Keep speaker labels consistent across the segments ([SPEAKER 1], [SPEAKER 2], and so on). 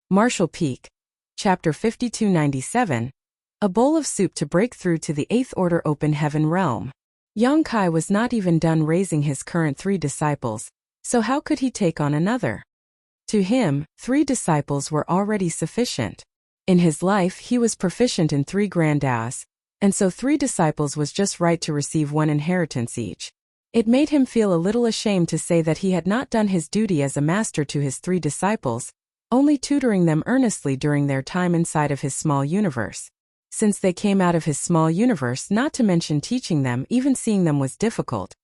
[SPEAKER 1] Marshall Peak. Chapter 5297. A bowl of soup to break through to the 8th Order Open Heaven realm. Yang Kai was not even done raising his current 3 disciples, so how could he take on another? To him, 3 disciples were already sufficient. In his life he was proficient in 3 grand daos, and so 3 disciples was just right to receive 1 inheritance each. It made him feel a little ashamed to say that he had not done his duty as a master to his 3 disciples, only tutoring them earnestly during their time inside of his small universe. Since they came out of his small universe, not to mention teaching them, even seeing them was difficult.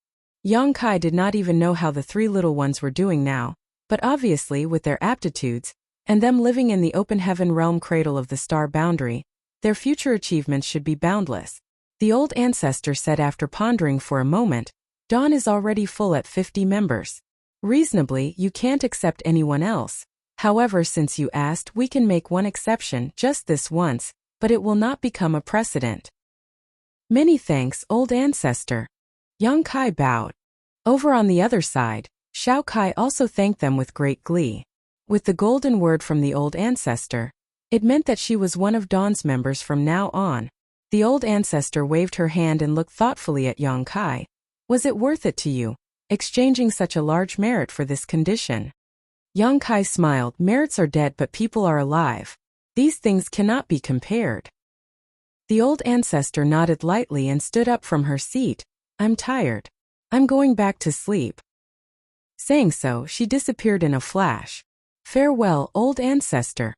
[SPEAKER 1] Yang Kai did not even know how the 3 little ones were doing now, but obviously with their aptitudes, and them living in the open heaven realm cradle of the star boundary, their future achievements should be boundless. The old ancestor said after pondering for a moment, "Dawn is already full at 50 members. Reasonably, you can't accept anyone else. However, since you asked, we can make one exception, just this once, but it will not become a precedent." "Many thanks, old ancestor." Yang Kai bowed. Over on the other side, Xiao Kai also thanked them with great glee. With the golden word from the old ancestor, it meant that she was one of Dawn's members from now on. The old ancestor waved her hand and looked thoughtfully at Yang Kai. "Was it worth it to you, exchanging such a large merit for this condition?" Yang Kai smiled. "Merits are dead but people are alive. These things cannot be compared." The old ancestor nodded lightly and stood up from her seat. "I'm tired. I'm going back to sleep." Saying so, she disappeared in a flash. "Farewell, old ancestor."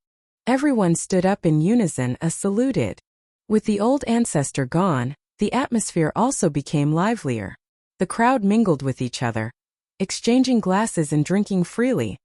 [SPEAKER 1] Everyone stood up in unison, saluted. With the old ancestor gone, the atmosphere also became livelier. The crowd mingled with each other, exchanging glasses and drinking freely.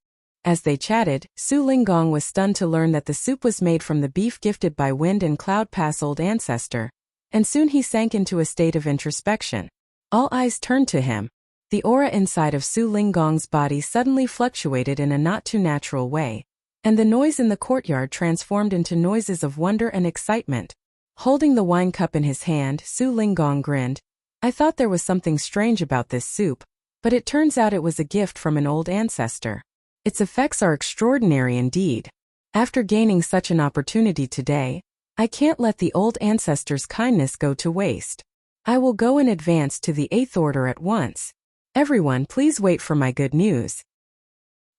[SPEAKER 1] As they chatted, Su Linggong was stunned to learn that the soup was made from the beef gifted by Wind and Cloud Pass old ancestor, and soon he sank into a state of introspection. All eyes turned to him. The aura inside of Su Linggong's body suddenly fluctuated in a not-too-natural way, and the noise in the courtyard transformed into noises of wonder and excitement. Holding the wine cup in his hand, Su Linggong grinned. "I thought there was something strange about this soup, but it turns out it was a gift from an old ancestor. Its effects are extraordinary indeed. After gaining such an opportunity today, I can't let the old ancestor's kindness go to waste. I will go in advance to the 8th Order at once. Everyone, please wait for my good news."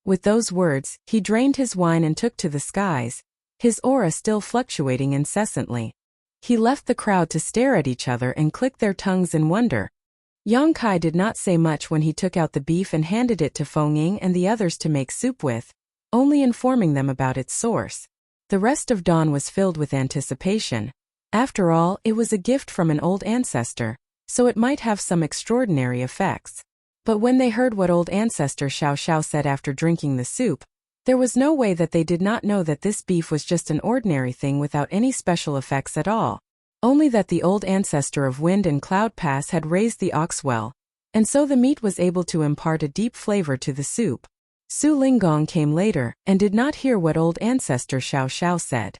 [SPEAKER 1] With those words, he drained his wine and took to the skies, his aura still fluctuating incessantly. He left the crowd to stare at each other and click their tongues in wonder. Yang Kai did not say much when he took out the beef and handed it to Feng Ying and the others to make soup with, only informing them about its source. The rest of Dawn was filled with anticipation. After all, it was a gift from an old ancestor, so it might have some extraordinary effects. But when they heard what old ancestor Xiao Xiao said after drinking the soup, there was no way that they did not know that this beef was just an ordinary thing without any special effects at all. Only that the old ancestor of Wind and Cloud Pass had raised the ox well, and so the meat was able to impart a deep flavor to the soup. Su Linggong came later, and did not hear what old ancestor Xiao Xiao said.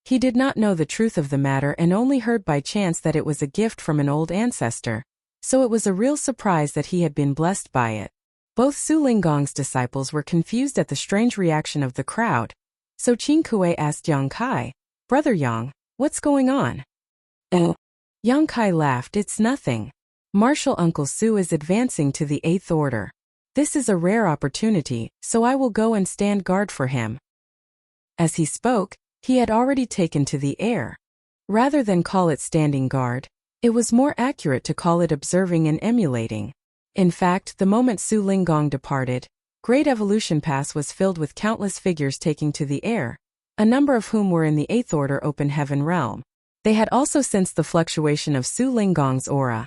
[SPEAKER 1] He did not know the truth of the matter and only heard by chance that it was a gift from an old ancestor, so it was a real surprise that he had been blessed by it. Both Su Linggong's disciples were confused at the strange reaction of the crowd, so Qin Kuei asked Yang Kai, "Brother Yang, what's going on?" Yang Kai laughed. "It's nothing. Marshal Uncle Su is advancing to the 8th Order. This is a rare opportunity, so I will go and stand guard for him." As he spoke, he had already taken to the air. Rather than call it standing guard, it was more accurate to call it observing and emulating. In fact, the moment Su Linggong departed, Great Evolution Pass was filled with countless figures taking to the air, a number of whom were in the 8th Order Open Heaven realm. They had also sensed the fluctuation of Su Linggong's aura,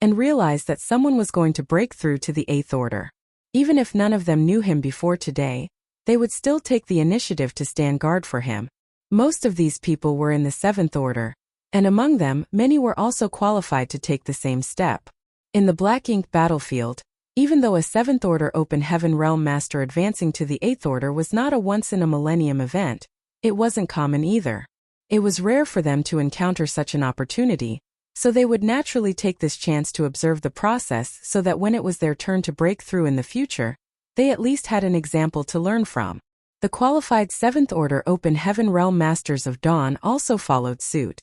[SPEAKER 1] and realized that someone was going to break through to the 8th Order. Even if none of them knew him before today, they would still take the initiative to stand guard for him. Most of these people were in the 7th Order, and among them, many were also qualified to take the same step. In the black-inked battlefield, even though a 7th Order Open Heaven realm master advancing to the 8th Order was not a once-in-a-millennium event, it wasn't common either. It was rare for them to encounter such an opportunity, so they would naturally take this chance to observe the process so that when it was their turn to break through in the future, they at least had an example to learn from. The qualified 7th Order Open Heaven Realm Masters of Dawn also followed suit.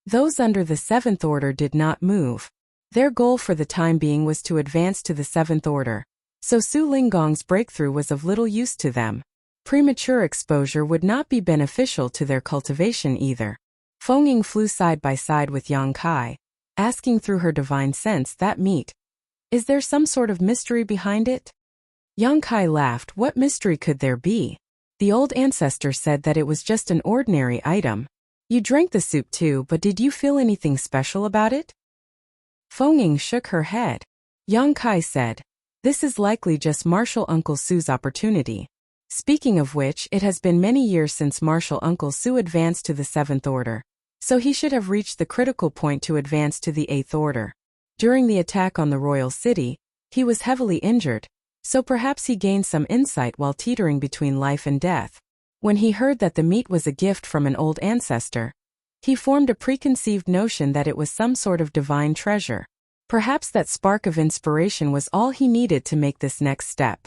[SPEAKER 1] Those under the 7th Order did not move. Their goal for the time being was to advance to the 7th Order, so Su Linggong's breakthrough was of little use to them. Premature exposure would not be beneficial to their cultivation either. Feng flew side by side with Yang Kai, asking through her divine sense that meat. Is there some sort of mystery behind it? Yang Kai laughed. What mystery could there be? The old ancestor said that it was just an ordinary item. You drank the soup too, but did you feel anything special about it? Feng shook her head. Yang Kai said, this is likely just Martial Uncle Su's opportunity. Speaking of which, it has been many years since Martial Uncle Su advanced to the 7th Order, so he should have reached the critical point to advance to the 8th Order. During the attack on the royal city, he was heavily injured, so perhaps he gained some insight while teetering between life and death. When he heard that the meat was a gift from an old ancestor, he formed a preconceived notion that it was some sort of divine treasure. Perhaps that spark of inspiration was all he needed to make this next step.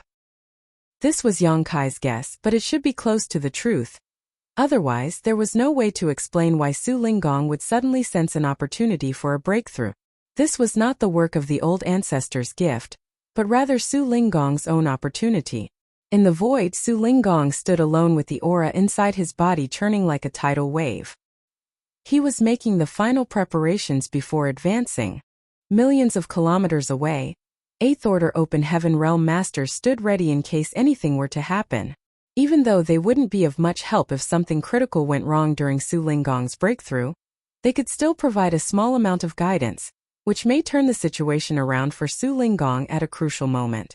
[SPEAKER 1] This was Yang Kai's guess, but it should be close to the truth. Otherwise, there was no way to explain why Su Linggong would suddenly sense an opportunity for a breakthrough. This was not the work of the old ancestor's gift, but rather Su Linggong's own opportunity. In the void, Su Linggong stood alone with the aura inside his body churning like a tidal wave. He was making the final preparations before advancing. Millions of kilometers away, 8th Order Open Heaven Realm Masters stood ready in case anything were to happen. Even though they wouldn't be of much help if something critical went wrong during Su Linggong's breakthrough, they could still provide a small amount of guidance, which may turn the situation around for Su Linggong at a crucial moment.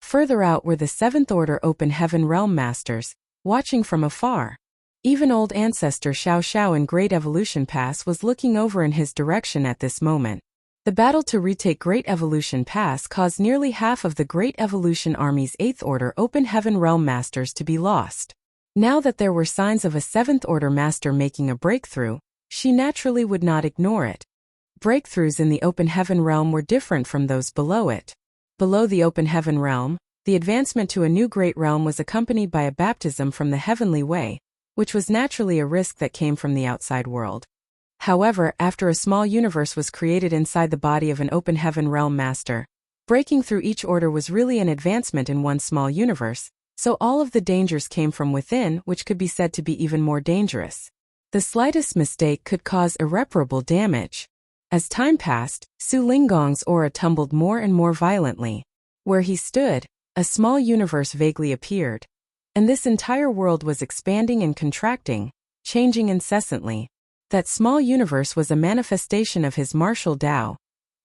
[SPEAKER 1] Further out were the 7th Order Open Heaven Realm Masters, watching from afar. Even old ancestor Xiao Xiao in Great Evolution Pass was looking over in his direction at this moment. The battle to retake Great Evolution Pass caused nearly half of the Great Evolution Army's 8th Order Open Heaven Realm Masters to be lost. Now that there were signs of a 7th Order Master making a breakthrough, she naturally would not ignore it. Breakthroughs in the Open Heaven Realm were different from those below it. Below the Open Heaven Realm, the advancement to a new great realm was accompanied by a baptism from the heavenly way, which was naturally a risk that came from the outside world. However, after a small universe was created inside the body of an Open Heaven Realm Master, breaking through each order was really an advancement in one small universe, so all of the dangers came from within, which could be said to be even more dangerous. The slightest mistake could cause irreparable damage. As time passed, Su Linggong's aura tumbled more and more violently. Where he stood, a small universe vaguely appeared. And this entire world was expanding and contracting, changing incessantly. That small universe was a manifestation of his martial Tao,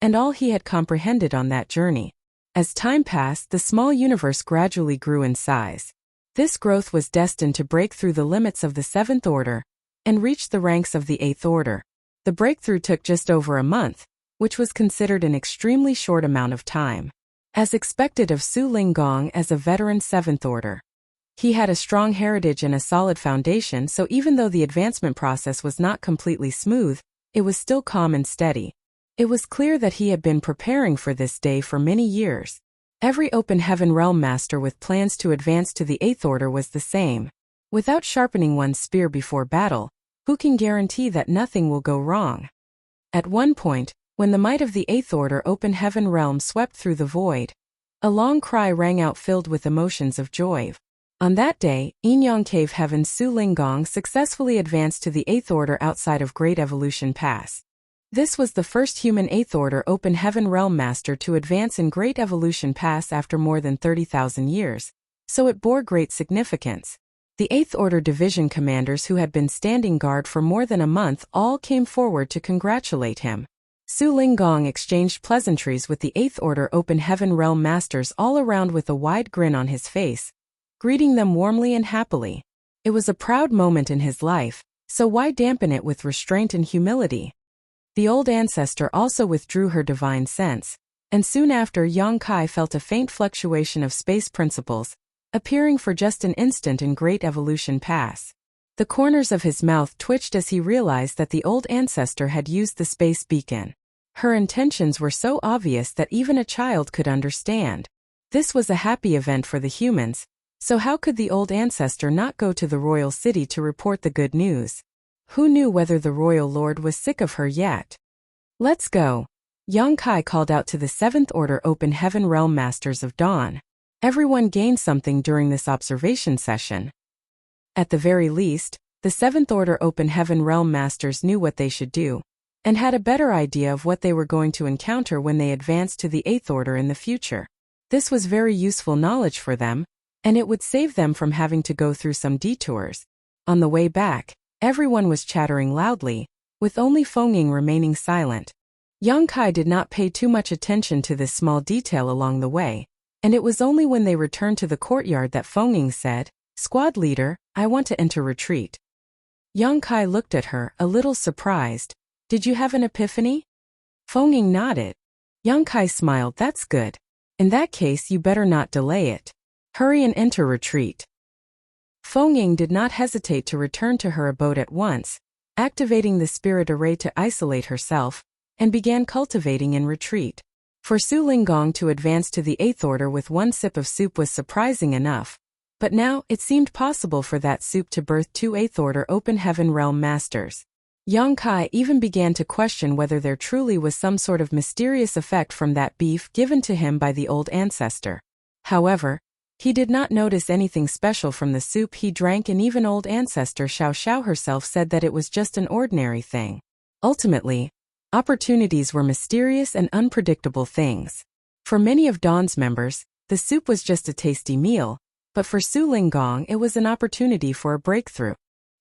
[SPEAKER 1] and all he had comprehended on that journey. As time passed, the small universe gradually grew in size. This growth was destined to break through the limits of the 7th Order, and reach the ranks of the 8th Order. The breakthrough took just over a month, which was considered an extremely short amount of time. As expected of Su Linggong as a veteran 7th Order, he had a strong heritage and a solid foundation, so even though the advancement process was not completely smooth, it was still calm and steady. It was clear that he had been preparing for this day for many years. Every Open Heaven Realm Master with plans to advance to the 8th Order was the same. Without sharpening one's spear before battle, who can guarantee that nothing will go wrong? At one point, when the might of the 8th Order Open Heaven Realm swept through the void, a long cry rang out filled with emotions of joy. On that day, Enyang Cave Heaven's Su Linggong successfully advanced to the 8th Order outside of Great Evolution Pass. This was the first human 8th Order Open Heaven Realm Master to advance in Great Evolution Pass after more than 30,000 years, so it bore great significance. The 8th Order Division commanders who had been standing guard for more than a month all came forward to congratulate him. Su Linggong exchanged pleasantries with the 8th Order Open Heaven Realm Masters all around with a wide grin on his face, greeting them warmly and happily. It was a proud moment in his life, so why dampen it with restraint and humility? The old ancestor also withdrew her divine sense, and soon after Yang Kai felt a faint fluctuation of space principles, appearing for just an instant in Great Evolution Pass. The corners of his mouth twitched as he realized that the old ancestor had used the space beacon. Her intentions were so obvious that even a child could understand. This was a happy event for the humans, So how could the old ancestor not go to the royal city to report the good news? Who knew whether the royal lord was sick of her yet? Let's go. Yang Kai called out to the Seventh Order Open Heaven Realm Masters of Dawn. Everyone gained something during this observation session. At the very least, the Seventh Order Open Heaven Realm Masters knew what they should do, and had a better idea of what they were going to encounter when they advanced to the Eighth Order in the future. This was very useful knowledge for them, and it would save them from having to go through some detours. On the way back, everyone was chattering loudly, with only Fengying remaining silent. Yang Kai did not pay too much attention to this small detail along the way, and it was only when they returned to the courtyard that Fengying said, "Squad leader, I want to enter retreat." Yang Kai looked at her, a little surprised. "Did you have an epiphany?" Fengying nodded. Yang Kai smiled. "That's good. In that case you better not delay it. Hurry and enter retreat." Fengying did not hesitate to return to her abode at once, activating the spirit array to isolate herself, and began cultivating in retreat. For Su Linggong to advance to the Eighth Order with one sip of soup was surprising enough, but now it seemed possible for that soup to birth two Eighth Order Open Heaven Realm Masters. Yang Kai even began to question whether there truly was some sort of mysterious effect from that beef given to him by the old ancestor. However, he did not notice anything special from the soup he drank, and even old ancestor Xiao Xiao herself said that it was just an ordinary thing. Ultimately, opportunities were mysterious and unpredictable things. For many of Dawn's members, the soup was just a tasty meal, but for Su Linggong it was an opportunity for a breakthrough.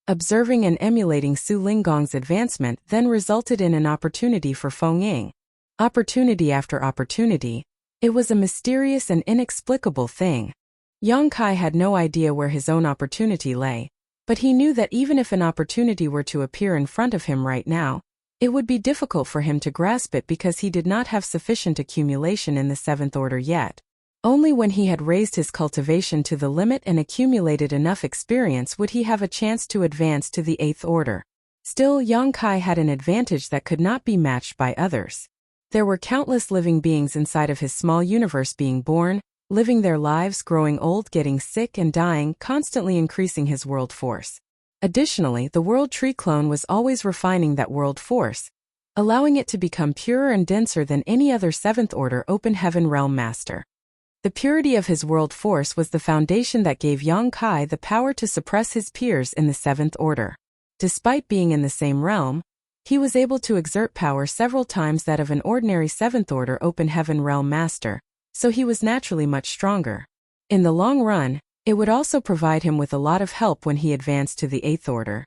[SPEAKER 1] Observing and emulating Su Linggong's advancement then resulted in an opportunity for Fengying. Opportunity after opportunity, it was a mysterious and inexplicable thing. Yang Kai had no idea where his own opportunity lay, but he knew that even if an opportunity were to appear in front of him right now, it would be difficult for him to grasp it because he did not have sufficient accumulation in the Seventh Order yet. Only when he had raised his cultivation to the limit and accumulated enough experience would he have a chance to advance to the Eighth Order. Still, Yang Kai had an advantage that could not be matched by others. There were countless living beings inside of his small universe being born, living their lives, growing old, getting sick and dying, constantly increasing his world force. Additionally, the World Tree clone was always refining that world force, allowing it to become purer and denser than any other Seventh Order Open Heaven Realm Master. The purity of his world force was the foundation that gave Yang Kai the power to suppress his peers in the Seventh Order. Despite being in the same realm, he was able to exert power several times that of an ordinary Seventh Order Open Heaven Realm Master, so he was naturally much stronger. In the long run, it would also provide him with a lot of help when he advanced to the Eighth Order.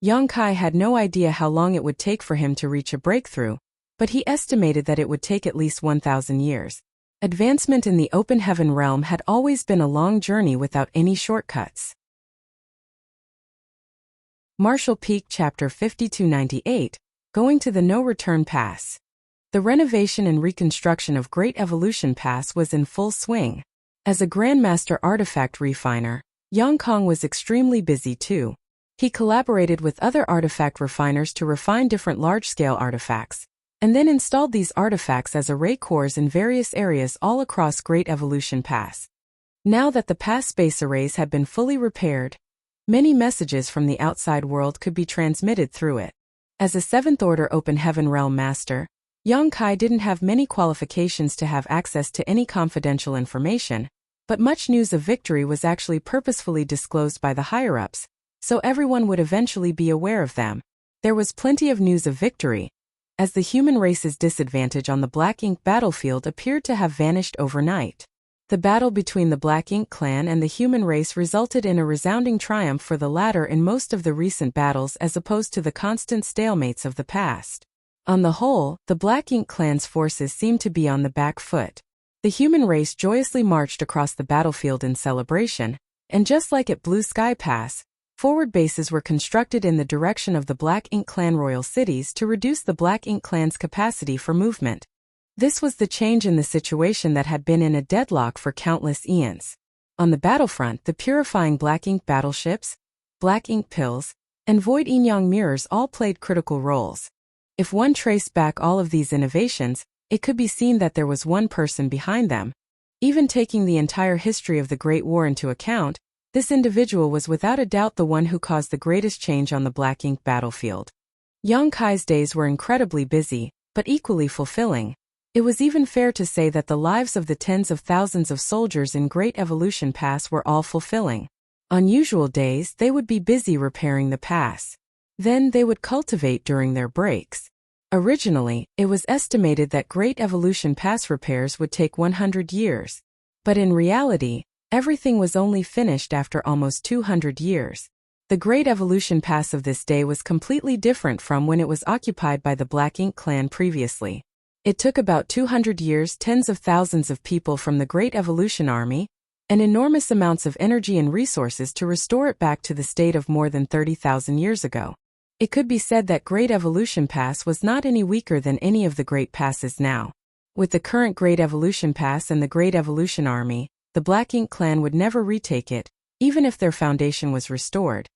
[SPEAKER 1] Yang Kai had no idea how long it would take for him to reach a breakthrough, but he estimated that it would take at least 1,000 years. Advancement in the Open Heaven realm had always been a long journey without any shortcuts. Martial Peak Chapter 5298, Going to the No Return Pass. The renovation and reconstruction of Great Evolution Pass was in full swing. As a Grandmaster artifact refiner, Yang Kong was extremely busy too. He collaborated with other artifact refiners to refine different large-scale artifacts, and then installed these artifacts as array cores in various areas all across Great Evolution Pass. Now that the pass space arrays had been fully repaired, many messages from the outside world could be transmitted through it. As a Seventh Order Open Heaven Realm Master, Yang Kai didn't have many qualifications to have access to any confidential information, but much news of victory was actually purposefully disclosed by the higher-ups, so everyone would eventually be aware of them. There was plenty of news of victory, as the human race's disadvantage on the Black Ink battlefield appeared to have vanished overnight. The battle between the Black Ink clan and the human race resulted in a resounding triumph for the latter in most of the recent battles as opposed to the constant stalemates of the past. On the whole, the Black Ink clan's forces seemed to be on the back foot. The human race joyously marched across the battlefield in celebration, and just like at Blue Sky Pass, forward bases were constructed in the direction of the Black Ink clan royal cities to reduce the Black Ink clan's capacity for movement. This was the change in the situation that had been in a deadlock for countless eons. On the battlefront, the purifying Black Ink battleships, Black Ink pills, and Void Yin-Yang mirrors all played critical roles. If one traced back all of these innovations, it could be seen that there was one person behind them. Even taking the entire history of the Great War into account, this individual was without a doubt the one who caused the greatest change on the Black Ink battlefield. Yang Kai's days were incredibly busy, but equally fulfilling. It was even fair to say that the lives of the tens of thousands of soldiers in Great Evolution Pass were all fulfilling. On usual days, they would be busy repairing the pass. Then they would cultivate during their breaks. Originally, it was estimated that Great Evolution Pass repairs would take 100 years. But in reality, everything was only finished after almost 200 years. The Great Evolution Pass of this day was completely different from when it was occupied by the Black Ink clan previously. It took about 200 years, tens of thousands of people from the Great Evolution Army, and enormous amounts of energy and resources to restore it back to the state of more than 30,000 years ago. It could be said that Great Evolution Pass was not any weaker than any of the Great Passes now. With the current Great Evolution Pass and the Great Evolution Army, the Black Ink clan would never retake it, even if their foundation was restored.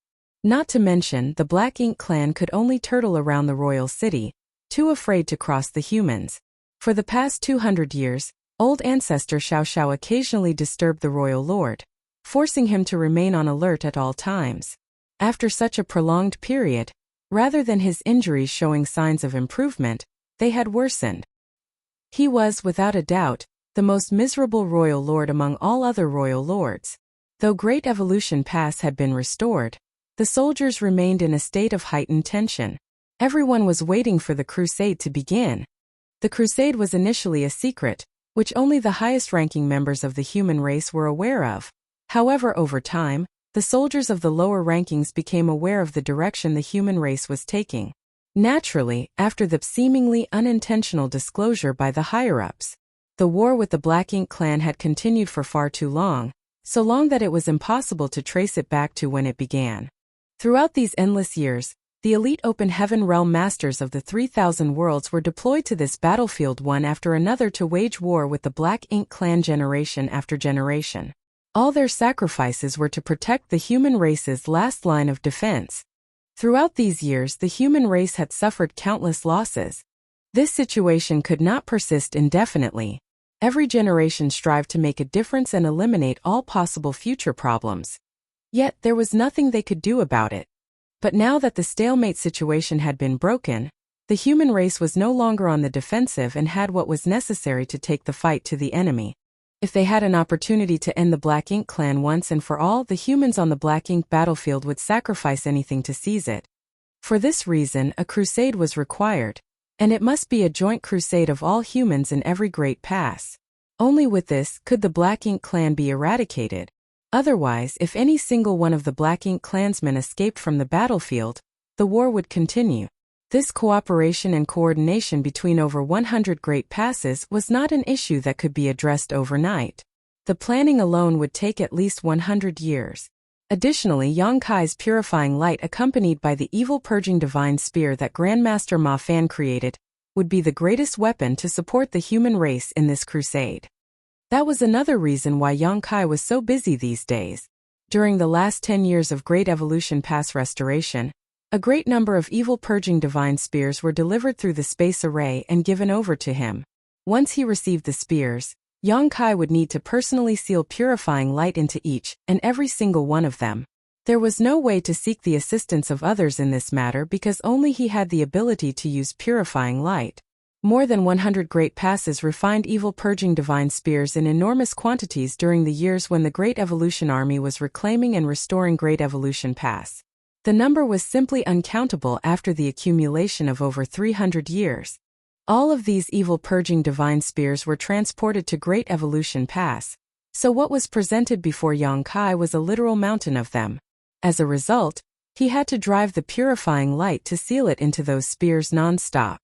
[SPEAKER 1] Not to mention, the Black Ink clan could only turtle around the royal city, too afraid to cross the humans. For the past 200 years, old ancestor Xiao Xiao occasionally disturbed the royal lord, forcing him to remain on alert at all times. After such a prolonged period, rather than his injuries showing signs of improvement, they had worsened. He was, without a doubt, the most miserable royal lord among all other royal lords. Though Great Evolution Pass had been restored, the soldiers remained in a state of heightened tension. Everyone was waiting for the crusade to begin. The crusade was initially a secret, which only the highest-ranking members of the human race were aware of. However, over time, the soldiers of the lower rankings became aware of the direction the human race was taking. Naturally, after the seemingly unintentional disclosure by the higher-ups, the war with the Black Ink clan had continued for far too long, so long that it was impossible to trace it back to when it began. Throughout these endless years, the elite Open Heaven Realm Masters of the 3,000 worlds were deployed to this battlefield one after another to wage war with the Black Ink clan generation after generation. All their sacrifices were to protect the human race's last line of defense. Throughout these years, the human race had suffered countless losses. This situation could not persist indefinitely. Every generation strived to make a difference and eliminate all possible future problems. Yet, there was nothing they could do about it. But now that the stalemate situation had been broken, the human race was no longer on the defensive and had what was necessary to take the fight to the enemy. If they had an opportunity to end the Black Ink clan once and for all, the humans on the Black Ink battlefield would sacrifice anything to seize it. For this reason, a crusade was required, and it must be a joint crusade of all humans in every great pass. Only with this could the Black Ink clan be eradicated. Otherwise, if any single one of the Black Ink clansmen escaped from the battlefield, the war would continue. This cooperation and coordination between over 100 great passes was not an issue that could be addressed overnight. The planning alone would take at least 100 years. Additionally, Yang Kai's purifying light, accompanied by the evil purging divine spear that Grandmaster Ma Fan created, would be the greatest weapon to support the human race in this crusade. That was another reason why Yang Kai was so busy these days. During the last 10 years of Great Evolution Pass restoration, a great number of evil purging divine spears were delivered through the space array and given over to him. Once he received the spears, Yang Kai would need to personally seal purifying light into each and every single one of them. There was no way to seek the assistance of others in this matter because only he had the ability to use purifying light. More than 100 great passes refined evil purging divine spears in enormous quantities during the years when the Great Evolution Army was reclaiming and restoring Great Evolution Pass. The number was simply uncountable after the accumulation of over 300 years. All of these evil purging divine spears were transported to Great Evolution Pass, so what was presented before Yang Kai was a literal mountain of them. As a result, he had to drive the purifying light to seal it into those spears non-stop.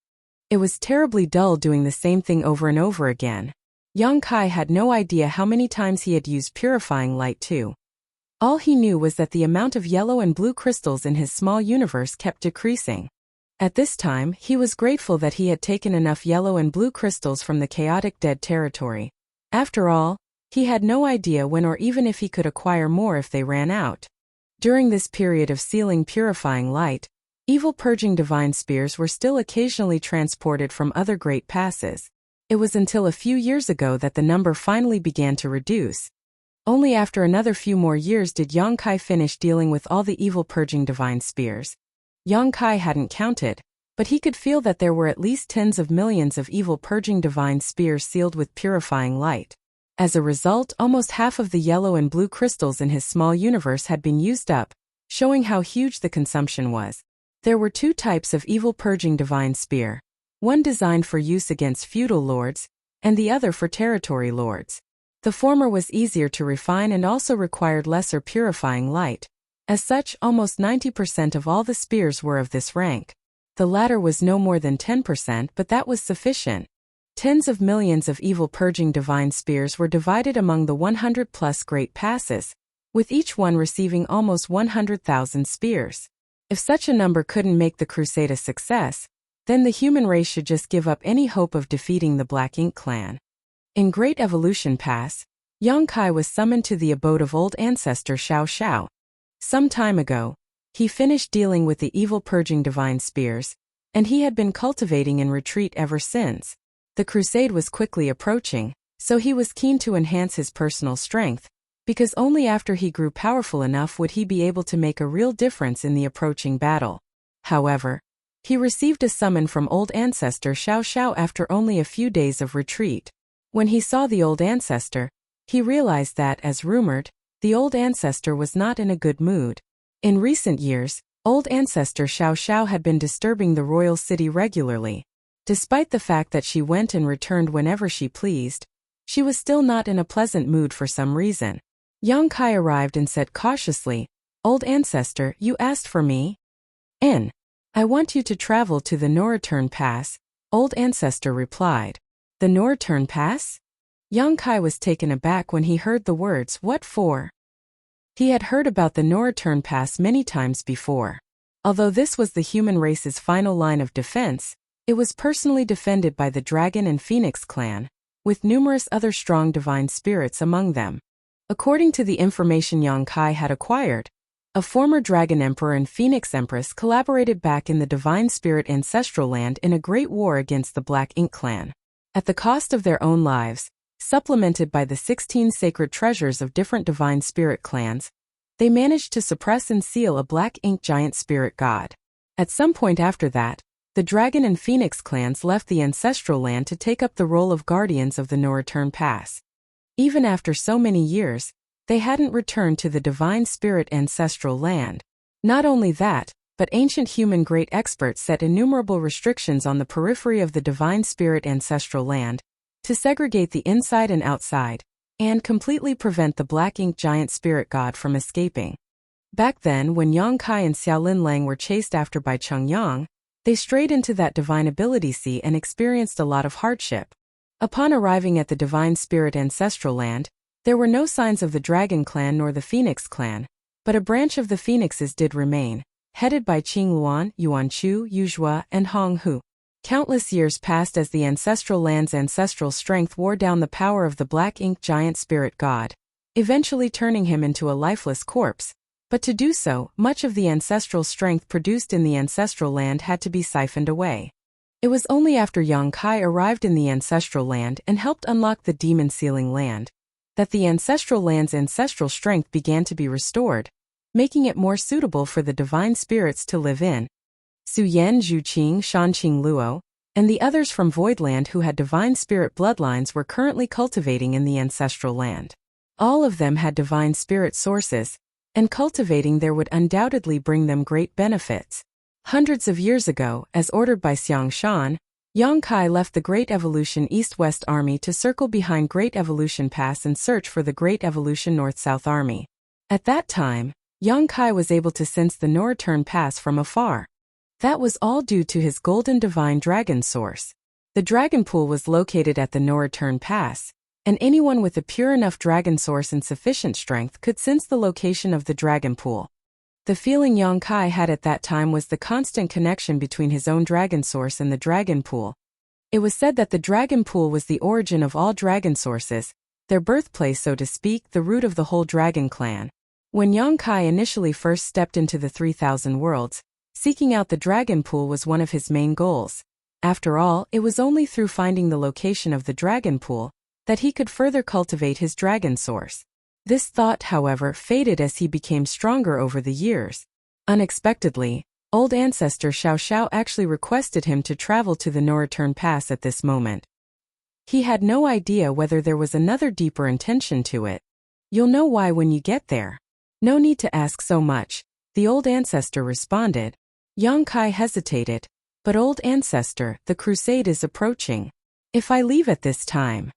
[SPEAKER 1] It was terribly dull doing the same thing over and over again. Yang Kai had no idea how many times he had used purifying light too. All he knew was that the amount of yellow and blue crystals in his small universe kept decreasing. At this time, he was grateful that he had taken enough yellow and blue crystals from the chaotic dead territory. After all, he had no idea when or even if he could acquire more if they ran out. During this period of sealing purifying light, evil purging divine spears were still occasionally transported from other great passes. It was until a few years ago that the number finally began to reduce. Only after another few more years did Yang Kai finish dealing with all the evil-purging divine spears. Yang Kai hadn't counted, but he could feel that there were at least tens of millions of evil-purging divine spears sealed with purifying light. As a result, almost half of the yellow and blue crystals in his small universe had been used up, showing how huge the consumption was. There were two types of evil-purging divine spear, one designed for use against feudal lords, and the other for territory lords. The former was easier to refine and also required lesser purifying light. As such, almost 90% of all the spears were of this rank. The latter was no more than 10%, but that was sufficient. Tens of millions of evil-purging divine spears were divided among the 100-plus great passes, with each one receiving almost 100,000 spears. If such a number couldn't make the crusade a success, then the human race should just give up any hope of defeating the Black Ink clan. In Great Evolution Pass, Yang Kai was summoned to the abode of old ancestor Xiao Xiao. Some time ago, he finished dealing with the evil-purging divine spears, and he had been cultivating in retreat ever since. The crusade was quickly approaching, so he was keen to enhance his personal strength, because only after he grew powerful enough would he be able to make a real difference in the approaching battle. However, he received a summon from old ancestor Xiao Xiao after only a few days of retreat. When he saw the old ancestor, he realized that, as rumored, the old ancestor was not in a good mood. In recent years, old ancestor Xiao Xiao had been disturbing the royal city regularly. Despite the fact that she went and returned whenever she pleased, she was still not in a pleasant mood for some reason. Yang Kai arrived and said cautiously, "Old ancestor, you asked for me? I want you to travel to the Noreturn Pass," old ancestor replied. The Noreturn Pass? Yang Kai was taken aback when he heard the words, "What for?" He had heard about the Noreturn Pass many times before. Although this was the human race's final line of defense, it was personally defended by the Dragon and Phoenix clan, with numerous other strong divine spirits among them. According to the information Yang Kai had acquired, a former Dragon Emperor and Phoenix Empress collaborated back in the Divine Spirit Ancestral Land in a great war against the Black Ink clan. At the cost of their own lives, supplemented by the 16 sacred treasures of different divine spirit clans, they managed to suppress and seal a Black Ink giant spirit god. At some point after that, the Dragon and Phoenix clans left the Ancestral Land to take up the role of guardians of the Noreturn Pass. Even after so many years, they hadn't returned to the Divine Spirit Ancestral Land. Not only that, but ancient human great experts set innumerable restrictions on the periphery of the Divine Spirit Ancestral Land to segregate the inside and outside, and completely prevent the Black Ink giant spirit god from escaping. Back then, when Yang Kai and Xiaolin Lang were chased after by Cheng Yang, they strayed into that Divine Ability Sea and experienced a lot of hardship. Upon arriving at the Divine Spirit Ancestral Land, there were no signs of the Dragon clan nor the Phoenix clan, but a branch of the Phoenixes did remain, headed by Qing Luan, Yuan Chu, Yuzhua, and Hong Hu. Countless years passed as the Ancestral Land's ancestral strength wore down the power of the Black Ink giant spirit god, eventually turning him into a lifeless corpse. But to do so, much of the ancestral strength produced in the Ancestral Land had to be siphoned away. It was only after Yang Kai arrived in the Ancestral Land and helped unlock the Demon Sealing Land that the Ancestral Land's ancestral strength began to be restored, making it more suitable for the divine spirits to live in. Su Yan, Zhu Qing, Shanqing Luo, and the others from Voidland who had divine spirit bloodlines were currently cultivating in the Ancestral Land. All of them had divine spirit sources, and cultivating there would undoubtedly bring them great benefits. Hundreds of years ago, as ordered by Xiang Shan, Yang Kai left the Great Evolution East-West Army to circle behind Great Evolution Pass and search for the Great Evolution North-South Army. At that time, Yang Kai was able to sense the Noreturn Pass from afar. That was all due to his golden divine dragon source. The dragon pool was located at the Noreturn Pass, and anyone with a pure enough dragon source and sufficient strength could sense the location of the dragon pool. The feeling Yang Kai had at that time was the constant connection between his own dragon source and the dragon pool. It was said that the dragon pool was the origin of all dragon sources, their birthplace so to speak, the root of the whole dragon clan. When Yang Kai initially first stepped into the 3000 worlds, seeking out the dragon pool was one of his main goals. After all, it was only through finding the location of the dragon pool that he could further cultivate his dragon source. This thought, however, faded as he became stronger over the years. Unexpectedly, old ancestor Xiao Xiao actually requested him to travel to the No Return Pass at this moment. He had no idea whether there was another deeper intention to it. "You'll know why when you get there. No need to ask so much," the old ancestor responded. Yang Kai hesitated. "But old ancestor, the crusade is approaching. If I leave at this time..."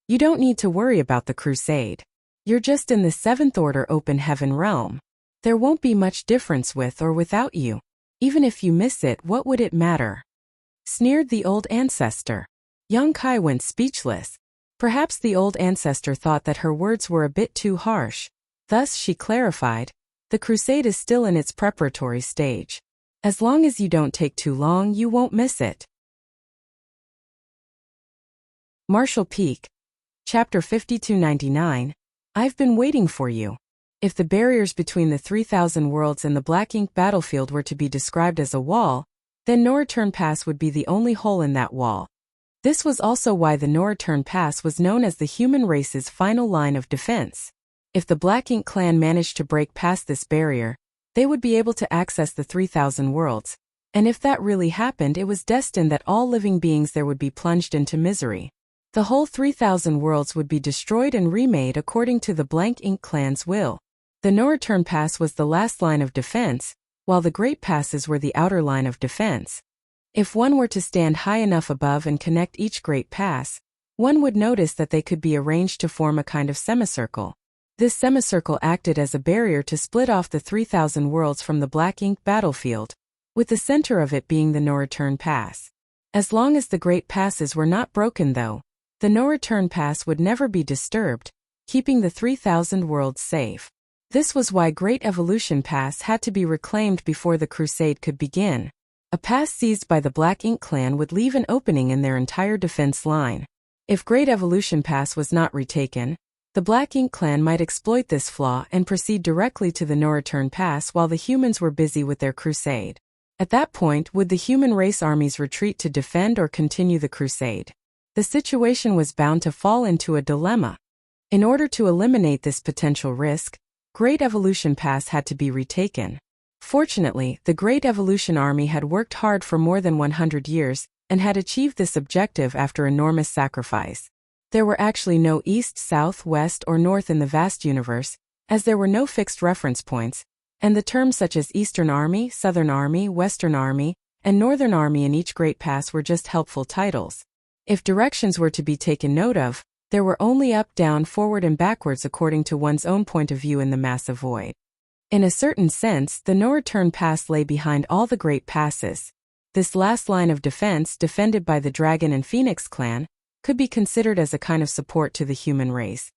[SPEAKER 1] "You don't need to worry about the crusade. You're just in the 7th order open heaven realm. There won't be much difference with or without you. Even if you miss it, what would it matter?" sneered the old ancestor. Yang Kai went speechless. Perhaps the old ancestor thought that her words were a bit too harsh. Thus she clarified, "The crusade is still in its preparatory stage. As long as you don't take too long, you won't miss it." Martial Peak. Chapter 5299. I've been waiting for you. If the barriers between the 3,000 worlds and the black ink battlefield were to be described as a wall, then No Return Pass would be the only hole in that wall. This was also why the No Return Pass was known as the human race's final line of defense. If the Black Ink clan managed to break past this barrier, they would be able to access the 3,000 worlds, and if that really happened, it was destined that all living beings there would be plunged into misery. The whole 3,000 worlds would be destroyed and remade according to the Blank Ink clan's will. The No Return Pass was the last line of defense, while the Great Passes were the outer line of defense. If one were to stand high enough above and connect each Great Pass, one would notice that they could be arranged to form a kind of semicircle. This semicircle acted as a barrier to split off the 3,000 worlds from the Black Ink battlefield, with the center of it being the No Return Pass. As long as the Great Passes were not broken though, the No Return Pass would never be disturbed, keeping the 3,000 worlds safe. This was why Great Evolution Pass had to be reclaimed before the crusade could begin. A pass seized by the Black Ink clan would leave an opening in their entire defense line. If Great Evolution Pass was not retaken, the Black Ink clan might exploit this flaw and proceed directly to the No Return Pass while the humans were busy with their crusade. At that point, would the human race armies retreat to defend or continue the crusade? The situation was bound to fall into a dilemma. In order to eliminate this potential risk, Great Evolution Pass had to be retaken. Fortunately, the Great Evolution Army had worked hard for more than 100 years and had achieved this objective after enormous sacrifice. There were actually no east, south, west, or north in the vast universe, as there were no fixed reference points, and the terms such as Eastern Army, Southern Army, Western Army, and Northern Army in each Great Pass were just helpful titles. If directions were to be taken note of, there were only up, down, forward, and backwards according to one's own point of view in the massive void. In a certain sense, the No Return Pass lay behind all the Great Passes. This last line of defense, defended by the Dragon and Phoenix clan, could be considered as a kind of support to the human race.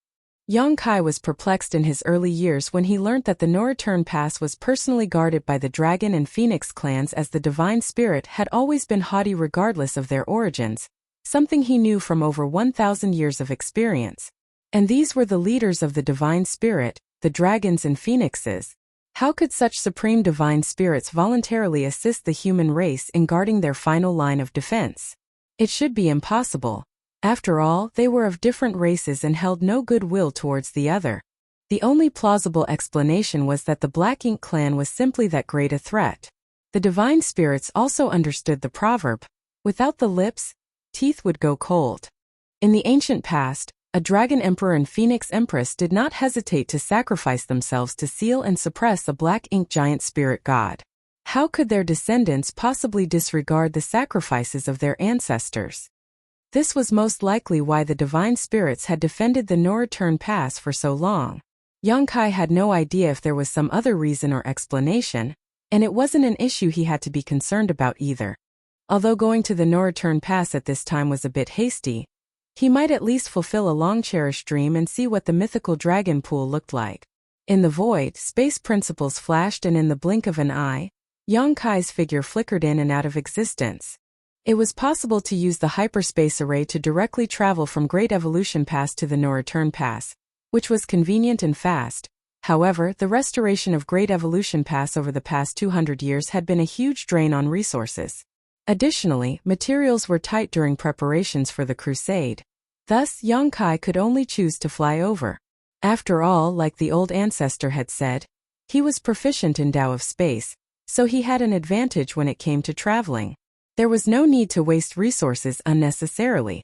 [SPEAKER 1] Yang Kai was perplexed in his early years when he learnt that the No Return Pass was personally guarded by the Dragon and Phoenix clans, as the Divine Spirit had always been haughty regardless of their origins, something he knew from over 1,000 years of experience. And these were the leaders of the Divine Spirit, the Dragons and Phoenixes. How could such supreme divine spirits voluntarily assist the human race in guarding their final line of defense? It should be impossible. After all, they were of different races and held no goodwill towards the other. The only plausible explanation was that the Black Ink clan was simply that great a threat. The divine spirits also understood the proverb, "Without the lips, teeth would go cold." In the ancient past, a dragon emperor and phoenix empress did not hesitate to sacrifice themselves to seal and suppress a Black Ink giant spirit god. How could their descendants possibly disregard the sacrifices of their ancestors? This was most likely why the divine spirits had defended the No Return Pass for so long. Yang Kai had no idea if there was some other reason or explanation, and it wasn't an issue he had to be concerned about either. Although going to the No Return Pass at this time was a bit hasty, he might at least fulfill a long-cherished dream and see what the mythical dragon pool looked like. In the void, space principles flashed, and in the blink of an eye, Yang Kai's figure flickered in and out of existence. It was possible to use the hyperspace array to directly travel from Great Evolution Pass to the No Return Pass, which was convenient and fast. However, the restoration of Great Evolution Pass over the past 200 years had been a huge drain on resources. Additionally, materials were tight during preparations for the crusade. Thus, young Kai could only choose to fly over. After all, like the old ancestor had said, he was proficient in Tao of space, so he had an advantage when it came to traveling. There was no need to waste resources unnecessarily.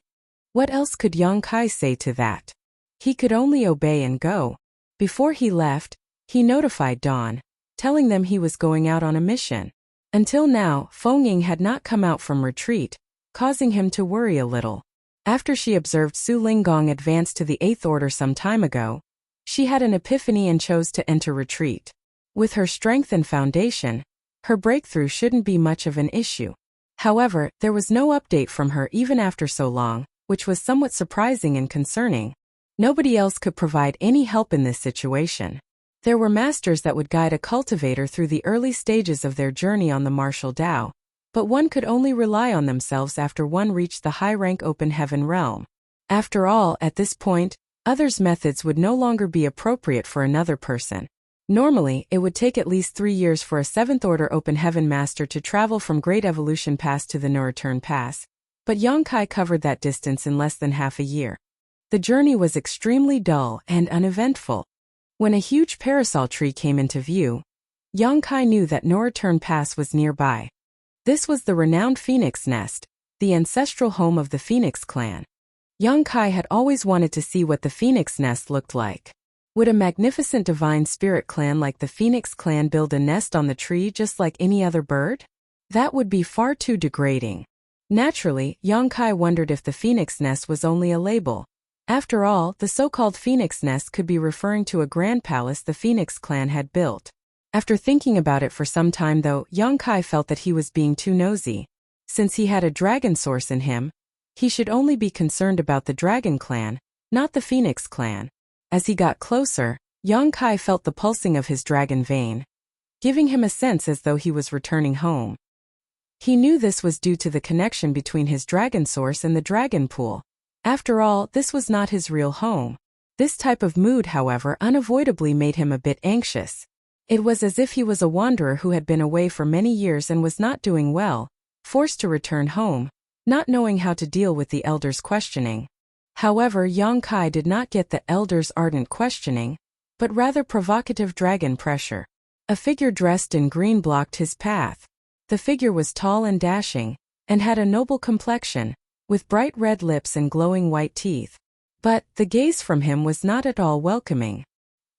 [SPEAKER 1] What else could young Kai say to that? He could only obey and go. Before he left, he notified Dawn, telling them he was going out on a mission. Until now, Fengying had not come out from retreat, causing him to worry a little. After she observed Su Linggong advance to the Eighth Order some time ago, she had an epiphany and chose to enter retreat. With her strength and foundation, her breakthrough shouldn't be much of an issue. However, there was no update from her even after so long, which was somewhat surprising and concerning. Nobody else could provide any help in this situation. There were masters that would guide a cultivator through the early stages of their journey on the martial Tao, but one could only rely on themselves after one reached the high-rank open heaven realm. After all, at this point, others' methods would no longer be appropriate for another person. Normally, it would take at least 3 years for a 7th Order Open Heaven Master to travel from Great Evolution Pass to the No Return Pass, but young Kai covered that distance in less than half a year. The journey was extremely dull and uneventful. When a huge parasol tree came into view, young Kai knew that No Return Pass was nearby. This was the renowned Phoenix Nest, the ancestral home of the Phoenix clan. Young Kai had always wanted to see what the Phoenix Nest looked like. Would a magnificent divine spirit clan like the Phoenix clan build a nest on the tree just like any other bird? That would be far too degrading. Naturally, young Kai wondered if the Phoenix Nest was only a label. After all, the so-called Phoenix Nest could be referring to a grand palace the Phoenix clan had built. After thinking about it for some time though, young Kai felt that he was being too nosy. Since he had a dragon source in him, he should only be concerned about the Dragon Clan, not the Phoenix Clan. As he got closer, young Kai felt the pulsing of his dragon vein, giving him a sense as though he was returning home. He knew this was due to the connection between his dragon source and the dragon pool. After all, this was not his real home. This type of mood, however, unavoidably made him a bit anxious. It was as if he was a wanderer who had been away for many years and was not doing well, forced to return home, not knowing how to deal with the elders' questioning. However, young Kai did not get the elders' ardent questioning, but rather provocative dragon pressure. A figure dressed in green blocked his path. The figure was tall and dashing, and had a noble complexion, with bright red lips and glowing white teeth. But the gaze from him was not at all welcoming.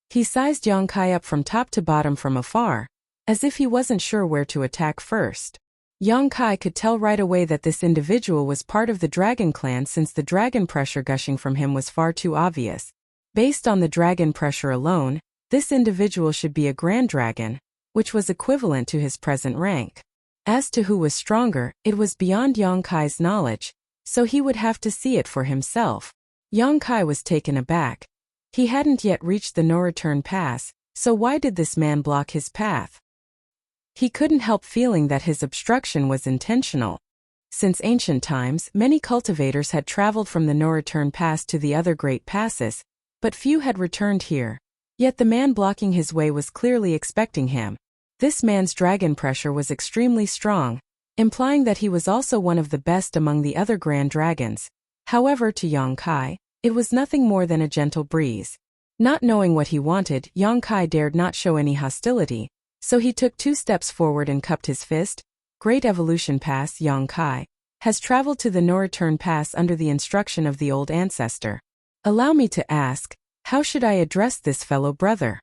[SPEAKER 1] He sized young Kai up from top to bottom from afar, as if he wasn't sure where to attack first. Young Kai could tell right away that this individual was part of the Dragon Clan since the dragon pressure gushing from him was far too obvious. Based on the dragon pressure alone, this individual should be a Grand Dragon, which was equivalent to his present rank. As to who was stronger, it was beyond young Kai's knowledge, so he would have to see it for himself. Young Kai was taken aback. He hadn't yet reached the no-return pass, so why did this man block his path? He couldn't help feeling that his obstruction was intentional. Since ancient times, many cultivators had traveled from the no-return pass to the other great passes, but few had returned here. Yet the man blocking his way was clearly expecting him. This man's dragon pressure was extremely strong, implying that he was also one of the best among the other grand dragons. However, to young Kai, it was nothing more than a gentle breeze. Not knowing what he wanted, young Kai dared not show any hostility, so he took 2 steps forward and cupped his fist. Great Evolution Pass. Young Kai has traveled to the no-return pass under the instruction of the old ancestor. Allow me to ask, how should I address this fellow brother?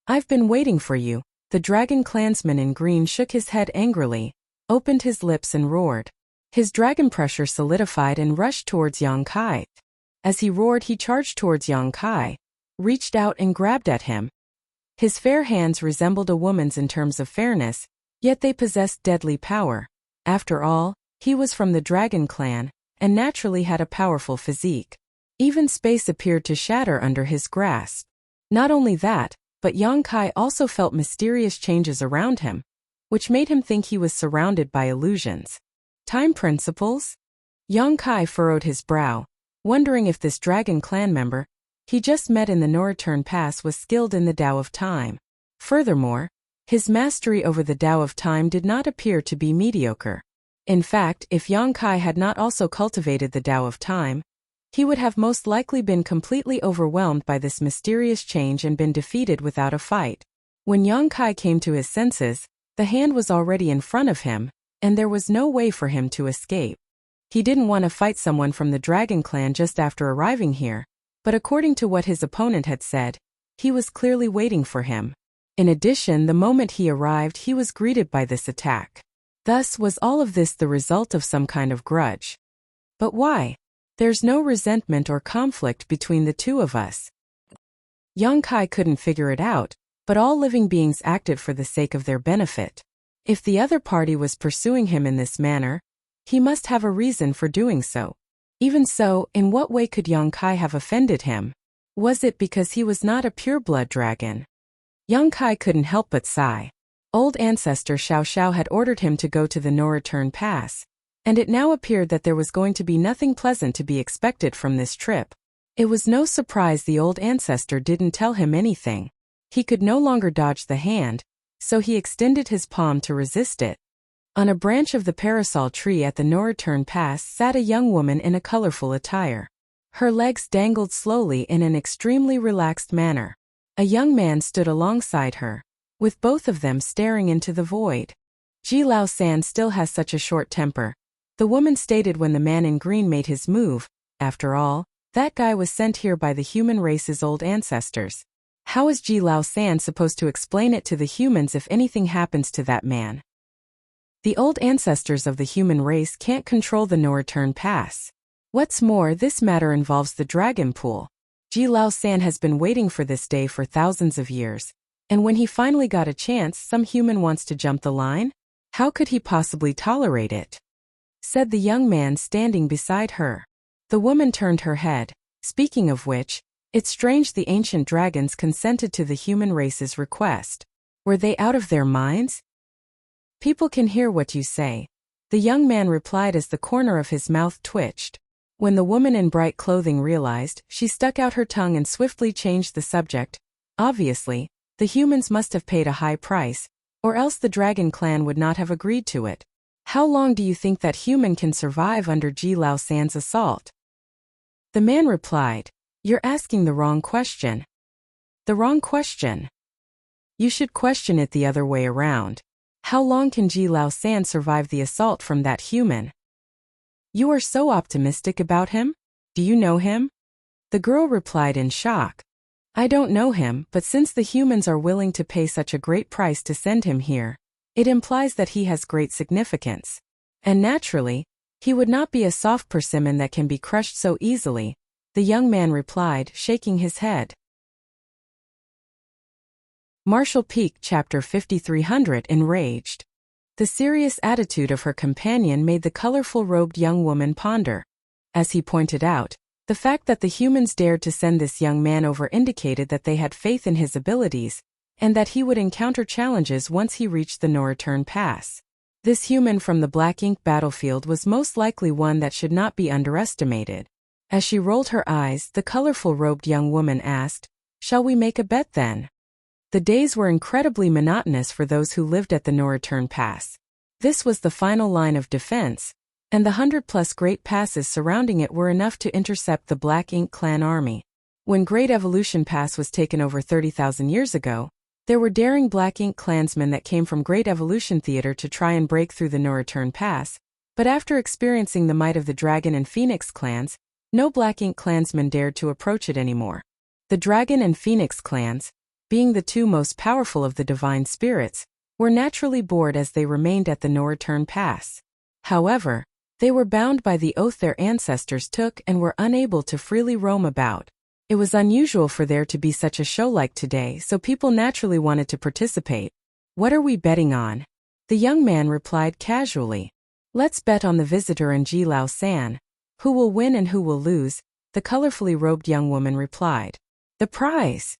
[SPEAKER 1] I've been waiting for you. The dragon clansman in green shook his head angrily, opened his lips and roared. His dragon pressure solidified and rushed towards young Kai. As he roared, he charged towards young Kai, reached out and grabbed at him. His fair hands resembled a woman's in terms of fairness, yet they possessed deadly power. After all, he was from the Dragon Clan, and naturally had a powerful physique. Even space appeared to shatter under his grasp. Not only that, but young Kai also felt mysterious changes around him, which made him think he was surrounded by illusions. Time principles? Young Kai furrowed his brow, wondering if this Dragon Clan member he just met in the no-return pass was skilled in the Tao of Time. Furthermore, his mastery over the Tao of Time did not appear to be mediocre. In fact, if Yang Kai had not also cultivated the Tao of time, he would have most likely been completely overwhelmed by this mysterious change and been defeated without a fight. When Yang Kai came to his senses, the hand was already in front of him, and there was no way for him to escape. He didn't want to fight someone from the Dragon Clan just after arriving here, but according to what his opponent had said, he was clearly waiting for him. In addition, the moment he arrived, he was greeted by this attack. Thus, was all of this the result of some kind of grudge? But why? There's no resentment or conflict between the two of us. Yang Kai couldn't figure it out, but all living beings acted for the sake of their benefit. If the other party was pursuing him in this manner, he must have a reason for doing so. Even so, in what way could Yang Kai have offended him? Was it because he was not a pure-blood dragon? Yang Kai couldn't help but sigh. Old ancestor Xiao Xiao had ordered him to go to the no-return pass, and it now appeared that there was going to be nothing pleasant to be expected from this trip. It was no surprise the old ancestor didn't tell him anything. He could no longer dodge the hand, so he extended his palm to resist it. On a branch of the parasol tree at the no-return pass sat a young woman in a colorful attire. Her legs dangled slowly in an extremely relaxed manner. A young man stood alongside her, with both of them staring into the void. Ji Lao San still has such a short temper, the woman stated when the man in green made his move. After all, that guy was sent here by the human race's old ancestors. How is Ji Lao San supposed to explain it to the humans if anything happens to that man? The old ancestors of the human race can't control the no-return pass. What's more, this matter involves the dragon pool. Ji Lao San has been waiting for this day for thousands of years. And when he finally got a chance, some human wants to jump the line? How could he possibly tolerate it? Said the young man standing beside her. The woman turned her head. Speaking of which, it's strange the ancient dragons consented to the human race's request. Were they out of their minds? People can hear what you say, the young man replied as the corner of his mouth twitched. When the woman in bright clothing realized, she stuck out her tongue and swiftly changed the subject. Obviously, the humans must have paid a high price, or else the Dragon Clan would not have agreed to it. How long do you think that human can survive under Ji Lao San's assault? The man replied, "You're asking the wrong question." The wrong question? You should question it the other way around. How long can Ji Lao San survive the assault from that human? You are so optimistic about him? Do you know him? The girl replied in shock. I don't know him, but since the humans are willing to pay such a great price to send him here, it implies that he has great significance. And naturally, he would not be a soft persimmon that can be crushed so easily, the young man replied, shaking his head. Marshall Peak Chapter 5300 Enraged. The serious attitude of her companion made the colorful-robed young woman ponder. As he pointed out, the fact that the humans dared to send this young man over indicated that they had faith in his abilities, and that he would encounter challenges once he reached the no-return pass. This human from the black ink battlefield was most likely one that should not be underestimated. As she rolled her eyes, the colorful-robed young woman asked, "Shall we make a bet then?" The days were incredibly monotonous for those who lived at the no-return pass. This was the final line of defense, and the 100+ great passes surrounding it were enough to intercept the Black Ink clan army. When Great Evolution Pass was taken over 30,000 years ago, there were daring Black Ink clansmen that came from Great Evolution Theater to try and break through the no-return pass, but after experiencing the might of the Dragon and Phoenix clans, no Black Ink clansman dared to approach it anymore. The Dragon and Phoenix clans, being the two most powerful of the divine spirits, were naturally bored as they remained at the no-return pass. However, they were bound by the oath their ancestors took and were unable to freely roam about. It was unusual for there to be such a show like today, so people naturally wanted to participate. "What are we betting on?" The young man replied casually. "Let's bet on the visitor and Ji Lao San. Who will win and who will lose?" the colorfully robed young woman replied. "The prize."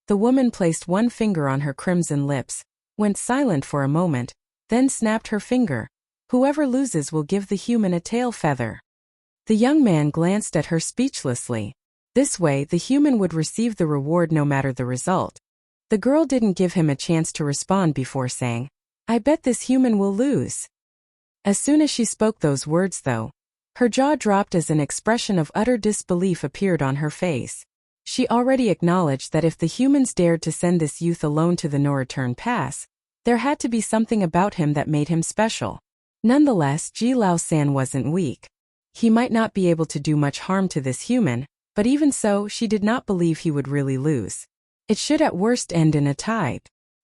[SPEAKER 1] The woman placed one finger on her crimson lips, went silent for a moment, then snapped her finger. "Whoever loses will give the human a tail feather." The young man glanced at her speechlessly. This way, the human would receive the reward no matter the result. The girl didn't give him a chance to respond before saying, "I bet this human will lose." As soon as she spoke those words though, her jaw dropped as an expression of utter disbelief appeared on her face. She already acknowledged that if the humans dared to send this youth alone to the no-return pass, there had to be something about him that made him special. Nonetheless, Ji Lao San wasn't weak. He might not be able to do much harm to this human, but even so, she did not believe he would really lose. It should at worst end in a tie.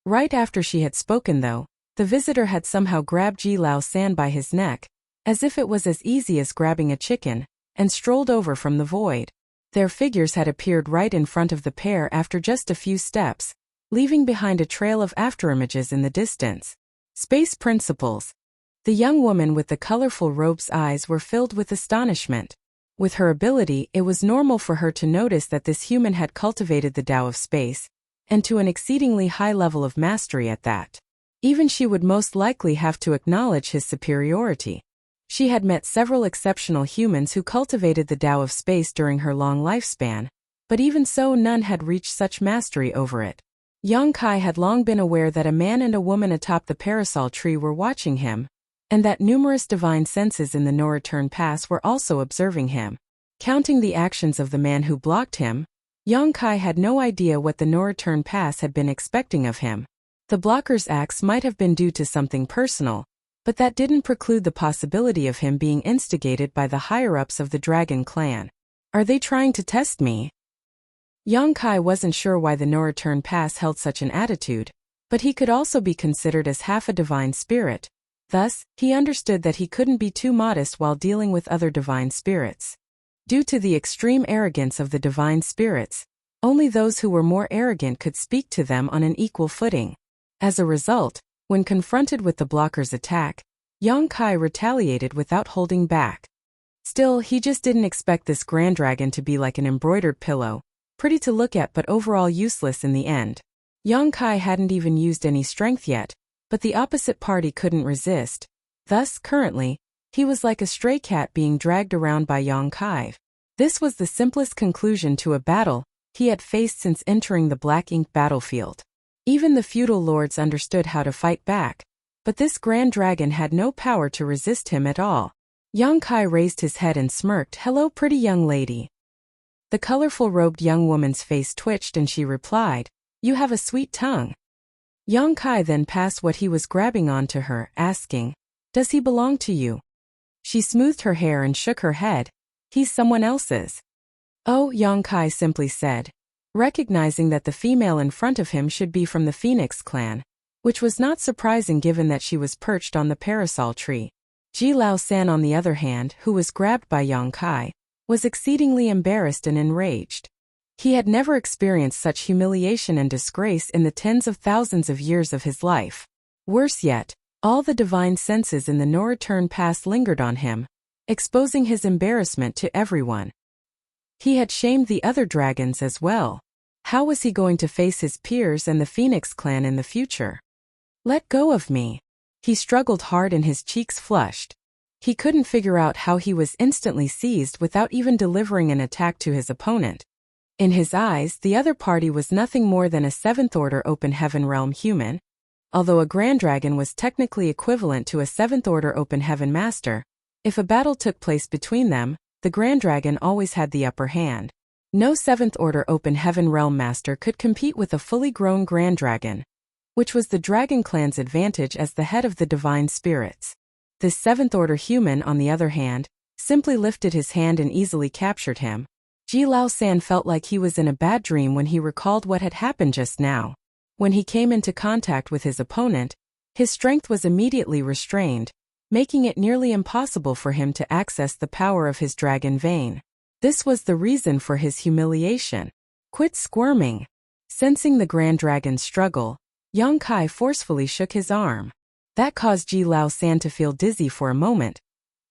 [SPEAKER 1] Right after she had spoken though, the visitor had somehow grabbed Ji Lao San by his neck, as if it was as easy as grabbing a chicken, and strolled over from the void. Their figures had appeared right in front of the pair after just a few steps, leaving behind a trail of afterimages in the distance. Space principles. The young woman with the colorful robe's eyes were filled with astonishment. With her ability, it was normal for her to notice that this human had cultivated the Tao of space, and to an exceedingly high level of mastery at that. Even she would most likely have to acknowledge his superiority. She had met several exceptional humans who cultivated the Tao of space during her long lifespan, but even so none had reached such mastery over it. Yang Kai had long been aware that a man and a woman atop the parasol tree were watching him, and that numerous divine senses in the no-return pass were also observing him. Counting the actions of the man who blocked him, Yang Kai had no idea what the no-return pass had been expecting of him. The blocker's acts might have been due to something personal, but that didn't preclude the possibility of him being instigated by the higher-ups of the Dragon clan. Are they trying to test me? Yang Kai wasn't sure why the no-return pass held such an attitude, but he could also be considered as half a divine spirit. Thus, he understood that he couldn't be too modest while dealing with other divine spirits. Due to the extreme arrogance of the divine spirits, only those who were more arrogant could speak to them on an equal footing. As a result, when confronted with the blocker's attack, Yang Kai retaliated without holding back. Still, he just didn't expect this Grand Dragon to be like an embroidered pillow, pretty to look at but overall useless in the end. Yang Kai hadn't even used any strength yet, but the opposite party couldn't resist. Thus, currently, he was like a stray cat being dragged around by Yang Kai. This was the simplest conclusion to a battle he had faced since entering the Black Ink battlefield. Even the feudal lords understood how to fight back, but this Grand Dragon had no power to resist him at all. Yang Kai raised his head and smirked, "Hello, pretty young lady." The colorful robed young woman's face twitched and she replied, "You have a sweet tongue." Yang Kai then passed what he was grabbing on to her, asking, "Does he belong to you?" She smoothed her hair and shook her head. "He's someone else's." "Oh," Yang Kai simply said, recognizing that the female in front of him should be from the Phoenix clan, which was not surprising given that she was perched on the parasol tree. Ji Lao San, on the other hand, who was grabbed by Yang Kai, was exceedingly embarrassed and enraged. He had never experienced such humiliation and disgrace in the tens of thousands of years of his life. Worse yet, all the divine senses in the no-return pass lingered on him, exposing his embarrassment to everyone. He had shamed the other dragons as well. How was he going to face his peers and the Phoenix clan in the future? "Let go of me." He struggled hard and his cheeks flushed. He couldn't figure out how he was instantly seized without even delivering an attack to his opponent. In his eyes, the other party was nothing more than a seventh-order open heaven realm human. Although a Grand Dragon was technically equivalent to a seventh-order open heaven master, if a battle took place between them, the Grand Dragon always had the upper hand. No seventh-order open heaven realm master could compete with a fully grown Grand Dragon, which was the Dragon clan's advantage as the head of the divine spirits. This seventh-order human, on the other hand, simply lifted his hand and easily captured him. Ji Lao San felt like he was in a bad dream when he recalled what had happened just now. When he came into contact with his opponent, his strength was immediately restrained, making it nearly impossible for him to access the power of his dragon vein. This was the reason for his humiliation. "Quit squirming." Sensing the Grand Dragon's struggle, Yang Kai forcefully shook his arm. That caused Ji Lao San to feel dizzy for a moment,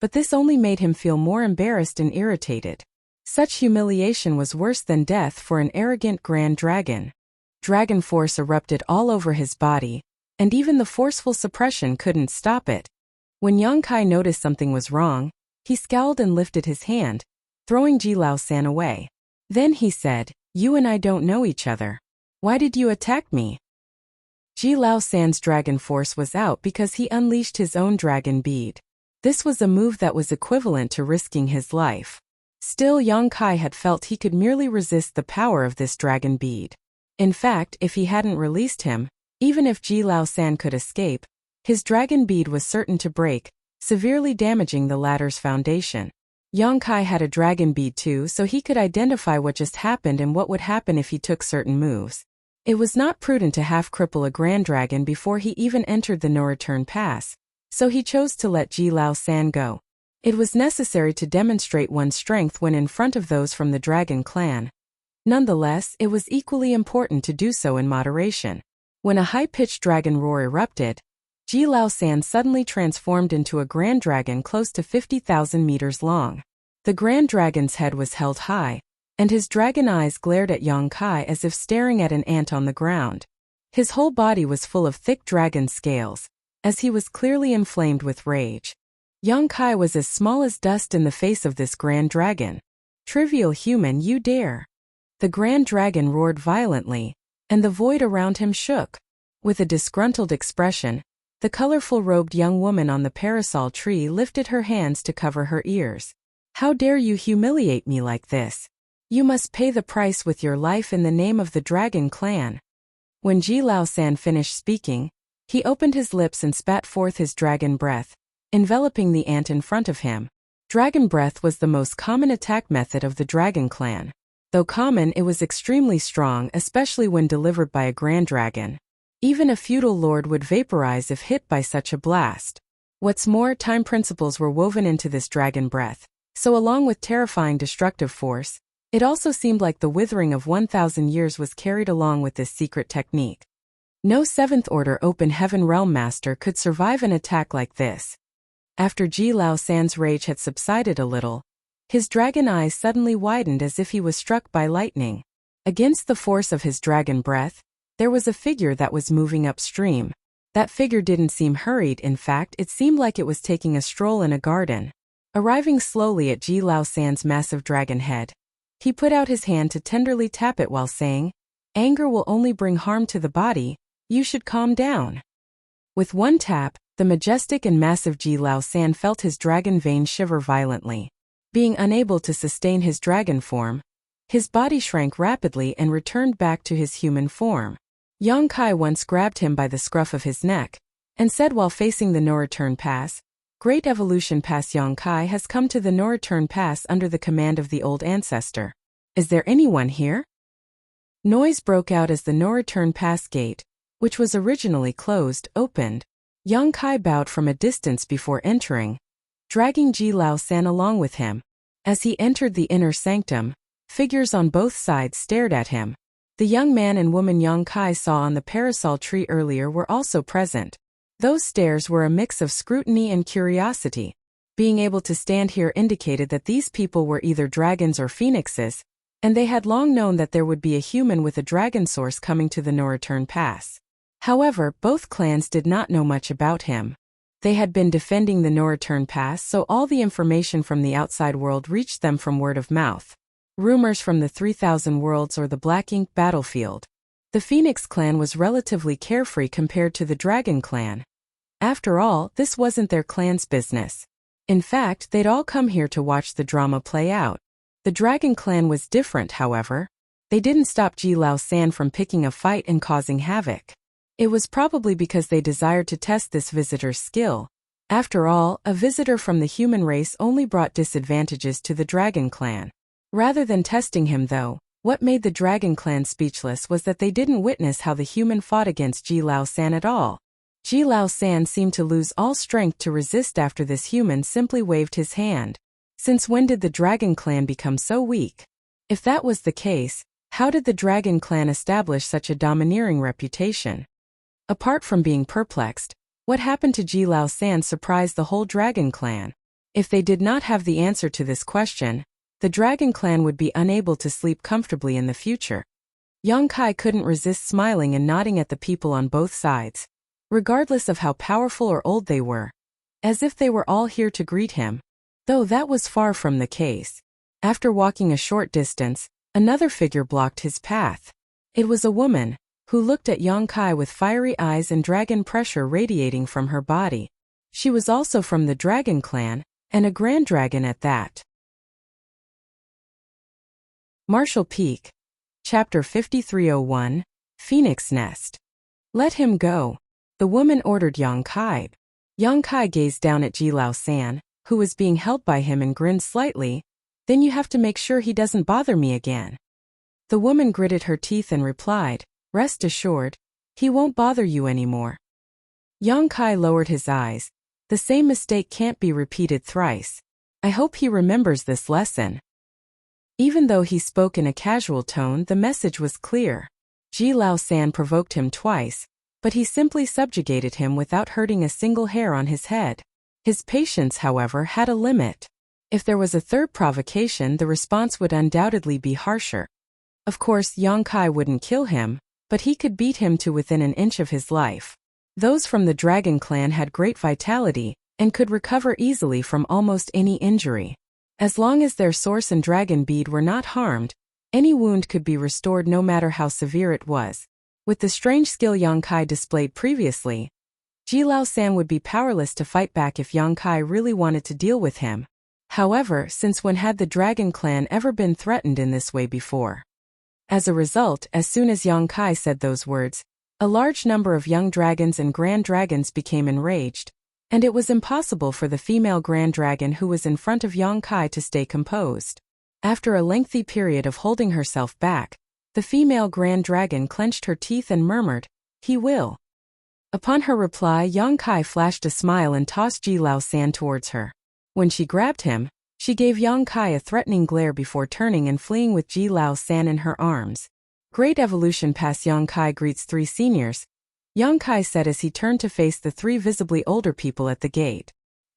[SPEAKER 1] but this only made him feel more embarrassed and irritated. Such humiliation was worse than death for an arrogant Grand Dragon. Dragon force erupted all over his body, and even the forceful suppression couldn't stop it. When Yang Kai noticed something was wrong, he scowled and lifted his hand, throwing Ji Lao San away. Then he said, "You and I don't know each other. Why did you attack me?" Ji Lao San's dragon force was out because he unleashed his own dragon bead. This was a move that was equivalent to risking his life. Still, Yang Kai had felt he could merely resist the power of this dragon bead. In fact, if he hadn't released him, even if Ji Lao San could escape, his dragon bead was certain to break, severely damaging the latter's foundation. Yang Kai had a dragon bead too, so he could identify what just happened and what would happen if he took certain moves. It was not prudent to half-cripple a grand dragon before he even entered the no-return pass, so he chose to let Ji Lao San go. It was necessary to demonstrate one's strength when in front of those from the dragon clan. Nonetheless, it was equally important to do so in moderation. When a high-pitched dragon roar erupted, Ji Lao San suddenly transformed into a grand dragon close to 50,000 meters long. The grand dragon's head was held high, and his dragon eyes glared at Yang Kai as if staring at an ant on the ground. His whole body was full of thick dragon scales, as he was clearly inflamed with rage. Yang Kai was as small as dust in the face of this grand dragon. "Trivial human, you dare!" The grand dragon roared violently, and the void around him shook. With a disgruntled expression, the colorful-robed young woman on the parasol tree lifted her hands to cover her ears. "How dare you humiliate me like this? You must pay the price with your life in the name of the dragon clan." When Ji Lao San finished speaking, he opened his lips and spat forth his dragon breath, enveloping the ant in front of him. Dragon breath was the most common attack method of the dragon clan. Though common, it was extremely strong, especially when delivered by a grand dragon. Even a feudal lord would vaporize if hit by such a blast. What's more, time principles were woven into this dragon breath, so along with terrifying destructive force, it also seemed like the withering of 1,000 years was carried along with this secret technique. No 7th Order Open Heaven Realm Master could survive an attack like this. After Ji Lao San's rage had subsided a little, his dragon eyes suddenly widened as if he was struck by lightning. Against the force of his dragon breath, there was a figure that was moving upstream. That figure didn't seem hurried, in fact, it seemed like it was taking a stroll in a garden. Arriving slowly at Ji Lao San's massive dragon head, he put out his hand to tenderly tap it while saying, "Anger will only bring harm to the body, you should calm down." With one tap, the majestic and massive Ji Lao San felt his dragon veins shiver violently. Being unable to sustain his dragon form, his body shrank rapidly and returned back to his human form. Yang Kai once grabbed him by the scruff of his neck, and said while facing the no-return pass, "Great Evolution Pass Yang Kai has come to the no-return pass under the command of the old ancestor. Is there anyone here?" Noise broke out as the no-return pass gate, which was originally closed, opened. Yang Kai bowed from a distance before entering, dragging Ji Lao San along with him. As he entered the inner sanctum, figures on both sides stared at him. The young man and woman Yang Kai saw on the parasol tree earlier were also present. Those stares were a mix of scrutiny and curiosity. Being able to stand here indicated that these people were either dragons or phoenixes, and they had long known that there would be a human with a dragon source coming to the no-return pass. However, both clans did not know much about him. They had been defending the no-return pass, so all the information from the outside world reached them from word of mouth. Rumors from the 3,000 Worlds or the Black Ink battlefield. The Phoenix clan was relatively carefree compared to the Dragon clan. After all, this wasn't their clan's business. In fact, they'd all come here to watch the drama play out. The Dragon clan was different, however. They didn't stop Ji Lao San from picking a fight and causing havoc. It was probably because they desired to test this visitor's skill. After all, a visitor from the human race only brought disadvantages to the Dragon clan. Rather than testing him though, what made the Dragon clan speechless was that they didn't witness how the human fought against Ji Lao San at all. Ji Lao San seemed to lose all strength to resist after this human simply waved his hand. Since when did the Dragon clan become so weak? If that was the case, how did the Dragon clan establish such a domineering reputation? Apart from being perplexed, what happened to Ji Lao San surprised the whole Dragon clan. If they did not have the answer to this question, the Dragon clan would be unable to sleep comfortably in the future. Yang Kai couldn't resist smiling and nodding at the people on both sides, regardless of how powerful or old they were, as if they were all here to greet him. Though that was far from the case. After walking a short distance, another figure blocked his path. It was a woman, who looked at Yang Kai with fiery eyes and dragon pressure radiating from her body. She was also from the dragon clan, and a grand dragon at that. Marshall Peak. Chapter 5301, Phoenix Nest. Let him go. The woman ordered Yang Kai. Yang Kai gazed down at Ji Lao San, who was being held by him, and grinned slightly. Then you have to make sure he doesn't bother me again. The woman gritted her teeth and replied, rest assured, he won't bother you anymore. Yang Kai lowered his eyes. The same mistake can't be repeated thrice. I hope he remembers this lesson. Even though he spoke in a casual tone, the message was clear. Ji Lao San provoked him twice, but he simply subjugated him without hurting a single hair on his head. His patience, however, had a limit. If there was a third provocation, the response would undoubtedly be harsher. Of course, Yang Kai wouldn't kill him, but he could beat him to within an inch of his life. Those from the Dragon Clan had great vitality, and could recover easily from almost any injury. As long as their source and dragon bead were not harmed, any wound could be restored no matter how severe it was. With the strange skill Yang Kai displayed previously, Ji Lao San would be powerless to fight back if Yang Kai really wanted to deal with him. However, since when had the Dragon Clan ever been threatened in this way before? As a result, as soon as Yang Kai said those words, a large number of young dragons and grand dragons became enraged, and it was impossible for the female grand dragon who was in front of Yang Kai to stay composed. After a lengthy period of holding herself back, the female grand dragon clenched her teeth and murmured, he will. Upon her reply, Yang Kai flashed a smile and tossed Ji Lao San towards her. When she grabbed him, she gave Yang Kai a threatening glare before turning and fleeing with Ji Lao San in her arms. Great evolution past Yang Kai greets three seniors, Yang Kai said as he turned to face the three visibly older people at the gate.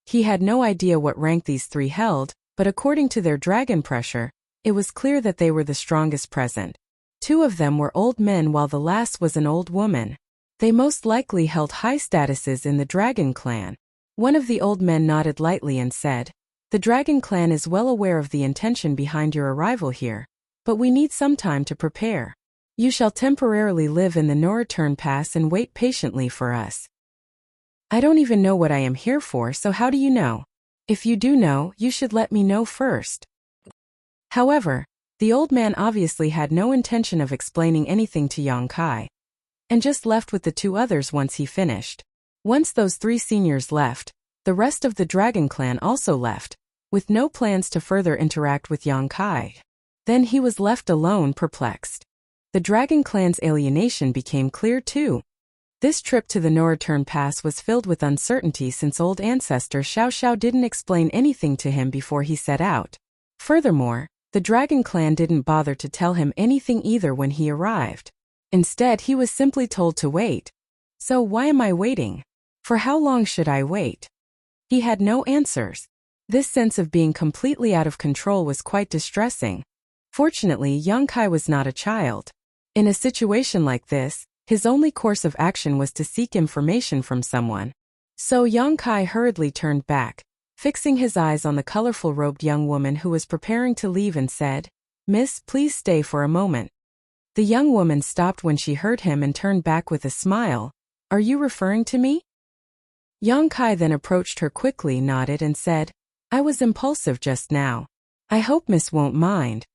[SPEAKER 1] He had no idea what rank these three held, but according to their dragon pressure, it was clear that they were the strongest present. Two of them were old men while the last was an old woman. They most likely held high statuses in the Dragon Clan. One of the old men nodded lightly and said, the Dragon Clan is well aware of the intention behind your arrival here, but we need some time to prepare. You shall temporarily live in the no-return pass and wait patiently for us. I don't even know what I am here for, so how do you know? If you do know, you should let me know first. However, the old man obviously had no intention of explaining anything to Yang Kai, and just left with the two others once he finished. Once those three seniors left, the rest of the Dragon Clan also left, with no plans to further interact with Yang Kai. Then he was left alone, perplexed. The Dragon Clan's alienation became clear too. This trip to the no-return pass was filled with uncertainty since old ancestor Xiao Xiao didn't explain anything to him before he set out. Furthermore, the Dragon Clan didn't bother to tell him anything either when he arrived. Instead, he was simply told to wait. So why am I waiting? For how long should I wait? He had no answers. This sense of being completely out of control was quite distressing. Fortunately, Yang Kai was not a child. In a situation like this, his only course of action was to seek information from someone. So Yang Kai hurriedly turned back, fixing his eyes on the colorful robed young woman who was preparing to leave and said, Miss, please stay for a moment. The young woman stopped when she heard him and turned back with a smile. Are you referring to me? Yang Kai then approached her quickly, nodded and said, I was impulsive just now. I hope Miss won't mind.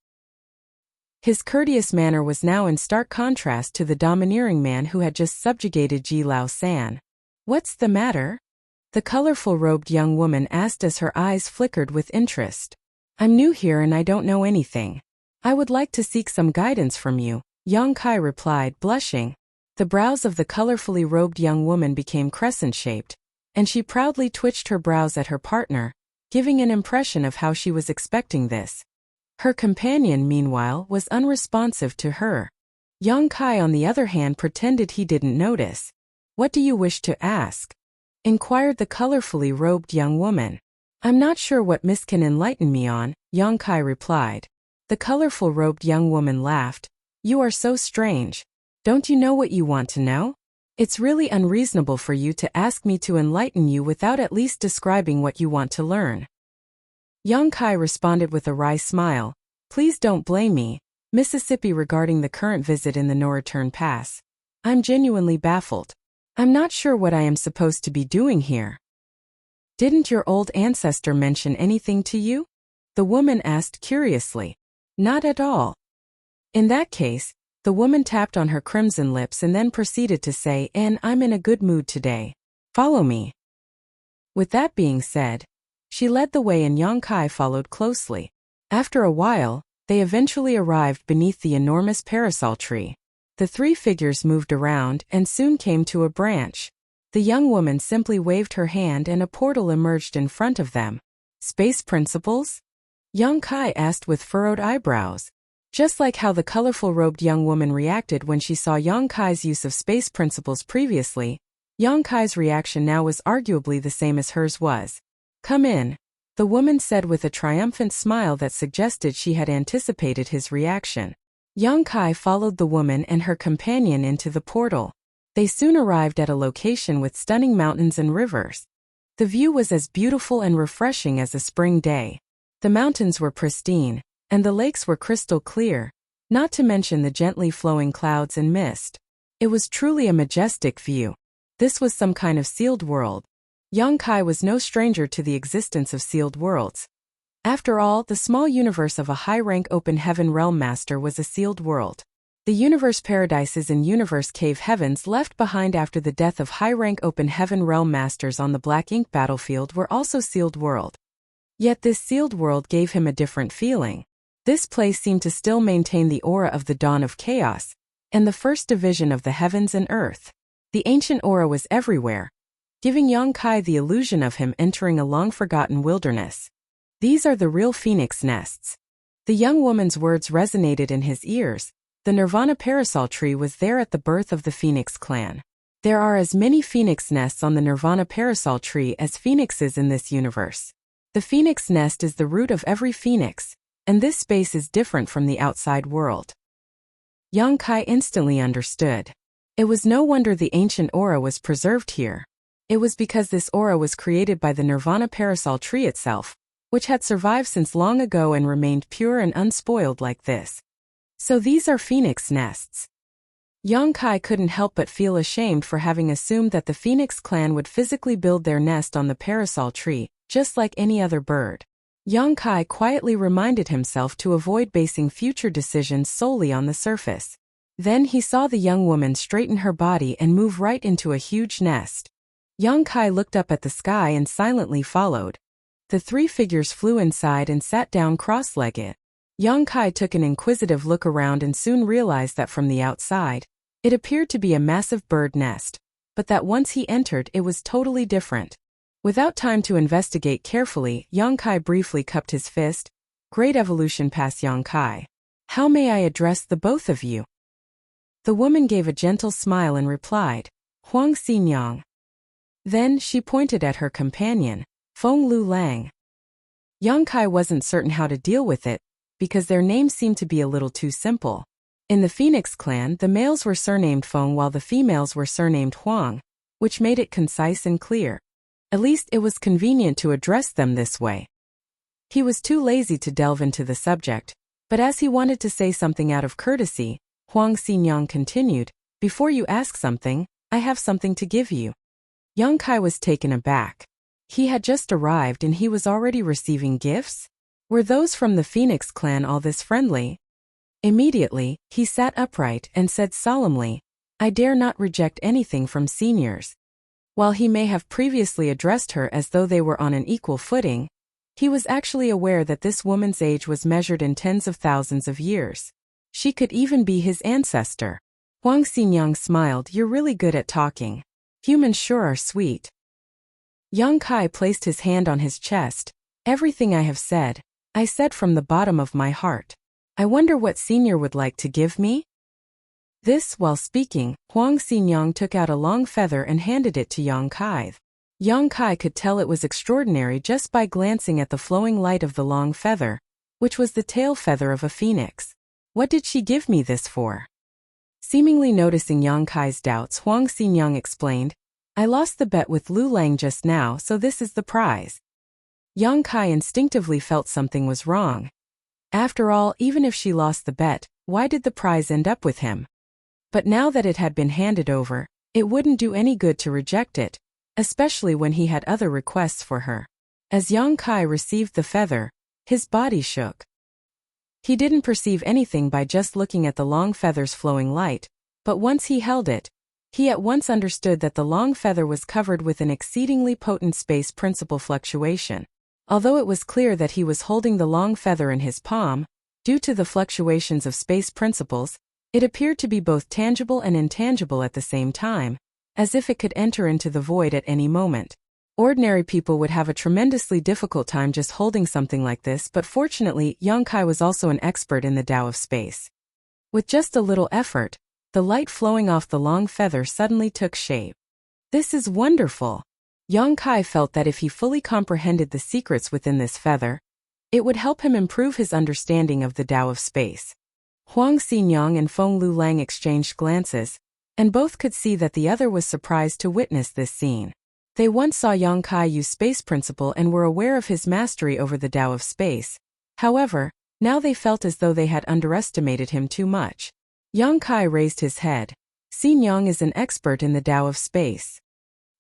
[SPEAKER 1] His courteous manner was now in stark contrast to the domineering man who had just subjugated Ji Lao San. What's the matter? The colorful robed young woman asked as her eyes flickered with interest. I'm new here and I don't know anything. I would like to seek some guidance from you, Yang Kai replied, blushing. The brows of the colorfully robed young woman became crescent-shaped, and she proudly twitched her brows at her partner, giving an impression of how she was expecting this. Her companion, meanwhile, was unresponsive to her. Yang Kai, on the other hand, pretended he didn't notice. What do you wish to ask? Inquired the colorfully robed young woman. I'm not sure what Miss can enlighten me on, Yang Kai replied. The colorful robed young woman laughed. You are so strange. Don't you know what you want to know? It's really unreasonable for you to ask me to enlighten you without at least describing what you want to learn. Yang Kai responded with a wry smile. Please don't blame me, Mississippi, regarding the current visit in the no-return pass. I'm genuinely baffled. I'm not sure what I am supposed to be doing here. Didn't your old ancestor mention anything to you? The woman asked curiously. Not at all. In that case, the woman tapped on her crimson lips and then proceeded to say, and I'm in a good mood today. Follow me. With that being said, she led the way and Yang Kai followed closely. After a while, they eventually arrived beneath the enormous parasol tree. The three figures moved around and soon came to a branch. The young woman simply waved her hand and a portal emerged in front of them. Space principles? Yang Kai asked with furrowed eyebrows. Just like how the colorful-robed young woman reacted when she saw Yang Kai's use of space principles previously, Yang Kai's reaction now was arguably the same as hers was. Come in, the woman said with a triumphant smile that suggested she had anticipated his reaction. Yang Kai followed the woman and her companion into the portal. They soon arrived at a location with stunning mountains and rivers. The view was as beautiful and refreshing as a spring day. The mountains were pristine, and the lakes were crystal clear, not to mention the gently flowing clouds and mist. It was truly a majestic view. This was some kind of sealed world. Yang Kai was no stranger to the existence of sealed worlds. After all, the small universe of a high-rank open heaven realm master was a sealed world. The universe paradises and universe cave heavens left behind after the death of high-rank open heaven realm masters on the Black Ink battlefield were also sealed world. Yet this sealed world gave him a different feeling. This place seemed to still maintain the aura of the dawn of chaos, and the first division of the heavens and earth. The ancient aura was everywhere, giving Yang Kai the illusion of him entering a long-forgotten wilderness. These are the real phoenix nests. The young woman's words resonated in his ears. The Nirvana parasol tree was there at the birth of the Phoenix clan. There are as many phoenix nests on the Nirvana parasol tree as phoenixes in this universe. The phoenix nest is the root of every phoenix, and this space is different from the outside world. Yang Kai instantly understood. It was no wonder the ancient aura was preserved here. It was because this aura was created by the Nirvana parasol tree itself, which had survived since long ago and remained pure and unspoiled like this. So these are phoenix nests. Yang Kai couldn't help but feel ashamed for having assumed that the Phoenix clan would physically build their nest on the parasol tree, just like any other bird. Yang Kai quietly reminded himself to avoid basing future decisions solely on the surface. Then he saw the young woman straighten her body and move right into a huge nest. Yang Kai looked up at the sky and silently followed. The three figures flew inside and sat down cross-legged. Yang Kai took an inquisitive look around and soon realized that from the outside, it appeared to be a massive bird nest, but that once he entered it was totally different. Without time to investigate carefully, Yang Kai briefly cupped his fist. Great evolution past Yang Kai. How may I address the both of you? The woman gave a gentle smile and replied, Huang Xinyang. Then she pointed at her companion, Feng Lu Lang. Yang Kai wasn't certain how to deal with it, because their names seemed to be a little too simple. In the Phoenix clan, the males were surnamed Feng while the females were surnamed Huang, which made it concise and clear. At least it was convenient to address them this way. He was too lazy to delve into the subject, but as he wanted to say something out of courtesy, Huang Xinyang continued, Before you ask something, I have something to give you. Yang Kai was taken aback. He had just arrived and he was already receiving gifts? Were those from the Phoenix clan all this friendly? Immediately, he sat upright and said solemnly, I dare not reject anything from seniors. While he may have previously addressed her as though they were on an equal footing, he was actually aware that this woman's age was measured in tens of thousands of years. She could even be his ancestor. Huang Xinyang smiled, You're really good at talking. Humans sure are sweet. Yang Kai placed his hand on his chest. Everything I have said, I said from the bottom of my heart. I wonder what senior would like to give me? This, while speaking, Huang Xinyang took out a long feather and handed it to Yang Kai. Yang Kai could tell it was extraordinary just by glancing at the flowing light of the long feather, which was the tail feather of a phoenix. What did she give me this for? Seemingly noticing Yang Kai's doubts, Huang Xinyang explained, I lost the bet with Lu Lang just now, so this is the prize. Yang Kai instinctively felt something was wrong. After all, even if she lost the bet, why did the prize end up with him? But now that it had been handed over, it wouldn't do any good to reject it. especially when he had other requests for her. As Yang Kai received the feather, his body shook. He didn't perceive anything by just looking at the long feather's flowing light, but once he held it, he at once understood that the long feather was covered with an exceedingly potent space principle fluctuation. Although it was clear that he was holding the long feather in his palm, due to the fluctuations of space principles, it appeared to be both tangible and intangible at the same time, as if it could enter into the void at any moment. Ordinary people would have a tremendously difficult time just holding something like this, but fortunately Yang Kai was also an expert in the Tao of space. With just a little effort, the light flowing off the long feather suddenly took shape. This is wonderful. Yang Kai felt that if he fully comprehended the secrets within this feather, it would help him improve his understanding of the Tao of space. Huang Xinyang and Feng Lu Lang exchanged glances, and both could see that the other was surprised to witness this scene. They once saw Yang Kai use space principle and were aware of his mastery over the Tao of space. However, now they felt as though they had underestimated him too much. Yang Kai raised his head. Xinyang is an expert in the Tao of space.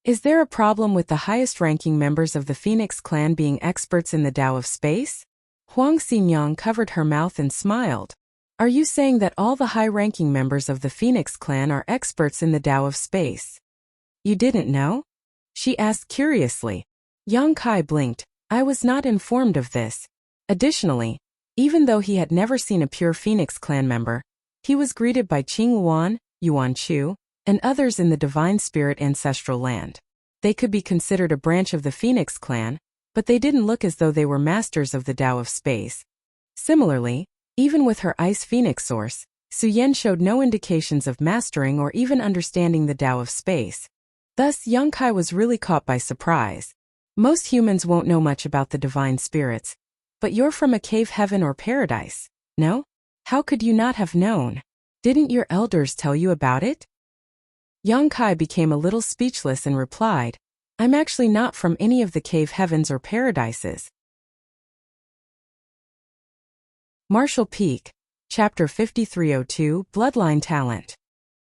[SPEAKER 1] Is there a problem with the highest-ranking members of the Phoenix clan being experts in the Tao of space? Huang Xinyang covered her mouth and smiled. Are you saying that all the high-ranking members of the Phoenix clan are experts in the Tao of space? You didn't know? She asked curiously. Yang Kai blinked. I was not informed of this. Additionally, even though he had never seen a pure Phoenix clan member, he was greeted by Qing Luan, Yuan Chu, and others in the Divine Spirit ancestral land. They could be considered a branch of the Phoenix clan, but they didn't look as though they were masters of the Tao of space. Similarly, even with her Ice Phoenix source, Su Yan showed no indications of mastering or even understanding the Tao of space. Thus, Yang Kai was really caught by surprise. Most humans won't know much about the divine spirits, but you're from a cave heaven or paradise, no? How could you not have known? Didn't your elders tell you about it? Yang Kai became a little speechless and replied, I'm actually not from any of the cave heavens or paradises. Martial Peak, Chapter 5302, Bloodline Talent.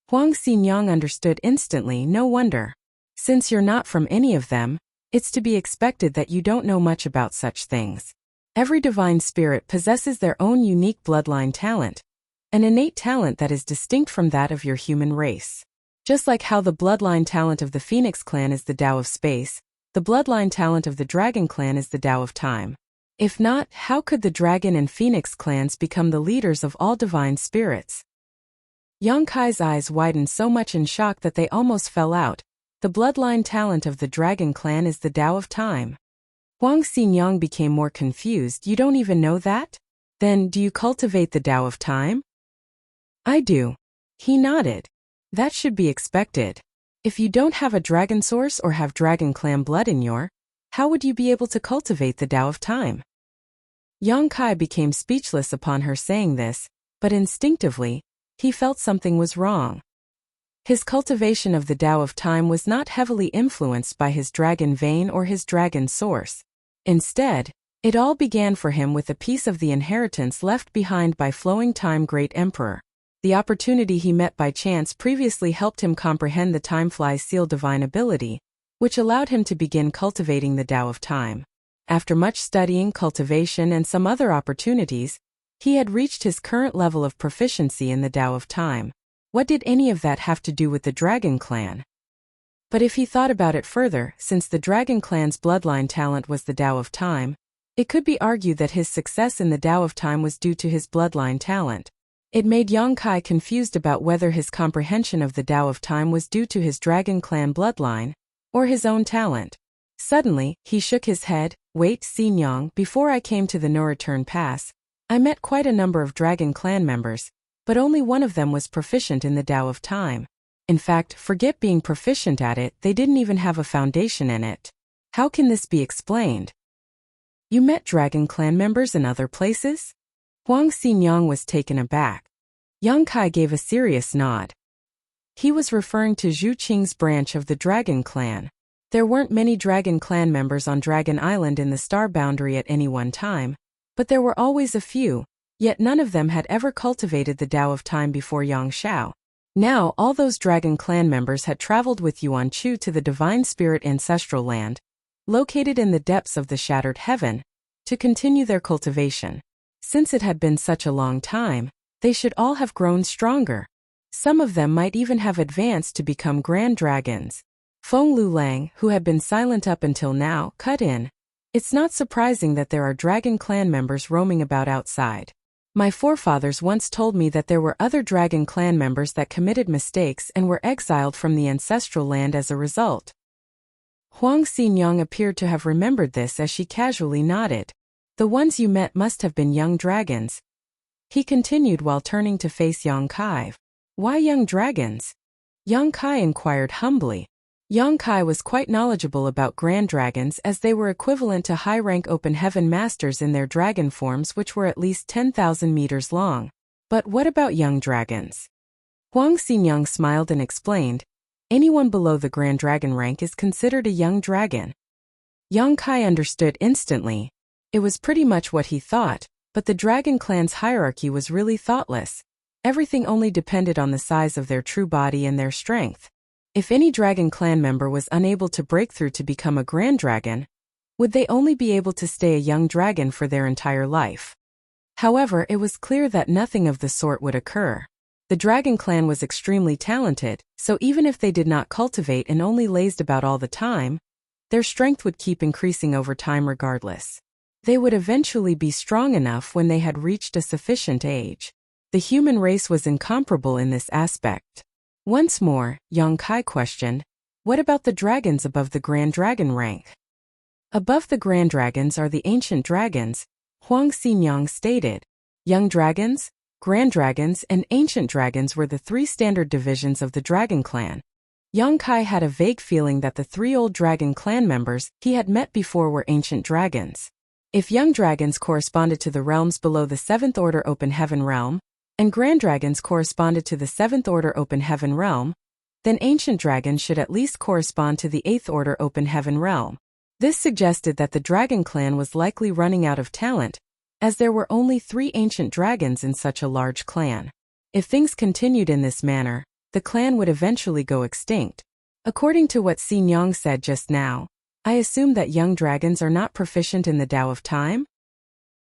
[SPEAKER 1] Huang Xinyang understood instantly, no wonder. Since you're not from any of them, it's to be expected that you don't know much about such things. Every divine spirit possesses their own unique bloodline talent, an innate talent that is distinct from that of your human race. Just like how the bloodline talent of the Phoenix clan is the Tao of space, the bloodline talent of the Dragon clan is the Tao of time. If not, how could the Dragon and Phoenix clans become the leaders of all divine spirits? Yang Kai's eyes widened so much in shock that they almost fell out. The bloodline talent of the Dragon clan is the Tao of time. Huang Xinyang became more confused. You don't even know that? Then, do you cultivate the Tao of time? I do. He nodded. That should be expected. If you don't have a dragon source or have Dragon clan blood in your, how would you be able to cultivate the Tao of time? Yang Kai became speechless upon her saying this, but instinctively, he felt something was wrong. His cultivation of the Tao of time was not heavily influenced by his dragon vein or his dragon source. Instead, it all began for him with a piece of the inheritance left behind by Flowing Time Great Emperor. The opportunity he met by chance previously helped him comprehend the Timefly's seal divine ability, which allowed him to begin cultivating the Tao of time. After much studying, cultivation, and some other opportunities, he had reached his current level of proficiency in the Tao of time. What did any of that have to do with the Dragon clan? But if he thought about it further, since the Dragon clan's bloodline talent was the Tao of time, it could be argued that his success in the Tao of time was due to his bloodline talent. It made Yang Kai confused about whether his comprehension of the Tao of time was due to his Dragon clan bloodline, or his own talent. Suddenly, he shook his head. Wait, Xinyang, before I came to the No Return Pass, I met quite a number of Dragon clan members, but only one of them was proficient in the Tao of time. In fact, forget being proficient at it, they didn't even have a foundation in it. How can this be explained? You met Dragon clan members in other places? Huang Xinyang was taken aback. Yang Kai gave a serious nod. He was referring to Zhu Qing's branch of the Dragon clan. There weren't many Dragon clan members on Dragon Island in the star boundary at any one time, but there were always a few, yet none of them had ever cultivated the Tao of time before Yang Shao. Now all those dragon clan members had traveled with Yuan Chu to the divine spirit ancestral land, located in the depths of the shattered heaven, to continue their cultivation. Since it had been such a long time, they should all have grown stronger. Some of them might even have advanced to become grand dragons. Feng Lulang, who had been silent up until now, cut in. It's not surprising that there are dragon clan members roaming about outside. My forefathers once told me that there were other dragon clan members that committed mistakes and were exiled from the ancestral land as a result. Huang Xinyang appeared to have remembered this as she casually nodded. The ones you met must have been young dragons. He continued while turning to face Yang Kai. Why young dragons? Yang Kai inquired humbly. Yang Kai was quite knowledgeable about grand dragons as they were equivalent to high-rank open heaven masters in their dragon forms, which were at least 10,000 meters long. But what about young dragons? Huang Xinyang smiled and explained, anyone below the grand dragon rank is considered a young dragon. Yang Kai understood instantly. It was pretty much what he thought, but the dragon clan's hierarchy was really thoughtless. Everything only depended on the size of their true body and their strength. If any dragon clan member was unable to break through to become a grand dragon, would they only be able to stay a young dragon for their entire life? However, it was clear that nothing of the sort would occur. The dragon clan was extremely talented, so even if they did not cultivate and only lazed about all the time, their strength would keep increasing over time regardless. They would eventually be strong enough when they had reached a sufficient age. The human race was incomparable in this aspect. Once more, Yang Kai questioned, what about the dragons above the Grand Dragon rank? Above the Grand Dragons are the ancient dragons, Huang Xinyang stated. Young dragons, Grand Dragons, and Ancient Dragons were the three standard divisions of the Dragon Clan. Yang Kai had a vague feeling that the three old Dragon Clan members he had met before were ancient dragons. If young dragons corresponded to the realms below the 7th Order Open Heaven realm, and Grand Dragons corresponded to the 7th Order Open Heaven realm, then Ancient Dragons should at least correspond to the 8th Order Open Heaven realm. This suggested that the Dragon Clan was likely running out of talent, as there were only 3 ancient dragons in such a large clan. If things continued in this manner, the clan would eventually go extinct. According to what Xinyang said just now, I assume that young dragons are not proficient in the Tao of Time?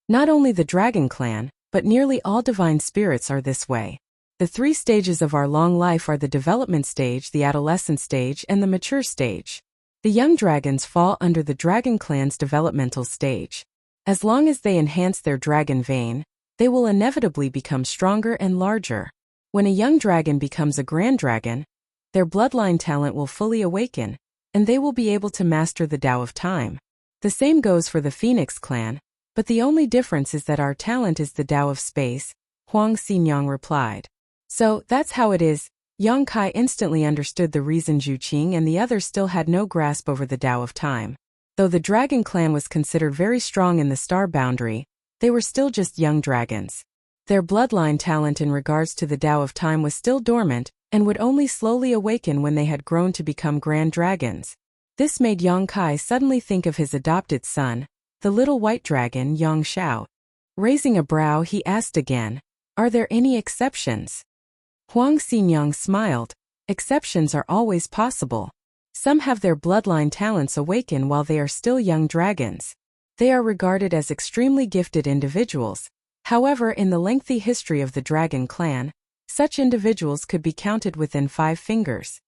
[SPEAKER 1] Not only the Dragon Clan, but nearly all divine spirits are this way. The 3 stages of our long life are the development stage, the adolescent stage, and the mature stage. The young dragons fall under the Dragon Clan's developmental stage. As long as they enhance their dragon vein, they will inevitably become stronger and larger. When a young dragon becomes a grand dragon, their bloodline talent will fully awaken, and they will be able to master the Tao of Time. The same goes for the Phoenix Clan, but the only difference is that our talent is the Tao of Space, Huang Xinyang replied. So, that's how it is. Yang Kai instantly understood the reason Zhu Qing and the others still had no grasp over the Tao of Time. Though the Dragon Clan was considered very strong in the star boundary, they were still just young dragons. Their bloodline talent in regards to the Tao of Time was still dormant, and would only slowly awaken when they had grown to become grand dragons. This made Yang Kai suddenly think of his adopted son, the little white dragon Yang Xiao. Raising a brow, he asked again, are there any exceptions? Huang Xinyang smiled. Exceptions are always possible. Some have their bloodline talents awaken while they are still young dragons. They are regarded as extremely gifted individuals. However, in the lengthy history of the Dragon Clan, such individuals could be counted within 5 fingers.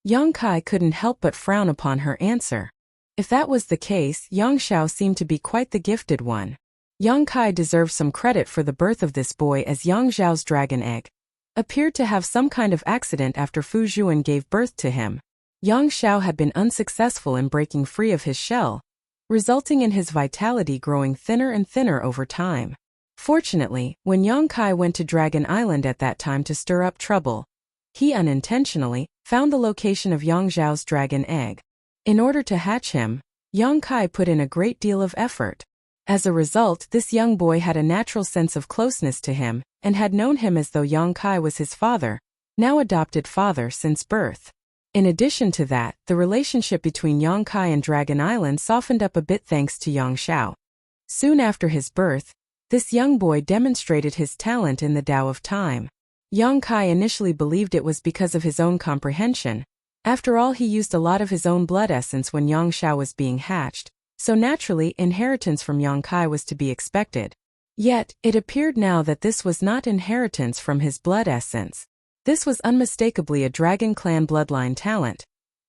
[SPEAKER 1] Yang Kai couldn't help but frown upon her answer. If that was the case, Yang Xiao seemed to be quite the gifted one. Yang Kai deserved some credit for the birth of this boy, as Yang Xiao's dragon egg appeared to have some kind of accident after Fu Zhuan gave birth to him. Yang Xiao had been unsuccessful in breaking free of his shell, resulting in his vitality growing thinner and thinner over time. Fortunately, when Yang Kai went to Dragon Island at that time to stir up trouble, he unintentionally found the location of Yang Xiao's dragon egg. In order to hatch him, Yang Kai put in a great deal of effort. As a result, this young boy had a natural sense of closeness to him, and had known him as though Yang Kai was his father, now adopted father, since birth. In addition to that, the relationship between Yang Kai and Dragon Island softened up a bit thanks to Yang Xiao. Soon after his birth, this young boy demonstrated his talent in the Tao of Time. Yang Kai initially believed it was because of his own comprehension. After all, he used a lot of his own blood essence when Yang Xiao was being hatched, so naturally inheritance from Yang Kai was to be expected. Yet, it appeared now that this was not inheritance from his blood essence. This was unmistakably a Dragon Clan bloodline talent.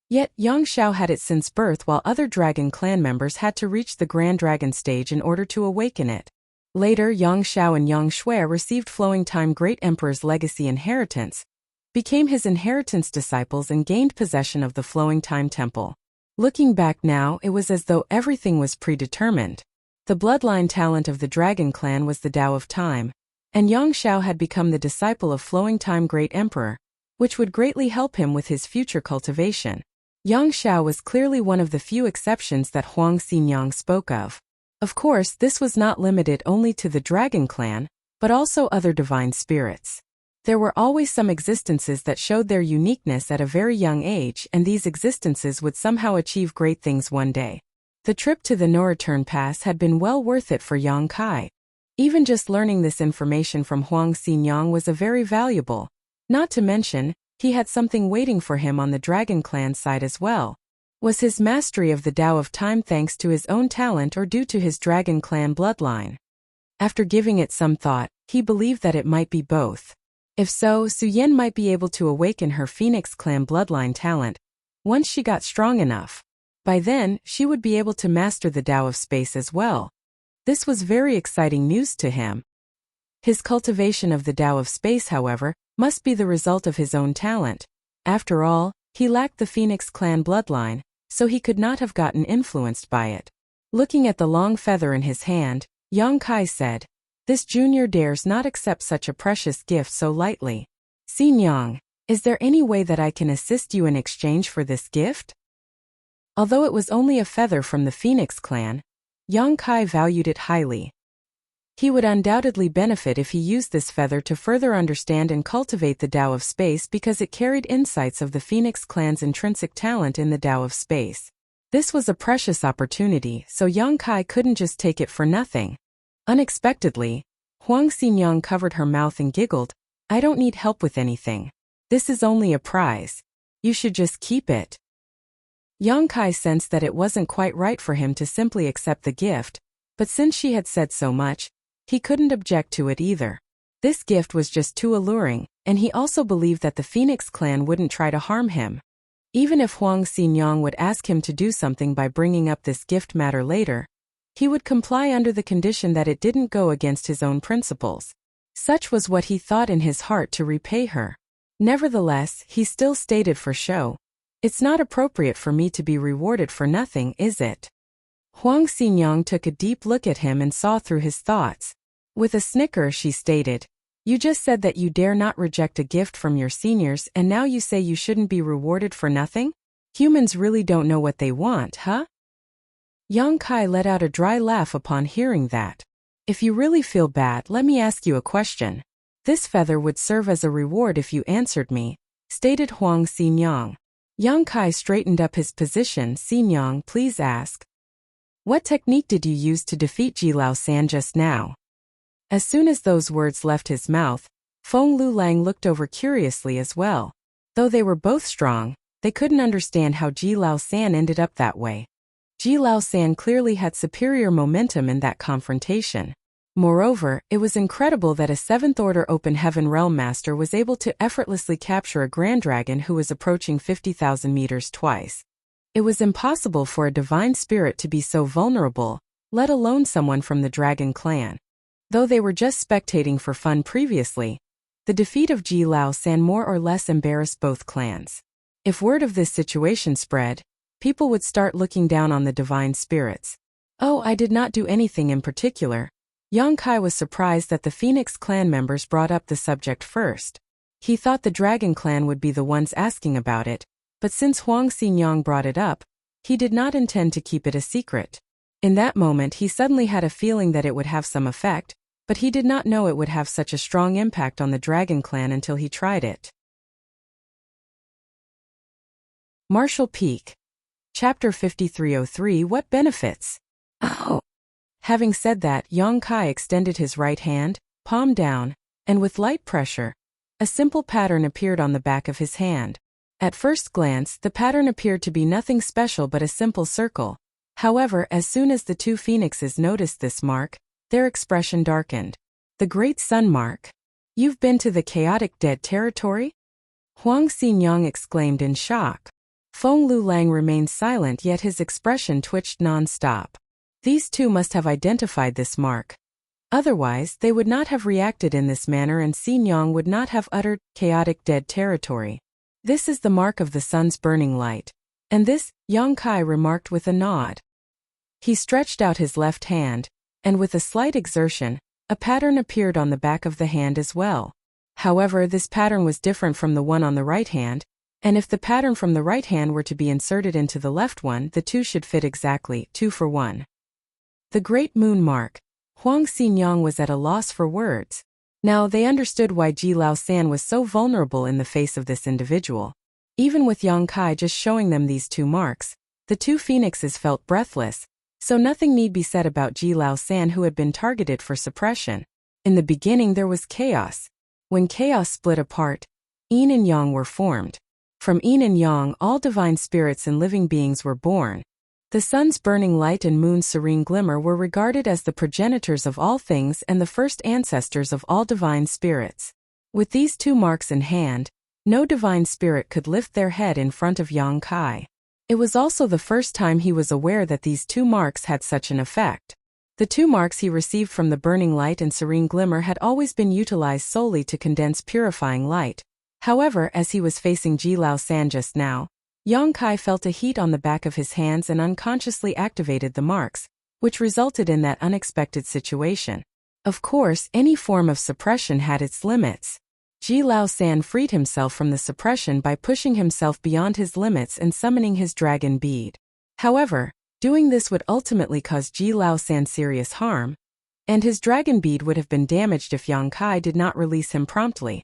[SPEAKER 1] Yet, Yang Xiao had it since birth while other Dragon Clan members had to reach the Grand Dragon stage in order to awaken it. Later, Yang Xiao and Yang Shui received Flowing Time Great Emperor's legacy inheritance, became his inheritance disciples and gained possession of the Flowing Time Temple. Looking back now, it was as though everything was predetermined. The bloodline talent of the Dragon Clan was the Tao of Time, and Yang Xiao had become the disciple of Flowing Time Great Emperor, which would greatly help him with his future cultivation. Yang Xiao was clearly one of the few exceptions that Huang Xinyang spoke of. Of course, this was not limited only to the Dragon Clan, but also other divine spirits. There were always some existences that showed their uniqueness at a very young age, and these existences would somehow achieve great things one day. The trip to the no-return pass had been well worth it for Yang Kai. Even just learning this information from Huang Xinyang was a very valuable. Not to mention, he had something waiting for him on the Dragon Clan side as well. Was his mastery of the Tao of Time thanks to his own talent or due to his Dragon Clan bloodline? After giving it some thought, he believed that it might be both. If so, Su Yan might be able to awaken her Phoenix Clan bloodline talent once she got strong enough. By then, she would be able to master the Tao of Space as well. This was very exciting news to him. His cultivation of the Tao of Space, however, must be the result of his own talent. After all, he lacked the Phoenix Clan bloodline, so he could not have gotten influenced by it. Looking at the long feather in his hand, Yang Kai said, "This junior dares not accept such a precious gift so lightly. Xinyang, is there any way that I can assist you in exchange for this gift?" Although it was only a feather from the Phoenix Clan, Yang Kai valued it highly. He would undoubtedly benefit if he used this feather to further understand and cultivate the Tao of Space because it carried insights of the Phoenix Clan's intrinsic talent in the Tao of Space. This was a precious opportunity, so Yang Kai couldn't just take it for nothing. Unexpectedly, Huang Xinyang covered her mouth and giggled, "I don't need help with anything. This is only a prize. You should just keep it." Yang Kai sensed that it wasn't quite right for him to simply accept the gift, but since she had said so much, he couldn't object to it either. This gift was just too alluring, and he also believed that the Phoenix Clan wouldn't try to harm him. Even if Huang Xinyang would ask him to do something by bringing up this gift matter later, he would comply under the condition that it didn't go against his own principles. Such was what he thought in his heart to repay her. Nevertheless, he still stated for show, "It's not appropriate for me to be rewarded for nothing, is it?" Huang Xinyang took a deep look at him and saw through his thoughts. With a snicker, she stated, "You just said that you dare not reject a gift from your seniors, and now you say you shouldn't be rewarded for nothing? Humans really don't know what they want, huh?" Yang Kai let out a dry laugh upon hearing that. "If you really feel bad, let me ask you a question. This feather would serve as a reward if you answered me," stated Huang Xinyang. Yang Kai straightened up his position. "Xinyang, please ask. What technique did you use to defeat Jilao San just now?" As soon as those words left his mouth, Feng Lulang looked over curiously as well. Though they were both strong, they couldn't understand how Jilao San ended up that way. Jilao San clearly had superior momentum in that confrontation. Moreover, it was incredible that a 7th Order Open Heaven Realm Master was able to effortlessly capture a Grand Dragon who was approaching 50,000 meters twice. It was impossible for a divine spirit to be so vulnerable, let alone someone from the Dragon Clan. Though they were just spectating for fun previously, the defeat of Jilao San more or less embarrassed both clans. If word of this situation spread, people would start looking down on the divine spirits. "Oh, I did not do anything in particular." Yang Kai was surprised that the Phoenix Clan members brought up the subject first. He thought the Dragon Clan would be the ones asking about it, but since Huang Xinyang brought it up, he did not intend to keep it a secret. In that moment he suddenly had a feeling that it would have some effect, but he did not know it would have such a strong impact on the Dragon Clan until he tried it. Martial Peak. Chapter 5303 What Benefits? Oh! Having said that, Yang Kai extended his right hand, palm down, and with light pressure, A simple pattern appeared on the back of his hand. At first glance, the pattern appeared to be nothing special but a simple circle. However, as soon as the two phoenixes noticed this mark, their expression darkened. The Great Sun Mark. You've been to the chaotic dead territory? Huang Xinyang exclaimed in shock. Feng Lulang remained silent, yet his expression twitched non-stop. These two must have identified this mark. Otherwise, they would not have reacted in this manner, and Xinyang would not have uttered chaotic dead territory. This is the mark of the sun's burning light. And this, Yang Kai remarked with a nod. He stretched out his left hand, and with a slight exertion, a pattern appeared on the back of the hand as well. However, this pattern was different from the one on the right hand, and if the pattern from the right hand were to be inserted into the left one, the two should fit exactly, 2 for 1. The Great Moon Mark. Huang Xinyang was at a loss for words. Now they understood why Ji Lao San was so vulnerable in the face of this individual. Even with Yang Kai just showing them these two marks, the two phoenixes felt breathless, so nothing need be said about Ji Lao San, who had been targeted for suppression. In the beginning there was chaos. When chaos split apart, Yin and Yang were formed. From Yin and Yang, all divine spirits and living beings were born. The sun's burning light and moon's serene glimmer were regarded as the progenitors of all things and the first ancestors of all divine spirits. With these two marks in hand, no divine spirit could lift their head in front of Yang Kai. It was also the first time he was aware that these two marks had such an effect. The two marks he received from the burning light and serene glimmer had always been utilized solely to condense purifying light. However, as he was facing Ji Lao San just now, Yang Kai felt a heat on the back of his hands and unconsciously activated the marks, which resulted in that unexpected situation. Of course, any form of suppression had its limits. Ji Lao San freed himself from the suppression by pushing himself beyond his limits and summoning his dragon bead. However, doing this would ultimately cause Ji Lao San serious harm, and his dragon bead would have been damaged if Yang Kai did not release him promptly.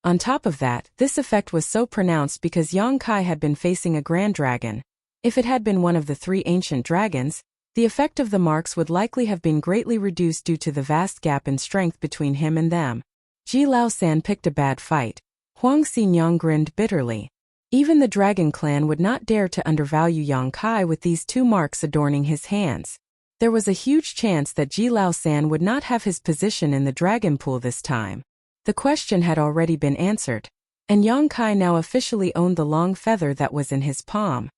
[SPEAKER 1] On top of that, this effect was so pronounced because Yang Kai had been facing a grand dragon. If it had been one of the 3 ancient dragons, the effect of the marks would likely have been greatly reduced due to the vast gap in strength between him and them. Ji Lao San picked a bad fight. Huang Xinyang grinned bitterly. Even the dragon clan would not dare to undervalue Yang Kai with these two marks adorning his hands. There was a huge chance that Ji Lao San would not have his position in the dragon pool this time. The question had already been answered, and Yang Kai now officially owned the long feather that was in his palm.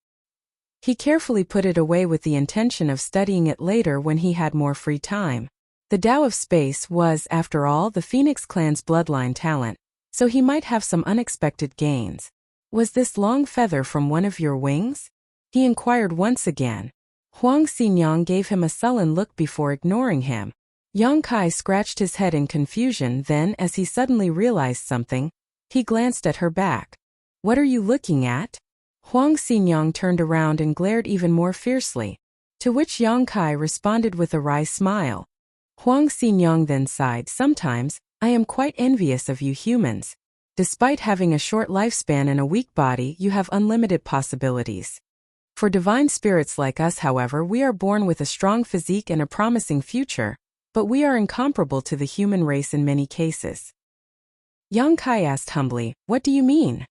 [SPEAKER 1] He carefully put it away with the intention of studying it later when he had more free time. The Tao of Space was, after all, the Phoenix clan's bloodline talent, so he might have some unexpected gains. Was this long feather from one of your wings? He inquired once again. Huang Xinyang gave him a sullen look before ignoring him. Yang Kai scratched his head in confusion, then, as he suddenly realized something, he glanced at her back. What are you looking at? Huang Xinyang turned around and glared even more fiercely, to which Yang Kai responded with a wry smile. Huang Xinyang then sighed. Sometimes, I am quite envious of you humans. Despite having a short lifespan and a weak body, you have unlimited possibilities. For divine spirits like us, however, we are born with a strong physique and a promising future, but we are incomparable to the human race in many cases. Yang Kai asked humbly, what do you mean?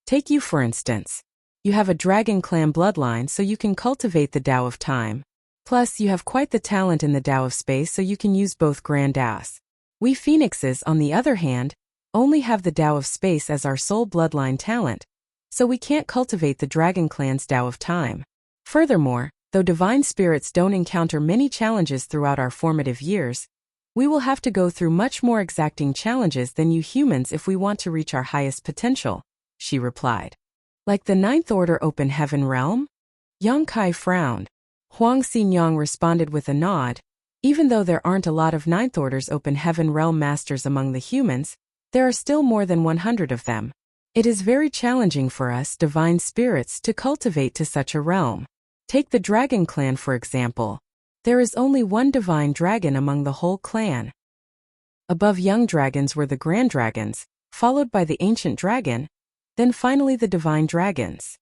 [SPEAKER 1] Take you for instance. You have a dragon clan bloodline, so you can cultivate the Tao of Time. Plus, you have quite the talent in the Tao of Space, so you can use both grand Taos. We phoenixes, on the other hand, only have the Tao of Space as our sole bloodline talent, so we can't cultivate the dragon clan's Tao of Time. Furthermore, though divine spirits don't encounter many challenges throughout our formative years, we will have to go through much more exacting challenges than you humans if we want to reach our highest potential, she replied. Like the Ninth Order Open Heaven Realm? Yang Kai frowned. Huang Xinyang responded with a nod. Even though there aren't a lot of Ninth Order's Open Heaven Realm masters among the humans, there are still more than 100 of them. It is very challenging for us divine spirits to cultivate to such a realm. Take the Dragon Clan for example. There is only one divine dragon among the whole clan. Above young dragons were the grand dragons, followed by the ancient dragon, then finally the divine dragons.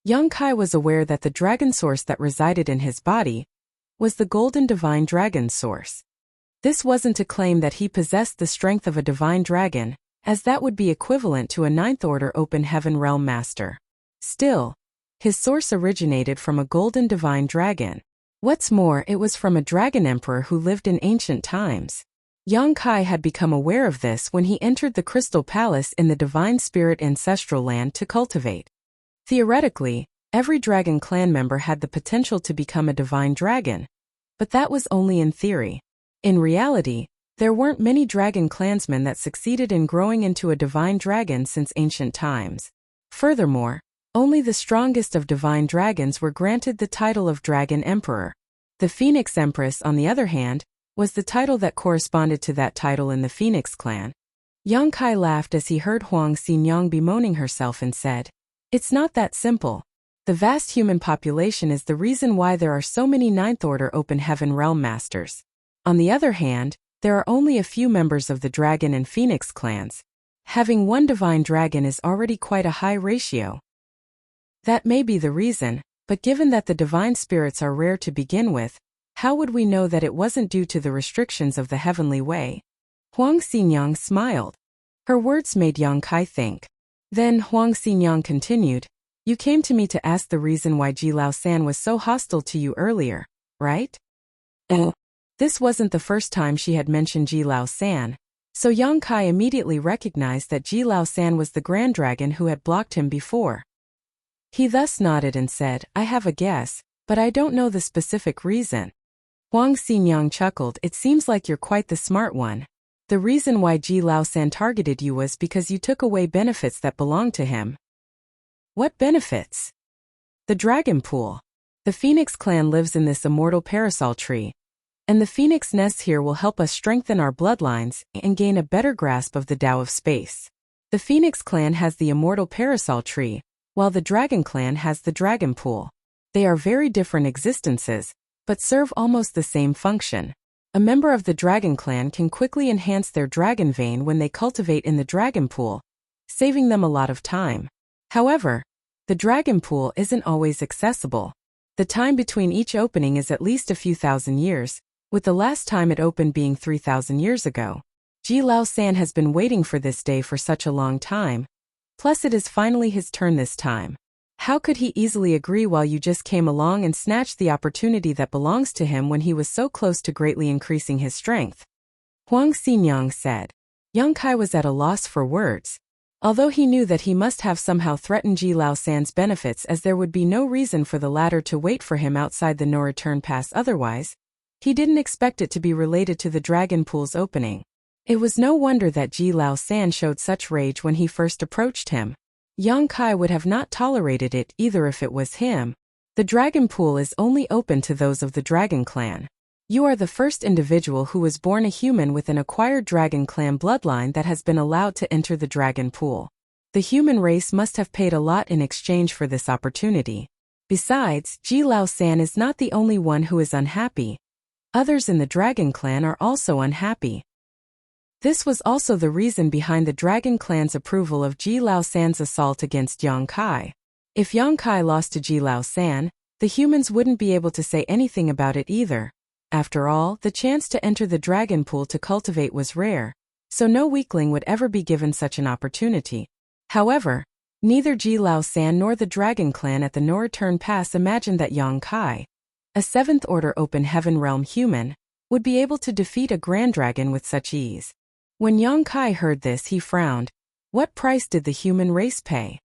[SPEAKER 1] Yang Kai was aware that the dragon source that resided in his body was the golden divine dragon source. This wasn't to claim that he possessed the strength of a divine dragon, as that would be equivalent to a Ninth Order Open Heaven Realm Master. Still, his source originated from a golden divine dragon. What's more, it was from a dragon emperor who lived in ancient times. Yang Kai had become aware of this when he entered the Crystal Palace in the Divine Spirit Ancestral Land to cultivate. Theoretically, every dragon clan member had the potential to become a divine dragon, but that was only in theory. In reality, there weren't many dragon clansmen that succeeded in growing into a divine dragon since ancient times. Furthermore, only the strongest of divine dragons were granted the title of Dragon Emperor. The Phoenix Empress, on the other hand, was the title that corresponded to that title in the Phoenix clan. Yang Kai laughed as he heard Huang Xinyang bemoaning herself and said, "It's not that simple. The vast human population is the reason why there are so many Ninth Order Open Heaven Realm Masters. On the other hand, there are only a few members of the Dragon and Phoenix clans. Having one divine dragon is already quite a high ratio. That may be the reason, but given that the divine spirits are rare to begin with, how would we know that it wasn't due to the restrictions of the heavenly way?" Huang Xinyang smiled. Her words made Yang Kai think. Then Huang Xinyang continued, "You came to me to ask the reason why Ji Lao San was so hostile to you earlier, right?" This wasn't the first time she had mentioned Ji Lao San, so Yang Kai immediately recognized that Ji Lao San was the Grand Dragon who had blocked him before. He thus nodded and said, "I have a guess, but I don't know the specific reason." Huang Xinyang chuckled, "It seems like you're quite the smart one. The reason why Ji Lao San targeted you was because you took away benefits that belonged to him." "What benefits?" "The Dragon Pool. The Phoenix clan lives in this immortal parasol tree, and the Phoenix nests here will help us strengthen our bloodlines and gain a better grasp of the Tao of space. The Phoenix clan has the immortal parasol tree, while the Dragon clan has the Dragon Pool. They are very different existences, but serve almost the same function. A member of the Dragon clan can quickly enhance their dragon vein when they cultivate in the Dragon Pool, saving them a lot of time. However, the Dragon Pool isn't always accessible. The time between each opening is at least a few thousand years, with the last time it opened being 3,000 years ago. Ji Lao San has been waiting for this day for such a long time. Plus it is finally his turn this time. How could he easily agree while you just came along and snatched the opportunity that belongs to him when he was so close to greatly increasing his strength?" Huang Xinyang said. Yang Kai was at a loss for words. Although he knew that he must have somehow threatened Ji Lao San's benefits, as there would be no reason for the latter to wait for him outside the no-return pass otherwise, he didn't expect it to be related to the Dragon Pool's opening. It was no wonder that Ji Lao San showed such rage when he first approached him. Yang Kai would have not tolerated it either if it was him. The Dragon Pool is only open to those of the Dragon Clan. You are the first individual who was born a human with an acquired Dragon Clan bloodline that has been allowed to enter the Dragon Pool. The human race must have paid a lot in exchange for this opportunity. Besides, Ji Lao San is not the only one who is unhappy. Others in the Dragon Clan are also unhappy. This was also the reason behind the Dragon Clan's approval of Ji Lao San's assault against Yang Kai. If Yang Kai lost to Ji Lao San, the humans wouldn't be able to say anything about it either. After all, the chance to enter the Dragon Pool to cultivate was rare, so no weakling would ever be given such an opportunity. However, neither Ji Lao San nor the Dragon Clan at the No-Return Pass imagined that Yang Kai, a 7th Order Open Heaven Realm human, would be able to defeat a Grand Dragon with such ease. When Yang Kai heard this, he frowned. What price did the human race pay?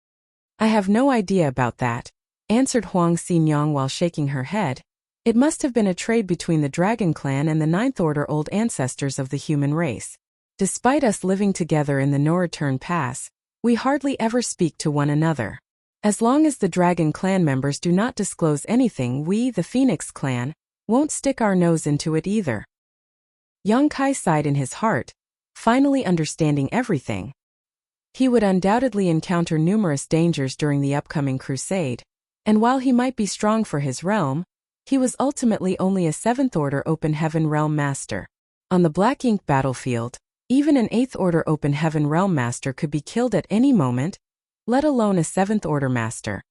[SPEAKER 1] "I have no idea about that," answered Huang Xinyang while shaking her head. "It must have been a trade between the Dragon Clan and the Ninth Order old ancestors of the human race. Despite us living together in the No-Return Pass, we hardly ever speak to one another. As long as the Dragon Clan members do not disclose anything, we, the Phoenix Clan, won't stick our nose into it either." Yang Kai sighed in his heart, finally understanding everything. He would undoubtedly encounter numerous dangers during the upcoming crusade, and while he might be strong for his realm, he was ultimately only a 7th Order Open Heaven Realm Master. On the Black Ink battlefield, even an 8th Order Open Heaven Realm Master could be killed at any moment, let alone a 7th Order Master.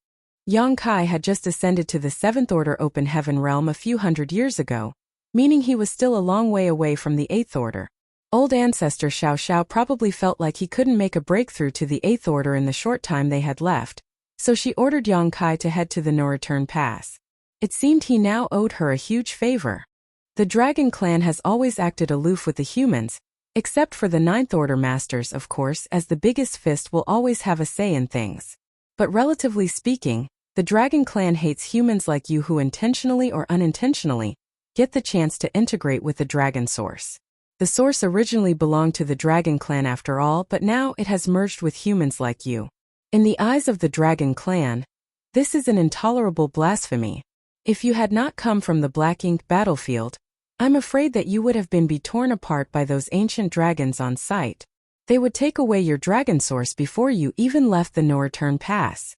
[SPEAKER 1] Yang Kai had just ascended to the 7th Order Open Heaven Realm a few hundred years ago, meaning he was still a long way away from the 8th Order. Old ancestor Xiao Xiao probably felt like he couldn't make a breakthrough to the Eighth Order in the short time they had left, so she ordered Yang Kai to head to the no-return pass. It seemed he now owed her a huge favor. The Dragon Clan has always acted aloof with the humans, except for the Ninth Order Masters, of course, as the biggest fist will always have a say in things. But relatively speaking, the Dragon Clan hates humans like you who intentionally or unintentionally get the chance to integrate with the Dragon Source. The Source originally belonged to the Dragon Clan after all, but now it has merged with humans like you. In the eyes of the Dragon Clan, this is an intolerable blasphemy. If you had not come from the Black Ink battlefield, I'm afraid that you would have been torn apart by those ancient dragons on sight. They would take away your Dragon Source before you even left the no-return pass.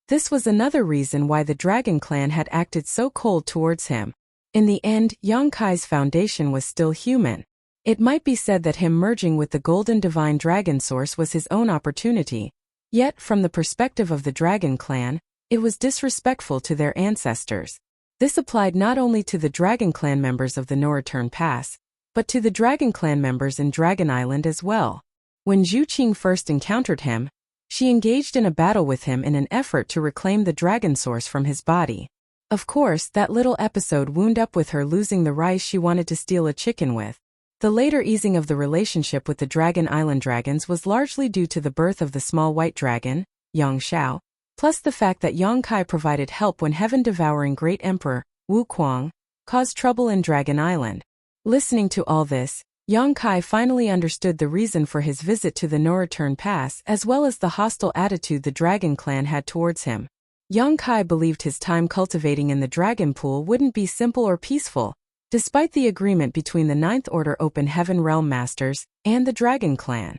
[SPEAKER 1] This was another reason why the Dragon Clan had acted so cold towards him. In the end, Yang Kai's foundation was still human. It might be said that him merging with the Golden Divine Dragon Source was his own opportunity. Yet, from the perspective of the Dragon Clan, it was disrespectful to their ancestors. This applied not only to the Dragon Clan members of the No-Return Pass, but to the Dragon Clan members in Dragon Island as well. When Zhu Qing first encountered him, she engaged in a battle with him in an effort to reclaim the Dragon Source from his body. Of course, that little episode wound up with her losing the rice she wanted to steal a chicken with. The later easing of the relationship with the Dragon Island dragons was largely due to the birth of the small white dragon, Yang Xiao, plus the fact that Yang Kai provided help when heaven-devouring Great Emperor, Wu Kuang, caused trouble in Dragon Island. Listening to all this, Yang Kai finally understood the reason for his visit to the No-Return Pass as well as the hostile attitude the Dragon Clan had towards him. Yang Kai believed his time cultivating in the Dragon Pool wouldn't be simple or peaceful, despite the agreement between the Ninth Order Open Heaven Realm Masters and the Dragon Clan.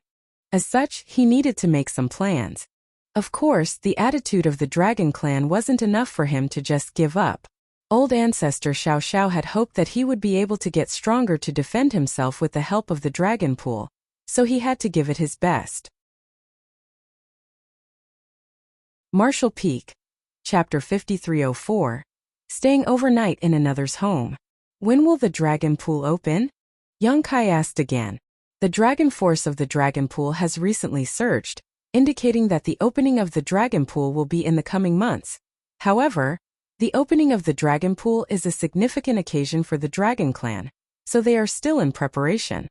[SPEAKER 1] As such, he needed to make some plans. Of course, the attitude of the Dragon Clan wasn't enough for him to just give up. Old ancestor Xiao Xiao had hoped that he would be able to get stronger to defend himself with the help of the Dragon Pool, so he had to give it his best. Marshall Peak, Chapter 5304, Staying Overnight in Another's Home. When will the Dragon Pool open? Yang Kai asked again. The Dragon Force of the Dragon Pool has recently surged, indicating that the opening of the Dragon Pool will be in the coming months. However, the opening of the Dragon Pool is a significant occasion for the Dragon Clan, so they are still in preparation.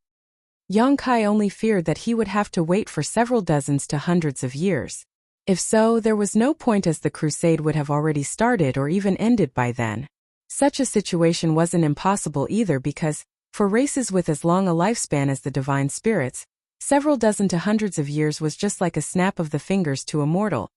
[SPEAKER 1] Yang Kai only feared that he would have to wait for several dozens to hundreds of years. If so, there was no point as the crusade would have already started or even ended by then. Such a situation wasn't impossible either because, for races with as long a lifespan as the Divine Spirits, several dozen to hundreds of years was just like a snap of the fingers to a mortal.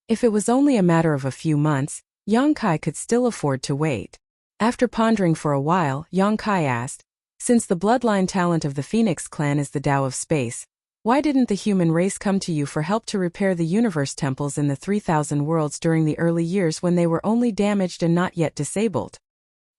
[SPEAKER 1] If it was only a matter of a few months, Yang Kai could still afford to wait. After pondering for a while, Yang Kai asked, since the bloodline talent of the Phoenix clan is the Tao of Space, why didn't the human race come to you for help to repair the universe temples in the 3,000 worlds during the early years when they were only damaged and not yet disabled?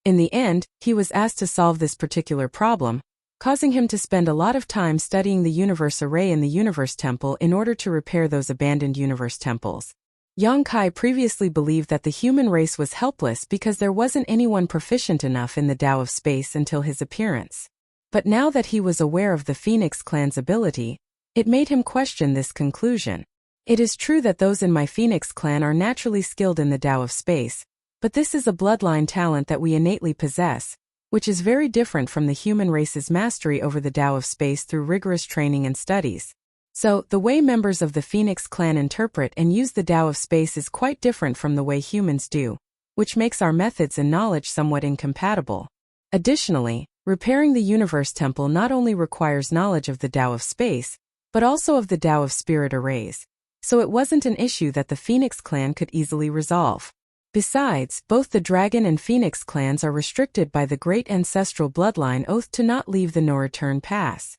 [SPEAKER 1] In the end, he was asked to solve this particular problem, causing him to spend a lot of time studying the universe array in the universe temple in order to repair those abandoned universe temples. Yang Kai previously believed that the human race was helpless because there wasn't anyone proficient enough in the Tao of Space until his appearance. But now that he was aware of the Phoenix clan's ability, it made him question this conclusion. It is true that those in my Phoenix clan are naturally skilled in the Tao of Space, but this is a bloodline talent that we innately possess, which is very different from the human race's mastery over the Tao of Space through rigorous training and studies. So, the way members of the Phoenix clan interpret and use the Tao of Space is quite different from the way humans do, which makes our methods and knowledge somewhat incompatible. Additionally, repairing the universe temple not only requires knowledge of the Tao of Space, but also of the Tao of Spirit arrays, so it wasn't an issue that the Phoenix clan could easily resolve. Besides, both the Dragon and Phoenix clans are restricted by the Great Ancestral Bloodline Oath to not leave the No-Return Pass.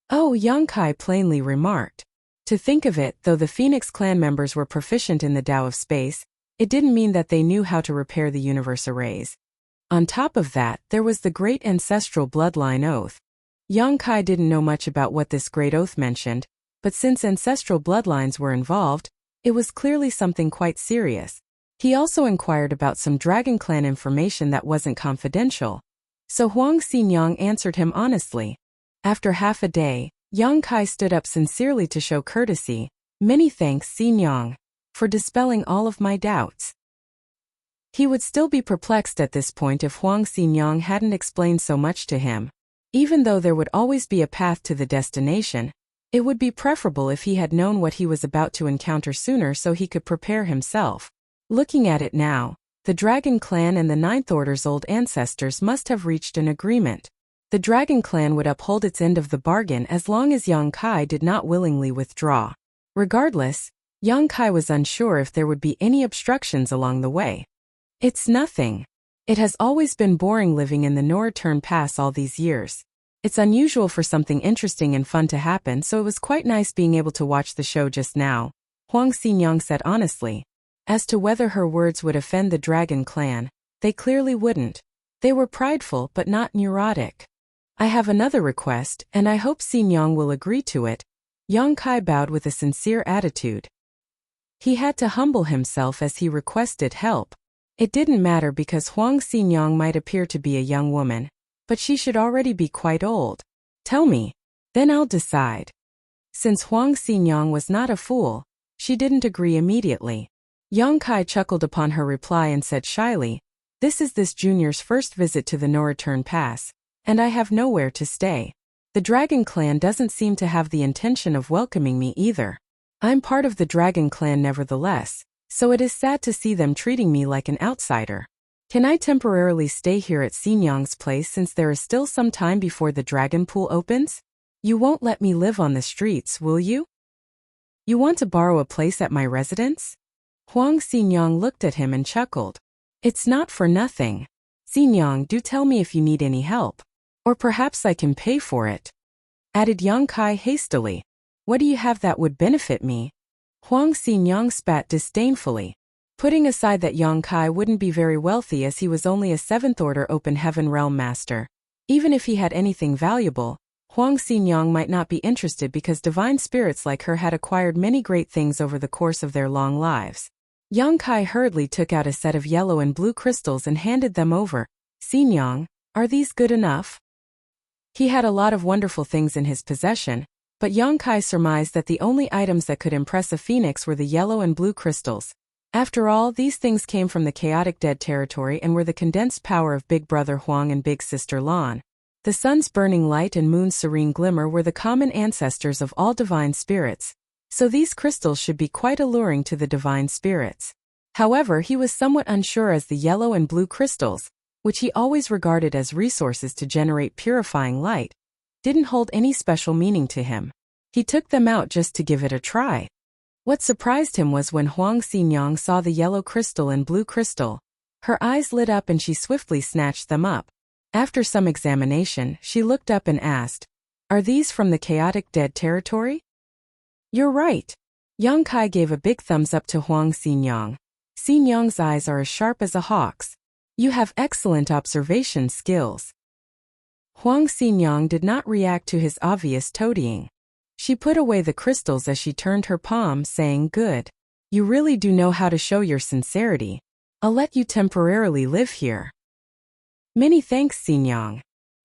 [SPEAKER 1] Oh, Yang Kai plainly remarked. To think of it, though the Phoenix clan members were proficient in the Tao of Space, it didn't mean that they knew how to repair the universe arrays. On top of that, there was the Great Ancestral Bloodline Oath. Yang Kai didn't know much about what this great oath mentioned, but since ancestral bloodlines were involved, it was clearly something quite serious. He also inquired about some Dragon Clan information that wasn't confidential. So Huang Xinyang answered him honestly. After half a day, Yang Kai stood up sincerely to show courtesy. Many thanks, Xinjiang, for dispelling all of my doubts. He would still be perplexed at this point if Huang Xinjiang hadn't explained so much to him. Even though there would always be a path to the destination, it would be preferable if he had known what he was about to encounter sooner so he could prepare himself. Looking at it now, the Dragon Clan and the Ninth Order's old ancestors must have reached an agreement. The Dragon Clan would uphold its end of the bargain as long as Yang Kai did not willingly withdraw. Regardless, Yang Kai was unsure if there would be any obstructions along the way. It's nothing. It has always been boring living in the Norreturn Pass all these years. It's unusual for something interesting and fun to happen, so it was quite nice being able to watch the show just now, Huang Xinjiang said honestly. As to whether her words would offend the Dragon Clan, they clearly wouldn't. They were prideful but not neurotic. I have another request, and I hope Xinjiang will agree to it. Yang Kai bowed with a sincere attitude. He had to humble himself as he requested help. It didn't matter because Huang Xinjiang might appear to be a young woman, but she should already be quite old. Tell me, then I'll decide. Since Huang Xinjiang was not a fool, she didn't agree immediately. Yang Kai chuckled upon her reply and said shyly, "This is this junior's first visit to the Norreturn Pass, and I have nowhere to stay. The Dragon Clan doesn't seem to have the intention of welcoming me either. I'm part of the Dragon Clan nevertheless, so it is sad to see them treating me like an outsider. Can I temporarily stay here at Xinjiang's place since there is still some time before the Dragon Pool opens? You won't let me live on the streets, will you? You want to borrow a place at my residence?" Huang Xinjiang looked at him and chuckled. "It's not for nothing. Xinjiang, do tell me if you need any help. Or perhaps I can pay for it," added Yang Kai hastily. "What do you have that would benefit me?" Huang Xinjiang spat disdainfully. Putting aside that Yang Kai wouldn't be very wealthy as he was only a 7th Order Open Heaven Realm Master. Even if he had anything valuable, Huang Xinjiang might not be interested because divine spirits like her had acquired many great things over the course of their long lives. Yang Kai hurriedly took out a set of yellow and blue crystals and handed them over. "Xinjiang, are these good enough?" He had a lot of wonderful things in his possession, but Yang Kai surmised that the only items that could impress a phoenix were the yellow and blue crystals. After all, these things came from the chaotic dead territory and were the condensed power of Big Brother Huang and Big Sister Lan. The sun's burning light and moon's serene glimmer were the common ancestors of all divine spirits, so these crystals should be quite alluring to the divine spirits. However, he was somewhat unsure as the yellow and blue crystals, which he always regarded as resources to generate purifying light, didn't hold any special meaning to him. He took them out just to give it a try. What surprised him was when Huang Xinjiang saw the yellow crystal and blue crystal. Her eyes lit up and she swiftly snatched them up. After some examination, she looked up and asked, "Are these from the chaotic dead territory?" "You're right." Yang Kai gave a big thumbs up to Huang Xinjiang. "Xinjiang's eyes are as sharp as a hawk's. You have excellent observation skills." Huang Xinjiang did not react to his obvious toadying. She put away the crystals as she turned her palm, saying, "Good. You really do know how to show your sincerity. I'll let you temporarily live here." "Many thanks, Xinjiang."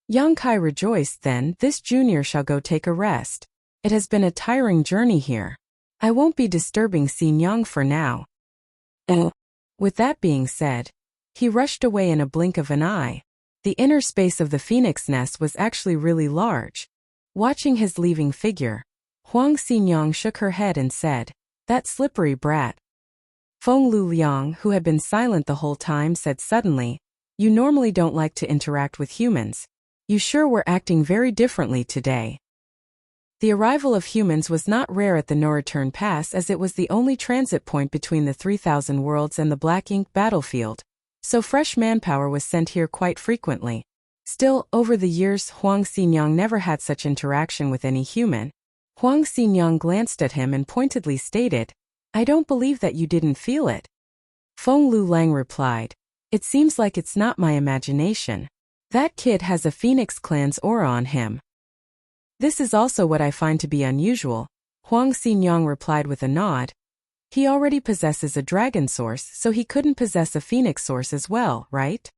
[SPEAKER 1] Yang Kai rejoiced. "Then, this junior shall go take a rest. It has been a tiring journey here. I won't be disturbing Xinjiang for now." With that being said, he rushed away in a blink of an eye. The inner space of the phoenix nest was actually really large. Watching his leaving figure, Huang Xinjiang shook her head and said, "That slippery brat." Feng Lu Liang, who had been silent the whole time, said suddenly, "You normally don't like to interact with humans. You sure were acting very differently today." The arrival of humans was not rare at the Norreturn Pass as it was the only transit point between the 3000 worlds and the Black Ink battlefield, so fresh manpower was sent here quite frequently. Still, over the years, Huang Xinjiang never had such interaction with any human. Huang Xinjiang glanced at him and pointedly stated, "I don't believe that you didn't feel it." Feng Lu Lang replied, "It seems like it's not my imagination. That kid has a Phoenix Clan's aura on him." "This is also what I find to be unusual," Huang Xinjiang replied with a nod. "He already possesses a dragon source, so he couldn't possess a phoenix source as well, right?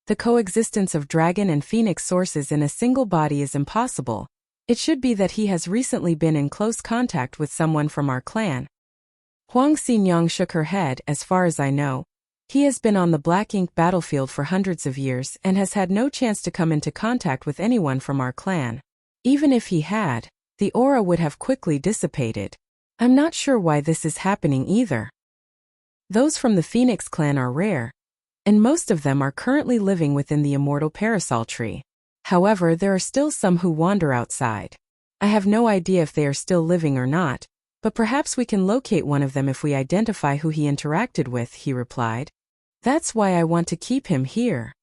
[SPEAKER 1] The coexistence of dragon and phoenix sources in a single body is impossible, It should be that he has recently been in close contact with someone from our clan. Huang Xinyang shook her head. As far as I know, he has been on the Black Ink battlefield for hundreds of years and has had no chance to come into contact with anyone from our clan. Even if he had, the aura would have quickly dissipated. I'm not sure why this is happening either. Those from the Phoenix clan are rare, and most of them are currently living within the immortal parasol tree. However, there are still some who wander outside. I have no idea if they are still living or not, but perhaps we can locate one of them if we identify who he interacted with, he replied. That's why I want to keep him here.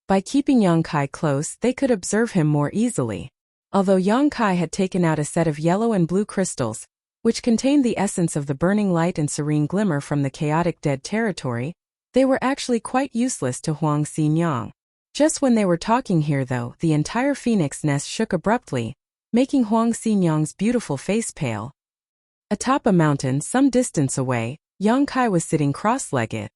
[SPEAKER 1] By keeping Yang Kai close, they could observe him more easily. Although Yang Kai had taken out a set of yellow and blue crystals, which contained the essence of the burning light and serene glimmer from the chaotic dead territory, they were actually quite useless to Huang Xinyang. Just when they were talking here though, the entire phoenix nest shook abruptly, making Huang Xinyang's beautiful face pale. Atop a mountain some distance away, Yang Kai was sitting cross-legged.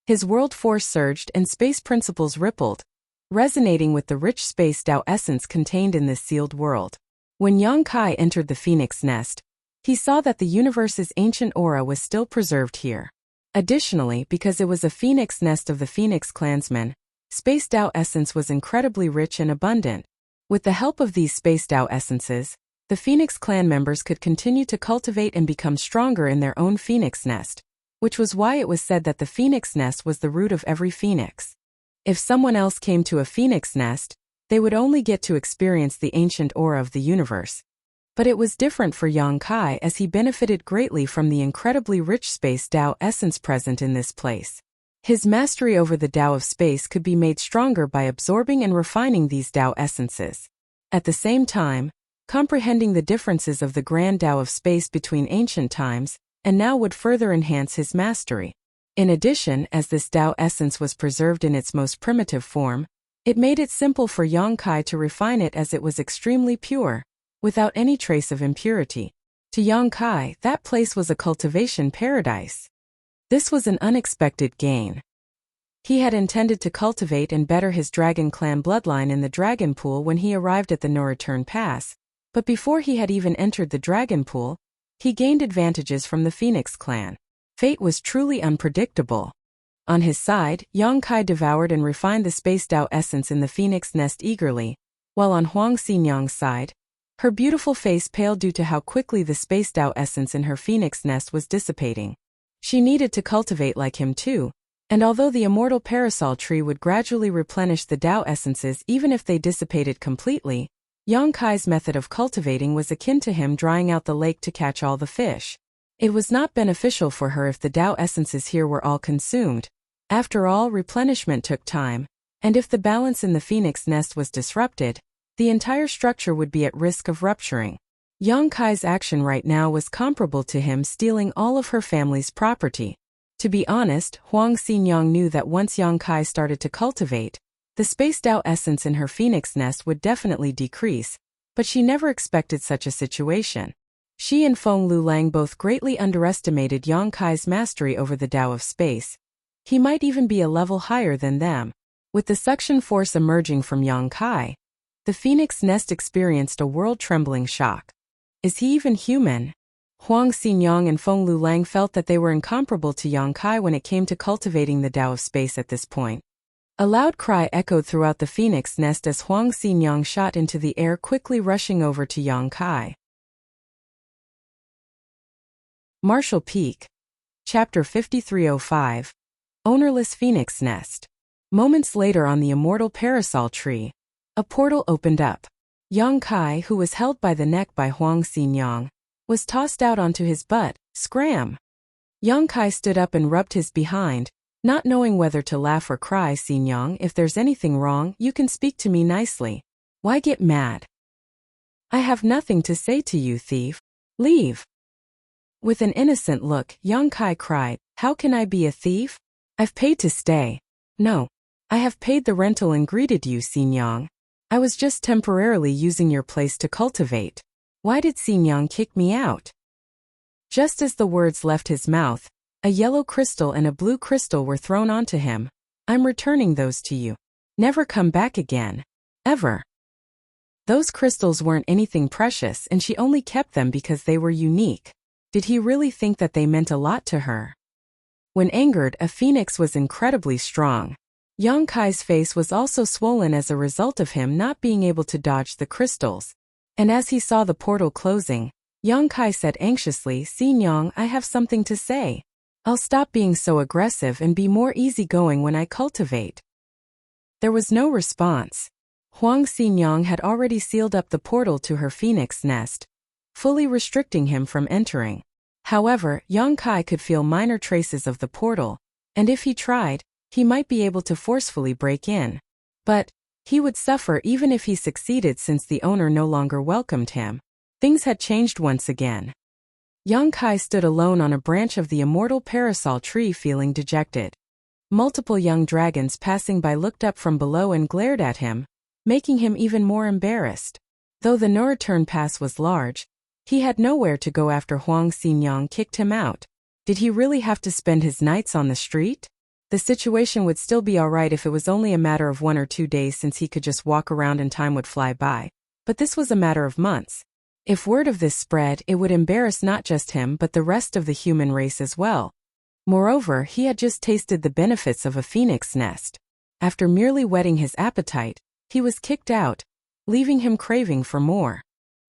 [SPEAKER 1] His world force surged and space principles rippled, resonating with the rich space Tao essence contained in this sealed world. When Yang Kai entered the phoenix nest, he saw that the universe's ancient aura was still preserved here. Additionally, because it was a phoenix nest of the Phoenix clansmen, Space Tao essence was incredibly rich and abundant. With the help of these Space Tao essences, the Phoenix clan members could continue to cultivate and become stronger in their own Phoenix nest, which was why it was said that the Phoenix nest was the root of every Phoenix. If someone else came to a Phoenix nest, they would only get to experience the ancient aura of the universe. But it was different for Yang Kai as he benefited greatly from the incredibly rich Space Tao essence present in this place. His mastery over the Tao of space could be made stronger by absorbing and refining these Tao essences. At the same time, comprehending the differences of the grand Tao of space between ancient times and now would further enhance his mastery. In addition, as this Tao essence was preserved in its most primitive form, it made it simple for Yang Kai to refine it as it was extremely pure, without any trace of impurity. To Yang Kai, that place was a cultivation paradise. This was an unexpected gain. He had intended to cultivate and better his Dragon Clan bloodline in the Dragon Pool when he arrived at the No Return Pass, but before he had even entered the Dragon Pool, he gained advantages from the Phoenix clan. Fate was truly unpredictable. On his side, Yang Kai devoured and refined the Space Tao essence in the Phoenix nest eagerly, while on Huang Xinyang's side, her beautiful face paled due to how quickly the Space Tao essence in her Phoenix nest was dissipating. She needed to cultivate like him too, and although the immortal parasol tree would gradually replenish the Tao essences even if they dissipated completely, Yang Kai's method of cultivating was akin to him drying out the lake to catch all the fish. It was not beneficial for her if the Tao essences here were all consumed. After all, replenishment took time, and if the balance in the Phoenix nest was disrupted, the entire structure would be at risk of rupturing. Yang Kai's action right now was comparable to him stealing all of her family's property. To be honest, Huang Xinyang knew that once Yang Kai started to cultivate, the Space Tao essence in her Phoenix nest would definitely decrease, but she never expected such a situation. She and Feng Lulang both greatly underestimated Yang Kai's mastery over the Tao of space. He might even be a level higher than them. With the suction force emerging from Yang Kai, the Phoenix nest experienced a world-trembling shock. Is he even human? Huang Xinyang and Feng Lulang felt that they were incomparable to Yang Kai when it came to cultivating the Tao of space at this point. A loud cry echoed throughout the Phoenix nest as Huang Xinyang shot into the air, quickly rushing over to Yang Kai. Martial Peak. Chapter 5305. Ownerless Phoenix Nest. Moments later on the immortal parasol tree, a portal opened up. Yang Kai, who was held by the neck by Huang Xinyang, was tossed out onto his butt. Scram! Yang Kai stood up and rubbed his behind, not knowing whether to laugh or cry. Xinyang, if there's anything wrong, you can speak to me nicely. Why get mad? I have nothing to say to you, thief. Leave. With an innocent look, Yang Kai cried, how can I be a thief? I've paid to stay. No. I have paid the rental and greeted you, Xinyang. I was just temporarily using your place to cultivate. Why did Xinyang kick me out? Just as the words left his mouth, a yellow crystal and a blue crystal were thrown onto him. I'm returning those to you. Never come back again. Ever. Those crystals weren't anything precious and she only kept them because they were unique. Did he really think that they meant a lot to her? When angered, a phoenix was incredibly strong. Yang Kai's face was also swollen as a result of him not being able to dodge the crystals. And as he saw the portal closing, Yang Kai said anxiously, "Xingyang, I have something to say. I'll stop being so aggressive and be more easygoing when I cultivate." There was no response. Huang Xingyang had already sealed up the portal to her phoenix nest, fully restricting him from entering. However, Yang Kai could feel minor traces of the portal, and if he tried, he might be able to forcefully break in. But he would suffer even if he succeeded since the owner no longer welcomed him. Things had changed once again. Yang Kai stood alone on a branch of the immortal parasol tree feeling dejected. Multiple young dragons passing by looked up from below and glared at him, making him even more embarrassed. Though the no-return pass was large, he had nowhere to go after Huang Xingyang kicked him out. Did he really have to spend his nights on the street? The situation would still be alright if it was only a matter of 1 or 2 days since he could just walk around and time would fly by. But this was a matter of months. If word of this spread, it would embarrass not just him but the rest of the human race as well. Moreover, he had just tasted the benefits of a phoenix nest. After merely whetting his appetite, he was kicked out, leaving him craving for more.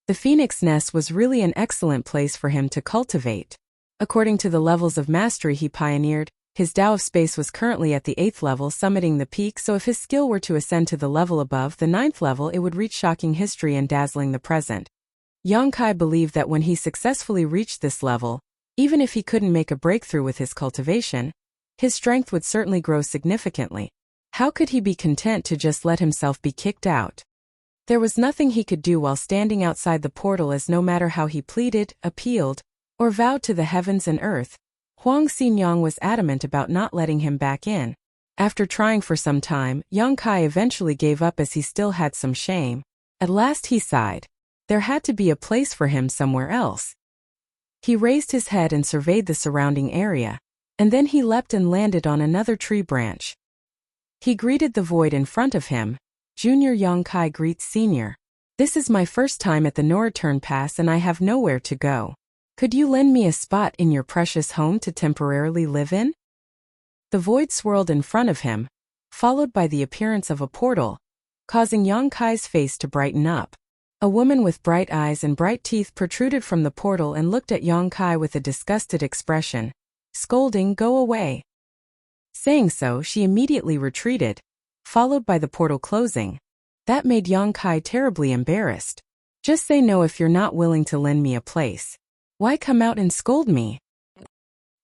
[SPEAKER 1] The phoenix nest was really an excellent place for him to cultivate. According to the levels of mastery he pioneered, his Tao of Space was currently at the 8th level, summiting the peak, so if his skill were to ascend to the level above the 9th level, it would reach shocking history and dazzling the present. Yang Kai believed that when he successfully reached this level, even if he couldn't make a breakthrough with his cultivation, his strength would certainly grow significantly. How could he be content to just let himself be kicked out? There was nothing he could do while standing outside the portal, as no matter how he pleaded, appealed, or vowed to the heavens and earth, Huang Xingyang was adamant about not letting him back in. After trying for some time, Yang Kai eventually gave up as he still had some shame. At last he sighed. There had to be a place for him somewhere else. He raised his head and surveyed the surrounding area, and then he leapt and landed on another tree branch. He greeted the void in front of him. "Junior Yang Kai greets Senior. This is my first time at the no-return pass and I have nowhere to go. Could you lend me a spot in your precious home to temporarily live in?" The void swirled in front of him, followed by the appearance of a portal, causing Yang Kai's face to brighten up. A woman with bright eyes and bright teeth protruded from the portal and looked at Yang Kai with a disgusted expression, scolding, "Go away." Saying so, she immediately retreated, followed by the portal closing. That made Yang Kai terribly embarrassed. "Just say no if you're not willing to lend me a place. Why come out and scold me?"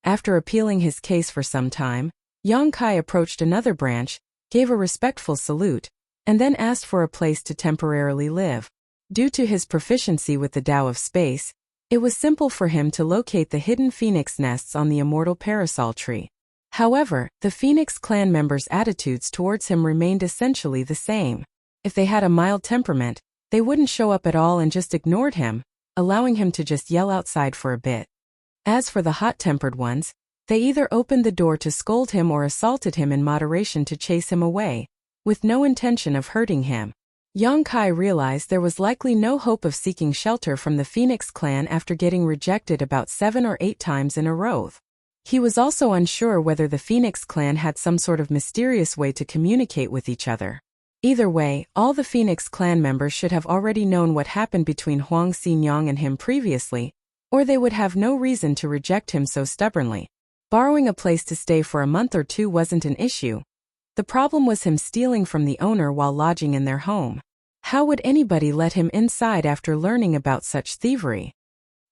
[SPEAKER 1] After appealing his case for some time, Yang Kai approached another branch, gave a respectful salute, and then asked for a place to temporarily live. Due to his proficiency with the Tao of Space, it was simple for him to locate the hidden phoenix nests on the immortal parasol tree. However, the Phoenix clan members' attitudes towards him remained essentially the same. If they had a mild temperament, they wouldn't show up at all and just ignored him, allowing him to just yell outside for a bit. As for the hot-tempered ones, they either opened the door to scold him or assaulted him in moderation to chase him away, with no intention of hurting him. Yang Kai realized there was likely no hope of seeking shelter from the Phoenix clan after getting rejected about 7 or 8 times in a row. He was also unsure whether the Phoenix clan had some sort of mysterious way to communicate with each other. Either way, all the Phoenix clan members should have already known what happened between Huang Xingyang and him previously, or they would have no reason to reject him so stubbornly. Borrowing a place to stay for a month or 2 wasn't an issue. The problem was him stealing from the owner while lodging in their home. How would anybody let him inside after learning about such thievery?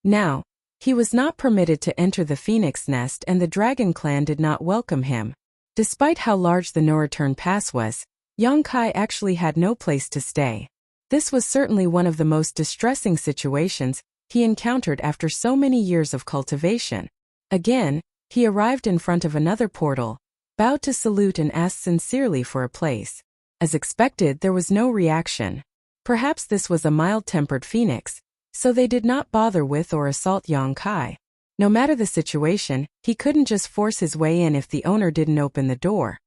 [SPEAKER 1] Now, he was not permitted to enter the Phoenix nest and the Dragon clan did not welcome him. Despite how large the no-return pass was, Yang Kai actually had no place to stay. This was certainly one of the most distressing situations he encountered after so many years of cultivation. Again, he arrived in front of another portal, bowed to salute and asked sincerely for a place. As expected, there was no reaction. Perhaps this was a mild-tempered phoenix, so they did not bother with or assault Yang Kai. No matter the situation, he couldn't just force his way in if the owner didn't open the door.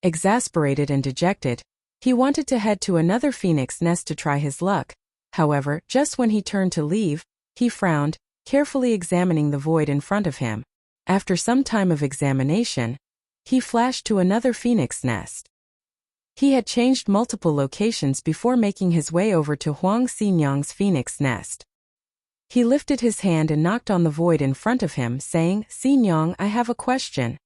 [SPEAKER 1] Exasperated and dejected, He wanted to head to another phoenix nest to try his luck. However, just when he turned to leave, he frowned, carefully examining the void in front of him. After some time of examination, he flashed to another phoenix nest. He had changed multiple locations before making his way over to Huang Xinyang's phoenix nest. He lifted his hand and knocked on the void in front of him, saying, "Xinyang, I have a question."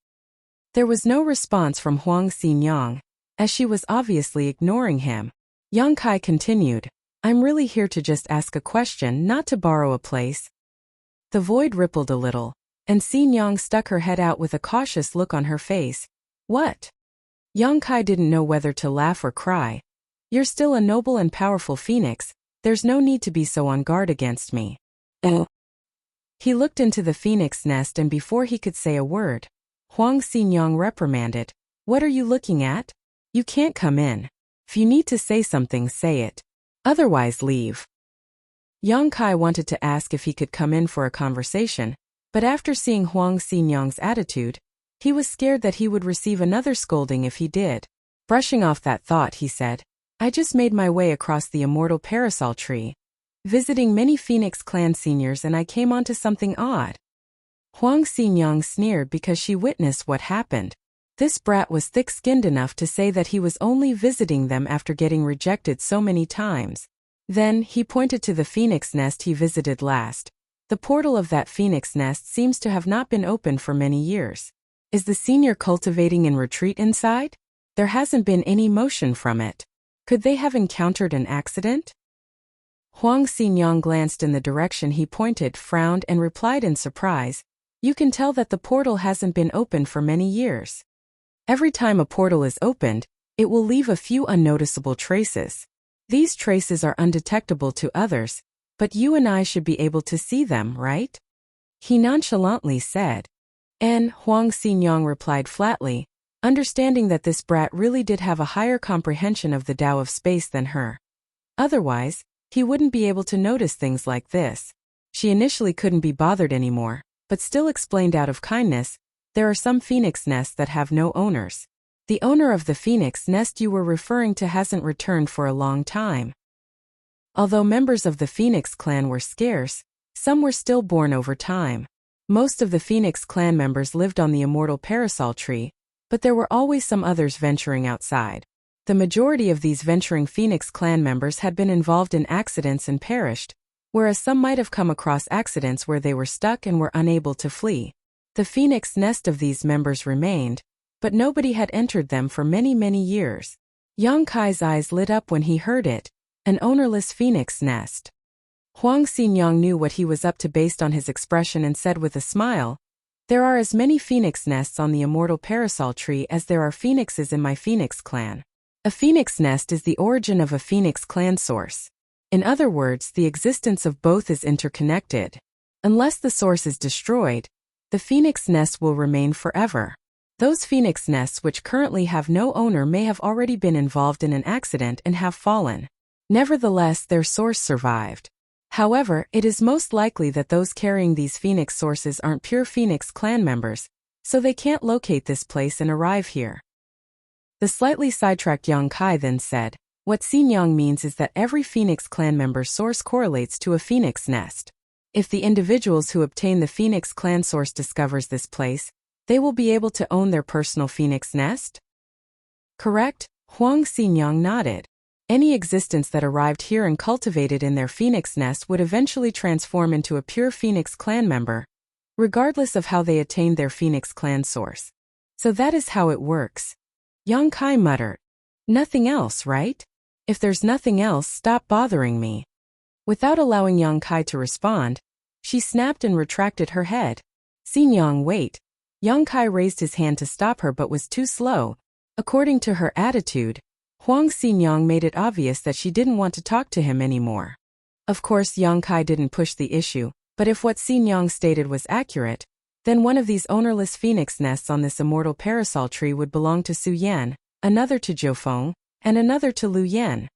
[SPEAKER 1] There was no response from Huang Xinyang, as she was obviously ignoring him. Yang Kai continued, "I'm really here to just ask a question, not to borrow a place." The void rippled a little, and Xinyang stuck her head out with a cautious look on her face. "What?" Yang Kai didn't know whether to laugh or cry. "You're still a noble and powerful phoenix, there's no need to be so on guard against me." He looked into the phoenix nest and before he could say a word, Huang Xinyang reprimanded, "What are you looking at? You can't come in. If you need to say something, say it. Otherwise leave." Yang Kai wanted to ask if he could come in for a conversation, but after seeing Huang Xinyang's attitude, he was scared that he would receive another scolding if he did. Brushing off that thought, he said, "I just made my way across the immortal parasol tree, visiting many Phoenix Clan seniors, and I came onto something odd." Huang Xinyang sneered because she witnessed what happened. This brat was thick-skinned enough to say that he was only visiting them after getting rejected so many times. Then, he pointed to the phoenix nest he visited last. The portal of that phoenix nest seems to have not been open for many years. Is the senior cultivating in retreat inside? There hasn't been any motion from it. Could they have encountered an accident? Huang Xinyang glanced in the direction he pointed, frowned, and replied in surprise, "You can tell that the portal hasn't been open for many years. Every time a portal is opened, it will leave a few unnoticeable traces. These traces are undetectable to others, but you and I should be able to see them, right?" He nonchalantly said. And Huang Xinyang replied flatly, understanding that this brat really did have a higher comprehension of the Tao of space than her. Otherwise, he wouldn't be able to notice things like this. She initially couldn't be bothered anymore, but still explained out of kindness, "There are some phoenix nests that have no owners. The owner of the phoenix nest you were referring to hasn't returned for a long time." Although members of the Phoenix clan were scarce, some were still born over time. Most of the Phoenix clan members lived on the immortal parasol tree, but there were always some others venturing outside. The majority of these venturing Phoenix clan members had been involved in accidents and perished, whereas some might have come across accidents where they were stuck and were unable to flee. The Phoenix nest of these members remained, but nobody had entered them for many, many years. Yang Kai's eyes lit up when he heard it, an ownerless Phoenix nest. Huang Xinyang knew what he was up to based on his expression and said with a smile, "There are as many phoenix nests on the immortal parasol tree as there are phoenixes in my Phoenix clan. A phoenix nest is the origin of a Phoenix clan source. In other words, the existence of both is interconnected. Unless the source is destroyed, the phoenix nest will remain forever. Those phoenix nests which currently have no owner may have already been involved in an accident and have fallen. Nevertheless, their source survived. However, it is most likely that those carrying these phoenix sources aren't pure Phoenix clan members, so they can't locate this place and arrive here." The slightly sidetracked Yang Kai then said, "What Xinyang means is that every Phoenix clan member's source correlates to a phoenix nest. If the individuals who obtain the Phoenix clan source discovers this place, they will be able to own their personal phoenix nest?" "Correct?" Huang Xinyang nodded. Any existence that arrived here and cultivated in their phoenix nest would eventually transform into a pure Phoenix clan member, regardless of how they attained their Phoenix clan source. So that is how it works. Yang Kai muttered, "Nothing else, right? If there's nothing else, stop bothering me." Without allowing Yang Kai to respond, she snapped and retracted her head. "Xinyang, wait." Yang Kai raised his hand to stop her but was too slow. According to her attitude, Huang Xinyang made it obvious that she didn't want to talk to him anymore. Of course, Yang Kai didn't push the issue, but if what Xinyang stated was accurate, then one of these ownerless phoenix nests on this immortal parasol tree would belong to Su Yan, another to Jiufeng, and another to Lu Yan.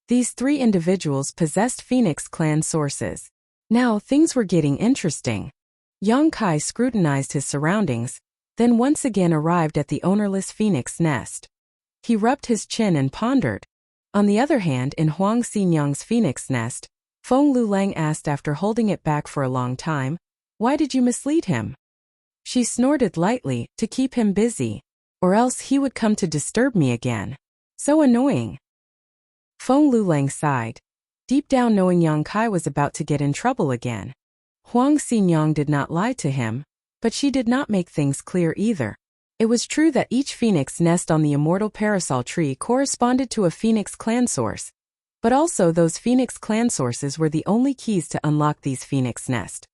[SPEAKER 1] These three individuals possessed Phoenix clan sources. Now things were getting interesting. Yang Kai scrutinized his surroundings, then once again arrived at the ownerless Phoenix nest. He rubbed his chin and pondered. On the other hand, in Huang Xinyang's phoenix nest, Feng Lulang asked after holding it back for a long time, "Why did you mislead him?" She snorted lightly, "To keep him busy. Or else he would come to disturb me again. So annoying." Feng Lulang sighed, deep down knowing Yang Kai was about to get in trouble again. Huang Xinyang did not lie to him, but she did not make things clear either. It was true that each phoenix nest on the immortal parasol tree corresponded to a phoenix clan source, but also those phoenix clan sources were the only keys to unlock these phoenix nest.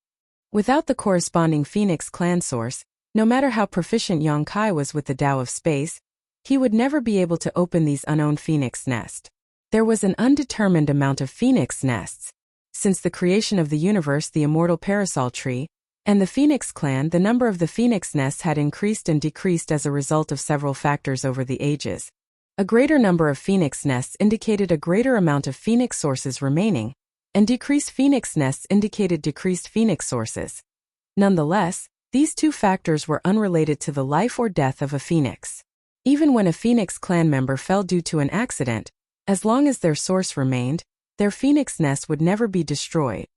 [SPEAKER 1] Without the corresponding phoenix clan source, no matter how proficient Yang Kai was with the Tao of Space, he would never be able to open these unowned phoenix nests. There was an undetermined amount of phoenix nests. Since the creation of the universe, the immortal parasol tree, and the Phoenix clan, the number of the phoenix nests had increased and decreased as a result of several factors over the ages. A greater number of phoenix nests indicated a greater amount of phoenix sources remaining, and decreased phoenix nests indicated decreased phoenix sources. Nonetheless, these two factors were unrelated to the life or death of a phoenix. Even when a phoenix clan member fell due to an accident, as long as their source remained, their phoenix nest would never be destroyed.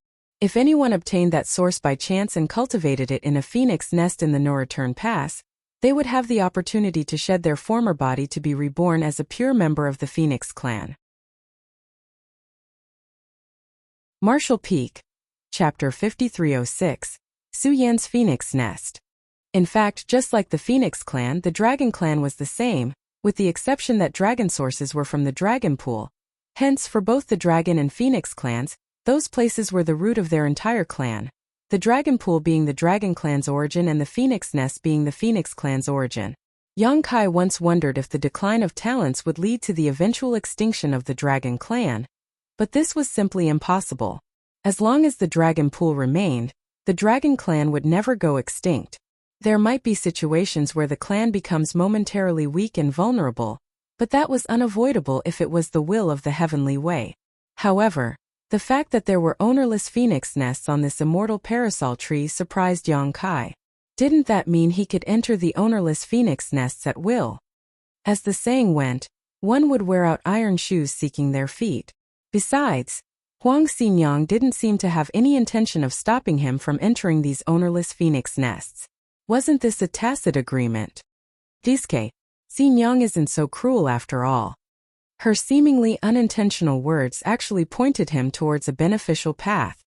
[SPEAKER 1] If anyone obtained that source by chance and cultivated it in a phoenix nest in the no-return pass, they would have the opportunity to shed their former body to be reborn as a pure member of the Phoenix clan. Marshall Peak. Chapter 5306. Su Yan's Phoenix Nest. In fact, just like the Phoenix clan, the Dragon clan was the same, with the exception that dragon sources were from the Dragon Pool. Hence, for both the Dragon and Phoenix clans, those places were the root of their entire clan, the Dragon Pool being the Dragon clan's origin and the Phoenix Nest being the Phoenix clan's origin. Yang Kai once wondered if the decline of talents would lead to the eventual extinction of the Dragon clan, but this was simply impossible. As long as the Dragon Pool remained, the Dragon clan would never go extinct. There might be situations where the clan becomes momentarily weak and vulnerable, but that was unavoidable if it was the will of the heavenly way. However, the fact that there were ownerless phoenix nests on this immortal parasol tree surprised Yang Kai. Didn't that mean he could enter the ownerless phoenix nests at will? As the saying went, one would wear out iron shoes seeking their feet. Besides, Huang Xinyang didn't seem to have any intention of stopping him from entering these ownerless phoenix nests. Wasn't this a tacit agreement? Diske, Xinyang isn't so cruel after all. Her seemingly unintentional words actually pointed him towards a beneficial path.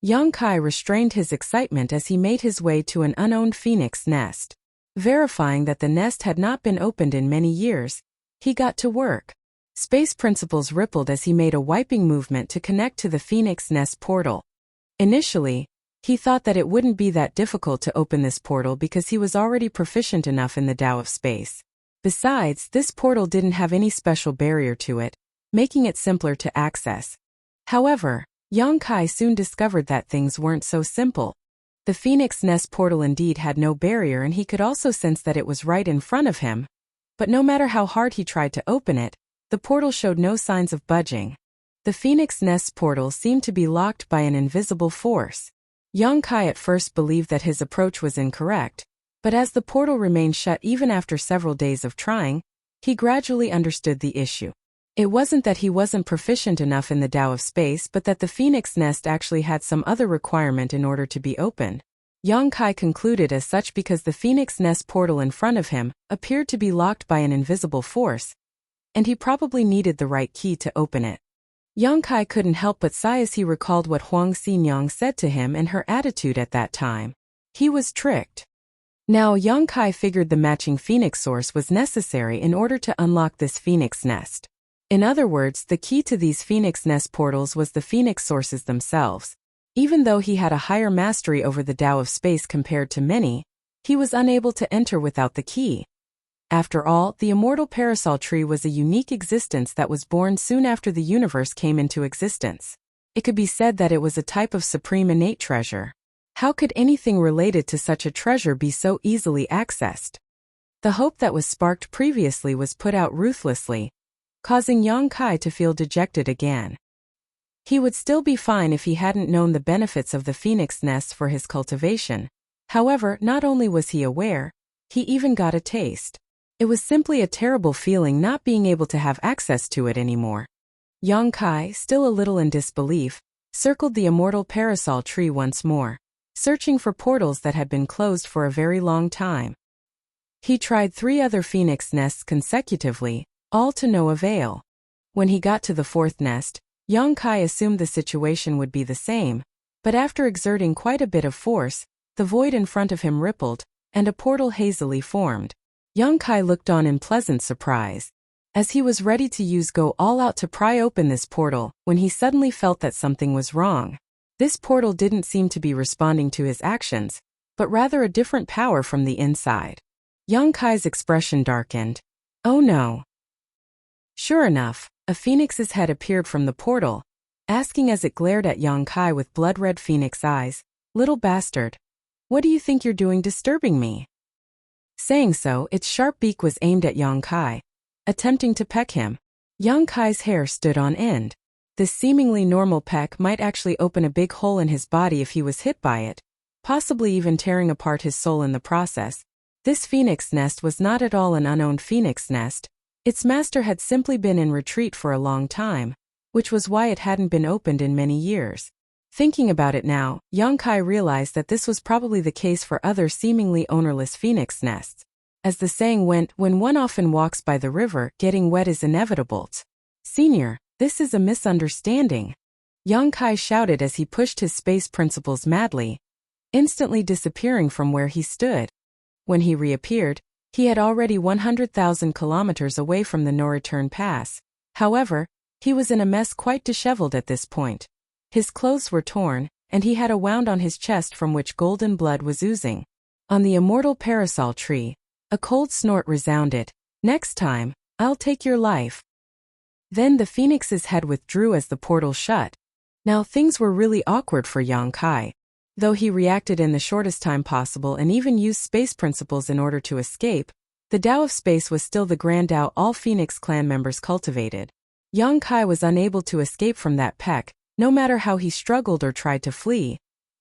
[SPEAKER 1] Yang Kai restrained his excitement as he made his way to an unowned phoenix nest. Verifying that the nest had not been opened in many years, he got to work. Space principles rippled as he made a wiping movement to connect to the phoenix nest portal. Initially, he thought that it wouldn't be that difficult to open this portal because he was already proficient enough in the Tao of Space. Besides, this portal didn't have any special barrier to it, making it simpler to access. However, Yang Kai soon discovered that things weren't so simple. The Phoenix Nest portal indeed had no barrier and he could also sense that it was right in front of him. But no matter how hard he tried to open it, the portal showed no signs of budging. The Phoenix Nest portal seemed to be locked by an invisible force. Yang Kai at first believed that his approach was incorrect, but as the portal remained shut even after several days of trying, he gradually understood the issue. It wasn't that he wasn't proficient enough in the Tao of Space, but that the Phoenix Nest actually had some other requirement in order to be opened. Yang Kai concluded as such because the Phoenix Nest portal in front of him appeared to be locked by an invisible force, and he probably needed the right key to open it. Yang Kai couldn't help but sigh as he recalled what Huang Xinyang said to him and her attitude at that time. He was tricked. Now Yang Kai figured the matching phoenix source was necessary in order to unlock this phoenix nest. In other words, the key to these phoenix nest portals was the phoenix sources themselves. Even though he had a higher mastery over the Tao of Space compared to many, he was unable to enter without the key. After all, the immortal parasol tree was a unique existence that was born soon after the universe came into existence. It could be said that it was a type of supreme innate treasure. How could anything related to such a treasure be so easily accessed? The hope that was sparked previously was put out ruthlessly, causing Yang Kai to feel dejected again. He would still be fine if he hadn't known the benefits of the phoenix nest for his cultivation. However, not only was he aware, he even got a taste. It was simply a terrible feeling not being able to have access to it anymore. Yang Kai, still a little in disbelief, circled the immortal parasol tree once more, searching for portals that had been closed for a very long time. He tried 3 other phoenix nests consecutively, all to no avail. When he got to the 4th nest, Yang Kai assumed the situation would be the same, but after exerting quite a bit of force, the void in front of him rippled, and a portal hazily formed. Yang Kai looked on in pleasant surprise, as he was ready to go all out to pry open this portal, when he suddenly felt that something was wrong. This portal didn't seem to be responding to his actions, but rather a different power from the inside. Yang Kai's expression darkened. Oh no. Sure enough, a phoenix's head appeared from the portal, asking as it glared at Yang Kai with blood-red phoenix eyes, "Little bastard. What do you think you're doing disturbing me?" Saying so, its sharp beak was aimed at Yang Kai, attempting to peck him. Yang Kai's hair stood on end. This seemingly normal peck might actually open a big hole in his body if he was hit by it, possibly even tearing apart his soul in the process. This phoenix nest was not at all an unowned phoenix nest. Its master had simply been in retreat for a long time, which was why it hadn't been opened in many years. Thinking about it now, Yang Kai realized that this was probably the case for other seemingly ownerless phoenix nests. As the saying went, when one often walks by the river, getting wet is inevitable. "Senior, this is a misunderstanding," Yang Kai shouted as he pushed his space principles madly, instantly disappearing from where he stood. When he reappeared, he had already 100,000 kilometers away from the no-return pass. However, he was in a mess, quite disheveled at this point. His clothes were torn, and he had a wound on his chest from which golden blood was oozing. On the immortal parasol tree, a cold snort resounded. "Next time, I'll take your life." Then the phoenix's head withdrew as the portal shut. Now things were really awkward for Yang Kai. Though he reacted in the shortest time possible and even used space principles in order to escape, the Tao of space was still the grand Tao all Phoenix clan members cultivated. Yang Kai was unable to escape from that peck, no matter how he struggled or tried to flee,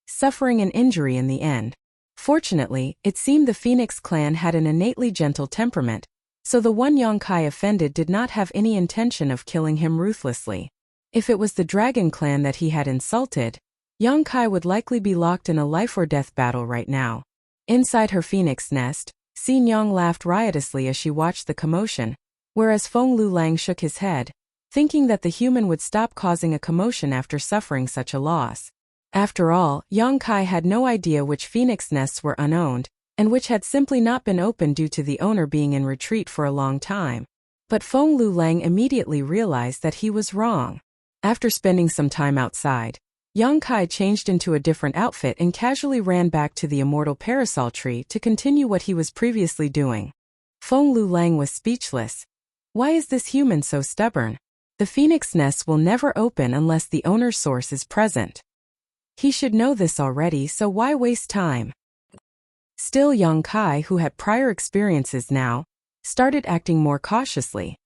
[SPEAKER 1] suffering an injury in the end. Fortunately, it seemed the Phoenix clan had an innately gentle temperament, so the one Yang Kai offended did not have any intention of killing him ruthlessly. If it was the Dragon clan that he had insulted, Yang Kai would likely be locked in a life-or-death battle right now. Inside her phoenix nest, Xin Yang laughed riotously as she watched the commotion, whereas Feng Lulang shook his head, thinking that the human would stop causing a commotion after suffering such a loss. After all, Yang Kai had no idea which phoenix nests were unowned, and which had simply not been opened due to the owner being in retreat for a long time. But Feng Lulang immediately realized that he was wrong. After spending some time outside, Yang Kai changed into a different outfit and casually ran back to the immortal parasol tree to continue what he was previously doing. Feng Lulang was speechless. Why is this human so stubborn? The phoenix nest will never open unless the owner's source is present. He should know this already, so why waste time? Still, Yang Kai, who had prior experiences now, started acting more cautiously.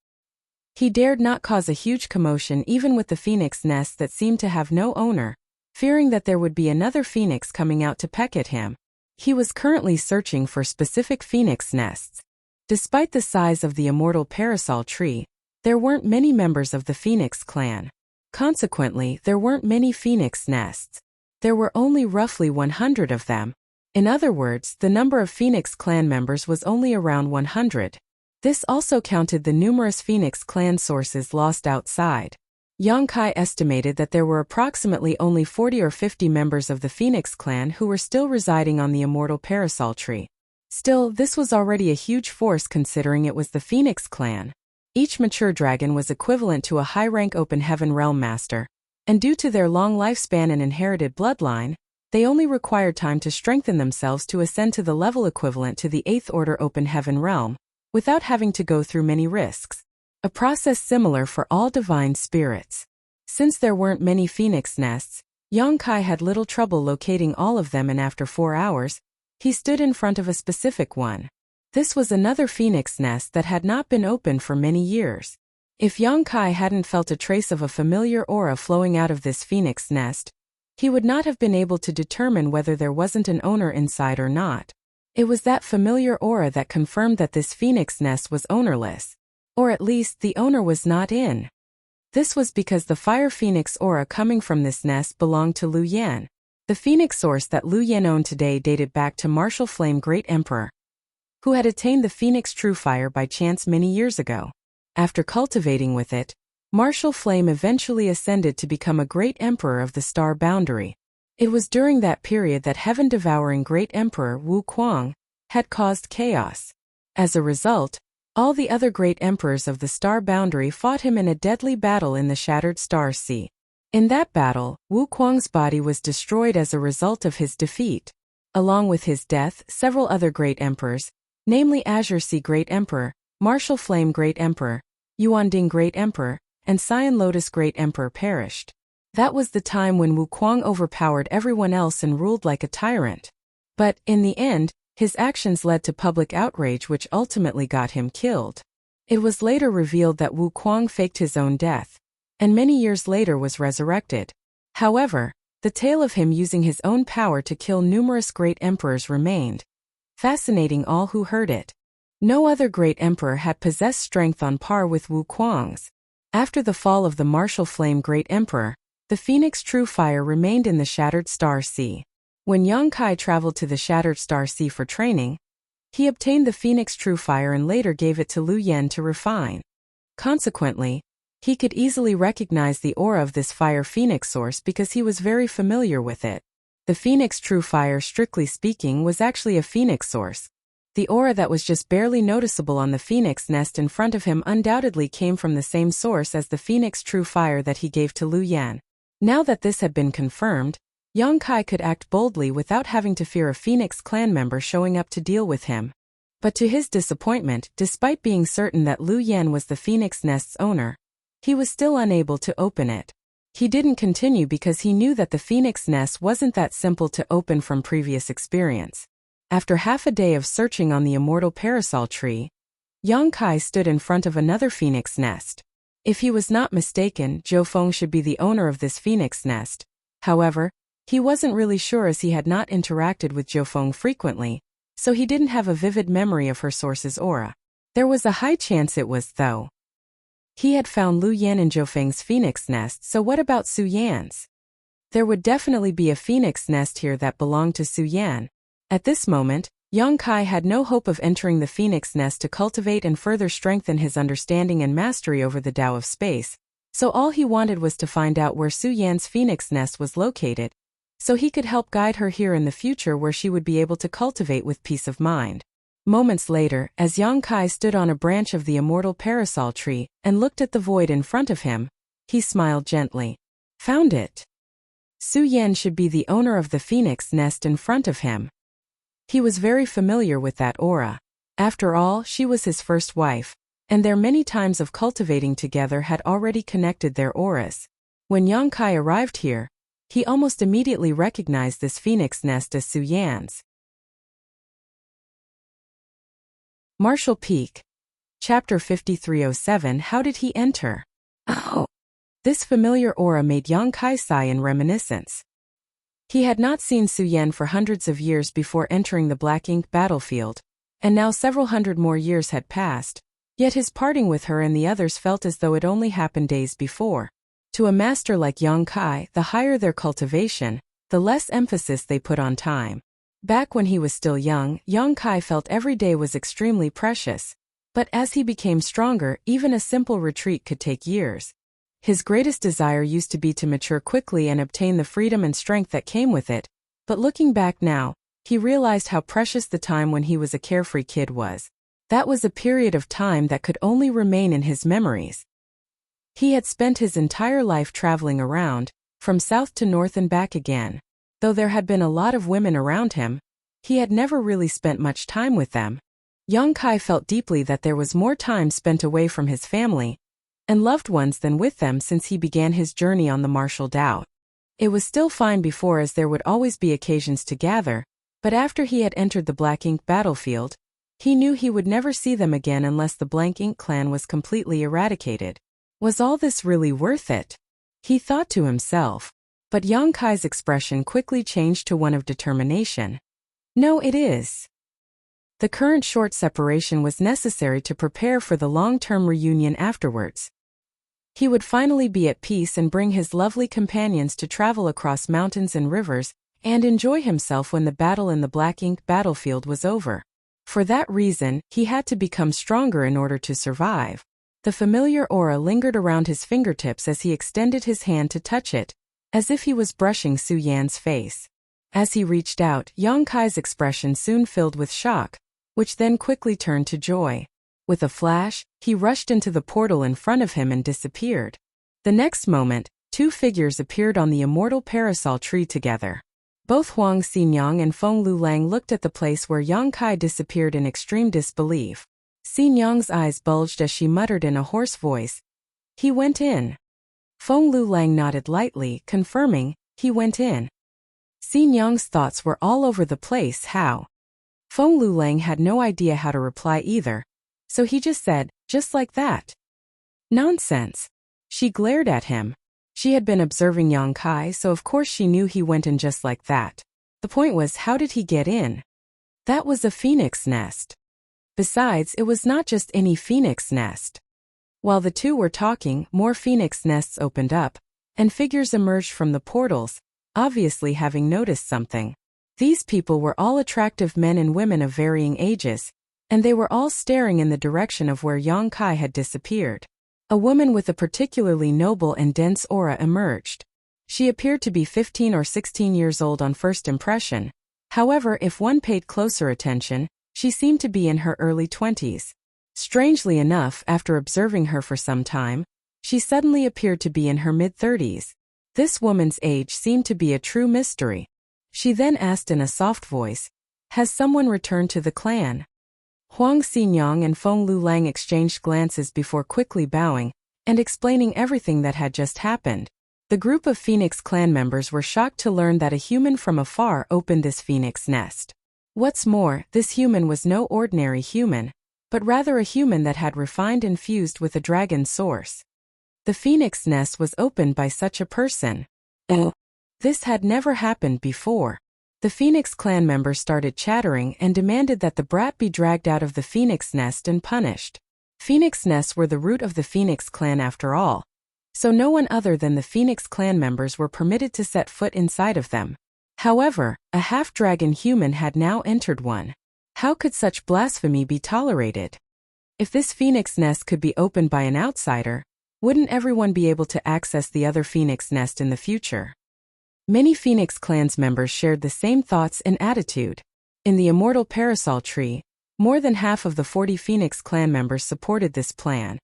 [SPEAKER 1] He dared not cause a huge commotion even with the phoenix nest that seemed to have no owner, fearing that there would be another phoenix coming out to peck at him. He was currently searching for specific phoenix nests. Despite the size of the immortal parasol tree, there weren't many members of the Phoenix clan. Consequently, there weren't many phoenix nests. There were only roughly 100 of them. In other words, the number of Phoenix clan members was only around 100. This also counted the numerous Phoenix clan sources lost outside. Yang Kai estimated that there were approximately only 40 or 50 members of the Phoenix clan who were still residing on the immortal parasol tree. Still, this was already a huge force considering it was the Phoenix clan. Each mature dragon was equivalent to a high-rank open heaven realm master, and due to their long lifespan and inherited bloodline, they only required time to strengthen themselves to ascend to the level equivalent to the 8th order open heaven realm, without having to go through many risks. A process similar for all divine spirits. Since there weren't many phoenix nests, Yang Kai had little trouble locating all of them, and after 4 hours, he stood in front of a specific one. This was another phoenix nest that had not been opened for many years. If Yang Kai hadn't felt a trace of a familiar aura flowing out of this phoenix nest, he would not have been able to determine whether there wasn't an owner inside or not. It was that familiar aura that confirmed that this phoenix nest was ownerless. Or at least the owner was not in. This was because the fire phoenix aura coming from this nest belonged to Liu Yan. The phoenix source that Liu Yan owned today dated back to Martial Flame Great Emperor, who had attained the phoenix true fire by chance many years ago. After cultivating with it, Martial Flame eventually ascended to become a great emperor of the star boundary. It was during that period that heaven-devouring great emperor Wu Kuang had caused chaos. As a result, all the other great emperors of the star boundary fought him in a deadly battle in the Shattered Star Sea. In that battle, Wu Kuang's body was destroyed as a result of his defeat. Along with his death, several other great emperors, namely Azure Sea Great Emperor, Martial Flame Great Emperor, Yuanding Great Emperor, and Cyan Lotus Great Emperor perished. That was the time when Wu Kuang overpowered everyone else and ruled like a tyrant. But, in the end, his actions led to public outrage which ultimately got him killed. It was later revealed that Wu Kuang faked his own death, and many years later was resurrected. However, the tale of him using his own power to kill numerous great emperors remained, fascinating all who heard it. No other great emperor had possessed strength on par with Wu Kuang's. After the fall of the Martial Flame Great Emperor, the Phoenix True Fire remained in the Shattered Star Sea. When Yang Kai traveled to the Shattered Star Sea for training, he obtained the Phoenix True Fire and later gave it to Liu Yan to refine. Consequently, he could easily recognize the aura of this fire phoenix source because he was very familiar with it. The Phoenix True Fire, strictly speaking, was actually a phoenix source. The aura that was just barely noticeable on the phoenix nest in front of him undoubtedly came from the same source as the Phoenix True Fire that he gave to Liu Yan. Now that this had been confirmed, Yang Kai could act boldly without having to fear a Phoenix clan member showing up to deal with him. But to his disappointment, despite being certain that Liu Yan was the Phoenix Nest's owner, he was still unable to open it. He didn't continue because he knew that the Phoenix Nest wasn't that simple to open from previous experience. After half a day of searching on the immortal parasol tree, Yang Kai stood in front of another Phoenix Nest. If he was not mistaken, Zhou Feng should be the owner of this Phoenix Nest. However, he wasn't really sure as he had not interacted with Zhou Feng frequently, so he didn't have a vivid memory of her source's aura. There was a high chance it was, though. He had found Liu Yan in Zhou Feng's Phoenix Nest, so what about Su Yan's? There would definitely be a Phoenix Nest here that belonged to Su Yan. At this moment, Yang Kai had no hope of entering the Phoenix Nest to cultivate and further strengthen his understanding and mastery over the Tao of space, so all he wanted was to find out where Su Yan's Phoenix Nest was located, so he could help guide her here in the future where she would be able to cultivate with peace of mind. Moments later, as Yang Kai stood on a branch of the immortal parasol tree and looked at the void in front of him, he smiled gently. Found it. Su Yan should be the owner of the Phoenix Nest in front of him. He was very familiar with that aura. After all, she was his first wife, and their many times of cultivating together had already connected their auras. When Yang Kai arrived here, he almost immediately recognized this Phoenix Nest as Su Yan's. Martial Peak. Chapter 5307. How did he enter? Oh! This familiar aura made Yang Kai sigh in reminiscence. He had not seen Su Yan for hundreds of years before entering the Black Ink battlefield, and now several hundred more years had passed, yet his parting with her and the others felt as though it only happened days before. To a master like Yang Kai, the higher their cultivation, the less emphasis they put on time. Back when he was still young, Yang Kai felt every day was extremely precious, but as he became stronger, even a simple retreat could take years. His greatest desire used to be to mature quickly and obtain the freedom and strength that came with it, but looking back now, he realized how precious the time when he was a carefree kid was. That was a period of time that could only remain in his memories. He had spent his entire life traveling around, from south to north and back again. Though there had been a lot of women around him, he had never really spent much time with them. Yang Kai felt deeply that there was more time spent away from his family and loved ones than with them since he began his journey on the martial Tao. It was still fine before as there would always be occasions to gather, but after he had entered the Black Ink battlefield, he knew he would never see them again unless the Black Ink clan was completely eradicated. Was all this really worth it? He thought to himself. But Yang Kai's expression quickly changed to one of determination. No, it is. The current short separation was necessary to prepare for the long-term reunion afterwards. He would finally be at peace and bring his lovely companions to travel across mountains and rivers, and enjoy himself when the battle in the black ink battlefield was over. For that reason, he had to become stronger in order to survive. The familiar aura lingered around his fingertips as he extended his hand to touch it, as if he was brushing Su Yan's face. As he reached out, Yang Kai's expression soon filled with shock, which then quickly turned to joy. With a flash, he rushed into the portal in front of him and disappeared. The next moment, two figures appeared on the immortal parasol tree together. Both Huang Xinyang and Feng Lulang looked at the place where Yang Kai disappeared in extreme disbelief. Xinyang's eyes bulged as she muttered in a hoarse voice, "He went in." Feng Lulang nodded lightly, confirming, "He went in." Xinyang's thoughts were all over the place. How? Feng Lulang had no idea how to reply either, so he just said, "Just like that." Nonsense. She glared at him. She had been observing Yang Kai, so of course she knew he went in just like that. The point was, how did he get in? That was a phoenix nest. Besides, it was not just any phoenix nest. While the two were talking, more phoenix nests opened up, and figures emerged from the portals, obviously having noticed something. These people were all attractive men and women of varying ages, and they were all staring in the direction of where Yang Kai had disappeared. A woman with a particularly noble and dense aura emerged. She appeared to be 15 or 16 years old on first impression. However, if one paid closer attention, she seemed to be in her early 20s. Strangely enough, after observing her for some time, she suddenly appeared to be in her mid-30s. This woman's age seemed to be a true mystery. She then asked in a soft voice, "Has someone returned to the clan?" Huang Xinyang and Feng Lulang exchanged glances before quickly bowing and explaining everything that had just happened. The group of Phoenix clan members were shocked to learn that a human from afar opened this phoenix nest. What's more, this human was no ordinary human, but rather a human that had refined and fused with a dragon source. The phoenix nest was opened by such a person. This had never happened before. The Phoenix clan members started chattering and demanded that the brat be dragged out of the phoenix nest and punished. Phoenix nests were the root of the Phoenix clan after all, so no one other than the Phoenix clan members were permitted to set foot inside of them. However, a half-dragon human had now entered one. How could such blasphemy be tolerated? If this phoenix nest could be opened by an outsider, wouldn't everyone be able to access the other phoenix nest in the future? Many Phoenix Clan's members shared the same thoughts and attitude. In the immortal parasol tree, more than half of the 40 Phoenix Clan members supported this plan.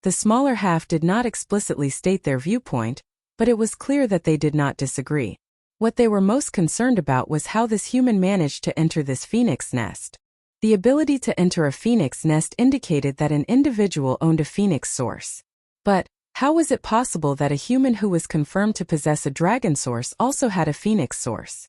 [SPEAKER 1] The smaller half did not explicitly state their viewpoint, but it was clear that they did not disagree. What they were most concerned about was how this human managed to enter this phoenix nest. The ability to enter a phoenix nest indicated that an individual owned a phoenix source. But how was it possible that a human who was confirmed to possess a dragon source also had a phoenix source?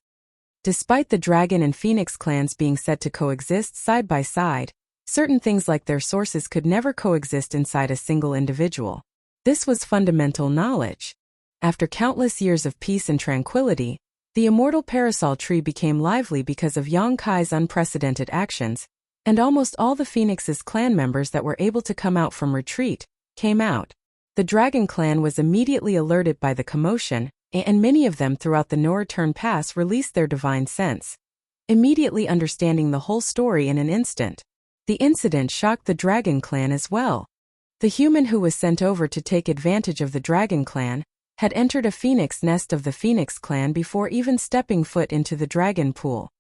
[SPEAKER 1] Despite the dragon and phoenix clans being said to coexist side by side, certain things like their sources could never coexist inside a single individual. This was fundamental knowledge. After countless years of peace and tranquility, the immortal parasol tree became lively because of Yang Kai's unprecedented actions, and almost all the Phoenix's clan members that were able to come out from retreat came out. The Dragon Clan was immediately alerted by the commotion, and many of them throughout the No Return Pass released their divine sense, immediately understanding the whole story in an instant. The incident shocked the Dragon Clan as well. The human who was sent over to take advantage of the Dragon Clan had entered a phoenix nest of the Phoenix Clan before even stepping foot into the Dragon Pool.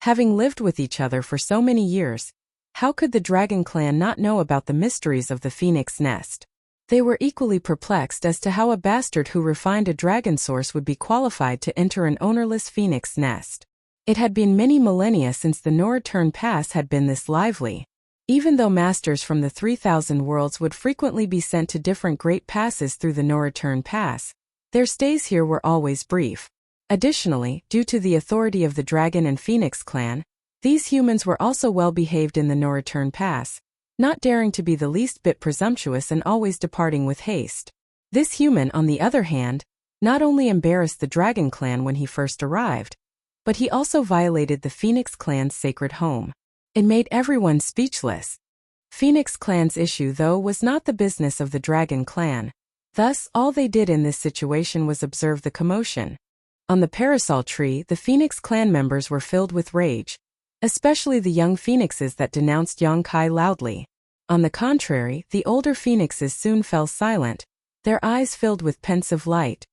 [SPEAKER 1] Having lived with each other for so many years, how could the Dragon Clan not know about the mysteries of the Phoenix Nest? They were equally perplexed as to how a bastard who refined a dragon source would be qualified to enter an ownerless phoenix nest. It had been many millennia since the No Return Pass had been this lively. Even though masters from the 3,000 worlds would frequently be sent to different great passes through the No Return Pass, their stays here were always brief. Additionally, due to the authority of the Dragon and Phoenix Clan, these humans were also well behaved in the No Return Pass, not daring to be the least bit presumptuous and always departing with haste. This human, on the other hand, not only embarrassed the Dragon Clan when he first arrived, but he also violated the Phoenix Clan's sacred home. It made everyone speechless. Phoenix Clan's issue, though, was not the business of the Dragon Clan. Thus, all they did in this situation was observe the commotion. On the parasol tree, the Phoenix Clan members were filled with rage, especially the young phoenixes that denounced Yongkai loudly. On the contrary, the older phoenixes soon fell silent, their eyes filled with pensive light.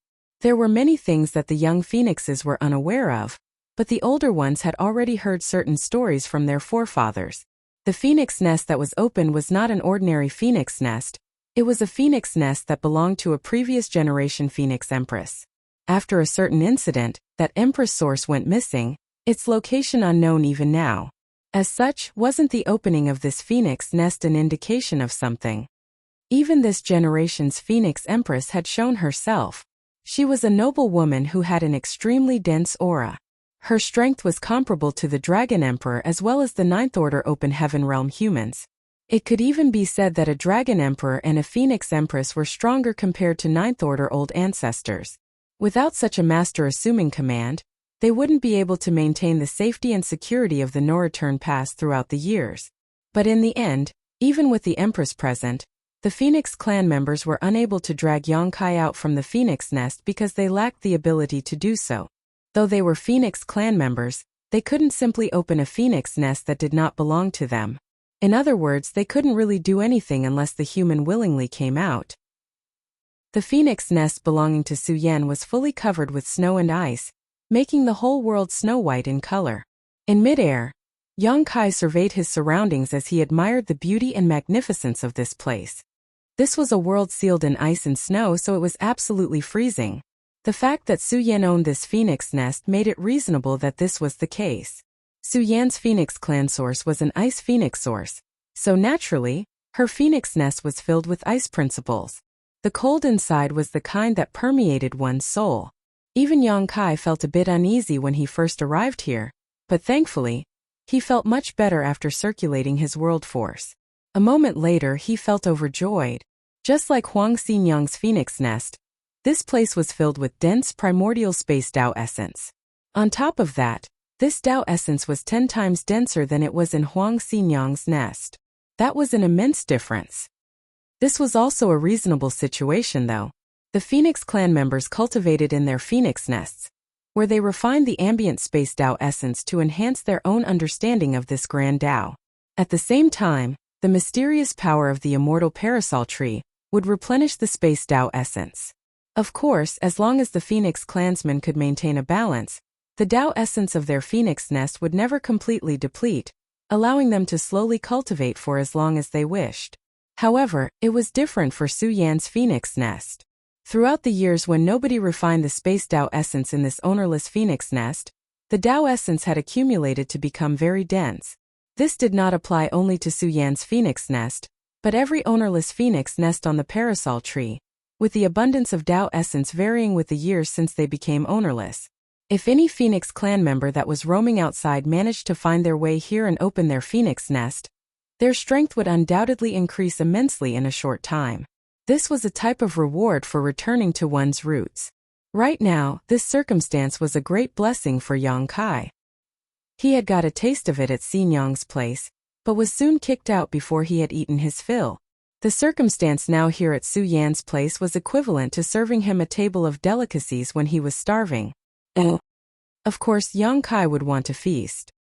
[SPEAKER 1] There were many things that the young phoenixes were unaware of, but the older ones had already heard certain stories from their forefathers. The phoenix nest that was open was not an ordinary phoenix nest, it was a phoenix nest that belonged to a previous generation phoenix empress. After a certain incident, that empress source went missing, its location unknown even now. As such, wasn't the opening of this phoenix nest an indication of something? Even this generation's phoenix empress had shown herself. She was a noble woman who had an extremely dense aura. Her strength was comparable to the Dragon Emperor as well as the Ninth Order Open Heaven Realm humans. It could even be said that a Dragon Emperor and a Phoenix Empress were stronger compared to Ninth Order old ancestors. Without such a master assuming command, they wouldn't be able to maintain the safety and security of the no-return pass throughout the years. But in the end, even with the Empress present, the Phoenix Clan members were unable to drag Yongkai out from the Phoenix Nest because they lacked the ability to do so. Though they were Phoenix Clan members, they couldn't simply open a Phoenix Nest that did not belong to them. In other words, they couldn't really do anything unless the human willingly came out. The Phoenix Nest belonging to Su Yan was fully covered with snow and ice, making the whole world snow-white in color. In mid-air, Yongkai surveyed his surroundings as he admired the beauty and magnificence of this place. This was a world sealed in ice and snow, so it was absolutely freezing. The fact that Su Yan owned this Phoenix Nest made it reasonable that this was the case. Su Yan's Phoenix Clan source was an ice Phoenix source, so naturally, her Phoenix Nest was filled with ice principles. The cold inside was the kind that permeated one's soul. Even Yongkai felt a bit uneasy when he first arrived here, but thankfully, he felt much better after circulating his world force. A moment later he felt overjoyed. Just like Huang Xinyang's Phoenix Nest, this place was filled with dense primordial space Dao essence. On top of that, this Dao essence was 10 times denser than it was in Huang Xinyang's nest. That was an immense difference. This was also a reasonable situation though. The Phoenix Clan members cultivated in their Phoenix Nests, where they refined the ambient space Dao essence to enhance their own understanding of this grand Dao. At the same time, the mysterious power of the immortal parasol tree would replenish the space Dao essence. Of course, as long as the Phoenix clansmen could maintain a balance, the Dao essence of their Phoenix Nest would never completely deplete, allowing them to slowly cultivate for as long as they wished. However, it was different for Su Yan's Phoenix Nest. Throughout the years when nobody refined the space Dao essence in this ownerless Phoenix Nest, the Dao essence had accumulated to become very dense. This did not apply only to Su Yan's Phoenix Nest, but every ownerless Phoenix Nest on the parasol tree, with the abundance of Dao essence varying with the years since they became ownerless. If any Phoenix Clan member that was roaming outside managed to find their way here and open their Phoenix Nest, their strength would undoubtedly increase immensely in a short time. This was a type of reward for returning to one's roots. Right now, this circumstance was a great blessing for Yongkai. He had got a taste of it at Xinyang's place, but was soon kicked out before he had eaten his fill. The circumstance now here at Su Yan's place was equivalent to serving him a table of delicacies when he was starving. Of course, Yongkai would want to feast.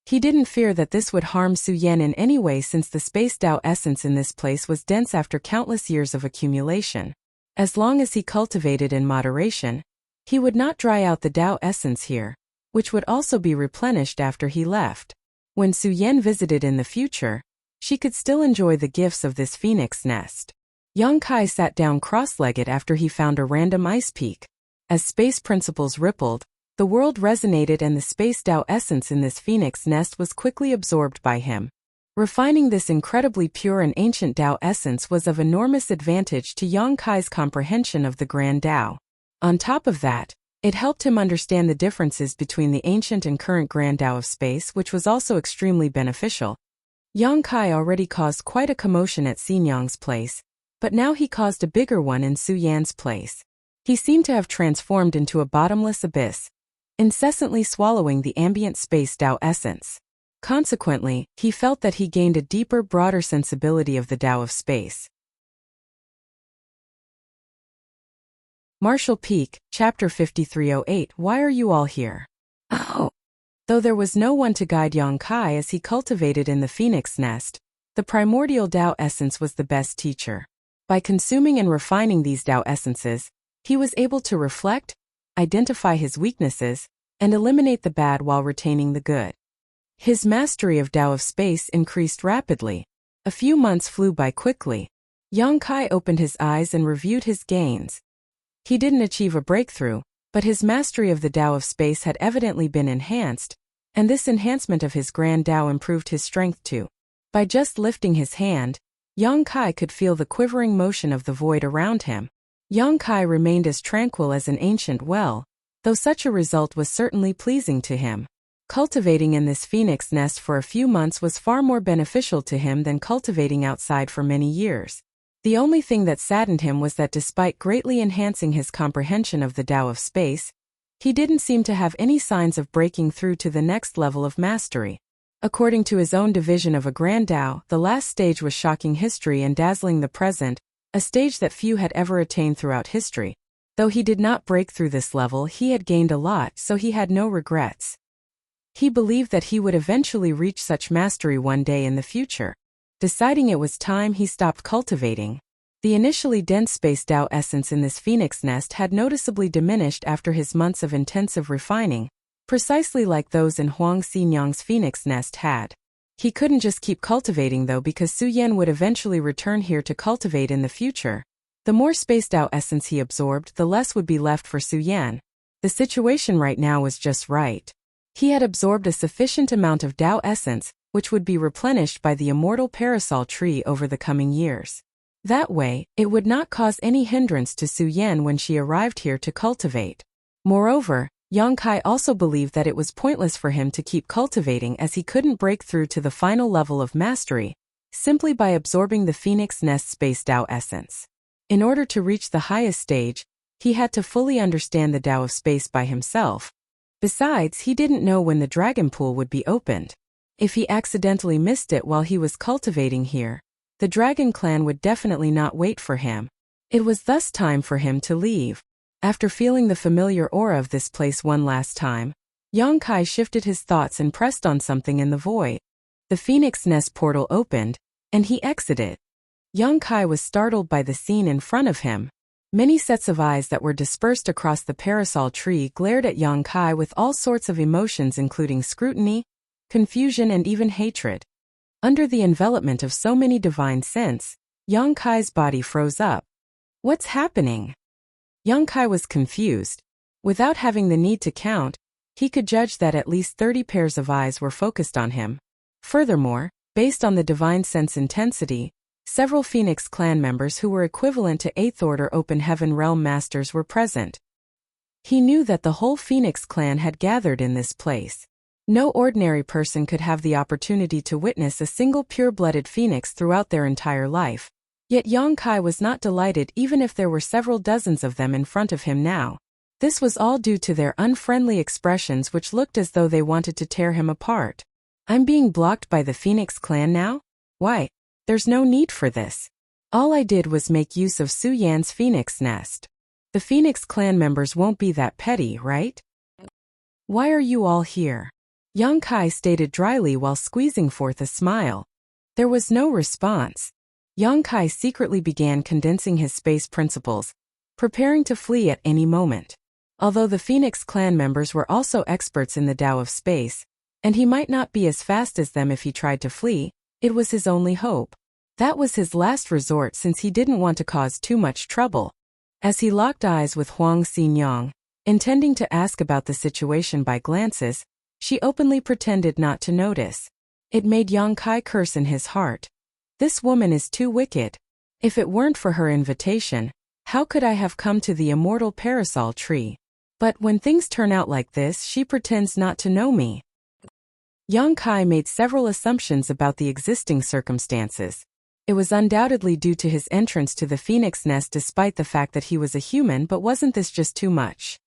[SPEAKER 1] He didn't fear that this would harm Su Yan in any way since the space Dao essence in this place was dense after countless years of accumulation. As long as he cultivated in moderation, he would not dry out the Dao essence here, which would also be replenished after he left. When Su Yan visited in the future, she could still enjoy the gifts of this Phoenix Nest. Yongkai sat down cross-legged after he found a random ice peak. As space principles rippled, the world resonated and the space Dao essence in this Phoenix Nest was quickly absorbed by him. Refining this incredibly pure and ancient Dao essence was of enormous advantage to Yongkai's comprehension of the Grand Dao. On top of that, it helped him understand the differences between the ancient and current Grand Dao of space, which was also extremely beneficial. Yongkai already caused quite a commotion at Xinyang's place, but now he caused a bigger one in Su Yan's place. He seemed to have transformed into a bottomless abyss, incessantly swallowing the ambient space Dao essence. Consequently, he felt that he gained a deeper, broader sensibility of the Tao of space. Marshall Peak, Chapter 5308. Why are you all here? Oh. Though there was no one to guide Yang Kai as he cultivated in the phoenix nest, the primordial Tao essence was the best teacher. By consuming and refining these Tao essences, he was able to reflect, identify his weaknesses, and eliminate the bad while retaining the good. His mastery of Tao of space increased rapidly. A few months flew by quickly. Yang Kai opened his eyes and reviewed his gains. He didn't achieve a breakthrough, but his mastery of the Tao of space had evidently been enhanced, and this enhancement of his grand Tao improved his strength too. By just lifting his hand, Yang Kai could feel the quivering motion of the void around him. Yang Kai remained as tranquil as an ancient well, though such a result was certainly pleasing to him. Cultivating in this phoenix nest for a few months was far more beneficial to him than cultivating outside for many years. The only thing that saddened him was that despite greatly enhancing his comprehension of the Tao of space, he didn't seem to have any signs of breaking through to the next level of mastery. According to his own division of a grand Tao, the last stage was shocking history and dazzling the present, a stage that few had ever attained throughout history. Though he did not break through this level, he had gained a lot, so he had no regrets. He believed that he would eventually reach such mastery one day in the future. Deciding it was time, he stopped cultivating. The initially dense space Tao essence in this phoenix nest had noticeably diminished after his months of intensive refining, precisely like those in Huang Xinyang's phoenix nest had. He couldn't just keep cultivating though, because Su Yan would eventually return here to cultivate in the future. The more space Tao essence he absorbed, the less would be left for Su Yan. The situation right now was just right. He had absorbed a sufficient amount of Tao essence, which would be replenished by the immortal parasol tree over the coming years. That way, it would not cause any hindrance to Su Yan when she arrived here to cultivate. Moreover, Yang Kai also believed that it was pointless for him to keep cultivating as he couldn't break through to the final level of mastery, simply by absorbing the phoenix nest space Tao essence. In order to reach the highest stage, he had to fully understand the Tao of space by himself. Besides, he didn't know when the dragon pool would be opened. If he accidentally missed it while he was cultivating here, the dragon clan would definitely not wait for him. It was thus time for him to leave. After feeling the familiar aura of this place one last time, Yang Kai shifted his thoughts and pressed on something in the void. The phoenix nest portal opened, and he exited. Yang Kai was startled by the scene in front of him. Many sets of eyes that were dispersed across the parasol tree glared at Yang Kai with all sorts of emotions, including scrutiny, confusion, and even hatred. Under the envelopment of so many divine scents, Yang Kai's body froze up. What's happening? Yang Kai was confused. Without having the need to count, he could judge that at least 30 pairs of eyes were focused on him. Furthermore, based on the divine sense intensity, several Phoenix clan members who were equivalent to 8th Order Open Heaven Realm Masters were present. He knew that the whole Phoenix clan had gathered in this place. No ordinary person could have the opportunity to witness a single pure-blooded phoenix throughout their entire life. Yet Yang Kai was not delighted even if there were several dozens of them in front of him now. This was all due to their unfriendly expressions, which looked as though they wanted to tear him apart. I'm being blocked by the Phoenix clan now? Why? There's no need for this. All I did was make use of Su Yan's phoenix nest. The Phoenix clan members won't be that petty, right? Why are you all here? Yang Kai stated dryly while squeezing forth a smile. There was no response. Yang Kai secretly began condensing his space principles, preparing to flee at any moment. Although the Phoenix clan members were also experts in the Tao of space, and he might not be as fast as them if he tried to flee, it was his only hope. That was his last resort since he didn't want to cause too much trouble. As he locked eyes with Huang Xinyang, intending to ask about the situation by glances, she openly pretended not to notice. It made Yang Kai curse in his heart. This woman is too wicked. If it weren't for her invitation, how could I have come to the immortal parasol tree? But when things turn out like this, she pretends not to know me. Yang Kai made several assumptions about the existing circumstances. It was undoubtedly due to his entrance to the phoenix nest despite the fact that he was a human, but wasn't this just too much?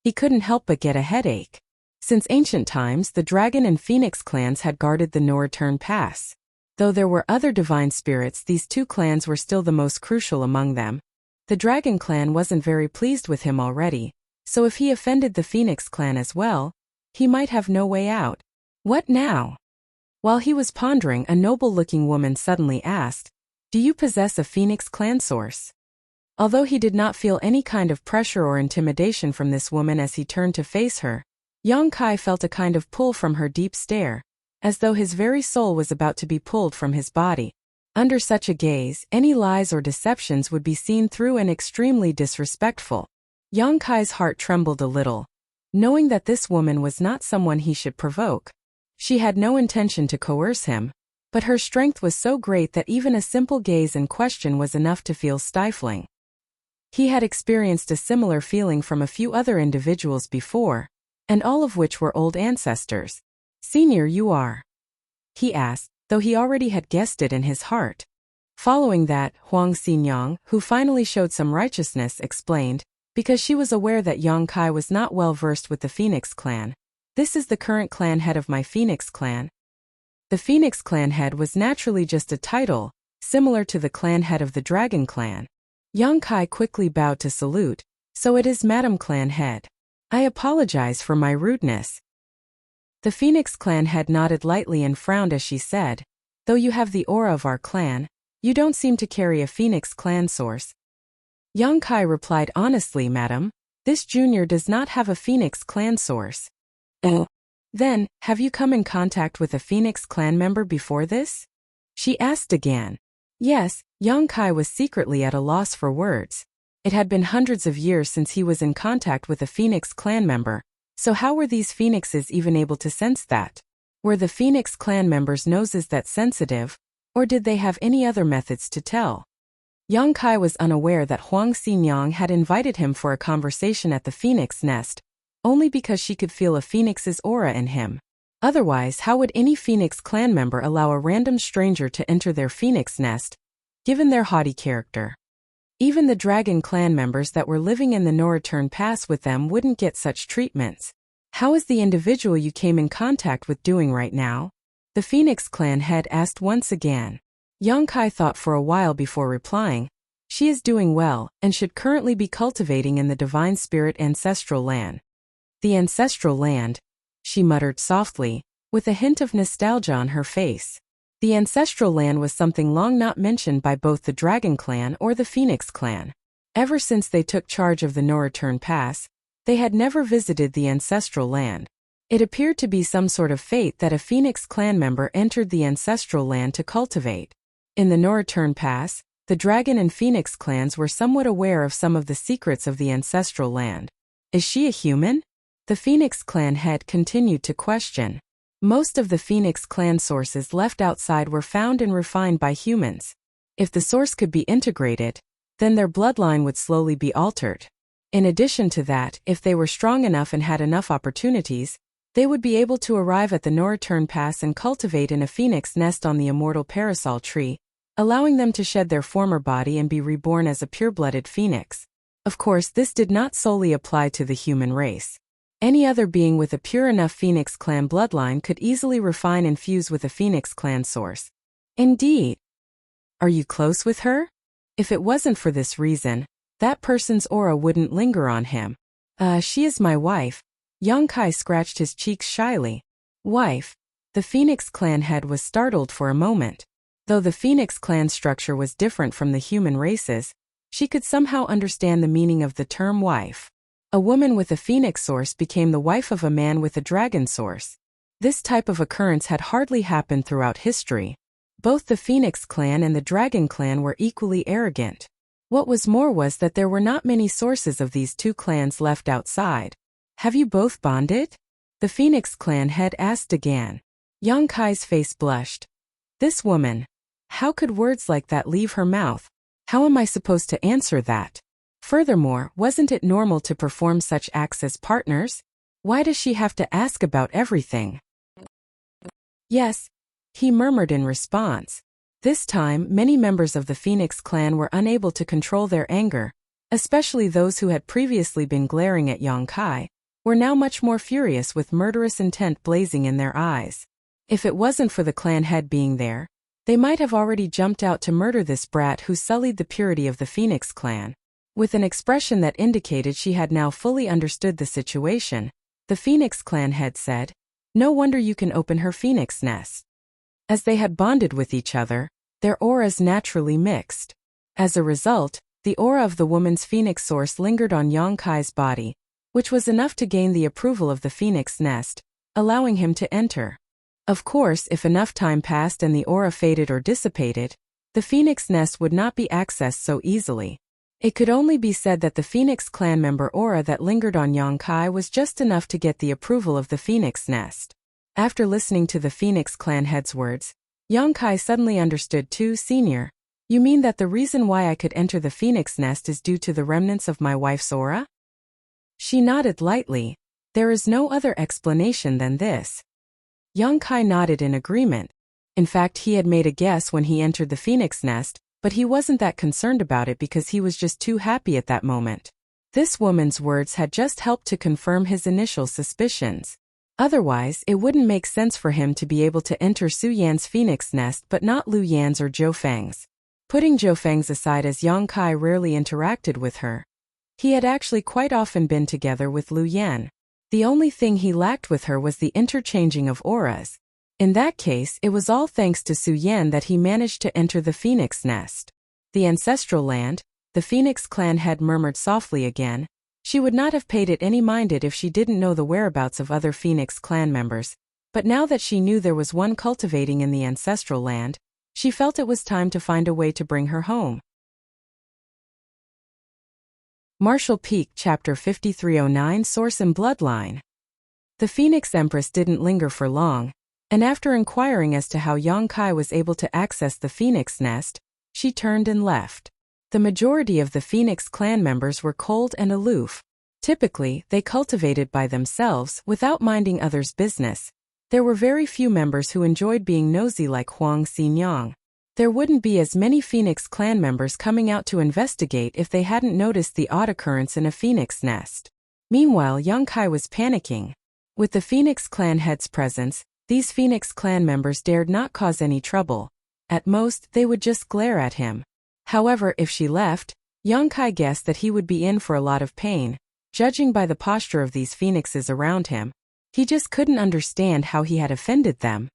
[SPEAKER 1] He couldn't help but get a headache. Since ancient times, the Dragon and Phoenix clans had guarded the No-Return Pass. Though there were other divine spirits, these two clans were still the most crucial among them. The Dragon clan wasn't very pleased with him already, so if he offended the Phoenix clan as well, he might have no way out. What now? While he was pondering, a noble-looking woman suddenly asked, "Do you possess a Phoenix clan source?" Although he did not feel any kind of pressure or intimidation from this woman as he turned to face her, Yang Kai felt a kind of pull from her deep stare, as though his very soul was about to be pulled from his body. Under such a gaze, any lies or deceptions would be seen through and extremely disrespectful. Yang Kai's heart trembled a little, knowing that this woman was not someone he should provoke. She had no intention to coerce him, but her strength was so great that even a simple gaze and question was enough to feel stifling. He had experienced a similar feeling from a few other individuals before, and all of which were old ancestors. "Senior you are?" he asked, though he already had guessed it in his heart. Following that, Huang Xinyang, who finally showed some righteousness, explained, because she was aware that Yang Kai was not well versed with the Phoenix clan. "This is the current clan head of my Phoenix clan." The Phoenix clan head was naturally just a title, similar to the clan head of the Dragon clan. Yang Kai quickly bowed to salute. "So it is Madam Clan Head. I apologize for my rudeness." The Phoenix clan head nodded lightly and frowned as she said, "Though you have the aura of our clan, you don't seem to carry a Phoenix clan source." Yang Kai replied honestly, "Madam, this junior does not have a Phoenix clan source." "Oh. Then, have you come in contact with a Phoenix clan member before this?" she asked again. Yes, Yang Kai was secretly at a loss for words. It had been hundreds of years since he was in contact with a Phoenix clan member, so how were these Phoenixes even able to sense that? Were the Phoenix clan members' noses that sensitive, or did they have any other methods to tell? Yang Kai was unaware that Huang Xinyang had invited him for a conversation at the Phoenix Nest, only because she could feel a Phoenix's aura in him. Otherwise, how would any Phoenix clan member allow a random stranger to enter their Phoenix Nest, given their haughty character? Even the Dragon clan members that were living in the No-Return Pass with them wouldn't get such treatments. How is the individual you came in contact with doing right now? The Phoenix clan head asked once again. Yang Kai thought for a while before replying. She is doing well, and should currently be cultivating in the Divine Spirit Ancestral Land. The Ancestral Land, she muttered softly, with a hint of nostalgia on her face. The Ancestral Land was something long not mentioned by both the Dragon clan or the Phoenix clan. Ever since they took charge of the No-Return Pass, they had never visited the Ancestral Land. It appeared to be some sort of fate that a Phoenix clan member entered the Ancestral Land to cultivate. In the No-Return Pass, the Dragon and Phoenix clans were somewhat aware of some of the secrets of the Ancestral Land. Is she a human? The Phoenix clan head continued to question. Most of the Phoenix clan sources left outside were found and refined by humans. If the source could be integrated, then their bloodline would slowly be altered. In addition to that, if they were strong enough and had enough opportunities, they would be able to arrive at the No-Return Pass and cultivate in a phoenix nest on the immortal parasol tree, allowing them to shed their former body and be reborn as a pure-blooded phoenix. Of course, this did not solely apply to the human race. Any other being with a pure enough Phoenix clan bloodline could easily refine and fuse with a Phoenix clan source. Indeed. Are you close with her? If it wasn't for this reason, that person's aura wouldn't linger on him. She is my wife. Yang Kai scratched his cheeks shyly. Wife? The Phoenix clan head was startled for a moment. Though the Phoenix clan structure was different from the human races, she could somehow understand the meaning of the term wife. A woman with a Phoenix source became the wife of a man with a dragon source. This type of occurrence had hardly happened throughout history. Both the Phoenix clan and the Dragon clan were equally arrogant. What was more was that there were not many sources of these two clans left outside. Have you both bonded? The Phoenix clan head asked again. Yang Kai's face blushed. This woman. How could words like that leave her mouth? How am I supposed to answer that? Furthermore, wasn't it normal to perform such acts as partners? Why does she have to ask about everything? Yes, he murmured in response. This time, many members of the Phoenix clan were unable to control their anger, especially those who had previously been glaring at Yang Kai. were now much more furious with murderous intent blazing in their eyes. If it wasn't for the clan head being there, they might have already jumped out to murder this brat who sullied the purity of the Phoenix clan. With an expression that indicated she had now fully understood the situation, the Phoenix clan head said, "No wonder you can open her phoenix nest." As they had bonded with each other, their auras naturally mixed. As a result, the aura of the woman's phoenix source lingered on Yang Kai's body, which was enough to gain the approval of the phoenix nest, allowing him to enter. Of course, if enough time passed and the aura faded or dissipated, the phoenix nest would not be accessed so easily. It could only be said that the Phoenix clan member aura that lingered on Yang Kai was just enough to get the approval of the Phoenix nest. After listening to the Phoenix clan head's words, Yang Kai suddenly understood too. "Senior, you mean that the reason why I could enter the Phoenix nest is due to the remnants of my wife's aura?" She nodded lightly. "There is no other explanation than this." Yang Kai nodded in agreement. In fact, he had made a guess when he entered the Phoenix nest, but he wasn't that concerned about it because he was just too happy at that moment. This woman's words had just helped to confirm his initial suspicions. Otherwise, it wouldn't make sense for him to be able to enter Su Yan's Phoenix nest but not Lu Yan's or Zhou Feng's. Putting Zhou Feng's aside, as Yang Kai rarely interacted with her, he had actually quite often been together with Lu Yan. The only thing he lacked with her was the interchanging of auras. In that case, it was all thanks to Su Yan that he managed to enter the Phoenix nest. The ancestral land, the Phoenix clan had murmured softly again. She would not have paid it any minded if she didn't know the whereabouts of other Phoenix clan members, but now that she knew there was one cultivating in the ancestral land, she felt it was time to find a way to bring her home. Martial Peak Chapter 5309 Source and Bloodline. The Phoenix Empress didn't linger for long, and after inquiring as to how Yang Kai was able to access the Phoenix nest, she turned and left. The majority of the Phoenix clan members were cold and aloof. Typically, they cultivated by themselves without minding others' business. There were very few members who enjoyed being nosy like Huang Xinyang. There wouldn't be as many Phoenix clan members coming out to investigate if they hadn't noticed the odd occurrence in a Phoenix nest. Meanwhile, Yang Kai was panicking. With the Phoenix clan head's presence, these Phoenix clan members dared not cause any trouble. At most, they would just glare at him. However, if she left, Yang Kai guessed that he would be in for a lot of pain. Judging by the posture of these phoenixes around him, he just couldn't understand how he had offended them.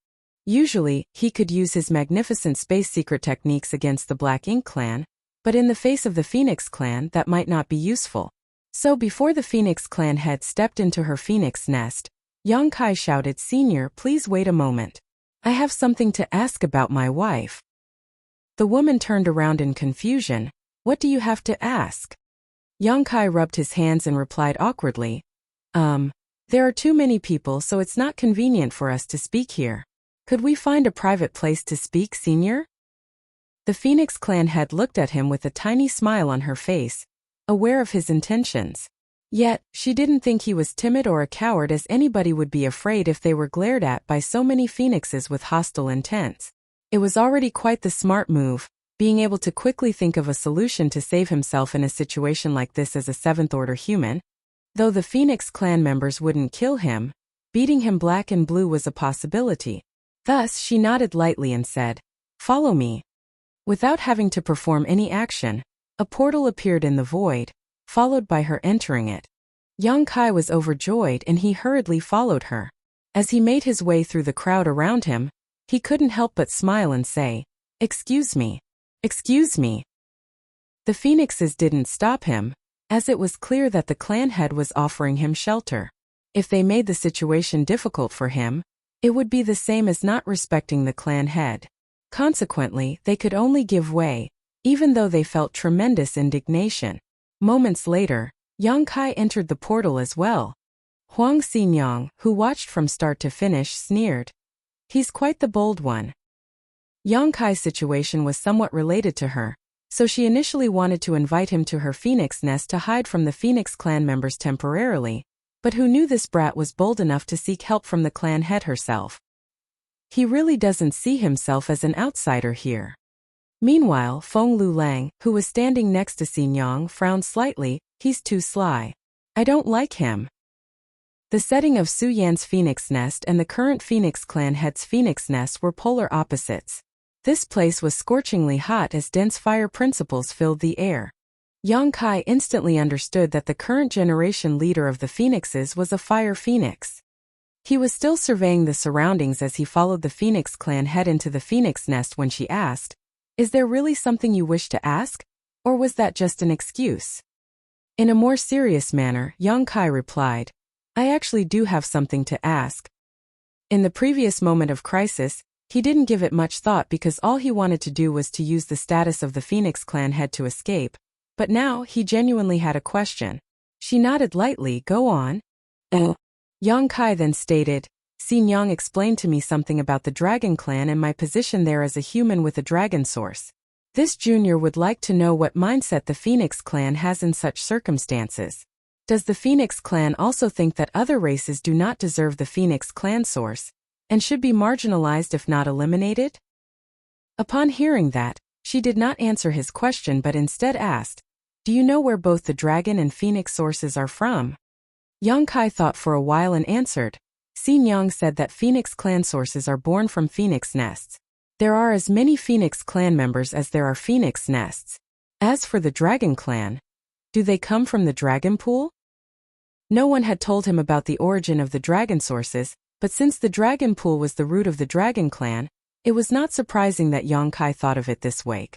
[SPEAKER 1] Usually, he could use his magnificent space secret techniques against the Black Ink clan, but in the face of the Phoenix clan that might not be useful. So before the Phoenix clan head stepped into her Phoenix nest, Yang Kai shouted, "Senior, please wait a moment. I have something to ask about my wife." The woman turned around in confusion. "What do you have to ask?" Yang Kai rubbed his hands and replied awkwardly, There are too many people, so it's not convenient for us to speak here. Could we find a private place to speak, Senior?" The Phoenix clan head looked at him with a tiny smile on her face, aware of his intentions. Yet, she didn't think he was timid or a coward, as anybody would be afraid if they were glared at by so many phoenixes with hostile intents. It was already quite the smart move, being able to quickly think of a solution to save himself in a situation like this as a seventh-order human. Though the Phoenix clan members wouldn't kill him, beating him black and blue was a possibility. Thus, she nodded lightly and said, "Follow me." Without having to perform any action, a portal appeared in the void, followed by her entering it. Yang Kai was overjoyed and he hurriedly followed her. As he made his way through the crowd around him, he couldn't help but smile and say, "Excuse me. Excuse me." The phoenixes didn't stop him, as it was clear that the clan head was offering him shelter. If they made the situation difficult for him, it would be the same as not respecting the clan head. Consequently, they could only give way, even though they felt tremendous indignation. Moments later, Yang Kai entered the portal as well. Huang Xinyang, who watched from start to finish, sneered. "He's quite the bold one." Yang Kai's situation was somewhat related to her, so she initially wanted to invite him to her Phoenix nest to hide from the Phoenix clan members temporarily, but who knew this brat was bold enough to seek help from the clan head herself. He really doesn't see himself as an outsider here. Meanwhile, Feng Lulang, who was standing next to Xinyang, frowned slightly. "He's too sly. I don't like him." The setting of Su Yan's phoenix nest and the current Phoenix clan head's phoenix nest were polar opposites. This place was scorchingly hot as dense fire principles filled the air. Yang Kai instantly understood that the current generation leader of the phoenixes was a fire phoenix. He was still surveying the surroundings as he followed the Phoenix clan head into the phoenix nest when she asked, "Is there really something you wish to ask? Or was that just an excuse?" In a more serious manner, Yang Kai replied, "I actually do have something to ask." In the previous moment of crisis, he didn't give it much thought because all he wanted to do was to use the status of the Phoenix clan head to escape, but now he genuinely had a question. She nodded lightly. "Go on." Yang Kai then stated, "Xin Yang explained to me something about the Dragon Clan and my position there as a human with a dragon source. This junior would like to know what mindset the Phoenix Clan has in such circumstances. Does the Phoenix Clan also think that other races do not deserve the Phoenix Clan source, and should be marginalized if not eliminated?" Upon hearing that, she did not answer his question but instead asked, "Do you know where both the dragon and Phoenix sources are from?" Yang Kai thought for a while and answered, "Xin Yang said that Phoenix Clan sources are born from Phoenix nests. There are as many Phoenix Clan members as there are Phoenix nests. As for the Dragon Clan, do they come from the Dragon Pool?" No one had told him about the origin of the dragon sources, but since the Dragon Pool was the root of the Dragon Clan, it was not surprising that Yang Kai thought of it this way.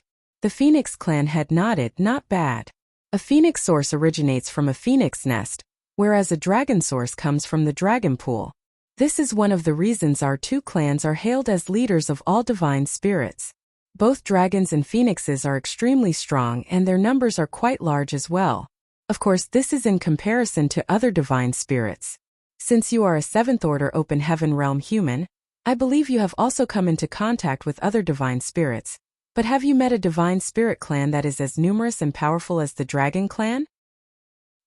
[SPEAKER 1] The Phoenix Clan had nodded. "Not bad. A Phoenix source originates from a Phoenix nest, whereas a dragon source comes from the Dragon Pool. This is one of the reasons our two clans are hailed as leaders of all divine spirits. Both dragons and phoenixes are extremely strong and their numbers are quite large as well. Of course, this is in comparison to other divine spirits. Since you are a 7th order open heaven realm human, I believe you have also come into contact with other divine spirits. But have you met a divine spirit clan that is as numerous and powerful as the Dragon Clan?"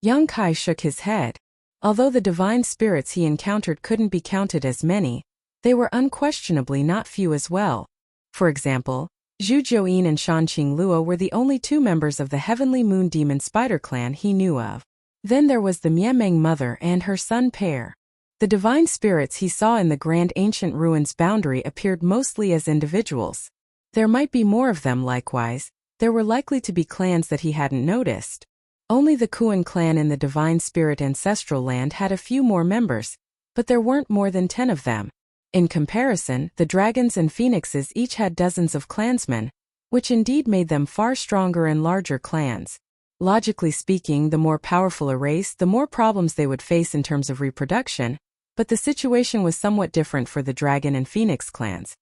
[SPEAKER 1] Yang Kai shook his head. Although the divine spirits he encountered couldn't be counted as many, they were unquestionably not few as well. For example, Zhu Jiuyin and Shanqing Luo were the only two members of the Heavenly Moon Demon Spider clan he knew of. Then there was the Mianmeng mother and her son pair. The divine spirits he saw in the Grand Ancient Ruins boundary appeared mostly as individuals. There might be more of them likewise. There were likely to be clans that he hadn't noticed. Only the Kuan clan in the Divine Spirit Ancestral Land had a few more members, but there weren't more than 10 of them. In comparison, the dragons and phoenixes each had dozens of clansmen, which indeed made them far stronger and larger clans. Logically speaking, the more powerful a race, the more problems they would face in terms of reproduction, but the situation was somewhat different for the dragon and phoenix clans.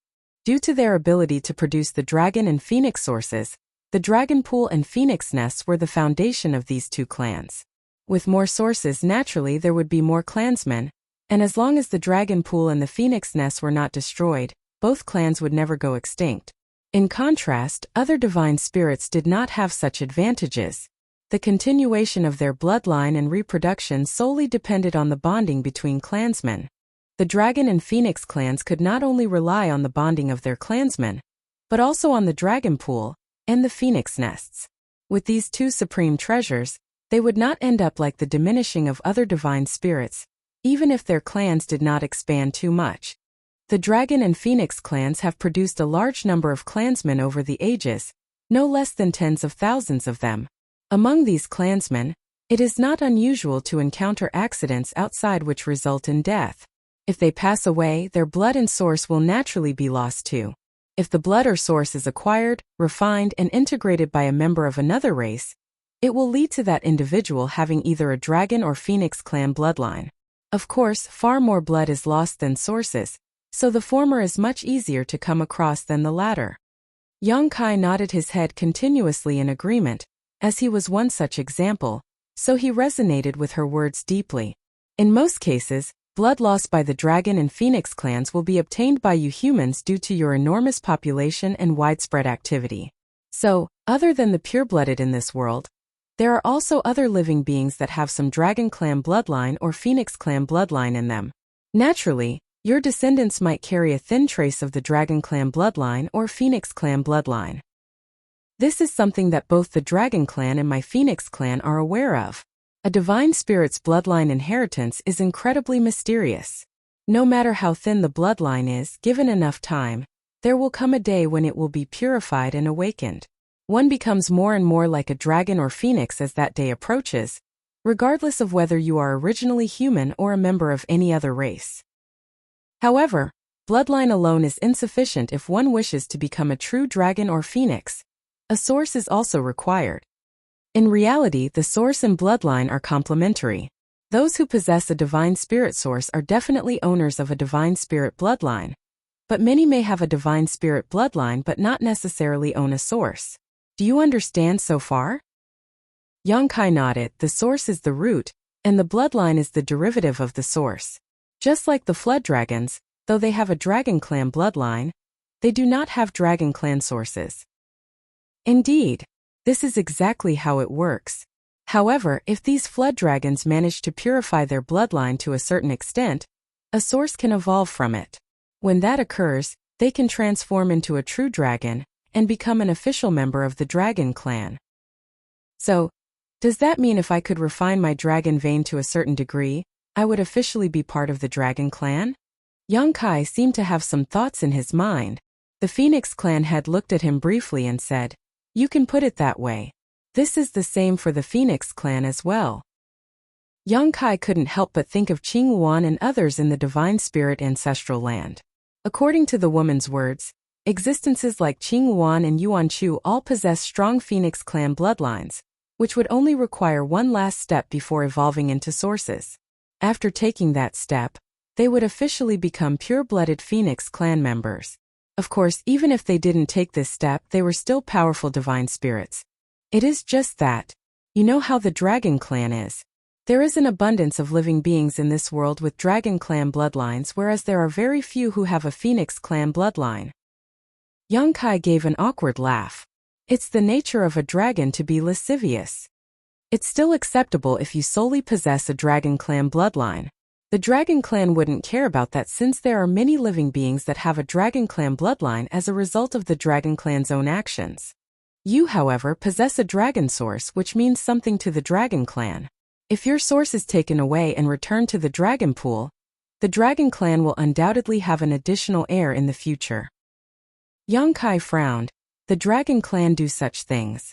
[SPEAKER 1] Due to their ability to produce the dragon and phoenix sources, the Dragon Pool and Phoenix Nests were the foundation of these two clans. With more sources, naturally there would be more clansmen, and as long as the Dragon Pool and the Phoenix Nests were not destroyed, both clans would never go extinct. In contrast, other divine spirits did not have such advantages. The continuation of their bloodline and reproduction solely depended on the bonding between clansmen. The Dragon and Phoenix clans could not only rely on the bonding of their clansmen, but also on the Dragon Pool and the Phoenix Nests. With these two supreme treasures, they would not end up like the diminishing of other divine spirits, even if their clans did not expand too much. The Dragon and Phoenix clans have produced a large number of clansmen over the ages, no less than tens of thousands of them. Among these clansmen, it is not unusual to encounter accidents outside which result in death. If they pass away, their blood and source will naturally be lost too. If the blood or source is acquired, refined, and integrated by a member of another race, it will lead to that individual having either a dragon or phoenix clan bloodline. Of course, far more blood is lost than sources, so the former is much easier to come across than the latter. Yang Kai nodded his head continuously in agreement, as he was one such example, so he resonated with her words deeply. In most cases, blood lost by the dragon and phoenix clans will be obtained by you humans due to your enormous population and widespread activity. So, other than the pure-blooded in this world, there are also other living beings that have some dragon clan bloodline or phoenix clan bloodline in them. Naturally, your descendants might carry a thin trace of the dragon clan bloodline or phoenix clan bloodline. This is something that both the dragon clan and my phoenix clan are aware of. A divine spirit's bloodline inheritance is incredibly mysterious. No matter how thin the bloodline is, given enough time, there will come a day when it will be purified and awakened. One becomes more and more like a dragon or phoenix as that day approaches, regardless of whether you are originally human or a member of any other race. However, bloodline alone is insufficient if one wishes to become a true dragon or phoenix. A source is also required. In reality, the source and bloodline are complementary. Those who possess a divine spirit source are definitely owners of a divine spirit bloodline. But many may have a divine spirit bloodline but not necessarily own a source. Do you understand so far? Yongkai nodded. The source is the root, and the bloodline is the derivative of the source. Just like the flood dragons, though they have a dragon clan bloodline, they do not have dragon clan sources. Indeed, this is exactly how it works. However, if these flood dragons manage to purify their bloodline to a certain extent, a source can evolve from it. When that occurs, they can transform into a true dragon and become an official member of the dragon clan. So, does that mean if I could refine my dragon vein to a certain degree, I would officially be part of the dragon clan? Yongkai seemed to have some thoughts in his mind. The Phoenix clan head looked at him briefly and said, "You can put it that way. This is the same for the Phoenix clan as well." Yongkai couldn't help but think of Qing Wan and others in the divine spirit ancestral land. According to the woman's words, existences like Qing Wan and Yuan Chu all possess strong Phoenix clan bloodlines, which would only require one last step before evolving into sources. After taking that step, they would officially become pure-blooded Phoenix clan members. Of course, even if they didn't take this step, they were still powerful divine spirits. It is just that, you know how the dragon clan is. There is an abundance of living beings in this world with dragon clan bloodlines, whereas there are very few who have a Phoenix clan bloodline. Yongkai gave an awkward laugh. It's the nature of a dragon to be lascivious. It's still acceptable if you solely possess a dragon clan bloodline. The dragon clan wouldn't care about that since there are many living beings that have a dragon clan bloodline as a result of the dragon clan's own actions. You, however, possess a dragon source, which means something to the dragon clan. If your source is taken away and returned to the dragon pool, the dragon clan will undoubtedly have an additional heir in the future. Yongkai frowned. The dragon clan do such things?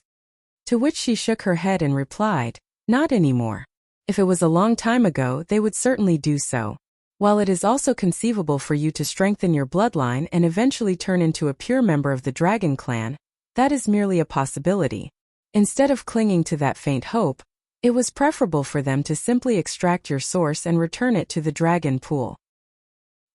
[SPEAKER 1] To which she shook her head and replied, "Not anymore. If it was a long time ago, they would certainly do so. While it is also conceivable for you to strengthen your bloodline and eventually turn into a pure member of the dragon clan, that is merely a possibility. Instead of clinging to that faint hope, it was preferable for them to simply extract your source and return it to the dragon pool."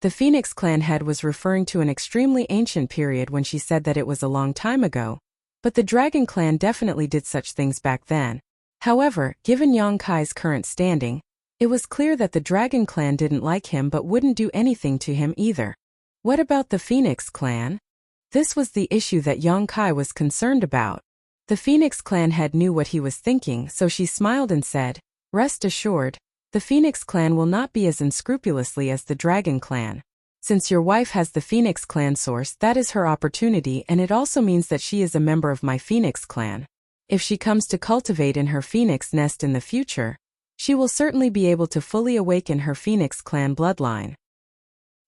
[SPEAKER 1] The Phoenix clan head was referring to an extremely ancient period when she said that it was a long time ago, but the dragon clan definitely did such things back then. However, given Yongkai's current standing, it was clear that the dragon clan didn't like him but wouldn't do anything to him either. What about the Phoenix clan? This was the issue that Yongkai was concerned about. The Phoenix clan head knew what he was thinking, so she smiled and said, "Rest assured, the Phoenix clan will not be as unscrupulously as the dragon clan. Since your wife has the Phoenix clan source, that is her opportunity, and it also means that she is a member of my Phoenix clan. If she comes to cultivate in her Phoenix nest in the future, she will certainly be able to fully awaken her Phoenix clan bloodline."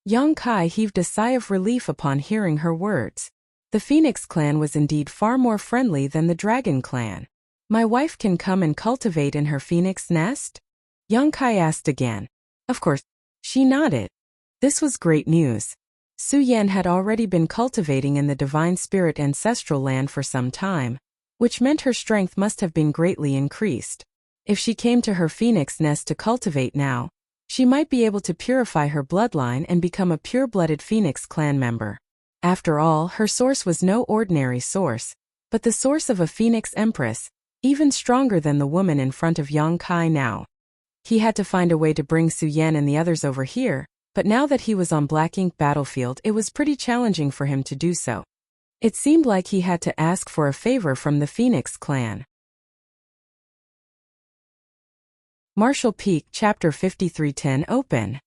[SPEAKER 1] Yongkai heaved a sigh of relief upon hearing her words. The Phoenix clan was indeed far more friendly than the dragon clan. "My wife can come and cultivate in her Phoenix nest?" Yongkai asked again. Of course, she nodded. This was great news. Su Yan had already been cultivating in the divine spirit ancestral land for some time, which meant her strength must have been greatly increased. If she came to her Phoenix nest to cultivate now, she might be able to purify her bloodline and become a pure-blooded Phoenix clan member. After all, her source was no ordinary source, but the source of a Phoenix Empress, even stronger than the woman in front of Yongkai now. He had to find a way to bring Su Yan and the others over here, but now that he was on Black Ink battlefield, it was pretty challenging for him to do so. It seemed like he had to ask for a favor from the Phoenix clan. Martial Peak Chapter 5310 Open.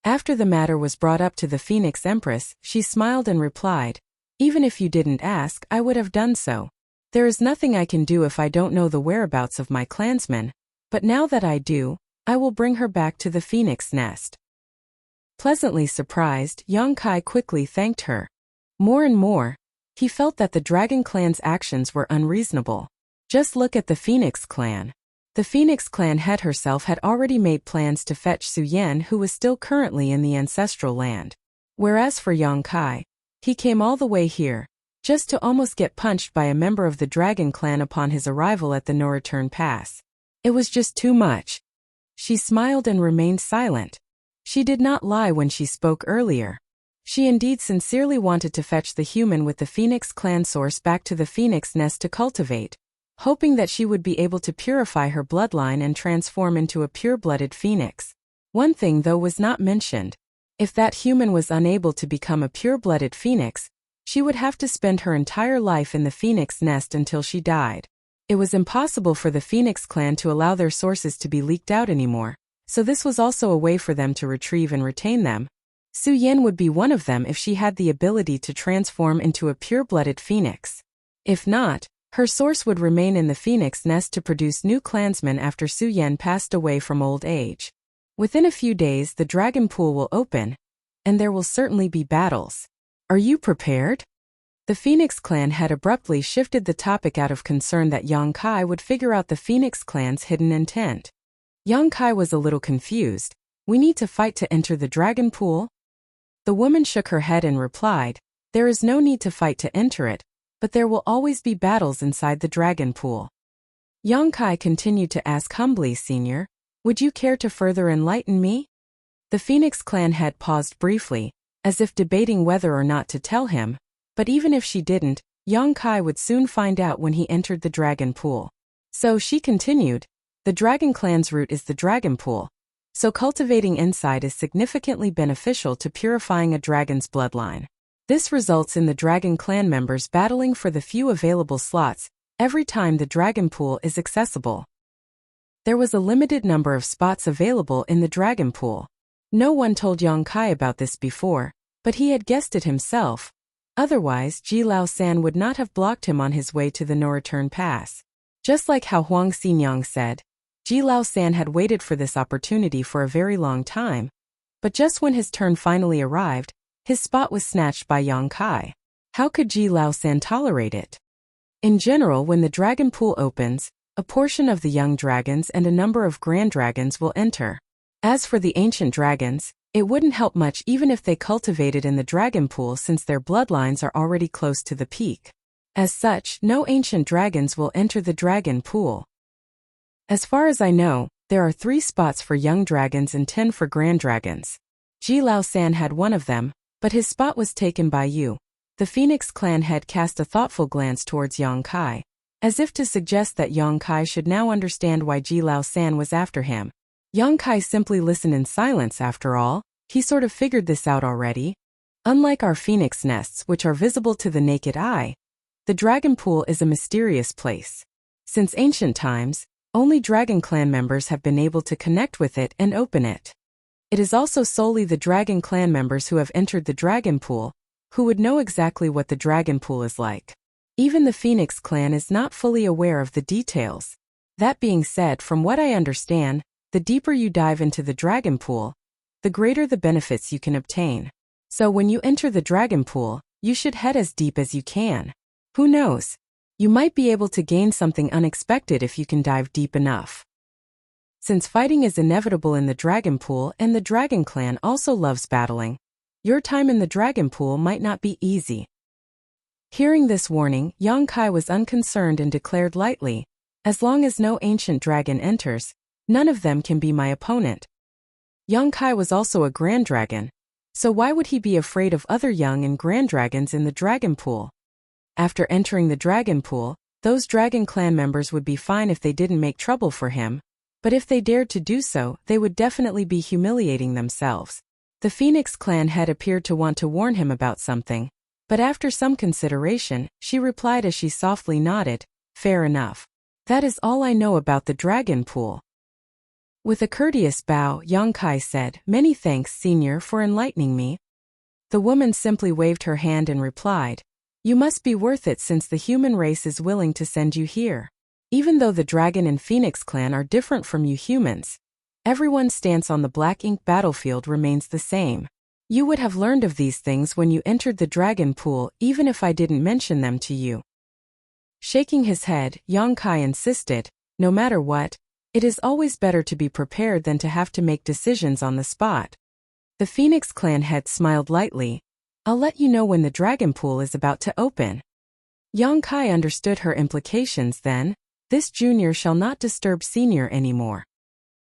[SPEAKER 1] After the matter was brought up to the Phoenix Empress, she smiled and replied, "Even if you didn't ask, I would have done so. There is nothing I can do if I don't know the whereabouts of my clansmen, But now that I do, I will bring her back to the phoenix nest. Pleasantly surprised, Yongkai quickly thanked her. More and more, he felt that the Dragon Clan's actions were unreasonable. Just look at the Phoenix Clan. The Phoenix Clan head herself had already made plans to fetch Su Yan, who was still currently in the ancestral land. Whereas for Yongkai, he came all the way here, just to almost get punched by a member of the Dragon Clan upon his arrival at the No Return Pass. It was just too much. She smiled and remained silent. She did not lie when she spoke earlier. She indeed sincerely wanted to fetch the human with the Phoenix Clan source back to the Phoenix Nest to cultivate, hoping that she would be able to purify her bloodline and transform into a pure-blooded phoenix. One thing though was not mentioned. If that human was unable to become a pure-blooded phoenix, she would have to spend her entire life in the Phoenix Nest until she died. It was impossible for the Phoenix Clan to allow their sources to be leaked out anymore, so this was also a way for them to retrieve and retain them. Su Yan would be one of them if she had the ability to transform into a pure-blooded phoenix. If not, her source would remain in the Phoenix Nest to produce new clansmen after Su Yan passed away from old age. Within a few days the dragon pool will open, and there will certainly be battles. Are you prepared? The Phoenix Clan had abruptly shifted the topic out of concern that Yongkai would figure out the Phoenix Clan's hidden intent. Yongkai was a little confused. We need to fight to enter the dragon pool? The woman shook her head and replied, there is no need to fight to enter it, but there will always be battles inside the dragon pool. Yongkai continued to ask humbly, Senior, would you care to further enlighten me? The Phoenix Clan head paused briefly, as if debating whether or not to tell him, but even if she didn't, Yongkai would soon find out when he entered the dragon pool. So she continued, the Dragon Clan's route is the dragon pool, so cultivating inside is significantly beneficial to purifying a dragon's bloodline. This results in the Dragon Clan members battling for the few available slots every time the dragon pool is accessible. There was a limited number of spots available in the dragon pool. No one told Yongkai about this before, but he had guessed it himself. Otherwise, Ji Lao-san would not have blocked him on his way to the No Return Pass. Just like how Huang Xinyang said, Ji Lao-san had waited for this opportunity for a very long time, but just when his turn finally arrived, his spot was snatched by Yongkai. How could Ji Lao-san tolerate it? In general, when the dragon pool opens, a portion of the young dragons and a number of grand dragons will enter. As for the ancient dragons, it wouldn't help much even if they cultivated in the dragon pool since their bloodlines are already close to the peak. As such, no ancient dragons will enter the dragon pool. As far as I know, there are 3 spots for young dragons and 10 for grand dragons. Ji Lao-san had one of them, but his spot was taken by you. The Phoenix Clan head cast a thoughtful glance towards Yongkai, as if to suggest that Yongkai should now understand why Ji Lao-san was after him. Yongkai simply listened in silence after all, he sort of figured this out already. Unlike our phoenix nests which are visible to the naked eye, the dragon pool is a mysterious place. Since ancient times, only Dragon Clan members have been able to connect with it and open it. It is also solely the Dragon Clan members who have entered the dragon pool, who would know exactly what the dragon pool is like. Even the Phoenix Clan is not fully aware of the details. That being said, from what I understand, the deeper you dive into the dragon pool, the greater the benefits you can obtain. So when you enter the dragon pool, you should head as deep as you can. Who knows? You might be able to gain something unexpected if you can dive deep enough. Since fighting is inevitable in the dragon pool and the Dragon Clan also loves battling, your time in the dragon pool might not be easy. Hearing this warning, Yongkai was unconcerned and declared lightly, as long as no ancient dragon enters, none of them can be my opponent. Yongkai was also a grand dragon, so why would he be afraid of other young and grand dragons in the dragon pool? After entering the dragon pool, those Dragon Clan members would be fine if they didn't make trouble for him, but if they dared to do so, they would definitely be humiliating themselves. The Phoenix Clan head appeared to want to warn him about something, but after some consideration, she replied as she softly nodded, fair enough. That is all I know about the dragon pool. With a courteous bow, Yongkai said, many thanks, Senior, for enlightening me. The woman simply waved her hand and replied, you must be worth it since the human race is willing to send you here. Even though the Dragon and Phoenix clan are different from you humans, everyone's stance on the Black Ink battlefield remains the same. You would have learned of these things when you entered the dragon pool, even if I didn't mention them to you. Shaking his head, Yongkai insisted, no matter what, it is always better to be prepared than to have to make decisions on the spot. The Phoenix clan head smiled lightly. I'll let you know when the dragon pool is about to open. Yongkai understood her implications then. This junior shall not disturb senior anymore.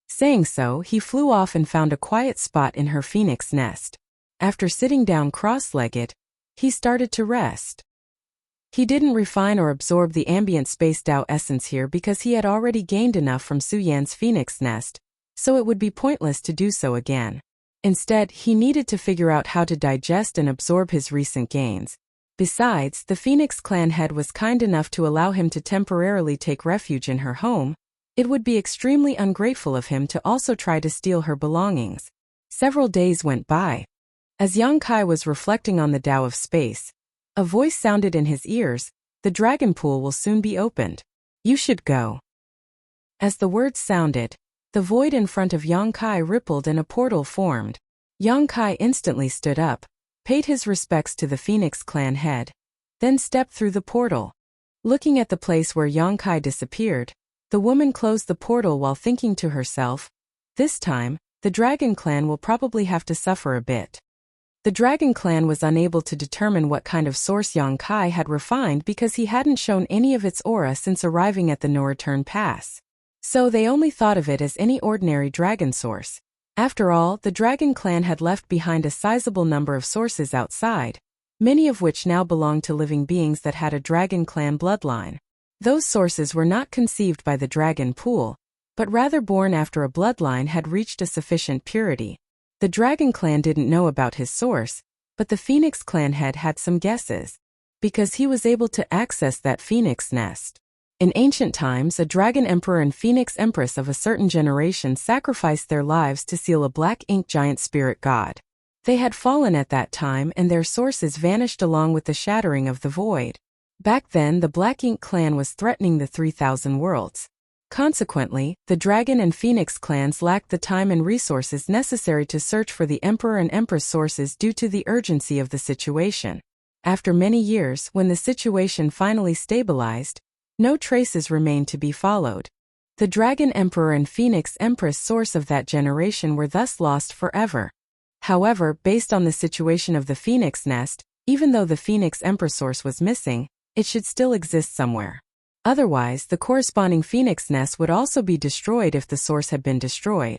[SPEAKER 1] Saying so, he flew off and found a quiet spot in her phoenix nest. After sitting down cross-legged, he started to rest. He didn't refine or absorb the ambient space Tao essence here because he had already gained enough from Su Yan's phoenix nest, so it would be pointless to do so again. Instead, he needed to figure out how to digest and absorb his recent gains. Besides, the Phoenix clan head was kind enough to allow him to temporarily take refuge in her home. It would be extremely ungrateful of him to also try to steal her belongings. Several days went by. As Yongkai was reflecting on the Tao of space, a voice sounded in his ears, the dragon pool will soon be opened. You should go. As the words sounded, the void in front of Yongkai rippled and a portal formed. Yongkai instantly stood up, paid his respects to the Phoenix clan head, then stepped through the portal. Looking at the place where Yongkai disappeared, the woman closed the portal while thinking to herself, this time, the Dragon clan will probably have to suffer a bit. The Dragon clan was unable to determine what kind of source Yongkai had refined because he hadn't shown any of its aura since arriving at the No Return Pass. So they only thought of it as any ordinary dragon source. After all, the Dragon clan had left behind a sizable number of sources outside, many of which now belonged to living beings that had a Dragon clan bloodline. Those sources were not conceived by the dragon pool, but rather born after a bloodline had reached a sufficient purity. The Dragon clan didn't know about his source, but the Phoenix clan head had some guesses, because he was able to access that phoenix nest. In ancient times, a dragon emperor and phoenix empress of a certain generation sacrificed their lives to seal a black ink giant spirit god. They had fallen at that time and their sources vanished along with the shattering of the void. Back then, the Black Ink clan was threatening the 3,000 worlds. Consequently, the Dragon and Phoenix clans lacked the time and resources necessary to search for the Emperor and Empress sources due to the urgency of the situation. After many years, when the situation finally stabilized, no traces remained to be followed. The Dragon Emperor and Phoenix Empress source of that generation were thus lost forever. However, based on the situation of the Phoenix nest, even though the Phoenix Empress source was missing, it should still exist somewhere. Otherwise, the corresponding Phoenix nest would also be destroyed if the source had been destroyed.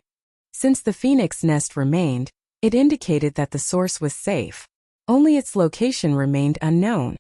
[SPEAKER 1] Since the Phoenix nest remained, it indicated that the source was safe. Only its location remained unknown.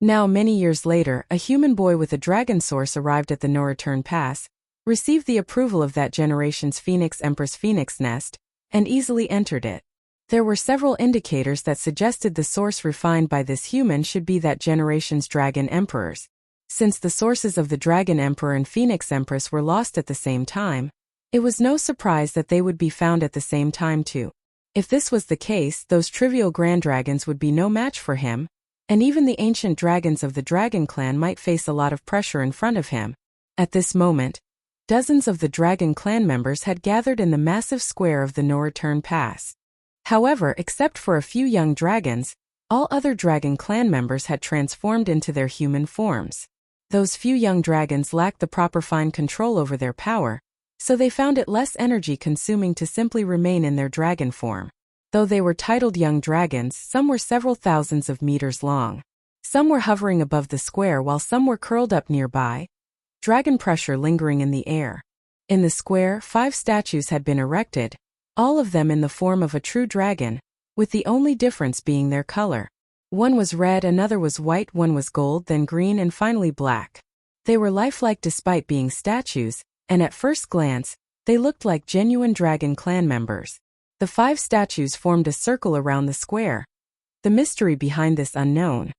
[SPEAKER 1] Now, many years later, a human boy with a dragon source arrived at the No Return Pass, received the approval of that generation's Phoenix Empress Phoenix nest, and easily entered it. There were several indicators that suggested the source refined by this human should be that generation's dragon emperors. Since the sources of the Dragon Emperor and Phoenix Empress were lost at the same time, it was no surprise that they would be found at the same time too. If this was the case, those trivial grand dragons would be no match for him, and even the ancient dragons of the Dragon clan might face a lot of pressure in front of him. At this moment, dozens of the Dragon clan members had gathered in the massive square of the No Return Pass. However, except for a few young dragons, all other Dragon clan members had transformed into their human forms. Those few young dragons lacked the proper fine control over their power, so they found it less energy-consuming to simply remain in their dragon form. Though they were titled young dragons, some were several thousands of meters long. Some were hovering above the square while some were curled up nearby, dragon pressure lingering in the air. In the square, 5 statues had been erected, all of them in the form of a true dragon, with the only difference being their color. One was red, another was white, one was gold, then green, and finally black. They were lifelike despite being statues, and at first glance, they looked like genuine Dragon clan members. The 5 statues formed a circle around the square. The mystery behind this unknown.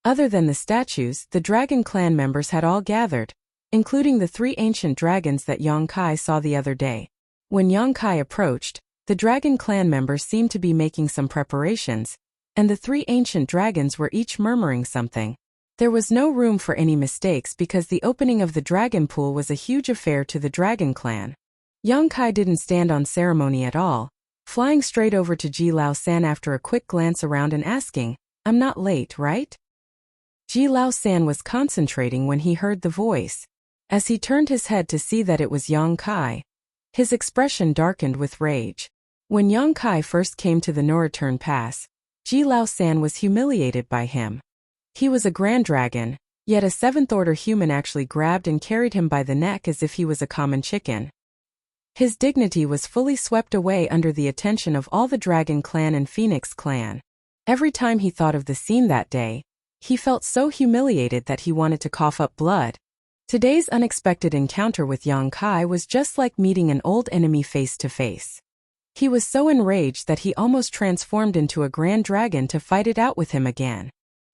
[SPEAKER 1] Other than the statues, the Dragon clan members had all gathered, including the 3 ancient dragons that Yongkai saw the other day. When Yongkai approached, the Dragon clan members seemed to be making some preparations, and the 3 ancient dragons were each murmuring something. There was no room for any mistakes because the opening of the dragon pool was a huge affair to the dragon clan. Yang Kai didn't stand on ceremony at all, flying straight over to Ji Lao San after a quick glance around and asking, "I'm not late, right?" Ji Lao San was concentrating when he heard the voice. As he turned his head to see that it was Yang Kai, his expression darkened with rage. When Yang Kai first came to the no-return pass, Ji Lao San was humiliated by him. He was a grand dragon, yet a 7th-order human actually grabbed and carried him by the neck as if he was a common chicken. His dignity was fully swept away under the attention of all the Dragon Clan and Phoenix Clan. Every time he thought of the scene that day, he felt so humiliated that he wanted to cough up blood. Today's unexpected encounter with Yang Kai was just like meeting an old enemy face to face. He was so enraged that he almost transformed into a grand dragon to fight it out with him again.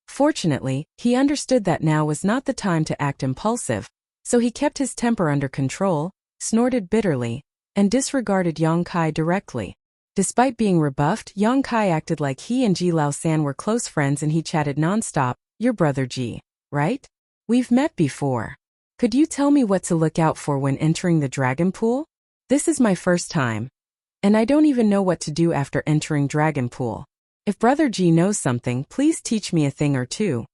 [SPEAKER 1] Fortunately, he understood that now was not the time to act impulsive, so he kept his temper under control, snorted bitterly, and disregarded Yang Kai directly. Despite being rebuffed, Yang Kai acted like he and Ji Lao San were close friends and he chatted nonstop. "Your brother Ji, right? We've met before. Could you tell me what to look out for when entering the dragon pool? This is my first time, and I don't even know what to do after entering dragon pool. If brother Ji knows something, please teach me a thing or two."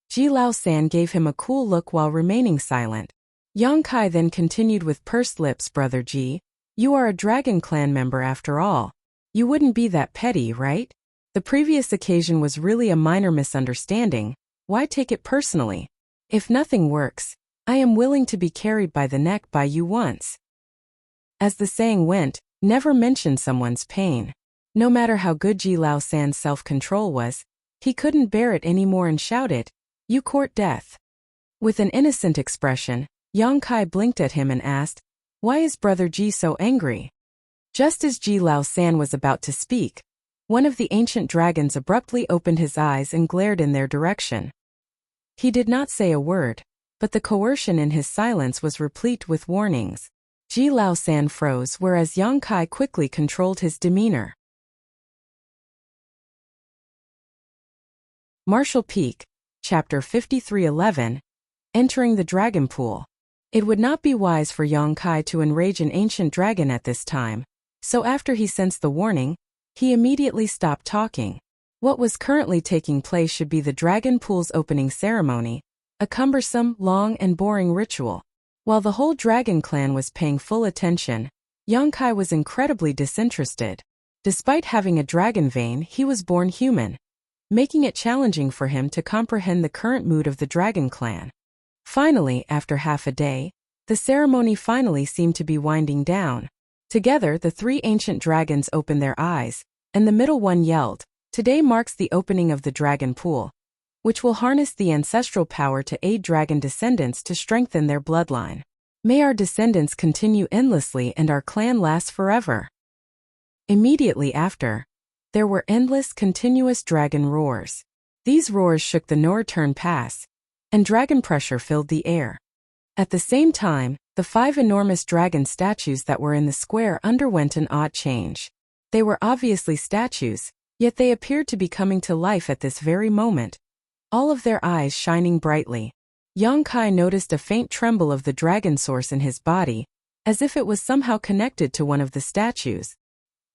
[SPEAKER 1] Ji Lao San gave him a cool look while remaining silent. Yang Kai then continued with pursed lips, "Brother Ji, you are a Dragon Clan member after all. You wouldn't be that petty, right? The previous occasion was really a minor misunderstanding. Why take it personally? If nothing works, I am willing to be carried by the neck by you once." As the saying went, never mention someone's pain. No matter how good Ji Lao San's self-control was, he couldn't bear it anymore and shouted, "You court death." With an innocent expression, Yang Kai blinked at him and asked, "Why is brother Ji so angry?" Just as Ji Lao San was about to speak, one of the ancient dragons abruptly opened his eyes and glared in their direction. He did not say a word, but the coercion in his silence was replete with warnings. Ji Lao San froze whereas Yang Kai quickly controlled his demeanor. Martial Peak, Chapter 5311, Entering the Dragon Pool. It would not be wise for Yang Kai to enrage an ancient dragon at this time, so after he sensed the warning, he immediately stopped talking. What was currently taking place should be the dragon pool's opening ceremony, a cumbersome, long and boring ritual. While the whole dragon clan was paying full attention, Yang Kai was incredibly disinterested. Despite having a dragon vein, he was born human, making it challenging for him to comprehend the current mood of the dragon clan. Finally, after half a day, the ceremony finally seemed to be winding down. Together, the 3 ancient dragons opened their eyes, and the middle one yelled, "Today marks the opening of the dragon pool, which will harness the ancestral power to aid dragon descendants to strengthen their bloodline. May our descendants continue endlessly and our clan last forever." Immediately after, there were endless, continuous dragon roars. These roars shook the no-return pass, and dragon pressure filled the air. At the same time, the 5 enormous dragon statues that were in the square underwent an odd change. They were obviously statues, yet they appeared to be coming to life at this very moment, all of their eyes shining brightly. Yang Kai noticed a faint tremble of the dragon source in his body, as if it was somehow connected to one of the statues.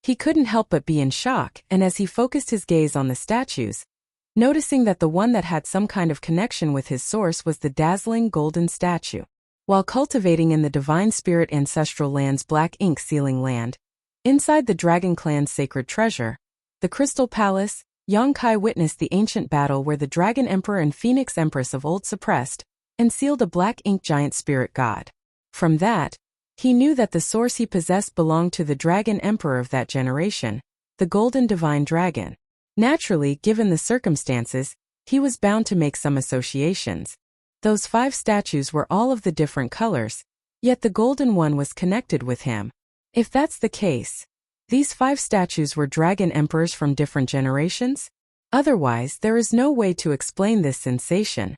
[SPEAKER 1] He couldn't help but be in shock, and as he focused his gaze on the statues, noticing that the one that had some kind of connection with his source was the dazzling golden statue. While cultivating in the Divine Spirit Ancestral Land's black ink sealing land, inside the Dragon Clan's sacred treasure, the Crystal Palace, Yang Kai witnessed the ancient battle where the Dragon Emperor and Phoenix Empress of old suppressed and sealed a black ink giant spirit god. From that, he knew that the source he possessed belonged to the Dragon Emperor of that generation, the Golden Divine Dragon. Naturally, given the circumstances, he was bound to make some associations. Those 5 statues were all of the different colors, yet the golden one was connected with him. If that's the case, these 5 statues were dragon emperors from different generations? Otherwise, there is no way to explain this sensation.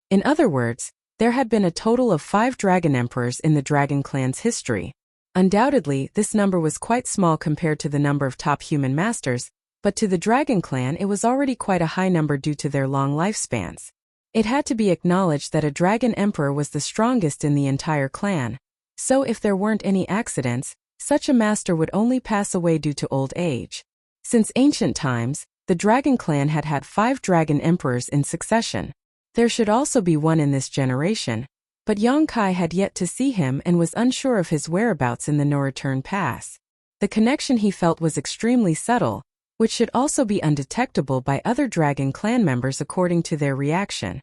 [SPEAKER 1] In other words, there had been a total of 5 dragon emperors in the Dragon Clan's history. Undoubtedly, this number was quite small compared to the number of top human masters, But to the Dragon Clan it was already quite a high number due to their long lifespans. It had to be acknowledged that a Dragon Emperor was the strongest in the entire clan. So if there weren't any accidents, such a master would only pass away due to old age. Since ancient times, the Dragon Clan had had 5 Dragon Emperors in succession. There should also be one in this generation, but Yongkai had yet to see him and was unsure of his whereabouts in the no-return pass. The connection he felt was extremely subtle, which should also be undetectable by other Dragon Clan members according to their reaction.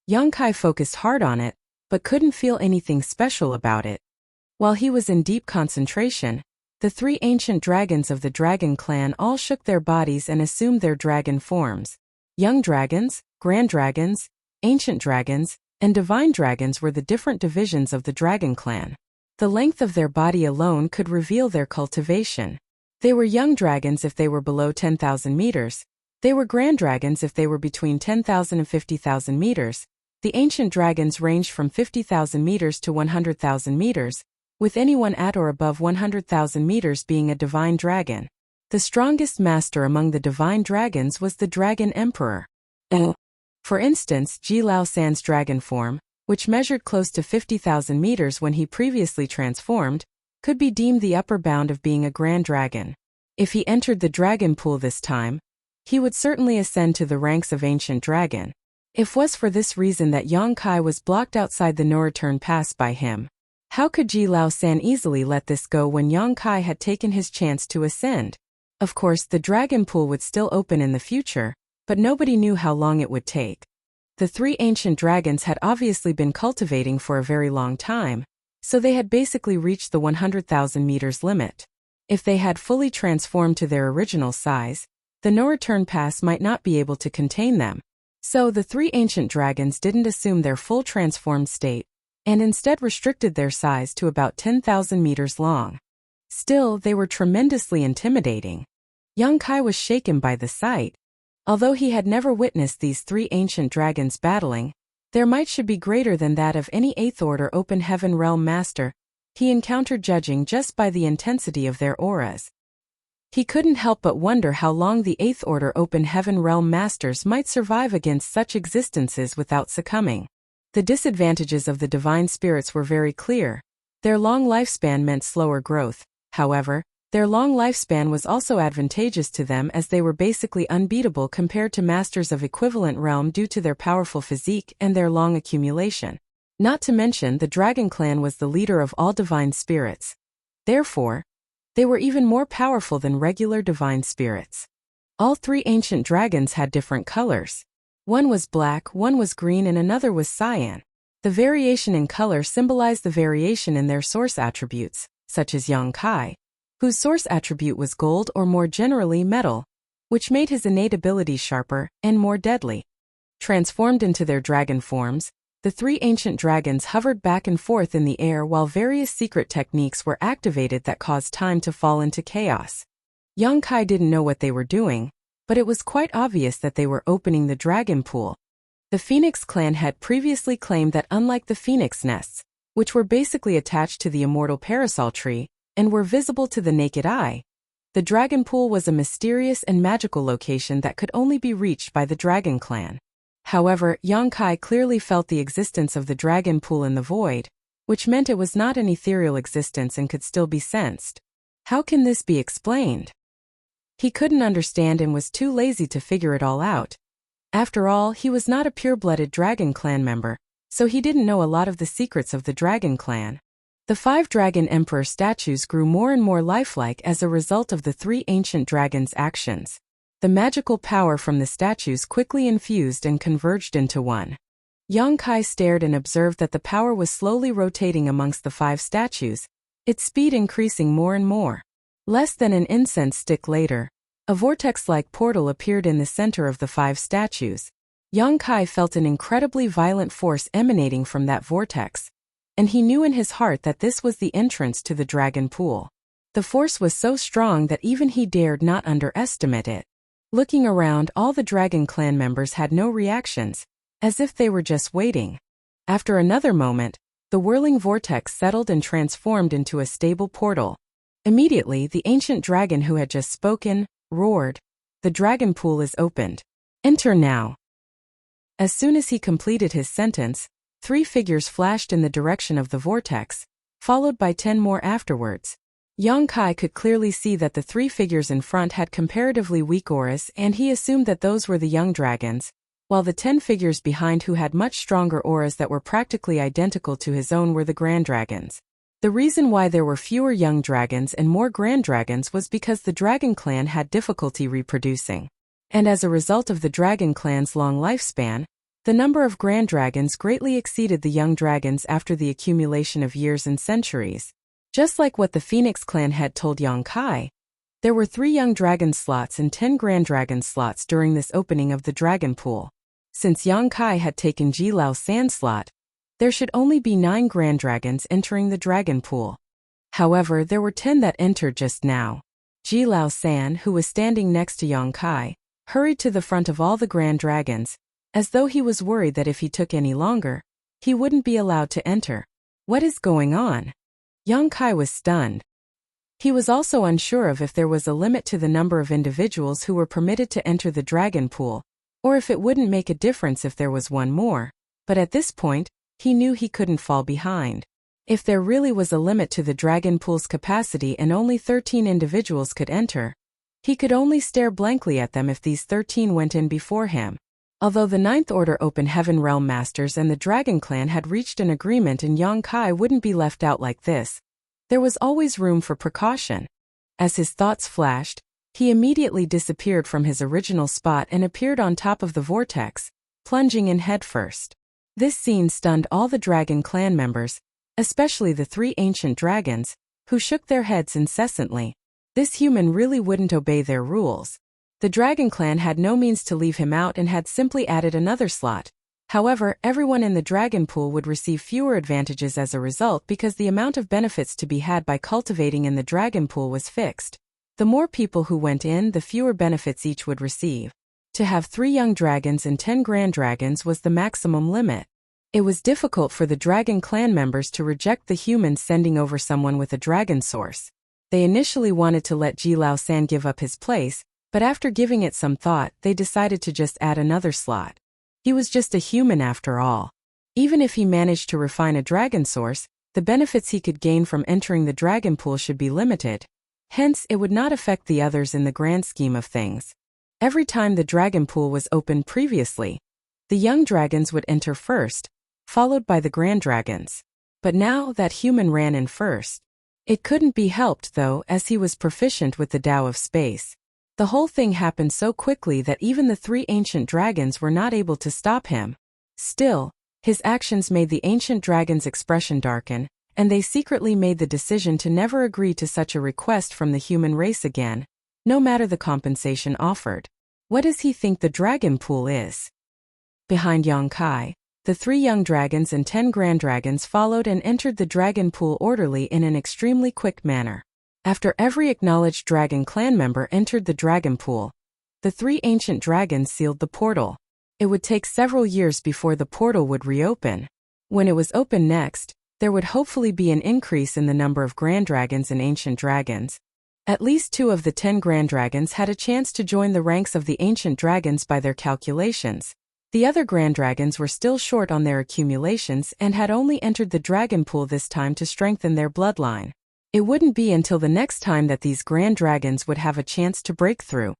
[SPEAKER 1] Yongkai focused hard on it, but couldn't feel anything special about it. While he was in deep concentration, the 3 ancient dragons of the Dragon Clan all shook their bodies and assumed their dragon forms. Young dragons, grand dragons, ancient dragons, and divine dragons were the different divisions of the Dragon Clan. The length of their body alone could reveal their cultivation. They were young dragons if they were below 10,000 meters. They were grand dragons if they were between 10,000 and 50,000 meters. The ancient dragons ranged from 50,000 meters to 100,000 meters, with anyone at or above 100,000 meters being a divine dragon. The strongest master among the divine dragons was the Dragon Emperor. For instance, Ji Lao San's dragon form, which measured close to 50,000 meters when he previously transformed, could be deemed the upper bound of being a grand dragon. If he entered the dragon pool this time, he would certainly ascend to the ranks of ancient dragon. It was for this reason that Yongkai was blocked outside the no-return pass by him. How could Ji Lao San easily let this go when Yongkai had taken his chance to ascend? Of course, the dragon pool would still open in the future, but nobody knew how long it would take. The 3 ancient dragons had obviously been cultivating for a very long time, so they had basically reached the 100,000 meters limit. If they had fully transformed to their original size, the no-return pass might not be able to contain them. So the 3 ancient dragons didn't assume their full transformed state, and instead restricted their size to about 10,000 meters long. Still, they were tremendously intimidating. Yongkai was shaken by the sight. Although he had never witnessed these 3 ancient dragons battling, their might should be greater than that of any 8th Order Open Heaven Realm Master he encountered, judging just by the intensity of their auras. He couldn't help but wonder how long the 8th Order Open Heaven Realm Masters might survive against such existences without succumbing. The disadvantages of the divine spirits were very clear. Their long lifespan meant slower growth. However, their long lifespan was also advantageous to them as they were basically unbeatable compared to masters of equivalent realm due to their powerful physique and their long accumulation. Not to mention, the Dragon Clan was the leader of all divine spirits. Therefore, they were even more powerful than regular divine spirits. All 3 ancient dragons had different colors. One was black, one was green, and another was cyan. The variation in color symbolized the variation in their source attributes, such as Yongkai, whose source attribute was gold or more generally metal, which made his innate abilities sharper and more deadly. Transformed into their dragon forms, the 3 ancient dragons hovered back and forth in the air while various secret techniques were activated that caused time to fall into chaos. Yongkai didn't know what they were doing, but it was quite obvious that they were opening the dragon pool. The Phoenix clan had previously claimed that unlike the phoenix nests, which were basically attached to the immortal parasol tree, and were visible to the naked eye, the dragon pool was a mysterious and magical location that could only be reached by the Dragon Clan. However, Yongkai clearly felt the existence of the dragon pool in the void, which meant it was not an ethereal existence and could still be sensed. How can this be explained? He couldn't understand and was too lazy to figure it all out. After all, he was not a pure-blooded Dragon Clan member, so he didn't know a lot of the secrets of the Dragon Clan. The 5 Dragon Emperor statues grew more and more lifelike as a result of the 3 ancient dragons' actions. The magical power from the statues quickly infused and converged into one. Yongkai stared and observed that the power was slowly rotating amongst the 5 statues, its speed increasing more and more. Less than an incense stick later, a vortex-like portal appeared in the center of the 5 statues. Yongkai felt an incredibly violent force emanating from that vortex, and he knew in his heart that this was the entrance to the dragon pool. The force was so strong that even he dared not underestimate it. Looking around, all the Dragon Clan members had no reactions, as if they were just waiting. After another moment, the whirling vortex settled and transformed into a stable portal. Immediately, the ancient dragon who had just spoken roared. The dragon pool is opened. Enter now." As soon as he completed his sentence, 3 figures flashed in the direction of the vortex, followed by 10 more afterwards. Yang Kai could clearly see that the 3 figures in front had comparatively weak auras, and he assumed that those were the young dragons, while the 10 figures behind who had much stronger auras that were practically identical to his own were the grand dragons. The reason why there were fewer young dragons and more grand dragons was because the dragon clan had difficulty reproducing. And as a result of the dragon clan's long lifespan, the number of grand dragons greatly exceeded the young dragons after the accumulation of years and centuries. Just like what the Phoenix clan had told Yang Kai, there were 3 young dragon slots and 10 grand dragon slots during this opening of the dragon pool. Since Yang Kai had taken Ji Lao San's slot, there should only be 9 grand dragons entering the dragon pool. However, there were 10 that entered just now. Ji Lao San, who was standing next to Yang Kai, hurried to the front of all the grand dragons, as though he was worried that if he took any longer, he wouldn't be allowed to enter. What is going on? Yang Kai was stunned. He was also unsure of if there was a limit to the number of individuals who were permitted to enter the dragon pool, or if it wouldn't make a difference if there was one more, but at this point, he knew he couldn't fall behind. If there really was a limit to the dragon pool's capacity and only 13 individuals could enter, he could only stare blankly at them if these 13 went in before him. Although the Ninth Order Open Heaven Realm Masters and the Dragon Clan had reached an agreement and Yang Kai wouldn't be left out like this, there was always room for precaution. As his thoughts flashed, he immediately disappeared from his original spot and appeared on top of the vortex, plunging in headfirst. This scene stunned all the Dragon Clan members, especially the 3 ancient dragons, who shook their heads incessantly. This human really wouldn't obey their rules. The Dragon Clan had no means to leave him out and had simply added another slot. However, everyone in the dragon pool would receive fewer advantages as a result because the amount of benefits to be had by cultivating in the dragon pool was fixed. The more people who went in, the fewer benefits each would receive. To have 3 young dragons and 10 grand dragons was the maximum limit. It was difficult for the Dragon Clan members to reject the humans sending over someone with a dragon source. They initially wanted to let Ji Lao San give up his place, but after giving it some thought, they decided to just add another slot. He was just a human after all. Even if he managed to refine a dragon source, the benefits he could gain from entering the dragon pool should be limited. Hence, it would not affect the others in the grand scheme of things. Every time the dragon pool was opened previously, the young dragons would enter first, followed by the grand dragons. But now that human ran in first. It couldn't be helped though, as he was proficient with the Tao of Space. The whole thing happened so quickly that even the 3 ancient dragons were not able to stop him. Still, his actions made the ancient dragon's expression darken, and they secretly made the decision to never agree to such a request from the human race again, no matter the compensation offered. What does he think the dragon pool is? Behind Yang Kai, the 3 young dragons and 10 grand dragons followed and entered the dragon pool orderly in an extremely quick manner. After every acknowledged Dragon Clan member entered the dragon pool, the 3 ancient dragons sealed the portal. It would take several years before the portal would reopen. When it was opened next, there would hopefully be an increase in the number of grand dragons and ancient dragons. At least 2 of the 10 grand dragons had a chance to join the ranks of the ancient dragons by their calculations. The other grand dragons were still short on their accumulations and had only entered the dragon pool this time to strengthen their bloodline. It wouldn't be until the next time that these grand dragons would have a chance to break through.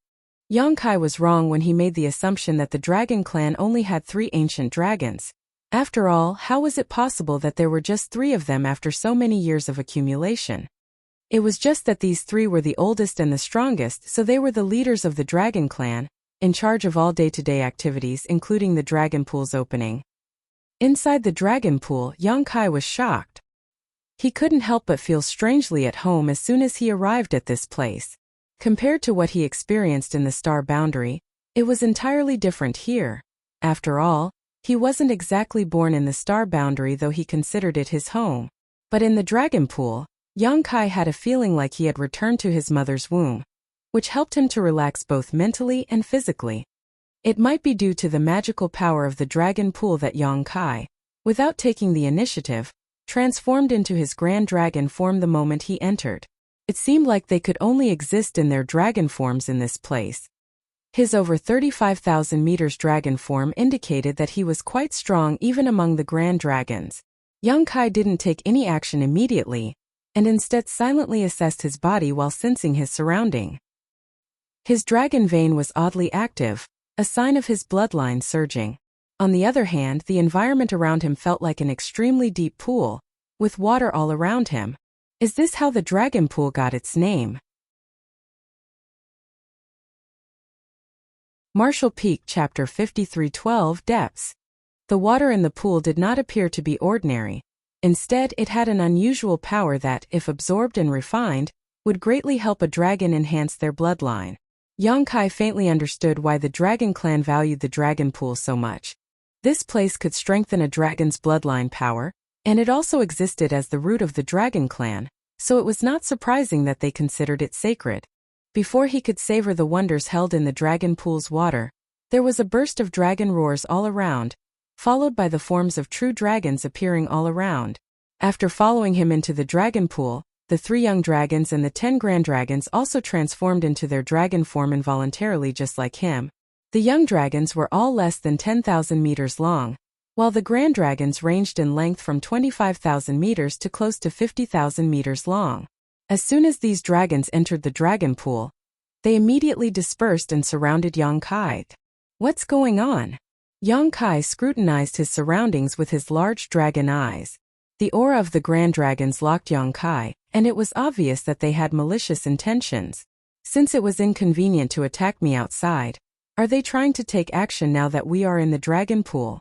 [SPEAKER 1] Yang Kai was wrong when he made the assumption that the Dragon Clan only had 3 ancient dragons. After all, how was it possible that there were just 3 of them after so many years of accumulation? It was just that these 3 were the oldest and the strongest, so they were the leaders of the Dragon Clan, in charge of all day-to-day activities including the dragon pool's opening. Inside the dragon pool, Yang Kai was shocked. He couldn't help but feel strangely at home as soon as he arrived at this place. Compared to what he experienced in the Star Boundary, it was entirely different here. After all, he wasn't exactly born in the Star Boundary, though he considered it his home. But in the dragon pool, Yang Kai had a feeling like he had returned to his mother's womb, which helped him to relax both mentally and physically. It might be due to the magical power of the dragon pool that Yang Kai, without taking the initiative, transformed into his grand dragon form the moment he entered. It seemed like they could only exist in their dragon forms in this place. His over 35,000 meters dragon form indicated that he was quite strong even among the grand dragons. Young Kai didn't take any action immediately, and instead silently assessed his body while sensing his surrounding. His dragon vein was oddly active, a sign of his bloodline surging. On the other hand, the environment around him felt like an extremely deep pool, with water all around him. Is this how the dragon pool got its name? Martial Peak Chapter 53:12 Depths. The water in the pool did not appear to be ordinary. Instead, it had an unusual power that, if absorbed and refined, would greatly help a dragon enhance their bloodline. Young Kai faintly understood why the dragon clan valued the dragon pool so much. This place could strengthen a dragon's bloodline power, and it also existed as the root of the dragon clan, so it was not surprising that they considered it sacred. Before he could savor the wonders held in the dragon pool's water, there was a burst of dragon roars all around, followed by the forms of true dragons appearing all around. After following him into the dragon pool, the 3 young dragons and the 10 grand dragons also transformed into their dragon form involuntarily just like him. The young dragons were all less than 10,000 meters long, while the grand dragons ranged in length from 25,000 meters to close to 50,000 meters long. As soon as these dragons entered the dragon pool, they immediately dispersed and surrounded Young Kai. What's going on? Young Kai scrutinized his surroundings with his large dragon eyes. The aura of the grand dragons locked Young Kai, and it was obvious that they had malicious intentions. Since it was inconvenient to attack me outside, are they trying to take action now that we are in the dragon pool?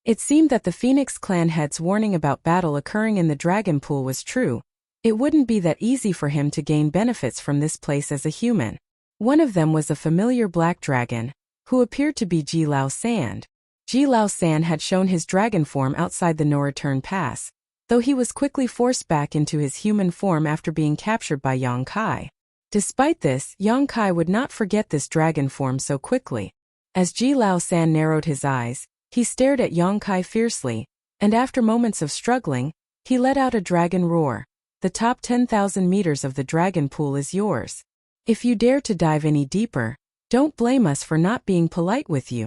[SPEAKER 1] It seemed that the Phoenix clan head's warning about battle occurring in the dragon pool was true. It wouldn't be that easy for him to gain benefits from this place as a human. One of them was a familiar black dragon, who appeared to be Ji Lao San. Ji Lao San had shown his dragon form outside the no-return pass, though he was quickly forced back into his human form after being captured by Young Kai. Despite this, Young Kai would not forget this dragon form so quickly. As Ji Lao San narrowed his eyes, he stared at Young Kai fiercely, and after moments of struggling, he let out a dragon roar. The top 10,000 meters of the dragon pool is yours. If you dare to dive any deeper, don't blame us for not being polite with you.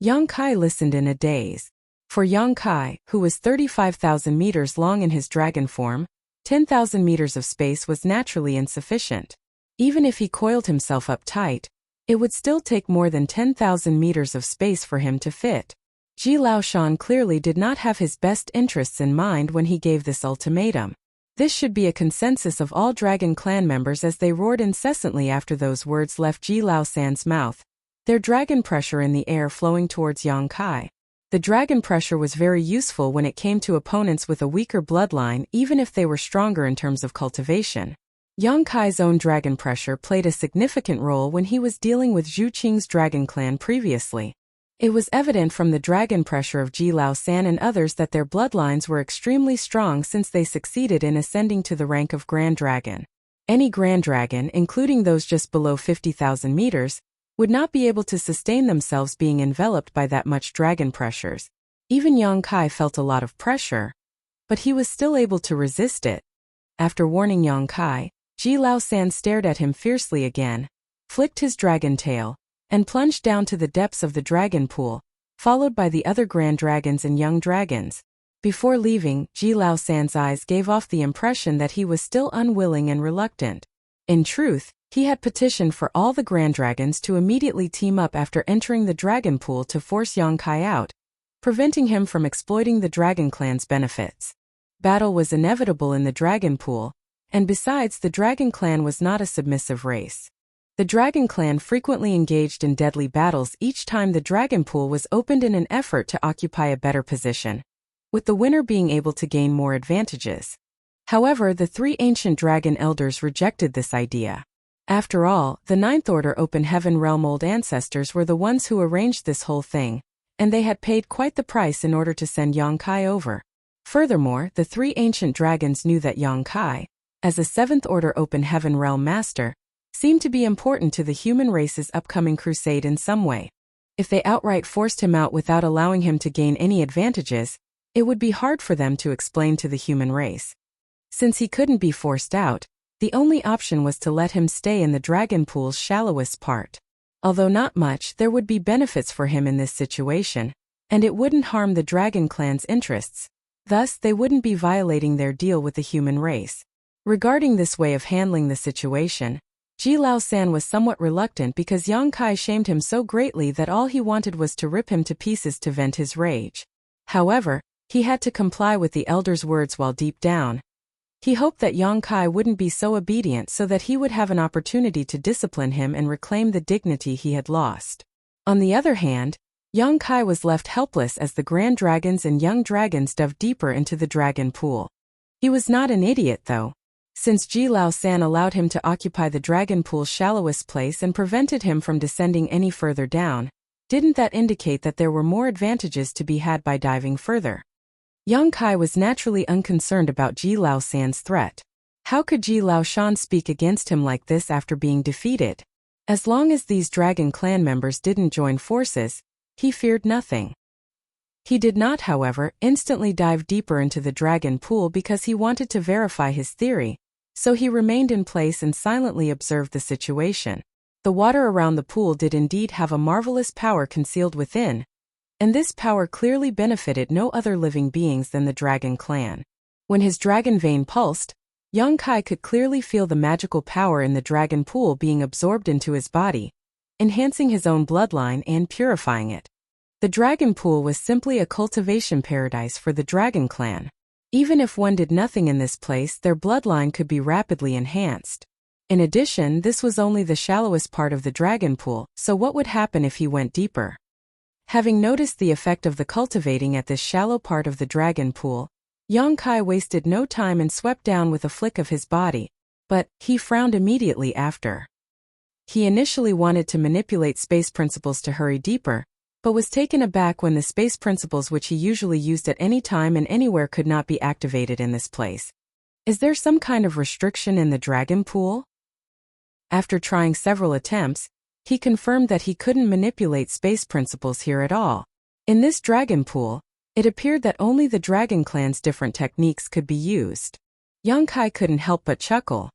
[SPEAKER 1] Young Kai listened in a daze. For Young Kai, who was 35,000 meters long in his dragon form, 10,000 meters of space was naturally insufficient. Even if he coiled himself up tight, it would still take more than 10,000 meters of space for him to fit. Ji Lao Shan clearly did not have his best interests in mind when he gave this ultimatum. This should be a consensus of all Dragon Clan members as they roared incessantly after those words left Ji Lao San's mouth, their dragon pressure in the air flowing towards Young Kai. The dragon pressure was very useful when it came to opponents with a weaker bloodline, even if they were stronger in terms of cultivation. Young Kai's own dragon pressure played a significant role when he was dealing with Zhu Qing's dragon clan previously. It was evident from the dragon pressure of Ji Lao San and others that their bloodlines were extremely strong since they succeeded in ascending to the rank of Grand Dragon. Any Grand Dragon, including those just below 50,000 meters, would not be able to sustain themselves being enveloped by that much dragon pressures. Even Young Kai felt a lot of pressure, but he was still able to resist it. After warning Young Kai, Ji Lao San stared at him fiercely again, flicked his dragon tail, and plunged down to the depths of the dragon pool, followed by the other grand dragons and young dragons. Before leaving, Ji Lao San's eyes gave off the impression that he was still unwilling and reluctant. In truth, he had petitioned for all the grand dragons to immediately team up after entering the dragon pool to force Young Kai out, preventing him from exploiting the dragon clan's benefits. Battle was inevitable in the dragon pool, and besides, the dragon clan was not a submissive race. The Dragon Clan frequently engaged in deadly battles each time the dragon pool was opened in an effort to occupy a better position, with the winner being able to gain more advantages. However, the 3 ancient dragon elders rejected this idea. After all, the Ninth Order Open Heaven Realm old ancestors were the ones who arranged this whole thing, and they had paid quite the price in order to send Young Kai over. Furthermore, the 3 ancient dragons knew that Young Kai, as a 7th Order Open Heaven Realm master, seemed to be important to the human race's upcoming crusade in some way. If they outright forced him out without allowing him to gain any advantages, it would be hard for them to explain to the human race. Since he couldn't be forced out, the only option was to let him stay in the dragon pool's shallowest part. Although not much, there would be benefits for him in this situation, and it wouldn't harm the Dragon Clan's interests. Thus, they wouldn't be violating their deal with the human race. Regarding this way of handling the situation, Ji Lao San was somewhat reluctant because Yang Kai shamed him so greatly that all he wanted was to rip him to pieces to vent his rage. However, he had to comply with the elder's words while deep down, he hoped that Yang Kai wouldn't be so obedient so that he would have an opportunity to discipline him and reclaim the dignity he had lost. On the other hand, Yang Kai was left helpless as the grand dragons and young dragons dove deeper into the dragon pool. He was not an idiot though. Since Ji Lao San allowed him to occupy the dragon pool's shallowest place and prevented him from descending any further down, didn't that indicate that there were more advantages to be had by diving further? Yang Kai was naturally unconcerned about Ji Lao San's threat. How could Ji Lao Shan speak against him like this after being defeated? As long as these Dragon Clan members didn't join forces, he feared nothing. He did not, however, instantly dive deeper into the dragon pool because he wanted to verify his theory, so he remained in place and silently observed the situation. The water around the pool did indeed have a marvelous power concealed within, and this power clearly benefited no other living beings than the Dragon Clan. When his dragon vein pulsed, Yang Kai could clearly feel the magical power in the dragon pool being absorbed into his body, enhancing his own bloodline and purifying it. The dragon pool was simply a cultivation paradise for the Dragon Clan. Even if one did nothing in this place, their bloodline could be rapidly enhanced. In addition, this was only the shallowest part of the dragon pool, so what would happen if he went deeper? Having noticed the effect of the cultivating at this shallow part of the dragon pool, Yang Kai wasted no time and swept down with a flick of his body, but he frowned immediately after. He initially wanted to manipulate space principles to hurry deeper, but was taken aback when the space principles which he usually used at any time and anywhere could not be activated in this place. Is there some kind of restriction in the dragon pool? After trying several attempts, he confirmed that he couldn't manipulate space principles here at all. In this dragon pool, it appeared that only the Dragon Clan's different techniques could be used. Yang Kai couldn't help but chuckle.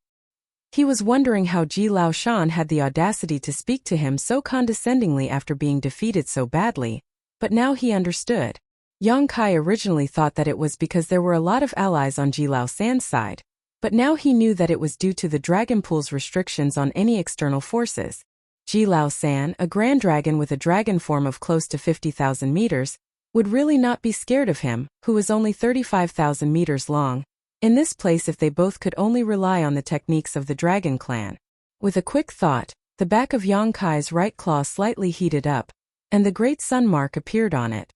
[SPEAKER 1] He was wondering how Ji Lao Shan had the audacity to speak to him so condescendingly after being defeated so badly, but now he understood. Yang Kai originally thought that it was because there were a lot of allies on Ji Lao San's side, but now he knew that it was due to the dragon pool's restrictions on any external forces. Ji Lao San, a grand dragon with a dragon form of close to 50,000 meters, would really not be scared of him, who was only 35,000 meters long, in this place if they both could only rely on the techniques of the Dragon Clan. With a quick thought, the back of Yang Kai's right claw slightly heated up, and the great sun mark appeared on it.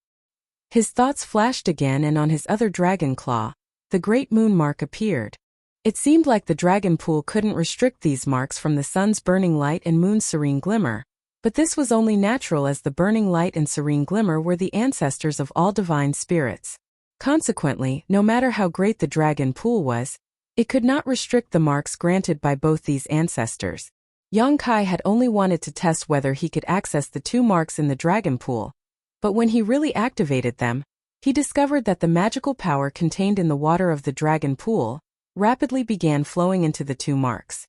[SPEAKER 1] His thoughts flashed again, and on his other dragon claw, the great moon mark appeared. It seemed like the dragon pool couldn't restrict these marks from the sun's burning light and moon's serene glimmer, but this was only natural as the burning light and serene glimmer were the ancestors of all divine spirits. Consequently, no matter how great the dragon pool was, it could not restrict the marks granted by both these ancestors. Yang Kai had only wanted to test whether he could access the two marks in the dragon pool, but when he really activated them, he discovered that the magical power contained in the water of the dragon pool rapidly began flowing into the two marks.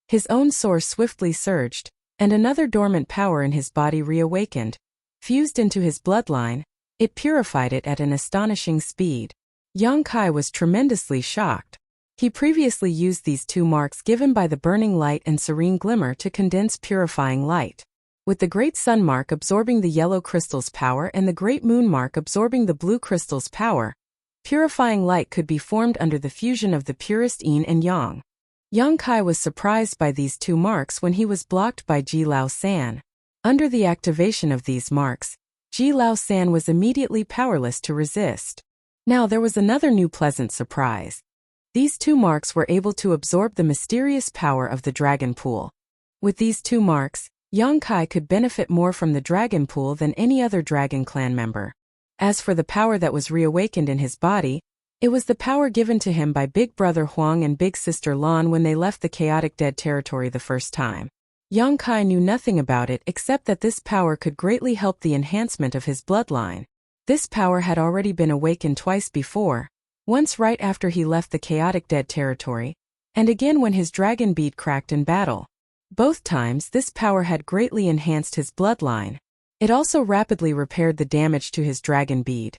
[SPEAKER 1] His own source swiftly surged, and another dormant power in his body reawakened. Fused into his bloodline, it purified it at an astonishing speed. Yang Kai was tremendously shocked. He previously used these two marks given by the burning light and serene glimmer to condense purifying light. With the great sun mark absorbing the yellow crystal's power and the great moon mark absorbing the blue crystal's power, purifying light could be formed under the fusion of the purest yin and yang. Yang Kai was surprised by these two marks when he was blocked by Ji Lao San. Under the activation of these marks, Ji Lao San was immediately powerless to resist. Now there was another new pleasant surprise. These two marks were able to absorb the mysterious power of the dragon pool. With these two marks, Yang Kai could benefit more from the dragon pool than any other Dragon Clan member. As for the power that was reawakened in his body, it was the power given to him by Big Brother Huang and Big Sister Lan when they left the chaotic dead territory the first time. Yang Kai knew nothing about it except that this power could greatly help the enhancement of his bloodline. This power had already been awakened twice before, once right after he left the chaotic dead territory, and again when his dragon bead cracked in battle. Both times, this power had greatly enhanced his bloodline. It also rapidly repaired the damage to his dragon bead,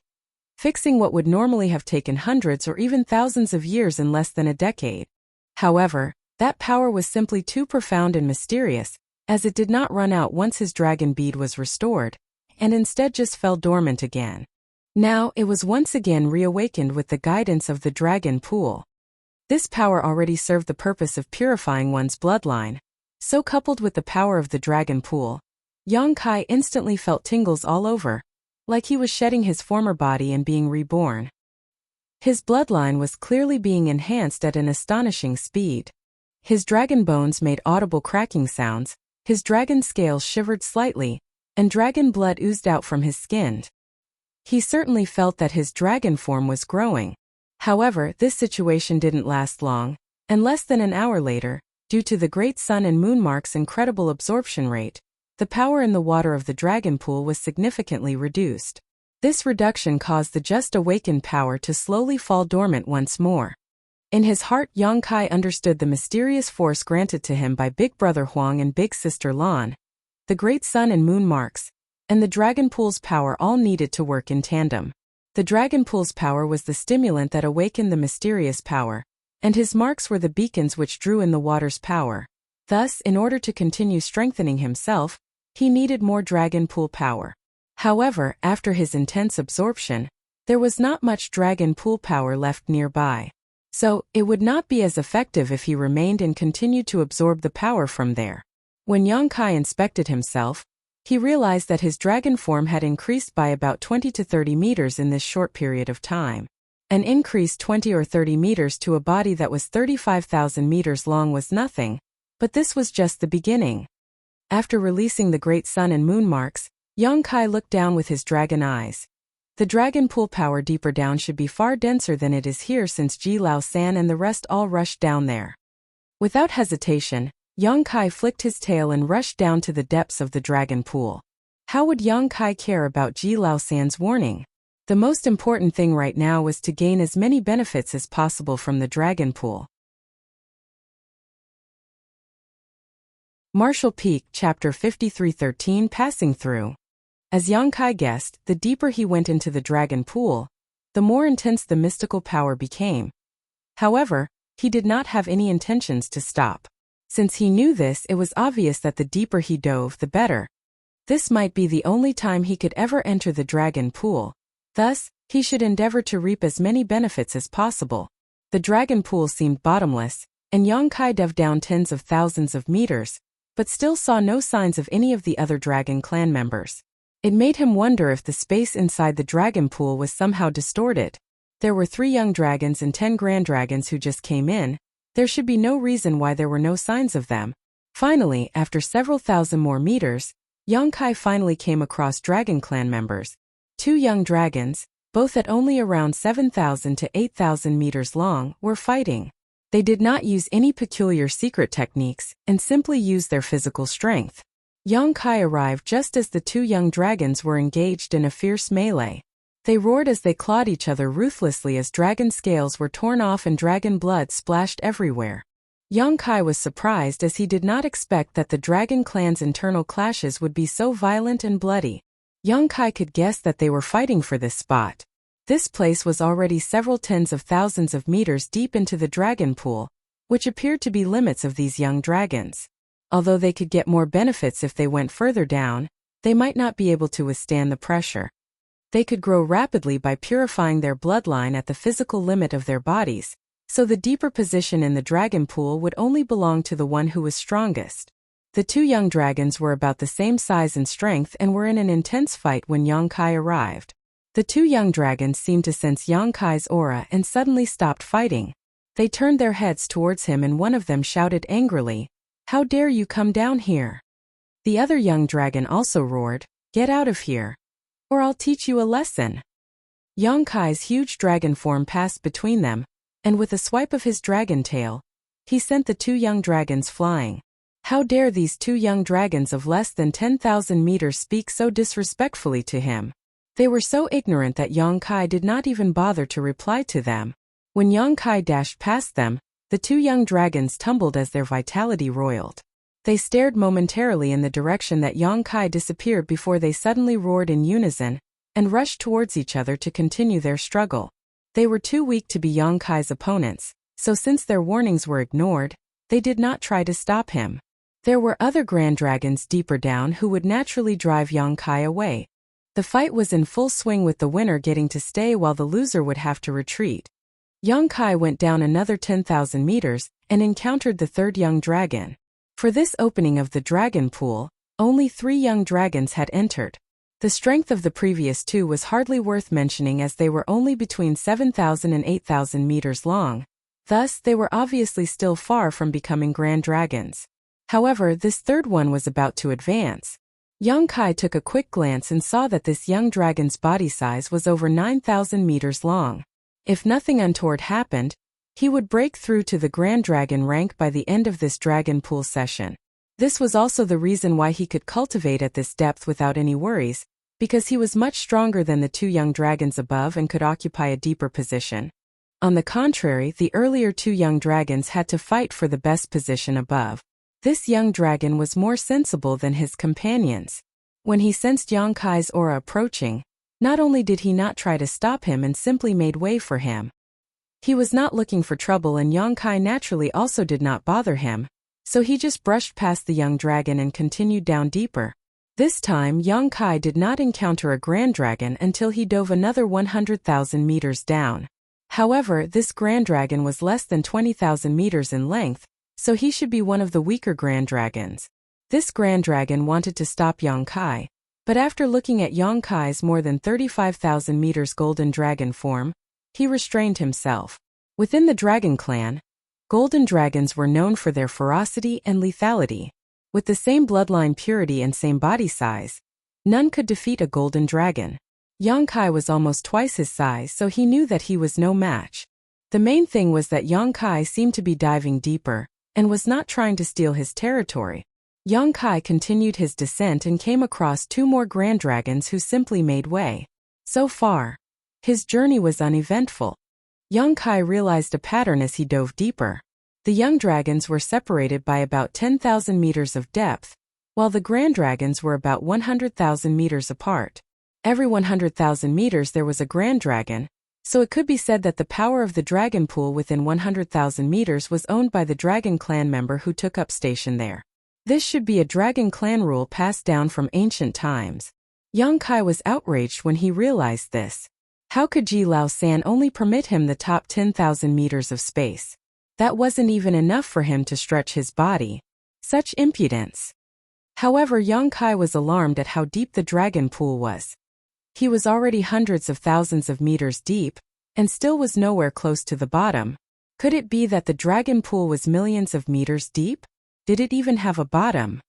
[SPEAKER 1] fixing what would normally have taken hundreds or even thousands of years in less than a decade. However, that power was simply too profound and mysterious, as it did not run out once his dragon bead was restored, and instead just fell dormant again. Now it was once again reawakened with the guidance of the dragon pool. This power already served the purpose of purifying one's bloodline, so coupled with the power of the dragon pool, Yang Kai instantly felt tingles all over, like he was shedding his former body and being reborn. His bloodline was clearly being enhanced at an astonishing speed. His dragon bones made audible cracking sounds, his dragon scales shivered slightly, and dragon blood oozed out from his skin. He certainly felt that his dragon form was growing. However, this situation didn't last long, and less than an hour later, due to the great sun and moon mark's incredible absorption rate, the power in the water of the dragon pool was significantly reduced. This reduction caused the just awakened power to slowly fall dormant once more. In his heart, Yang Kai understood the mysterious force granted to him by Big Brother Huang and Big Sister Lan. The great sun and moon marks, and the dragon pool's power all needed to work in tandem. The dragon pool's power was the stimulant that awakened the mysterious power, and his marks were the beacons which drew in the water's power. Thus, in order to continue strengthening himself, he needed more dragon pool power. However, after his intense absorption, there was not much dragon pool power left nearby. So, it would not be as effective if he remained and continued to absorb the power from there. When Yang Kai inspected himself, he realized that his dragon form had increased by about 20 to 30 meters in this short period of time. An increase 20 or 30 meters to a body that was 35,000 meters long was nothing, but this was just the beginning. After releasing the great sun and moon marks, Yang Kai looked down with his dragon eyes. The dragon pool power deeper down should be far denser than it is here since Ji Lao San and the rest all rushed down there. Without hesitation, Yang Kai flicked his tail and rushed down to the depths of the dragon pool. How would Yang Kai care about Ji Lao San's warning? The most important thing right now was to gain as many benefits as possible from the dragon pool. Martial Peak, Chapter 53:13 Passing Through. As Yang Kai guessed, the deeper he went into the dragon pool, the more intense the mystical power became. However, he did not have any intentions to stop. Since he knew this, it was obvious that the deeper he dove, the better. This might be the only time he could ever enter the dragon pool. Thus, he should endeavor to reap as many benefits as possible. The dragon pool seemed bottomless, and Yang Kai dove down tens of thousands of meters, but still saw no signs of any of the other dragon clan members. It made him wonder if the space inside the dragon pool was somehow distorted. There were 3 young dragons and 10 grand dragons who just came in. There should be no reason why there were no signs of them. Finally, after several thousand more meters, Yang Kai finally came across dragon clan members. 2 young dragons, both at only around 7,000 to 8,000 meters long, were fighting. They did not use any peculiar secret techniques, and simply used their physical strength. Yang Kai arrived just as the 2 young dragons were engaged in a fierce melee. They roared as they clawed each other ruthlessly as dragon scales were torn off and dragon blood splashed everywhere. Yang Kai was surprised as he did not expect that the dragon clan's internal clashes would be so violent and bloody. Yang Kai could guess that they were fighting for this spot. This place was already several tens of thousands of meters deep into the dragon pool, which appeared to be limits of these young dragons. Although they could get more benefits if they went further down, they might not be able to withstand the pressure. They could grow rapidly by purifying their bloodline at the physical limit of their bodies, so the deeper position in the dragon pool would only belong to the one who was strongest. The 2 young dragons were about the same size and strength and were in an intense fight when Yang Kai arrived. The 2 young dragons seemed to sense Yang Kai's aura and suddenly stopped fighting. They turned their heads towards him and one of them shouted angrily, "How dare you come down here?" The other young dragon also roared, "Get out of here, or I'll teach you a lesson." Yang Kai's huge dragon form passed between them, and with a swipe of his dragon tail, he sent the 2 young dragons flying. How dare these 2 young dragons of less than 10,000 meters speak so disrespectfully to him? They were so ignorant that Yang Kai did not even bother to reply to them. When Yang Kai dashed past them, the 2 young dragons tumbled as their vitality roiled. They stared momentarily in the direction that Yang Kai disappeared before they suddenly roared in unison and rushed towards each other to continue their struggle. They were too weak to be Yang Kai's opponents, so since their warnings were ignored, they did not try to stop him. There were other grand dragons deeper down who would naturally drive Yang Kai away. The fight was in full swing with the winner getting to stay while the loser would have to retreat. Yang Kai went down another 10,000 meters and encountered the third young dragon. For this opening of the dragon pool, only 3 young dragons had entered. The strength of the previous 2 was hardly worth mentioning as they were only between 7,000 and 8,000 meters long. Thus, they were obviously still far from becoming grand dragons. However, this third one was about to advance. Yang Kai took a quick glance and saw that this young dragon's body size was over 9,000 meters long. If nothing untoward happened, he would break through to the Grand Dragon rank by the end of this Dragon Pool session. This was also the reason why he could cultivate at this depth without any worries, because he was much stronger than the 2 young dragons above and could occupy a deeper position. On the contrary, the earlier 2 young dragons had to fight for the best position above. This young dragon was more sensible than his companions. When he sensed Yang Kai's aura approaching, not only did he not try to stop him and simply made way for him. He was not looking for trouble and Yang Kai naturally also did not bother him, so he just brushed past the young dragon and continued down deeper. This time Yang Kai did not encounter a grand dragon until he dove another 100,000 meters down. However, this grand dragon was less than 20,000 meters in length, so he should be one of the weaker grand dragons. This grand dragon wanted to stop Yang Kai, but after looking at Yang Kai's more than 35,000 meters golden dragon form, he restrained himself. Within the dragon clan, golden dragons were known for their ferocity and lethality. With the same bloodline purity and same body size, none could defeat a golden dragon. Yang Kai was almost twice his size, so he knew that he was no match. The main thing was that Yang Kai seemed to be diving deeper and was not trying to steal his territory. Yang Kai continued his descent and came across 2 more grand dragons who simply made way. So far, his journey was uneventful. Yang Kai realized a pattern as he dove deeper. The young dragons were separated by about 10,000 meters of depth, while the grand dragons were about 100,000 meters apart. Every 100,000 meters there was a grand dragon, so it could be said that the power of the dragon pool within 100,000 meters was owned by the dragon clan member who took up station there. This should be a dragon clan rule passed down from ancient times. Yang Kai was outraged when he realized this. How could Ji Lao San only permit him the top 10,000 meters of space? That wasn't even enough for him to stretch his body. Such impudence. However, Yang Kai was alarmed at how deep the dragon pool was. He was already hundreds of thousands of meters deep, and still was nowhere close to the bottom. Could it be that the dragon pool was millions of meters deep? Did it even have a bottom?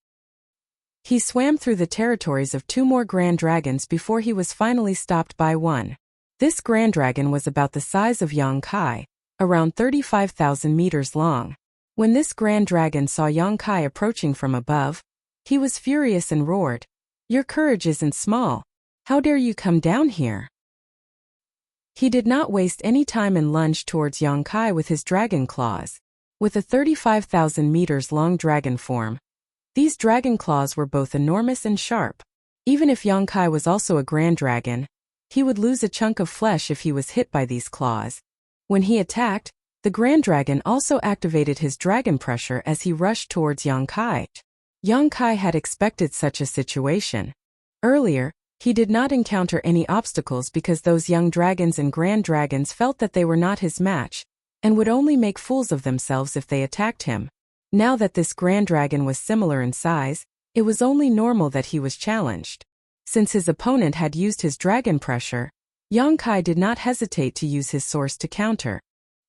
[SPEAKER 1] He swam through the territories of 2 more grand dragons before he was finally stopped by one. This grand dragon was about the size of Yang Kai, around 35,000 meters long. When this grand dragon saw Yang Kai approaching from above, he was furious and roared, "Your courage isn't small. How dare you come down here?" He did not waste any time and lunged towards Yang Kai with his dragon claws. With a 35,000 meters long dragon form, these dragon claws were both enormous and sharp. Even if Yang Kai was also a grand dragon, he would lose a chunk of flesh if he was hit by these claws. When he attacked, the grand dragon also activated his dragon pressure as he rushed towards Yang Kai. Yang Kai had expected such a situation. Earlier, he did not encounter any obstacles because those young dragons and grand dragons felt that they were not his match, and would only make fools of themselves if they attacked him. Now that this grand dragon was similar in size, it was only normal that he was challenged. Since his opponent had used his dragon pressure, Yang Kai did not hesitate to use his source to counter.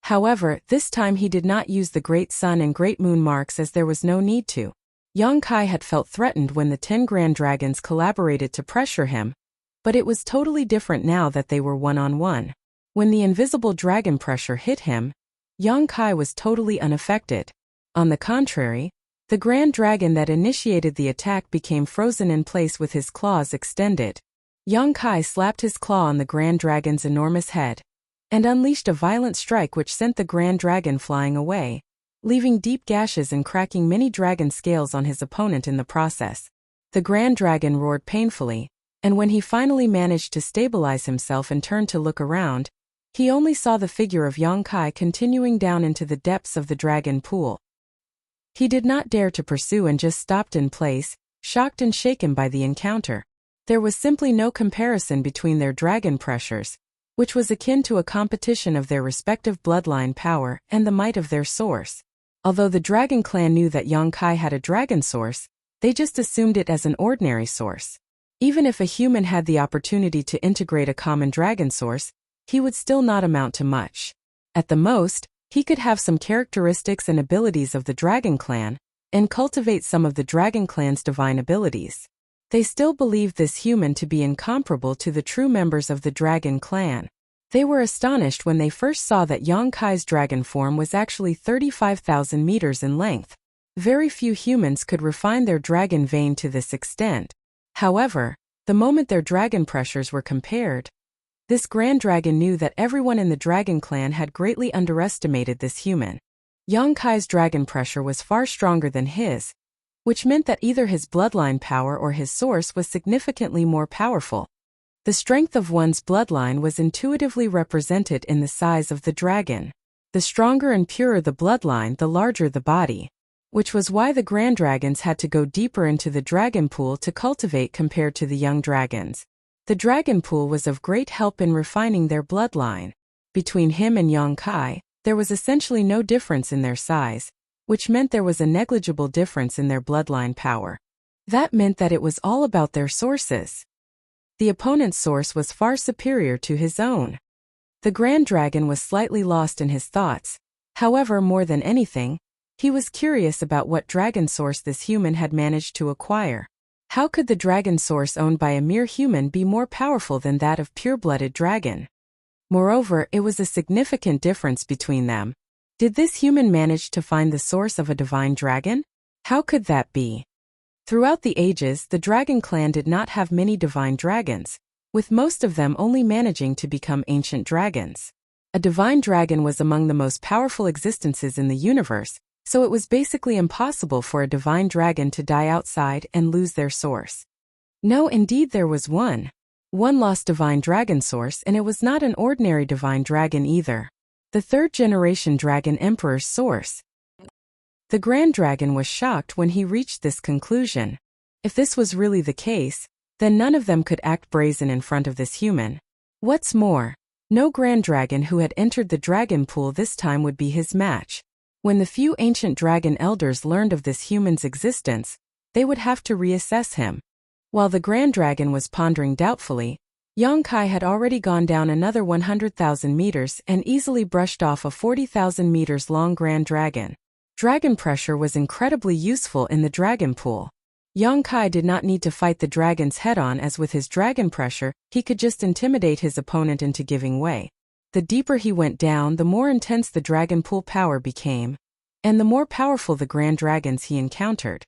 [SPEAKER 1] However, this time he did not use the Great Sun and Great Moon marks as there was no need to. Yang Kai had felt threatened when the 10 grand dragons collaborated to pressure him, but it was totally different now that they were one-on-one. When the invisible dragon pressure hit him, Yang Kai was totally unaffected. On the contrary, the grand dragon that initiated the attack became frozen in place with his claws extended. Yang Kai slapped his claw on the grand dragon's enormous head, and unleashed a violent strike which sent the grand dragon flying away, leaving deep gashes and cracking many dragon scales on his opponent in the process. The Grand Dragon roared painfully, and when he finally managed to stabilize himself and turned to look around, he only saw the figure of Yang Kai continuing down into the depths of the dragon pool. He did not dare to pursue and just stopped in place, shocked and shaken by the encounter. There was simply no comparison between their dragon pressures, which was akin to a competition of their respective bloodline power and the might of their source. Although the dragon clan knew that Yang Kai had a dragon source, they just assumed it as an ordinary source. Even if a human had the opportunity to integrate a common dragon source, he would still not amount to much. At the most, he could have some characteristics and abilities of the dragon clan, and cultivate some of the dragon clan's divine abilities. They still believed this human to be incomparable to the true members of the dragon clan. They were astonished when they first saw that Yang Kai's dragon form was actually 35,000 meters in length. Very few humans could refine their dragon vein to this extent. However, the moment their dragon pressures were compared, this Grand Dragon knew that everyone in the dragon clan had greatly underestimated this human. Yang Kai's dragon pressure was far stronger than his, which meant that either his bloodline power or his source was significantly more powerful. The strength of one's bloodline was intuitively represented in the size of the dragon. The stronger and purer the bloodline, the larger the body, which was why the Grand Dragons had to go deeper into the dragon pool to cultivate compared to the young dragons. The dragon pool was of great help in refining their bloodline. Between him and Yang Kai, there was essentially no difference in their size, which meant there was a negligible difference in their bloodline power. That meant that it was all about their sources. The opponent's source was far superior to his own. The Grand Dragon was slightly lost in his thoughts. However, more than anything, he was curious about what dragon source this human had managed to acquire. How could the dragon source owned by a mere human be more powerful than that of pure-blooded dragon? Moreover, it was a significant difference between them. Did this human manage to find the source of a divine dragon? How could that be? Throughout the ages, the dragon clan did not have many divine dragons, with most of them only managing to become ancient dragons. A divine dragon was among the most powerful existences in the universe, so it was basically impossible for a divine dragon to die outside and lose their source. No, indeed there was one. One lost divine dragon source, and it was not an ordinary divine dragon either. The third-generation dragon emperor's source. The Grand Dragon was shocked when he reached this conclusion. If this was really the case, then none of them could act brazen in front of this human. What's more, no Grand Dragon who had entered the dragon pool this time would be his match. When the few ancient dragon elders learned of this human's existence, they would have to reassess him. While the Grand Dragon was pondering doubtfully, Yang Kai had already gone down another 100,000 meters and easily brushed off a 40,000 meters long Grand Dragon. Dragon pressure was incredibly useful in the dragon pool. Yang Kai did not need to fight the dragons head-on, as with his dragon pressure, he could just intimidate his opponent into giving way. The deeper he went down, the more intense the dragon pool power became, and the more powerful the Grand Dragons he encountered.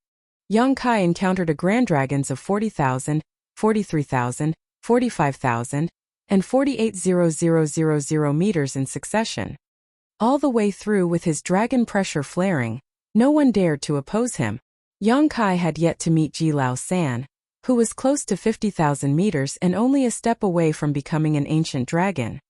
[SPEAKER 1] Yang Kai encountered a Grand Dragons of 40,000, 43,000, 45,000, and 48,000 meters in succession. All the way through with his dragon pressure flaring, no one dared to oppose him. Yang Kai had yet to meet Jilao San, who was close to 50,000 meters and only a step away from becoming an ancient dragon.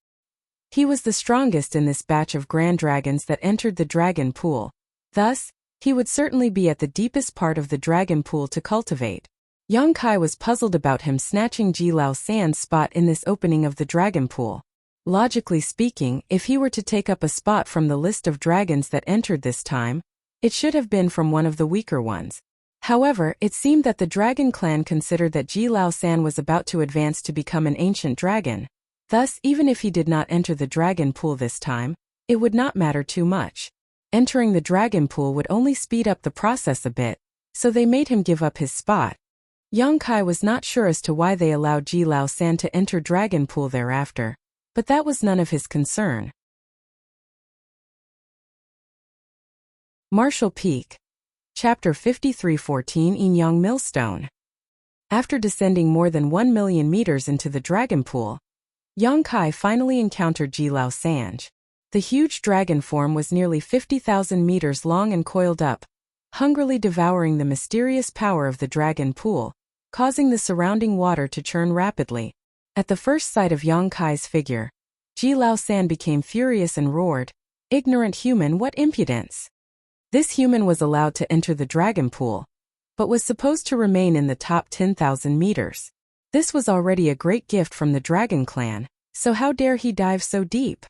[SPEAKER 1] He was the strongest in this batch of Grand Dragons that entered the dragon pool. Thus, he would certainly be at the deepest part of the dragon pool to cultivate. Yang Kai was puzzled about him snatching Jilao San's spot in this opening of the dragon pool. Logically speaking, if he were to take up a spot from the list of dragons that entered this time, it should have been from one of the weaker ones. However, it seemed that the dragon clan considered that Jilao San was about to advance to become an ancient dragon. Thus, even if he did not enter the dragon pool this time, it would not matter too much. Entering the dragon pool would only speed up the process a bit, so they made him give up his spot. Yang Kai was not sure as to why they allowed Jilao San to enter dragon pool thereafter, but that was none of his concern. Martial Peak. Chapter 53:14 Yin Yang Millstone. After descending more than 1 million meters into the dragon pool, Yang Kai finally encountered Jilao San. The huge dragon form was nearly 50,000 meters long and coiled up, hungrily devouring the mysterious power of the dragon pool, causing the surrounding water to churn rapidly. At the first sight of Yang Kai's figure, Ji Lao San became furious and roared, "Ignorant human, what impudence!" This human was allowed to enter the dragon pool, but was supposed to remain in the top 10,000 meters. This was already a great gift from the dragon clan, so how dare he dive so deep?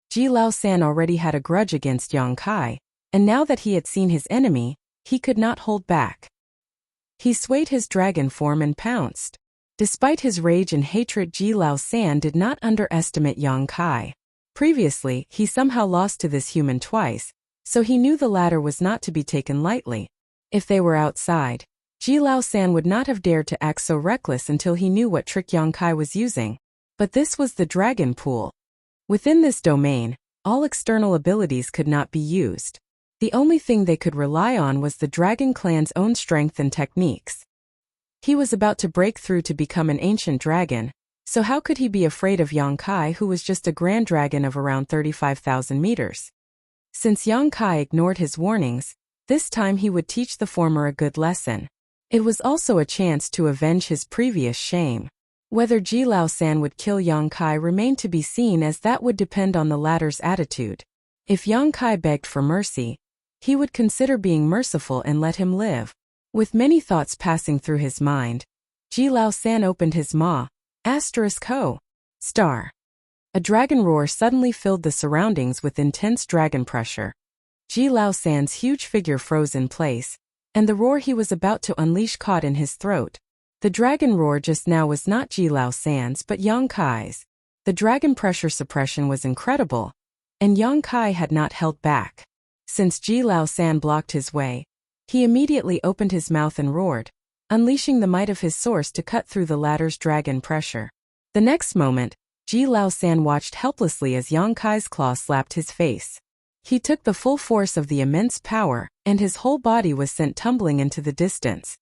[SPEAKER 1] Ji Lao San already had a grudge against Yang Kai, and now that he had seen his enemy, he could not hold back. He swayed his dragon form and pounced. Despite his rage and hatred, Ji Lao San did not underestimate Yang Kai. Previously, he somehow lost to this human twice, so he knew the latter was not to be taken lightly. If they were outside, Ji Lao San would not have dared to act so reckless until he knew what trick Yang Kai was using. But this was the dragon pool. Within this domain, all external abilities could not be used. The only thing they could rely on was the dragon clan's own strength and techniques. He was about to break through to become an ancient dragon, so how could he be afraid of Yang Kai, who was just a grand dragon of around 35,000 meters? Since Yang Kai ignored his warnings, this time he would teach the former a good lesson. It was also a chance to avenge his previous shame. Whether Ji Lao San would kill Yang Kai remained to be seen, as that would depend on the latter's attitude. If Yang Kai begged for mercy, he would consider being merciful and let him live. With many thoughts passing through his mind, Ji Lao San opened his maw, *ho, star. A dragon roar suddenly filled the surroundings with intense dragon pressure. Ji Lao San's huge figure froze in place, and the roar he was about to unleash caught in his throat. The dragon roar just now was not Ji Lao San's but Yang Kai's. The dragon pressure suppression was incredible, and Yang Kai had not held back. Since Ji Lao San blocked his way, he immediately opened his mouth and roared, unleashing the might of his source to cut through the latter's dragon pressure. The next moment, Ji Lao San watched helplessly as Yang Kai's claw slapped his face. He took the full force of the immense power, and his whole body was sent tumbling into the distance.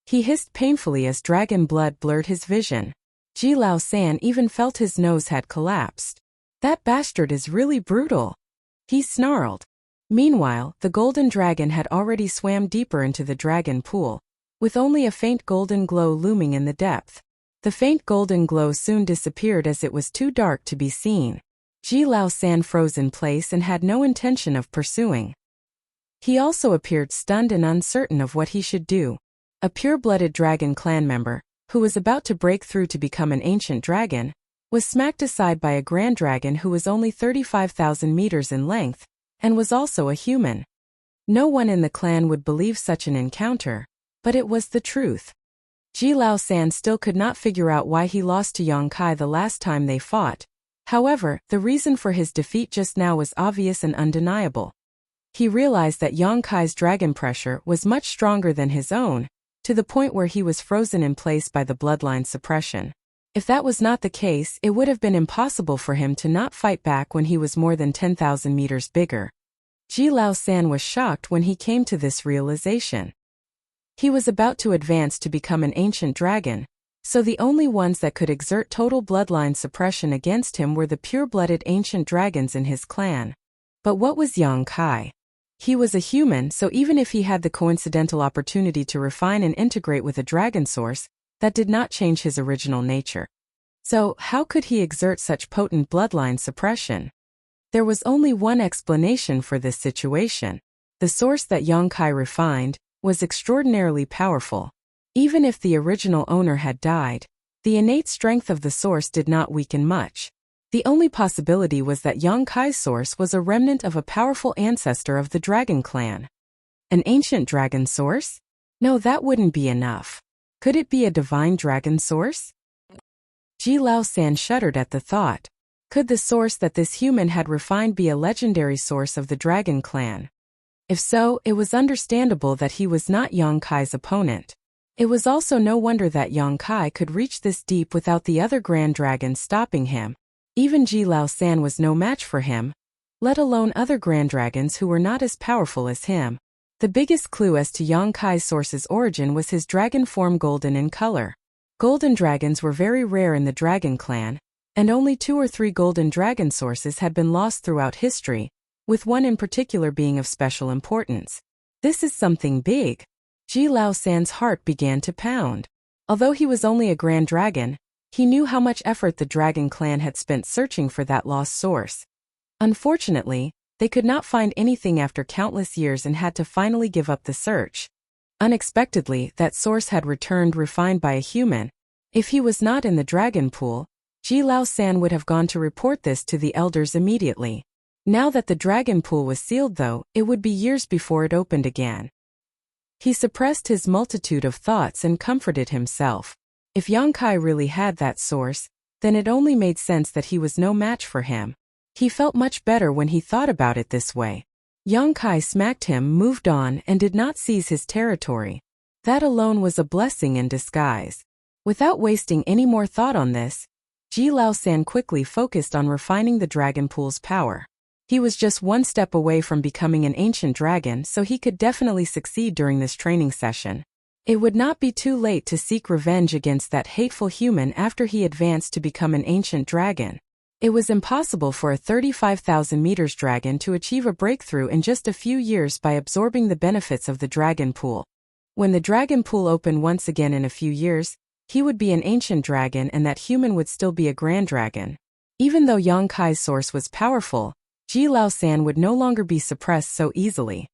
[SPEAKER 1] He hissed painfully as dragon blood blurred his vision. Ji Lao San even felt his nose had collapsed. "That bastard is really brutal," he snarled. Meanwhile, the golden dragon had already swam deeper into the dragon pool, with only a faint golden glow looming in the depth. The faint golden glow soon disappeared as it was too dark to be seen. Ji Lao San froze in place and had no intention of pursuing. He also appeared stunned and uncertain of what he should do. A pure-blooded dragon clan member, who was about to break through to become an ancient dragon, was smacked aside by a grand dragon who was only 35,000 meters in length, and was also a human. No one in the clan would believe such an encounter, but it was the truth. Ji Lao San still could not figure out why he lost to Yang Kai the last time they fought. However, the reason for his defeat just now was obvious and undeniable. He realized that Yang Kai's dragon pressure was much stronger than his own, to the point where he was frozen in place by the bloodline suppression. If that was not the case, it would have been impossible for him to not fight back when he was more than 10,000 meters bigger. Ji Lao San was shocked when he came to this realization. He was about to advance to become an ancient dragon, so the only ones that could exert total bloodline suppression against him were the pure-blooded ancient dragons in his clan. But what was Yang Kai? He was a human, so even if he had the coincidental opportunity to refine and integrate with a dragon source, that did not change his original nature. So, how could he exert such potent bloodline suppression? There was only one explanation for this situation. The source that Yang Kai refined was extraordinarily powerful. Even if the original owner had died, the innate strength of the source did not weaken much. The only possibility was that Yang Kai's source was a remnant of a powerful ancestor of the dragon clan. An ancient dragon source? No, that wouldn't be enough. Could it be a divine dragon source? Ji Lao San shuddered at the thought. Could the source that this human had refined be a legendary source of the dragon clan? If so, it was understandable that he was not Yang Kai's opponent. It was also no wonder that Yang Kai could reach this deep without the other grand dragons stopping him. Even Ji Lao San was no match for him, let alone other grand dragons who were not as powerful as him. The biggest clue as to Yang Kai's source's origin was his dragon form, golden in color. Golden dragons were very rare in the dragon clan, and only 2 or 3 golden dragon sources had been lost throughout history, with one in particular being of special importance. This is something big. Ji Lao San's heart began to pound. Although he was only a grand dragon, he knew how much effort the dragon clan had spent searching for that lost source. Unfortunately, they could not find anything after countless years and had to finally give up the search. Unexpectedly, that source had returned refined by a human. If he was not in the dragon pool, Ji Lao San would have gone to report this to the elders immediately. Now that the dragon pool was sealed though, it would be years before it opened again. He suppressed his multitude of thoughts and comforted himself. If Yang Kai really had that source, then it only made sense that he was no match for him. He felt much better when he thought about it this way. Yang Kai smacked him, moved on, and did not seize his territory. That alone was a blessing in disguise. Without wasting any more thought on this, Ji Lao San quickly focused on refining the dragon pool's power. He was just one step away from becoming an ancient dragon, so he could definitely succeed during this training session. It would not be too late to seek revenge against that hateful human after he advanced to become an ancient dragon. It was impossible for a 35,000 meters dragon to achieve a breakthrough in just a few years by absorbing the benefits of the dragon pool. When the dragon pool opened once again in a few years, he would be an ancient dragon and that human would still be a grand dragon. Even though Yang Kai's source was powerful, Ji Lao San would no longer be suppressed so easily.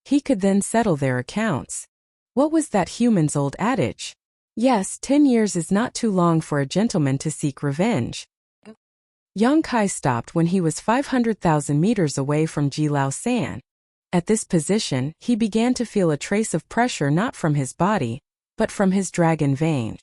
[SPEAKER 1] He could then settle their accounts. What was that human's old adage? Yes, 10 years is not too long for a gentleman to seek revenge. Yang Kai stopped when he was 500,000 meters away from Ji Lao San. At this position, he began to feel a trace of pressure not from his body, but from his dragon vein.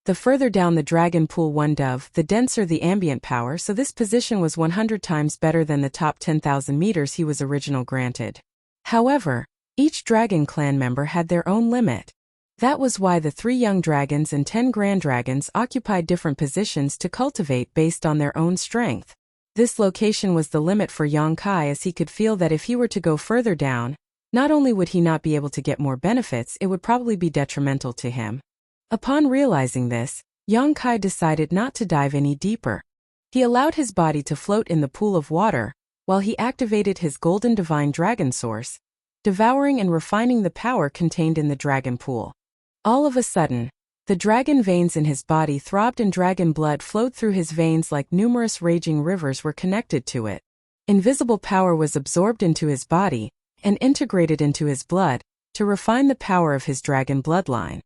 [SPEAKER 1] The further down the dragon pool one dove, the denser the ambient power, so this position was 100 times better than the top 10,000 meters he was originally granted. However, each dragon clan member had their own limit. That was why the 3 young dragons and 10 grand dragons occupied different positions to cultivate based on their own strength. This location was the limit for Yang Kai, as he could feel that if he were to go further down, not only would he not be able to get more benefits, it would probably be detrimental to him. Upon realizing this, Yang Kai decided not to dive any deeper. He allowed his body to float in the pool of water, while he activated his golden divine dragon source, devouring and refining the power contained in the dragon pool. All of a sudden, the dragon veins in his body throbbed and dragon blood flowed through his veins like numerous raging rivers were connected to it. Invisible power was absorbed into his body and integrated into his blood to refine the power of his dragon bloodline.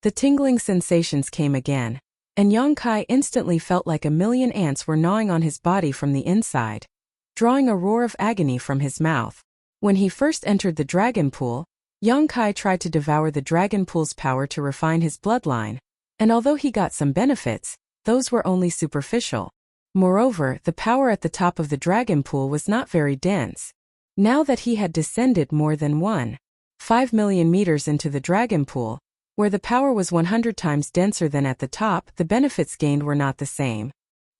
[SPEAKER 1] The tingling sensations came again, and Yang Kai instantly felt like a million ants were gnawing on his body from the inside, drawing a roar of agony from his mouth. When he first entered the dragon pool, Yang Kai tried to devour the dragon pool's power to refine his bloodline, and although he got some benefits, those were only superficial. Moreover, the power at the top of the dragon pool was not very dense. Now that he had descended more than 1.5 million meters into the dragon pool, where the power was 100 times denser than at the top, the benefits gained were not the same.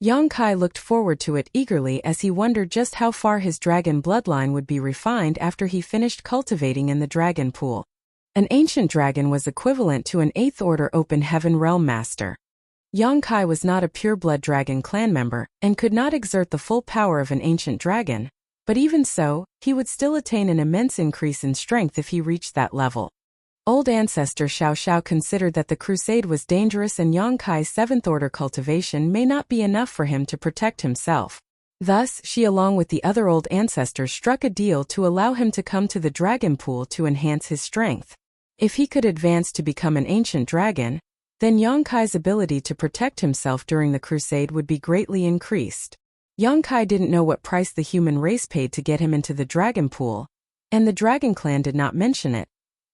[SPEAKER 1] Yang Kai looked forward to it eagerly as he wondered just how far his dragon bloodline would be refined after he finished cultivating in the dragon pool. An ancient dragon was equivalent to an 8th order open heaven realm master. Yang Kai was not a pure-blood dragon clan member and could not exert the full power of an ancient dragon, but even so, he would still attain an immense increase in strength if he reached that level. Old ancestor Xiao Xiao considered that the crusade was dangerous and Yang Kai's 7th order cultivation may not be enough for him to protect himself. Thus, she along with the other old ancestors struck a deal to allow him to come to the dragon pool to enhance his strength. If he could advance to become an ancient dragon, then Yang Kai's ability to protect himself during the crusade would be greatly increased. Yang Kai didn't know what price the human race paid to get him into the dragon pool, and the dragon clan did not mention it,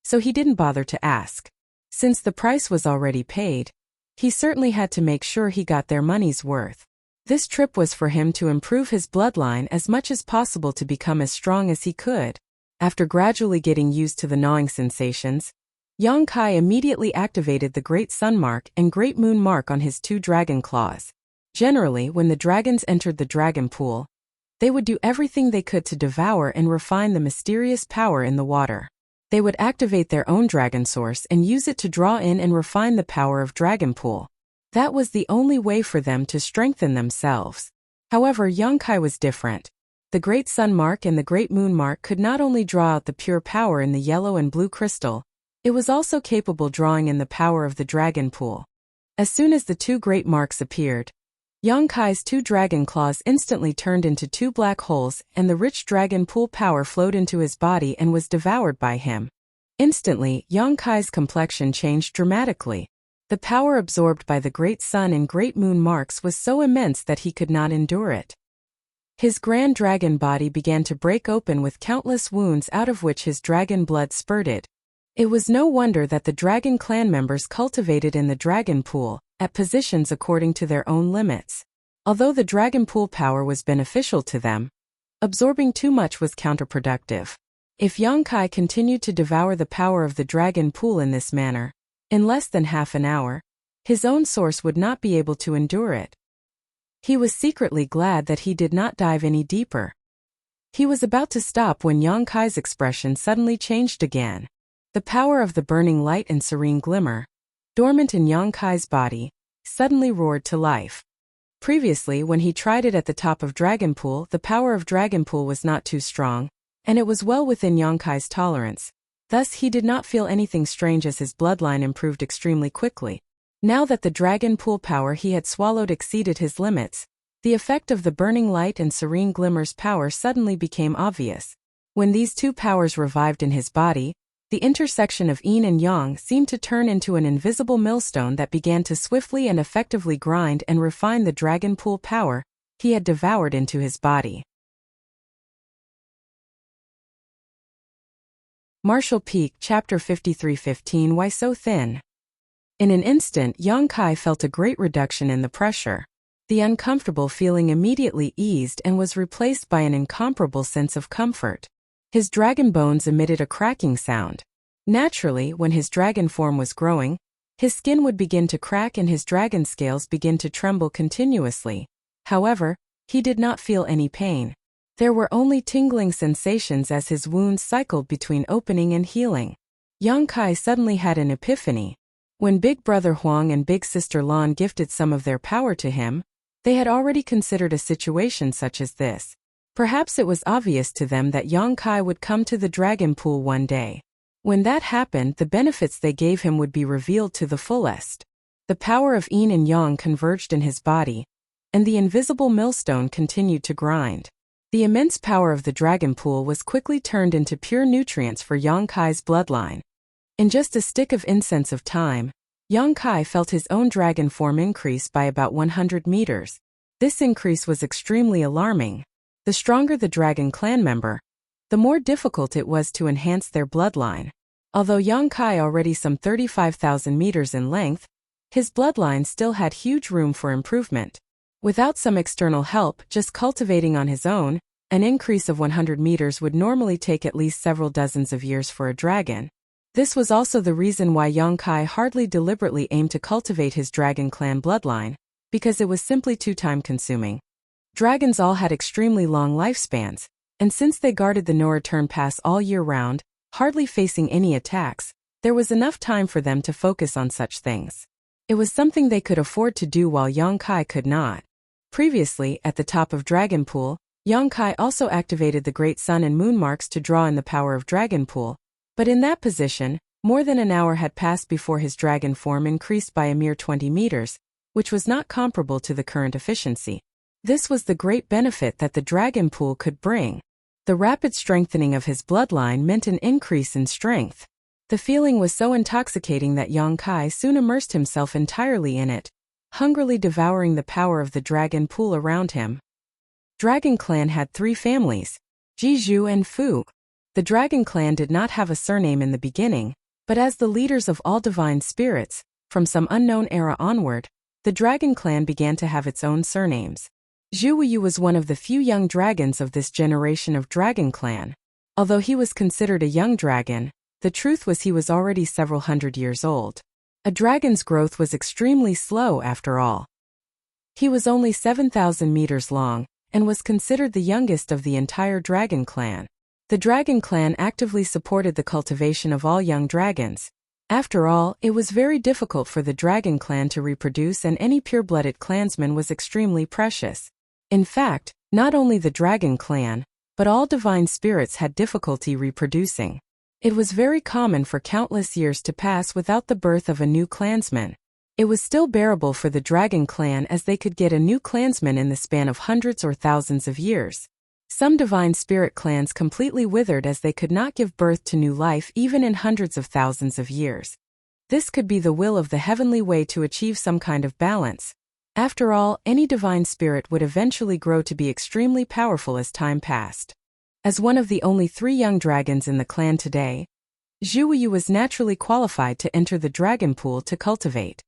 [SPEAKER 1] so he didn't bother to ask. Since the price was already paid, he certainly had to make sure he got their money's worth. This trip was for him to improve his bloodline as much as possible to become as strong as he could. After gradually getting used to the gnawing sensations, Yang Kai immediately activated the Great Sun Mark and Great Moon Mark on his 2 dragon claws. Generally, when the dragons entered the dragon pool, they would do everything they could to devour and refine the mysterious power in the water. They would activate their own dragon source and use it to draw in and refine the power of dragon pool. That was the only way for them to strengthen themselves. However, Yonkai was different. The Great Sun Mark and the Great Moon Mark could not only draw out the pure power in the yellow and blue crystal, it was also capable drawing in the power of the dragon pool. As soon as the two great marks appeared, Yonkai's two dragon claws instantly turned into two black holes, and the rich dragon pool power flowed into his body and was devoured by him. Instantly, Yonkai's complexion changed dramatically. The power absorbed by the Great Sun and Great Moon marks was so immense that he could not endure it. His grand dragon body began to break open with countless wounds out of which his dragon blood spurted. It was no wonder that the dragon clan members cultivated in the dragon pool, at positions according to their own limits. Although the dragon pool power was beneficial to them, absorbing too much was counterproductive. If Yonkai continued to devour the power of the dragon pool in this manner, in less than half an hour, his own source would not be able to endure it. He was secretly glad that he did not dive any deeper. He was about to stop when Yonkai's expression suddenly changed again. The power of the burning light and serene glimmer, dormant in Yonkai's body, suddenly roared to life. Previously, when he tried it at the top of Dragon Pool, the power of Dragon Pool was not too strong, and it was well within Yonkai's tolerance. Thus he did not feel anything strange as his bloodline improved extremely quickly. Now that the dragon pool power he had swallowed exceeded his limits, the effect of the burning light and serene glimmer's power suddenly became obvious. When these two powers revived in his body, the intersection of yin and yang seemed to turn into an invisible millstone that began to swiftly and effectively grind and refine the dragon pool power he had devoured into his body. Martial Peak, Chapter 53:15. Why so thin? In an instant, Yonkai felt a great reduction in the pressure. The uncomfortable feeling immediately eased and was replaced by an incomparable sense of comfort. His dragon bones emitted a cracking sound. Naturally, when his dragon form was growing, his skin would begin to crack and his dragon scales begin to tremble continuously. However, he did not feel any pain. There were only tingling sensations as his wounds cycled between opening and healing. Yonkai suddenly had an epiphany. When Big Brother Huang and Big Sister Lan gifted some of their power to him, they had already considered a situation such as this. Perhaps it was obvious to them that Yonkai would come to the dragon pool one day. When that happened, the benefits they gave him would be revealed to the fullest. The power of yin and yang converged in his body, and the invisible millstone continued to grind. The immense power of the dragon pool was quickly turned into pure nutrients for Yonkai's bloodline. In just a stick of incense of time, Yonkai felt his own dragon form increase by about 100 meters. This increase was extremely alarming. The stronger the dragon clan member, the more difficult it was to enhance their bloodline. Although Yonkai already some 35,000 meters in length, his bloodline still had huge room for improvement. Without some external help, just cultivating on his own, an increase of 100 meters would normally take at least several dozens of years for a dragon. This was also the reason why Yonkai hardly deliberately aimed to cultivate his dragon clan bloodline, because it was simply too time-consuming. Dragons all had extremely long lifespans, and since they guarded the no-return pass all year round, hardly facing any attacks, there was enough time for them to focus on such things. It was something they could afford to do while Yonkai could not. Previously, at the top of Dragon Pool, Yonkai also activated the Great Sun and Moon marks to draw in the power of Dragon Pool, but in that position, more than an hour had passed before his dragon form increased by a mere 20 meters, which was not comparable to the current efficiency. This was the great benefit that the dragon pool could bring. The rapid strengthening of his bloodline meant an increase in strength. The feeling was so intoxicating that Yonkai soon immersed himself entirely in it, hungrily devouring the power of the dragon pool around him. Dragon Clan had 3 families, Jizhu and Fu. The Dragon Clan did not have a surname in the beginning, but as the leaders of all divine spirits, from some unknown era onward, the Dragon Clan began to have its own surnames. Zhu Yu was one of the few young dragons of this generation of Dragon Clan. Although he was considered a young dragon, the truth was he was already several hundred years old. A dragon's growth was extremely slow after all. He was only 7,000 meters long, and was considered the youngest of the entire Dragon Clan. The Dragon Clan actively supported the cultivation of all young dragons. After all, it was very difficult for the dragon clan to reproduce, and any pure-blooded clansman was extremely precious. In fact, not only the dragon clan, but all divine spirits had difficulty reproducing. It was very common for countless years to pass without the birth of a new clansman. It was still bearable for the dragon clan, as they could get a new clansman in the span of hundreds or thousands of years. Some divine spirit clans completely withered, as they could not give birth to new life even in hundreds of thousands of years. This could be the will of the heavenly way to achieve some kind of balance. After all, any divine spirit would eventually grow to be extremely powerful as time passed. As one of the only 3 young dragons in the clan today, Zhuyu was naturally qualified to enter the dragon pool to cultivate.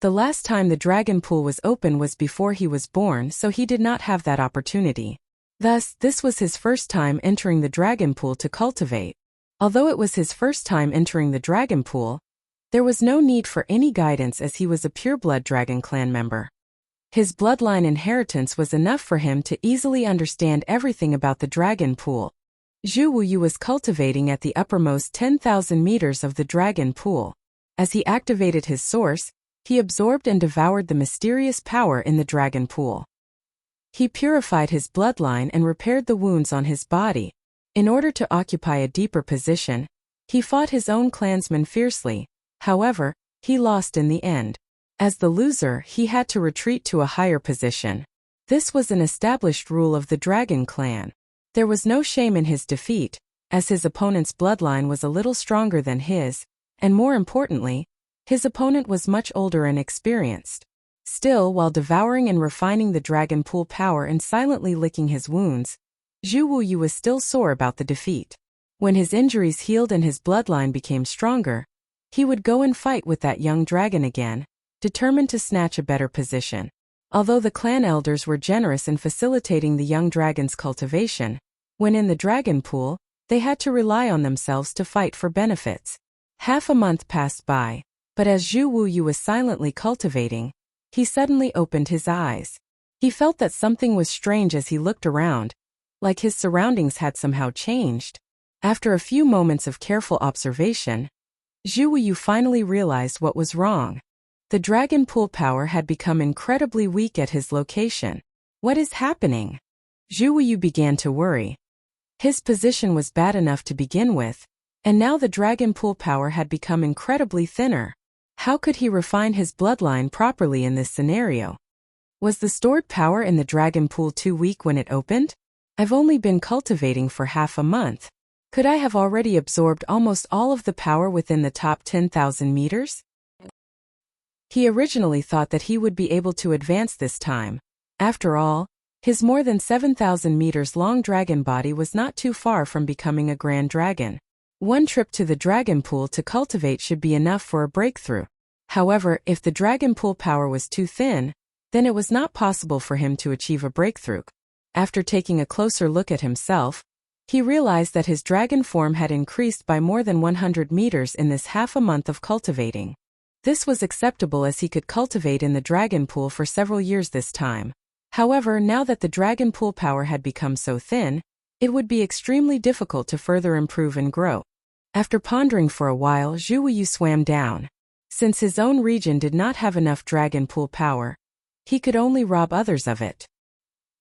[SPEAKER 1] The last time the dragon pool was open was before he was born, so he did not have that opportunity. Thus, this was his first time entering the dragon pool to cultivate. Although it was his first time entering the dragon pool, there was no need for any guidance, as he was a pureblood dragon clan member. His bloodline inheritance was enough for him to easily understand everything about the dragon pool. Zhu Wuyu was cultivating at the uppermost 10,000 meters of the dragon pool. As he activated his source, he absorbed and devoured the mysterious power in the dragon pool. He purified his bloodline and repaired the wounds on his body. In order to occupy a deeper position, he fought his own clansmen fiercely. However, he lost in the end. As the loser, he had to retreat to a higher position. This was an established rule of the dragon clan. There was no shame in his defeat, as his opponent's bloodline was a little stronger than his, and more importantly, his opponent was much older and experienced. Still, while devouring and refining the dragon pool power and silently licking his wounds, Zhu Wuyu was still sore about the defeat. When his injuries healed and his bloodline became stronger, he would go and fight with that young dragon again, determined to snatch a better position. Although the clan elders were generous in facilitating the young dragon's cultivation, when in the dragon pool, they had to rely on themselves to fight for benefits. Half a month passed by, but as Zhu Wuyu was silently cultivating, he suddenly opened his eyes. He felt that something was strange as he looked around, like his surroundings had somehow changed. After a few moments of careful observation, Zhu Wuyu finally realized what was wrong. The dragon pool power had become incredibly weak at his location. What is happening? Zhu Wuyu began to worry. His position was bad enough to begin with, and now the dragon pool power had become incredibly thinner. How could he refine his bloodline properly in this scenario? Was the stored power in the dragon pool too weak when it opened? I've only been cultivating for half a month. Could I have already absorbed almost all of the power within the top 10,000 meters? He originally thought that he would be able to advance this time. After all, his more than 7,000 meters long dragon body was not too far from becoming a grand dragon. One trip to the dragon pool to cultivate should be enough for a breakthrough. However, if the dragon pool power was too thin, then it was not possible for him to achieve a breakthrough. After taking a closer look at himself, he realized that his dragon form had increased by more than 100 meters in this half a month of cultivating. This was acceptable, as he could cultivate in the dragon pool for several years this time. However, now that the dragon pool power had become so thin, it would be extremely difficult to further improve and grow. After pondering for a while, Zhu Wuyu swam down. Since his own region did not have enough dragon pool power, he could only rob others of it.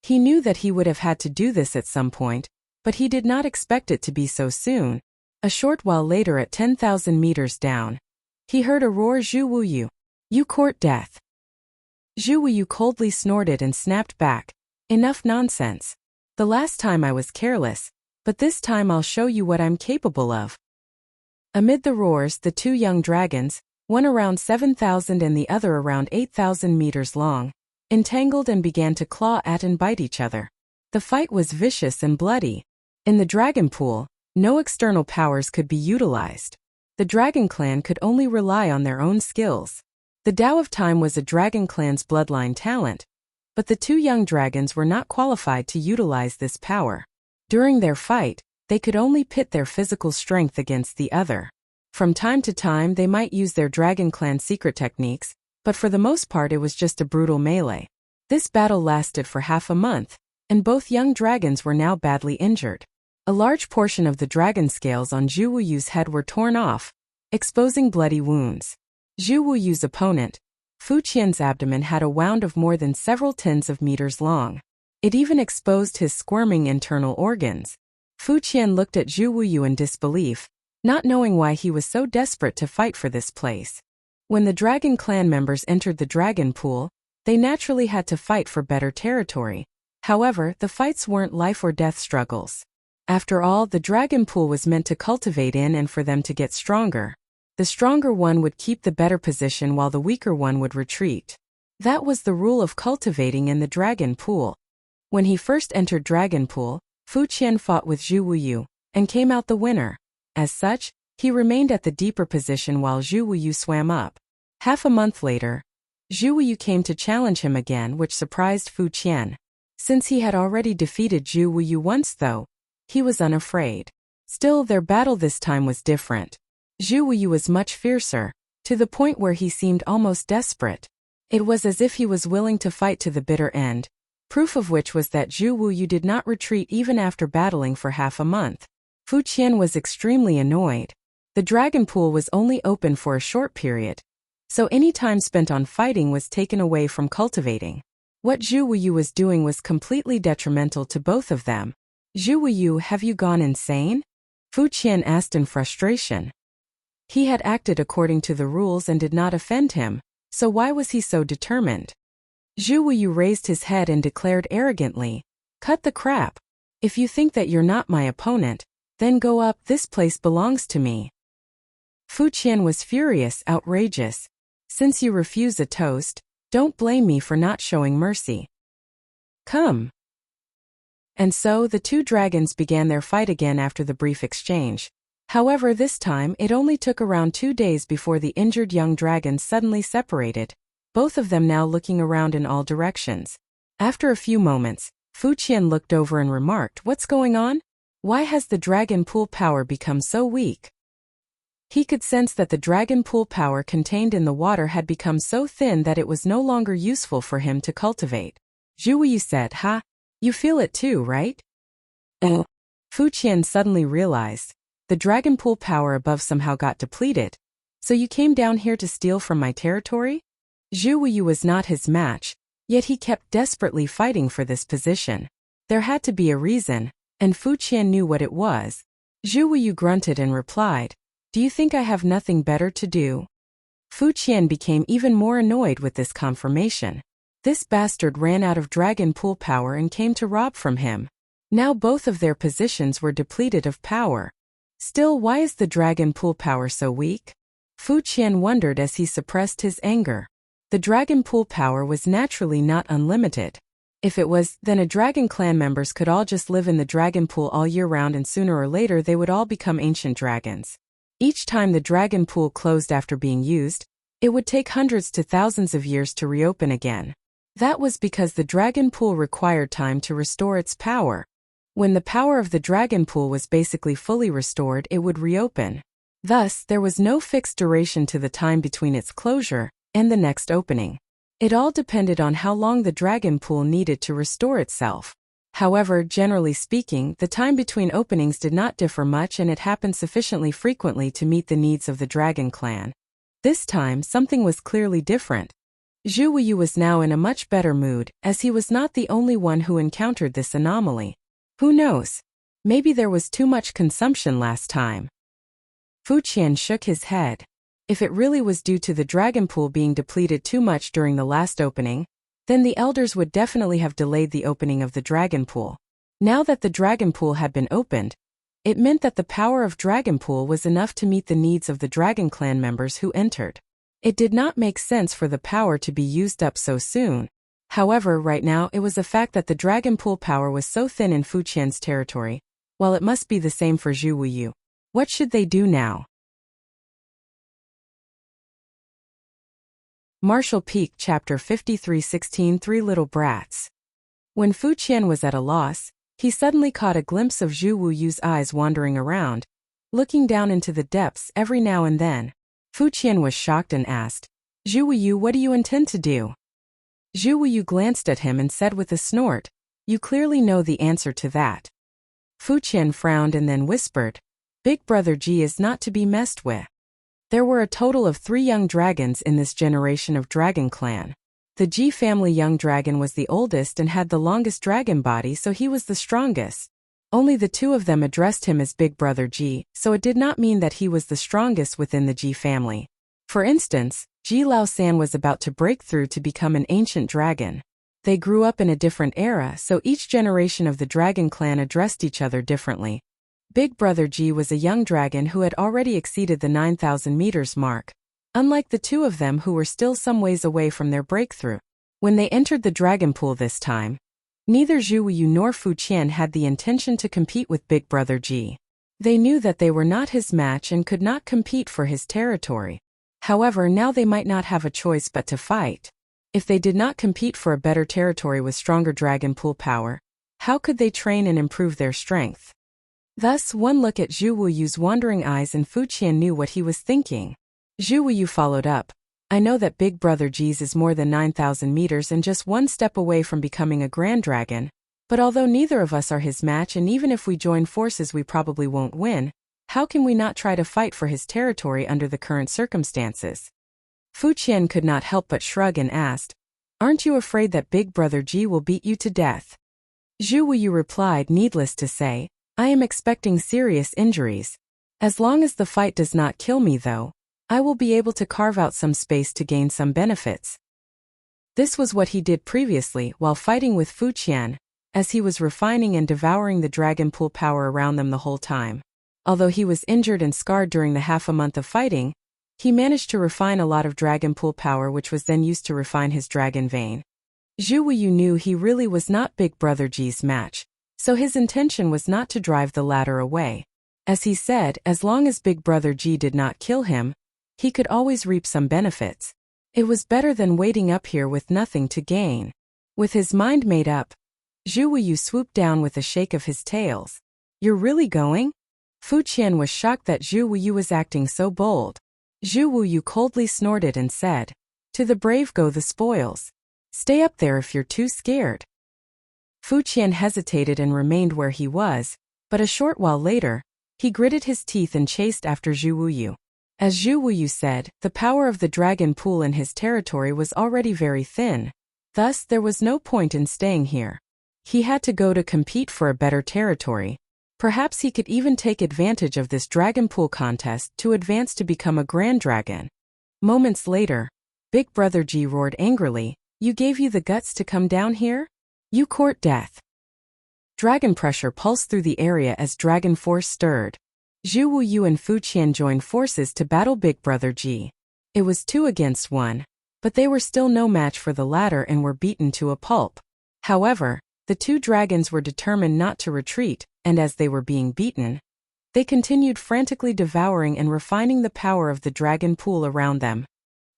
[SPEAKER 1] He knew that he would have had to do this at some point, but he did not expect it to be so soon. A short while later, at 10,000 meters down, he heard a roar. Zhu Wuyu, you court death. Zhu Wuyu coldly snorted and snapped back. Enough nonsense. The last time I was careless, but this time I'll show you what I'm capable of. Amid the roars, the 2 young dragons, one around 7,000 and the other around 8,000 meters long, entangled and began to claw at and bite each other. The fight was vicious and bloody. In the dragon pool, no external powers could be utilized. The dragon clan could only rely on their own skills. The Tao of Time was a dragon clan's bloodline talent, but the 2 young dragons were not qualified to utilize this power. During their fight, they could only pit their physical strength against the other. From time to time they might use their dragon clan secret techniques, but for the most part it was just a brutal melee. This battle lasted for half a month, and both young dragons were now badly injured. A large portion of the dragon scales on Zhu Wuyu's head were torn off, exposing bloody wounds. Zhu Wuyu's opponent, Fu Qian's abdomen had a wound of more than several tens of meters long. It even exposed his squirming internal organs. Fu Qian looked at Zhu Wuyu in disbelief, not knowing why he was so desperate to fight for this place. When the Dragon Clan members entered the Dragon Pool, they naturally had to fight for better territory. However, the fights weren't life-or-death struggles. After all, the Dragon Pool was meant to cultivate in and for them to get stronger. The stronger one would keep the better position while the weaker one would retreat. That was the rule of cultivating in the Dragon Pool. When he first entered Dragon Pool, Fu Qian fought with Zhu Wuyu, and came out the winner. As such, he remained at the deeper position while Zhu Wuyu swam up. Half a month later, Zhu Wuyu came to challenge him again, which surprised Fu Qian. Since he had already defeated Zhu Wuyu once though, he was unafraid. Still, their battle this time was different. Zhu Wuyu was much fiercer, to the point where he seemed almost desperate. It was as if he was willing to fight to the bitter end, proof of which was that Zhu Wuyu did not retreat even after battling for half a month. Fu Qian was extremely annoyed. The Dragon Pool was only open for a short period, so any time spent on fighting was taken away from cultivating. What Zhu Wuyu was doing was completely detrimental to both of them. Zhu Wuyu, have you gone insane? Fu Qian asked in frustration. He had acted according to the rules and did not offend him, so why was he so determined? Zhu Wuyu raised his head and declared arrogantly, "Cut the crap. If you think that you're not my opponent, then go up, this place belongs to me." Fu Qian was furious, outrageous. "Since you refuse a toast, don't blame me for not showing mercy. Come." And so the two dragons began their fight again after the brief exchange. However, this time it only took around 2 days before the injured young dragons suddenly separated, both of them now looking around in all directions. After a few moments, Fu Qian looked over and remarked, "What's going on? Why has the Dragon Pool power become so weak?" He could sense that the Dragon Pool power contained in the water had become so thin that it was no longer useful for him to cultivate. Zhu Wuyu said, "Ha, you feel it too, right?" Fu Qian suddenly realized, the Dragon Pool power above somehow got depleted. "So you came down here to steal from my territory?" Zhu Wuyu was not his match, yet he kept desperately fighting for this position. There had to be a reason, and Fu Qian knew what it was. Zhu Wuyu grunted and replied, "Do you think I have nothing better to do?" Fu Qian became even more annoyed with this confirmation. This bastard ran out of Dragon Pool power and came to rob from him. Now both of their positions were depleted of power. Still, why is the Dragon Pool power so weak? Fu Qian wondered as he suppressed his anger. The Dragon Pool power was naturally not unlimited. If it was, then a Dragon Clan members could all just live in the Dragon Pool all year round and sooner or later they would all become ancient dragons. Each time the Dragon Pool closed after being used, it would take hundreds to thousands of years to reopen again. That was because the Dragon Pool required time to restore its power. When the power of the Dragon Pool was basically fully restored, it would reopen. Thus, there was no fixed duration to the time between its closure and the next opening. It all depended on how long the Dragon Pool needed to restore itself. However, generally speaking, the time between openings did not differ much and it happened sufficiently frequently to meet the needs of the Dragon Clan. This time, something was clearly different. Zhu Wuyu was now in a much better mood, as he was not the only one who encountered this anomaly. Who knows? Maybe there was too much consumption last time. Fu Qian shook his head. If it really was due to the Dragon Pool being depleted too much during the last opening, then the elders would definitely have delayed the opening of the Dragon Pool. Now that the Dragon Pool had been opened, it meant that the power of Dragon Pool was enough to meet the needs of the Dragon Clan members who entered. It did not make sense for the power to be used up so soon. However, right now it was a fact that the Dragon Pool power was so thin in Fu Qian's territory, while it must be the same for Zhu Wuyu. What should they do now? Martial Peak Chapter 53:16 Three Little Brats. When Fu Qian was at a loss, he suddenly caught a glimpse of Zhu Wuyu's eyes wandering around, looking down into the depths every now and then. Fu Qian was shocked and asked, "Zhu Wuyu, what do you intend to do?" Zhu Wuyu glanced at him and said with a snort, "You clearly know the answer to that." Fu Qian frowned and then whispered, "Big Brother Ji is not to be messed with." There were a total of 3 young dragons in this generation of dragon clan. The Ji family young dragon was the oldest and had the longest dragon body, so he was the strongest. Only the 2 of them addressed him as Big Brother Ji, so it did not mean that he was the strongest within the Ji family. For instance, Ji Lao San was about to break through to become an ancient dragon. They grew up in a different era, so each generation of the dragon clan addressed each other differently. Big Brother Ji was a young dragon who had already exceeded the 9,000 meters mark, unlike the 2 of them who were still some ways away from their breakthrough. When they entered the dragon pool this time, neither Zhu Wuyu nor Fu Qian had the intention to compete with Big Brother Ji. They knew that they were not his match and could not compete for his territory. However, now they might not have a choice but to fight. If they did not compete for a better territory with stronger dragon pool power, how could they train and improve their strength? Thus, one look at Zhu Wuyu's wandering eyes and Fu Qian knew what he was thinking. Zhu Wuyu followed up. I know that Big Brother Ji's is more than 9,000 meters and just one step away from becoming a grand dragon, but although neither of us are his match and even if we join forces we probably won't win, how can we not try to fight for his territory under the current circumstances? Fu Qian could not help but shrug and asked, Aren't you afraid that Big Brother Ji will beat you to death? Zhu Wuyu replied, needless to say, I am expecting serious injuries. As long as the fight does not kill me though, I will be able to carve out some space to gain some benefits. This was what he did previously while fighting with Fu Qian, as he was refining and devouring the dragon pool power around them the whole time. Although he was injured and scarred during the half a month of fighting, he managed to refine a lot of dragon pool power which was then used to refine his dragon vein. Zhu Wuyu knew he really was not Big Brother Ji's match, so his intention was not to drive the latter away. As he said, as long as Big Brother Ji did not kill him, he could always reap some benefits. It was better than waiting up here with nothing to gain. With his mind made up, Zhu Wuyu swooped down with a shake of his tails. You're really going? Fu Qian was shocked that Zhu Wuyu was acting so bold. Zhu Wuyu coldly snorted and said, To the brave go the spoils. Stay up there if you're too scared. Fu Qian hesitated and remained where he was, but a short while later, he gritted his teeth and chased after Zhu Wuyu. As Zhu Wuyu said, the power of the dragon pool in his territory was already very thin. Thus, there was no point in staying here. He had to go to compete for a better territory. Perhaps he could even take advantage of this dragon pool contest to advance to become a grand dragon. Moments later, Big Brother Ji roared angrily, You gave you the guts to come down here? You court death. Dragon pressure pulsed through the area as dragon force stirred. Zhu Wuyu and Fu Qian joined forces to battle Big Brother Ji. It was 2 against 1, but they were still no match for the latter and were beaten to a pulp. However, the 2 dragons were determined not to retreat, and as they were being beaten, they continued frantically devouring and refining the power of the dragon pool around them.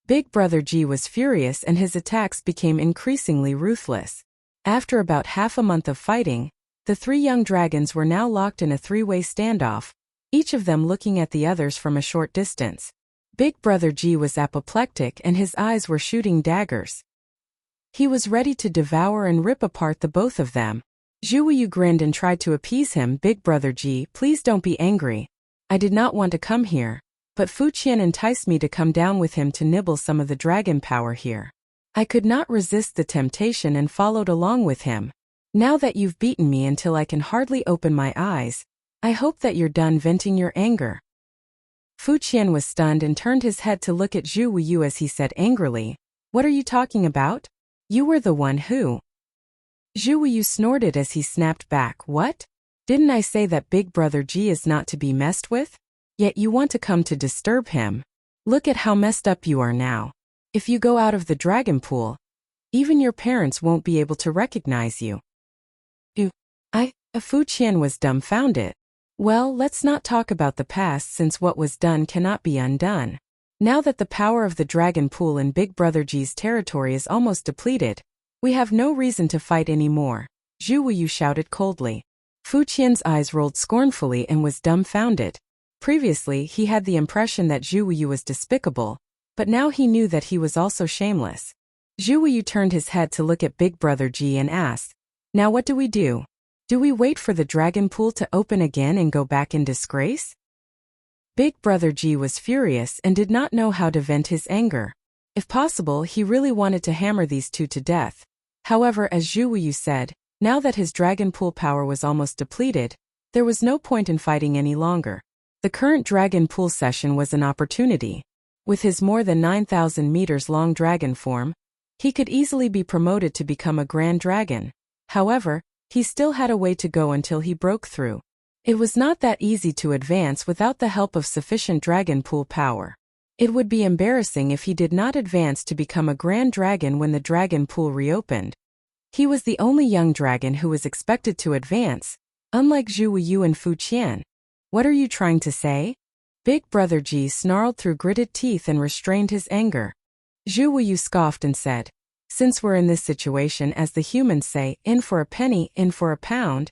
[SPEAKER 1] Big Brother Ji was furious and his attacks became increasingly ruthless. After about half a month of fighting, the 3 young dragons were now locked in a 3-way standoff, each of them looking at the others from a short distance. Big Brother Ji was apoplectic and his eyes were shooting daggers. He was ready to devour and rip apart the both of them. Zhu Wuyu grinned and tried to appease him. Big Brother Ji, please don't be angry. I did not want to come here, but Fu Qian enticed me to come down with him to nibble some of the dragon power here. I could not resist the temptation and followed along with him. Now that you've beaten me until I can hardly open my eyes, I hope that you're done venting your anger. Fu Qian was stunned and turned his head to look at Zhu Wuyu as he said angrily, What are you talking about? You were the one who... Zhu Wuyu snorted as he snapped back, What? Didn't I say that Big Brother Ji is not to be messed with? Yet you want to come to disturb him. Look at how messed up you are now. If you go out of the dragon pool, even your parents won't be able to recognize you. Fu Qian was dumbfounded. Well, let's not talk about the past since what was done cannot be undone. Now that the power of the dragon pool in Big Brother Ji's territory is almost depleted, we have no reason to fight anymore, Zhu Wuyu shouted coldly. Fu Qian's eyes rolled scornfully and was dumbfounded. Previously, he had the impression that Zhu Wuyu was despicable, but now he knew that he was also shameless. Zhu Wuyu turned his head to look at Big Brother Ji and asked, Now what do we do? Do we wait for the dragon pool to open again and go back in disgrace? Big Brother G was furious and did not know how to vent his anger. If possible, he really wanted to hammer these two to death. However, as Zhu Wuyu said, now that his dragon pool power was almost depleted, there was no point in fighting any longer. The current dragon pool session was an opportunity. With his more than 9,000 meters long dragon form, he could easily be promoted to become a grand dragon. However, he still had a way to go until he broke through. It was not that easy to advance without the help of sufficient dragon pool power. It would be embarrassing if he did not advance to become a grand dragon when the dragon pool reopened. He was the only young dragon who was expected to advance, unlike Zhu Wuyu and Fu Qian. What are you trying to say? Big Brother G snarled through gritted teeth and restrained his anger. Zhu Wuyu scoffed and said, since we're in this situation, as the humans say, in for a penny, in for a pound.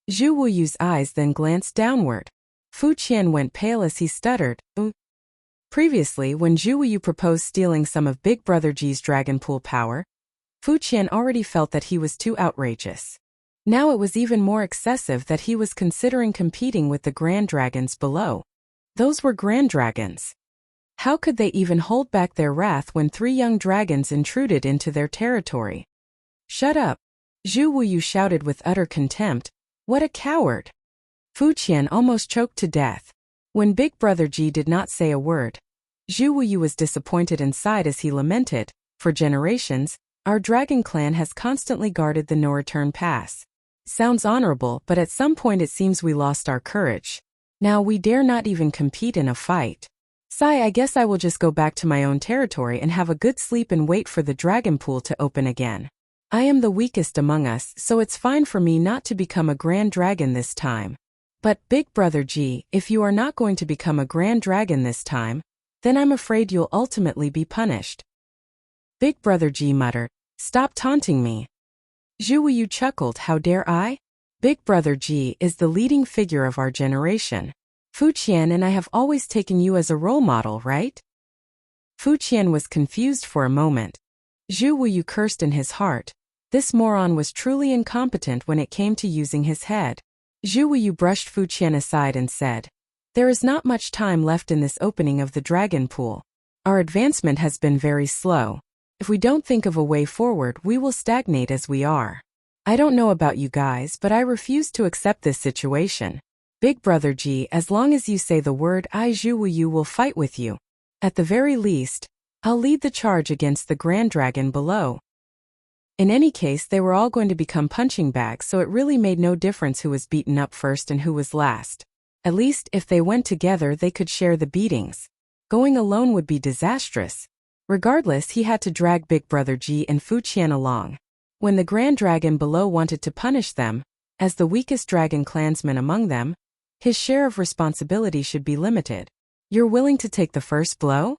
[SPEAKER 1] Zhu Wuyu's eyes then glanced downward. Fu Qian went pale as he stuttered, Previously, when Zhu Wuyu proposed stealing some of Big Brother G's dragon pool power, Fu Qian already felt that he was too outrageous. Now it was even more excessive that he was considering competing with the grand dragons below. Those were grand dragons. How could they even hold back their wrath when 3 young dragons intruded into their territory? Shut up! Zhu Wuyu shouted with utter contempt. What a coward! Fu Qian almost choked to death. When Big Brother G did not say a word, Zhu Wuyu was disappointed and sighed as he lamented, for generations, our dragon clan has constantly guarded the no-return pass. Sounds honorable, but at some point it seems we lost our courage. Now we dare not even compete in a fight. Sigh, I guess I will just go back to my own territory and have a good sleep and wait for the dragon pool to open again. I am the weakest among us, so it's fine for me not to become a grand dragon this time. But, Big Brother G, if you are not going to become a grand dragon this time, then I'm afraid you'll ultimately be punished. Big Brother G muttered, stop taunting me. Zhu Wuyu chuckled, how dare I? Big Brother G is the leading figure of our generation. Fu Qian and I have always taken you as a role model, right? Fu Qian was confused for a moment. Zhu Wuyu cursed in his heart. This moron was truly incompetent when it came to using his head. Zhu Wuyu brushed Fu Qian aside and said, there is not much time left in this opening of the dragon pool. Our advancement has been very slow. If we don't think of a way forward, we will stagnate as we are. I don't know about you guys, but I refuse to accept this situation. Big Brother G, as long as you say the word, I Zhu Wuyu will fight with you. At the very least, I'll lead the charge against the Grand Dragon below. In any case, they were all going to become punching bags, so it really made no difference who was beaten up first and who was last. At least, if they went together, they could share the beatings. Going alone would be disastrous. Regardless, he had to drag Big Brother G and Fu Qian along. When the Grand Dragon below wanted to punish them, as the weakest dragon clansman among them, his share of responsibility should be limited. You're willing to take the first blow?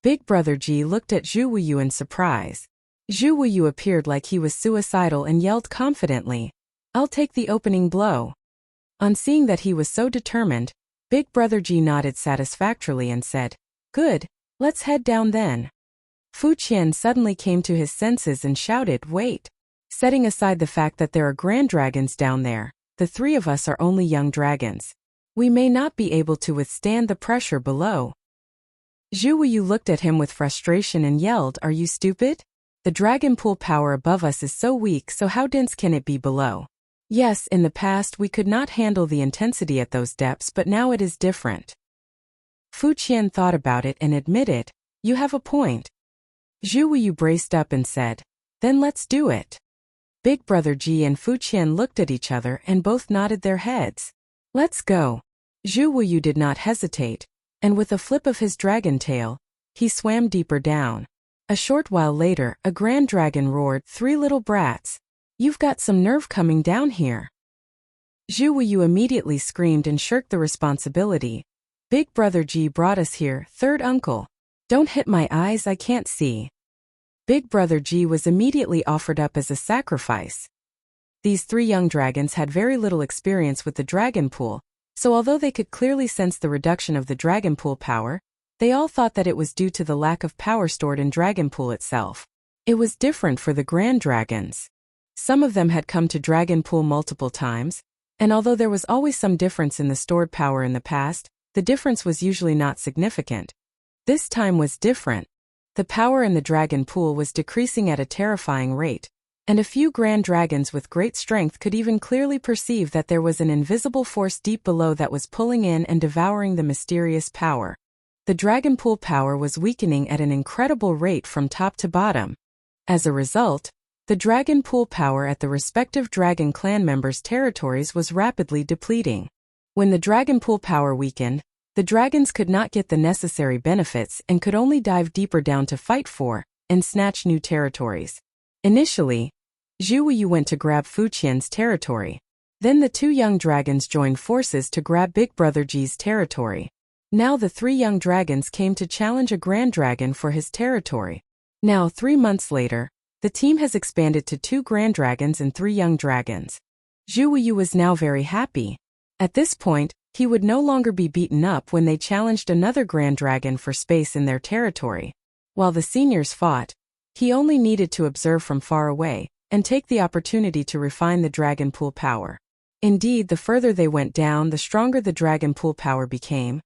[SPEAKER 1] Big Brother G looked at Zhu Wuyu in surprise. Zhu Wuyu appeared like he was suicidal and yelled confidently, I'll take the opening blow. On seeing that he was so determined, Big Brother G nodded satisfactorily and said, good, let's head down then. Fu Qian suddenly came to his senses and shouted, wait. Setting aside the fact that there are grand dragons down there, the 3 of us are only young dragons. We may not be able to withstand the pressure below. Zhu Wuyu looked at him with frustration and yelled, are you stupid? The dragon pool power above us is so weak, so how dense can it be below? Yes, in the past we could not handle the intensity at those depths, but now it is different. Fu Qian thought about it and admitted, you have a point. Zhu Wuyu braced up and said, then let's do it. Big Brother G and Fu Qian looked at each other and both nodded their heads. Let's go. Zhu Wuyu did not hesitate, and with a flip of his dragon tail, he swam deeper down. A short while later, a grand dragon roared, 3 little brats. You've got some nerve coming down here. Zhu Wuyu immediately screamed and shirked the responsibility. Big Brother G brought us here, third uncle. Don't hit my eyes, I can't see. Big Brother G was immediately offered up as a sacrifice. These 3 young dragons had very little experience with the dragon pool, so although they could clearly sense the reduction of the dragon pool power, they all thought that it was due to the lack of power stored in dragon pool itself. It was different for the grand dragons. Some of them had come to dragon pool multiple times, and although there was always some difference in the stored power in the past, the difference was usually not significant. This time was different. The power in the dragon pool was decreasing at a terrifying rate, and a few grand dragons with great strength could even clearly perceive that there was an invisible force deep below that was pulling in and devouring the mysterious power. The dragon pool power was weakening at an incredible rate from top to bottom. As a result, the dragon pool power at the respective dragon clan members' territories was rapidly depleting. When the dragon pool power weakened, the dragons could not get the necessary benefits and could only dive deeper down to fight for and snatch new territories. Initially, Zhu Wuyu went to grab Fu Qian's territory. Then the two young dragons joined forces to grab Big Brother Ji's territory. Now the three young dragons came to challenge a grand dragon for his territory. Now 3 months later, the team has expanded to 2 grand dragons and 3 young dragons. Zhu Wuyu was now very happy. At this point, he would no longer be beaten up when they challenged another grand dragon for space in their territory. While the seniors fought, he only needed to observe from far away and take the opportunity to refine the dragon pool power. Indeed, the further they went down, the stronger the dragon pool power became.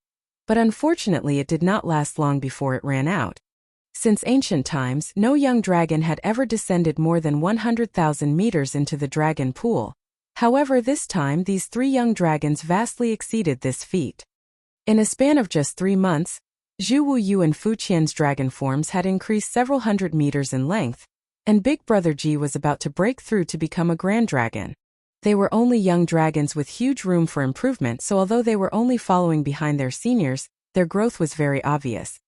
[SPEAKER 1] But unfortunately it did not last long before it ran out. Since ancient times, no young dragon had ever descended more than 100,000 meters into the dragon pool. However, this time these 3 young dragons vastly exceeded this feat. In a span of just 3 months, Zhu Wuyu and Fu Qian's dragon forms had increased several hundred meters in length, and Big Brother Ji was about to break through to become a grand dragon. They were only young dragons with huge room for improvement, so although they were only following behind their seniors, their growth was very obvious.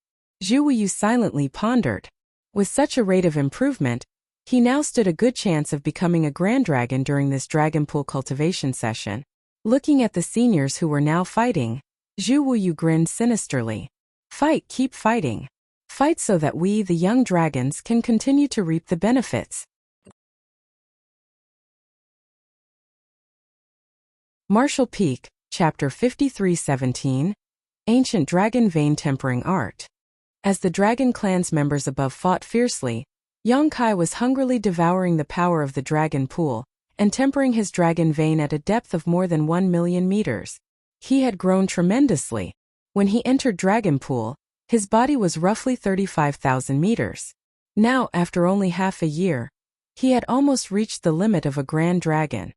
[SPEAKER 1] Zhu Wuyu silently pondered. With such a rate of improvement, he now stood a good chance of becoming a grand dragon during this dragon pool cultivation session. Looking at the seniors who were now fighting, Zhu Wuyu grinned sinisterly. Fight, keep fighting. Fight so that we, the young dragons, can continue to reap the benefits. Martial Peak, Chapter 53:17, Ancient Dragon Vein Tempering Art. As the dragon clan's members above fought fiercely, Yang Kai was hungrily devouring the power of the dragon pool and tempering his dragon vein at a depth of more than 1 million meters. He had grown tremendously. When he entered dragon pool, his body was roughly 35,000 meters. Now, after only half a year, he had almost reached the limit of a grand dragon.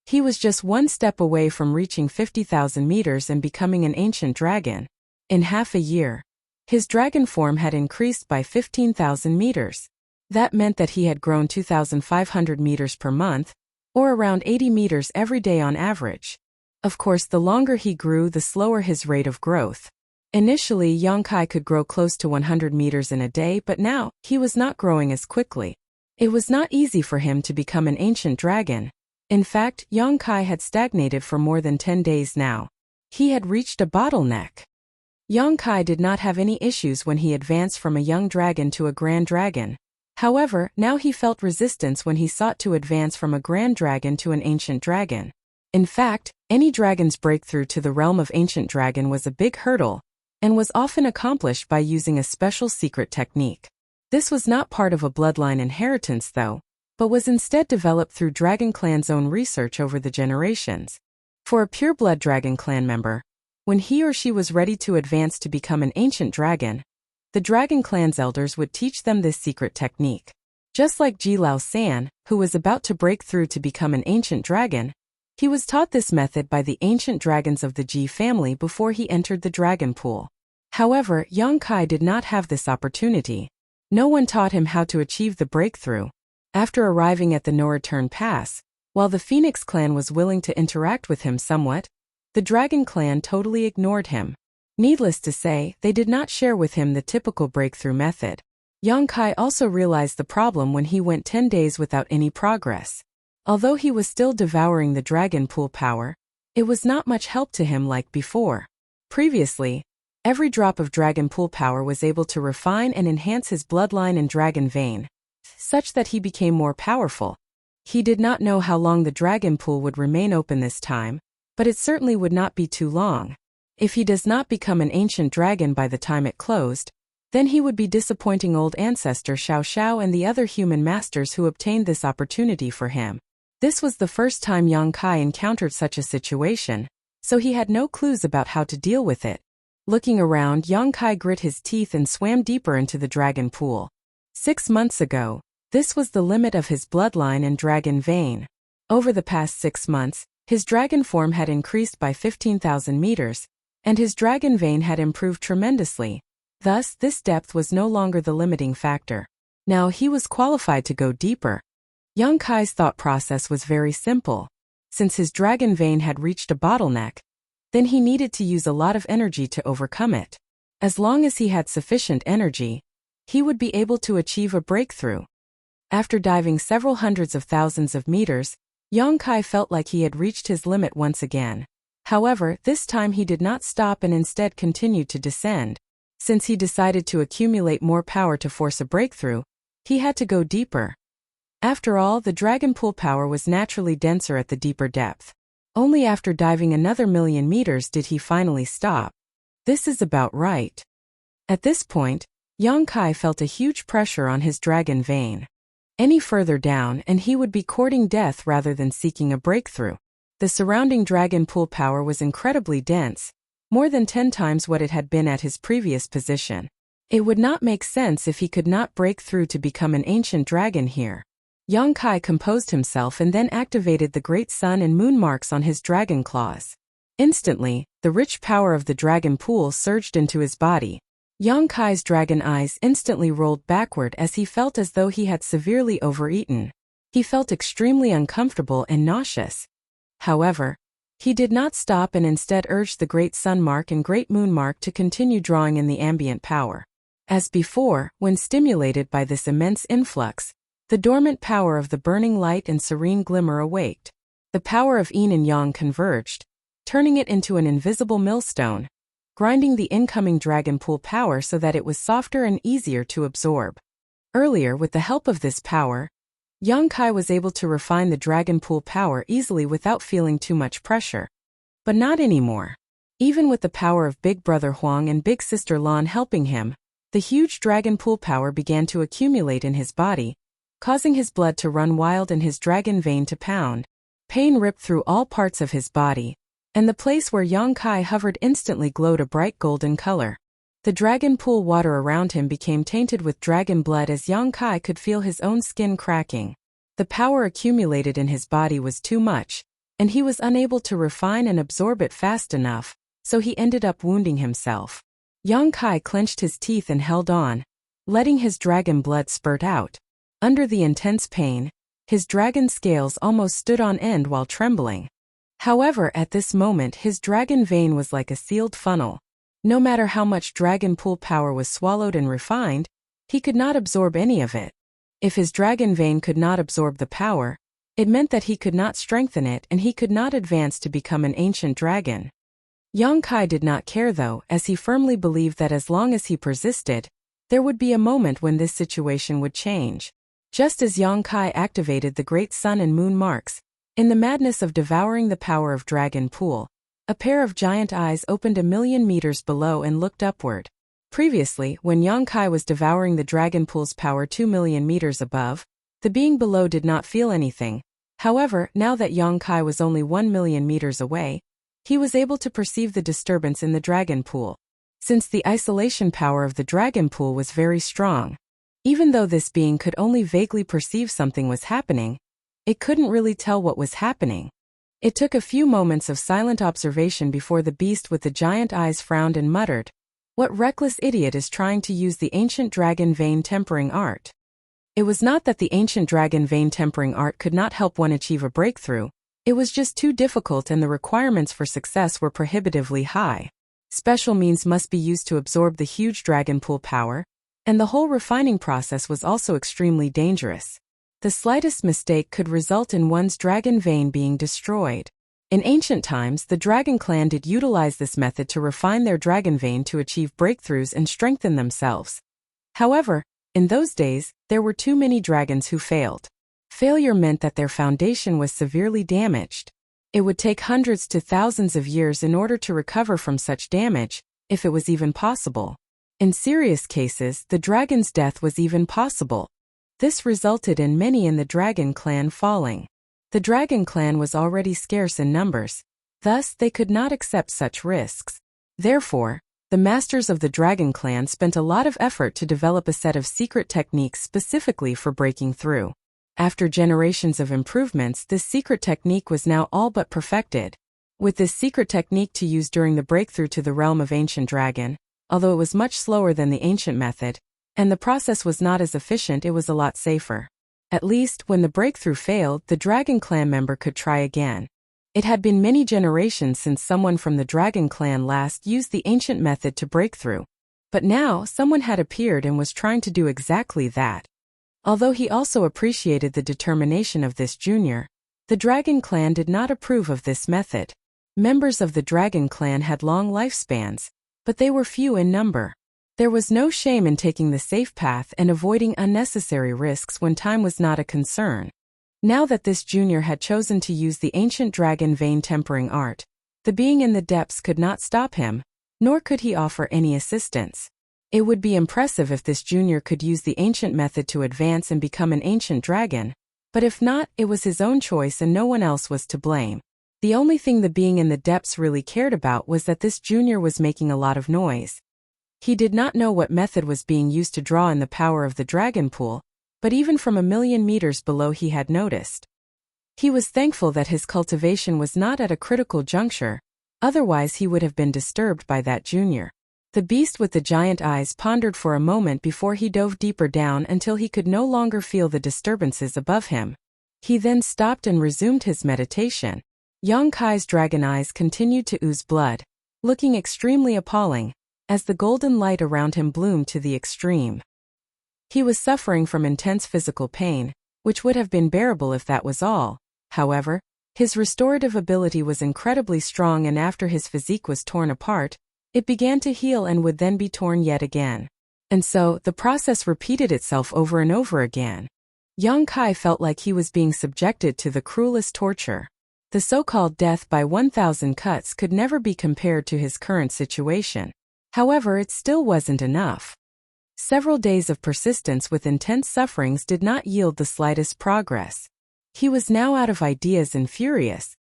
[SPEAKER 1] He was just one step away from reaching 50,000 meters and becoming an ancient dragon. In half a year, his dragon form had increased by 15,000 meters. That meant that he had grown 2,500 meters per month, or around 80 meters every day on average. Of course, the longer he grew, the slower his rate of growth. Initially, Yang Kai could grow close to 100 meters in a day, but now, he was not growing as quickly. It was not easy for him to become an ancient dragon. In fact, Yang Kai had stagnated for more than 10 days now. He had reached a bottleneck. Yang Kai did not have any issues when he advanced from a young dragon to a grand dragon. However, now he felt resistance when he sought to advance from a grand dragon to an ancient dragon. In fact, any dragon's breakthrough to the realm of ancient dragon was a big hurdle, and was often accomplished by using a special secret technique. This was not part of a bloodline inheritance though, but was instead developed through Dragon Clan's own research over the generations. For a pureblood Dragon Clan member, when he or she was ready to advance to become an ancient dragon, the Dragon Clan's elders would teach them this secret technique. Just like Ji Lao San, who was about to break through to become an ancient dragon, he was taught this method by the ancient dragons of the Ji family before he entered the dragon pool. However, Yang Kai did not have this opportunity. No one taught him how to achieve the breakthrough. After arriving at the no-return pass, while the Phoenix clan was willing to interact with him somewhat, the Dragon clan totally ignored him. Needless to say, they did not share with him the typical breakthrough method. Yang Kai also realized the problem when he went 10 days without any progress. Although he was still devouring the dragon pool power, it was not much help to him like before. Previously, every drop of dragon pool power was able to refine and enhance his bloodline and dragon vein, such that he became more powerful. He did not know how long the dragon pool would remain open this time, but it certainly would not be too long. If he does not become an ancient dragon by the time it closed, then he would be disappointing old ancestor Xiao Xiao and the other human masters who obtained this opportunity for him. This was the first time Yang Kai encountered such a situation, so he had no clues about how to deal with it. Looking around, Yongkai grit his teeth and swam deeper into the dragon pool. 6 months ago, this was the limit of his bloodline and dragon vein. Over the past 6 months, his dragon form had increased by 15,000 meters, and his dragon vein had improved tremendously. Thus, this depth was no longer the limiting factor. Now he was qualified to go deeper. Yongkai's thought process was very simple. Since his dragon vein had reached a bottleneck, then he needed to use a lot of energy to overcome it. As long as he had sufficient energy, he would be able to achieve a breakthrough. After diving several hundreds of thousands of meters, Yongkai felt like he had reached his limit once again. However, this time he did not stop and instead continued to descend. Since he decided to accumulate more power to force a breakthrough, he had to go deeper. After all, the dragon pool power was naturally denser at the deeper depth. Only after diving another 1,000,000 meters did he finally stop. This is about right. At this point, Yongkai felt a huge pressure on his dragon vein. Any further down and he would be courting death rather than seeking a breakthrough. The surrounding dragon pool power was incredibly dense, more than 10 times what it had been at his previous position. It would not make sense if he could not break through to become an ancient dragon here. Yongkai composed himself and then activated the great sun and moon marks on his dragon claws. Instantly, the rich power of the dragon pool surged into his body. Yongkai's dragon eyes instantly rolled backward as he felt as though he had severely overeaten. He felt extremely uncomfortable and nauseous. However, he did not stop and instead urged the great sun mark and great moon mark to continue drawing in the ambient power. As before, when stimulated by this immense influx, the dormant power of the burning light and serene glimmer awaked. The power of yin and yang converged, turning it into an invisible millstone, grinding the incoming dragon pool power so that it was softer and easier to absorb. Earlier, with the help of this power, Yongkai was able to refine the dragon pool power easily without feeling too much pressure. But not anymore. Even with the power of Big Brother Huang and Big Sister Lan helping him, the huge dragon pool power began to accumulate in his body, causing his blood to run wild and his dragon vein to pound. Pain ripped through all parts of his body, and the place where Yongkai hovered instantly glowed a bright golden color. The dragon pool water around him became tainted with dragon blood as Yongkai could feel his own skin cracking. The power accumulated in his body was too much, and he was unable to refine and absorb it fast enough, so he ended up wounding himself. Yongkai clenched his teeth and held on, letting his dragon blood spurt out. Under the intense pain, his dragon scales almost stood on end while trembling. However, at this moment his dragon vein was like a sealed funnel. No matter how much dragon pool power was swallowed and refined, he could not absorb any of it. If his dragon vein could not absorb the power, it meant that he could not strengthen it and he could not advance to become an ancient dragon. Yongkai did not care though, as he firmly believed that as long as he persisted, there would be a moment when this situation would change. Just as Yongkai activated the great sun and moon marks, in the madness of devouring the power of dragon pool, a pair of giant eyes opened 1,000,000 meters below and looked upward. Previously, when Yongkai was devouring the dragon pool's power 2,000,000 meters above, the being below did not feel anything. However, now that Yongkai was only 1,000,000 meters away, he was able to perceive the disturbance in the dragon pool. Since the isolation power of the dragon pool was very strong, even though this being could only vaguely perceive something was happening, it couldn't really tell what was happening. It took a few moments of silent observation before the beast with the giant eyes frowned and muttered, "What reckless idiot is trying to use the ancient dragon vein tempering art?" It was not that the ancient dragon vein tempering art could not help one achieve a breakthrough, it was just too difficult and the requirements for success were prohibitively high. Special means must be used to absorb the huge dragon pool power, and the whole refining process was also extremely dangerous. The slightest mistake could result in one's dragon vein being destroyed. In ancient times, the dragon clan did utilize this method to refine their dragon vein to achieve breakthroughs and strengthen themselves. However, in those days, there were too many dragons who failed. Failure meant that their foundation was severely damaged. It would take hundreds to thousands of years in order to recover from such damage, if it was even possible. In serious cases, the dragon's death was even possible. This resulted in many in the dragon clan falling. The dragon clan was already scarce in numbers. Thus, they could not accept such risks. Therefore, the masters of the Dragon Clan spent a lot of effort to develop a set of secret techniques specifically for breaking through. After generations of improvements, this secret technique was now all but perfected. With this secret technique to use during the breakthrough to the realm of Ancient Dragon, although it was much slower than the ancient method, and the process was not as efficient, it was a lot safer. At least, when the breakthrough failed, the Dragon Clan member could try again. It had been many generations since someone from the Dragon Clan last used the ancient method to break through. But now, someone had appeared and was trying to do exactly that. Although he also appreciated the determination of this junior, the Dragon Clan did not approve of this method. Members of the Dragon Clan had long lifespans, but they were few in number. There was no shame in taking the safe path and avoiding unnecessary risks when time was not a concern. Now that this junior had chosen to use the ancient dragon vein tempering art, the being in the depths could not stop him, nor could he offer any assistance. It would be impressive if this junior could use the ancient method to advance and become an ancient dragon, but if not, it was his own choice and no one else was to blame. The only thing the being in the depths really cared about was that this junior was making a lot of noise. He did not know what method was being used to draw in the power of the dragon pool, but even from 1,000,000 meters below he had noticed. He was thankful that his cultivation was not at a critical juncture, otherwise he would have been disturbed by that junior. The beast with the giant eyes pondered for a moment before he dove deeper down until he could no longer feel the disturbances above him. He then stopped and resumed his meditation. Yonkai's dragon eyes continued to ooze blood, looking extremely appalling, as the golden light around him bloomed to the extreme. He was suffering from intense physical pain, which would have been bearable if that was all. However, his restorative ability was incredibly strong, and after his physique was torn apart, it began to heal and would then be torn yet again. And so, the process repeated itself over and over again. Yonkai felt like he was being subjected to the cruelest torture. The so-called death by 1,000 cuts could never be compared to his current situation. However, it still wasn't enough. Several days of persistence with intense sufferings did not yield the slightest progress. He was now out of ideas and furious.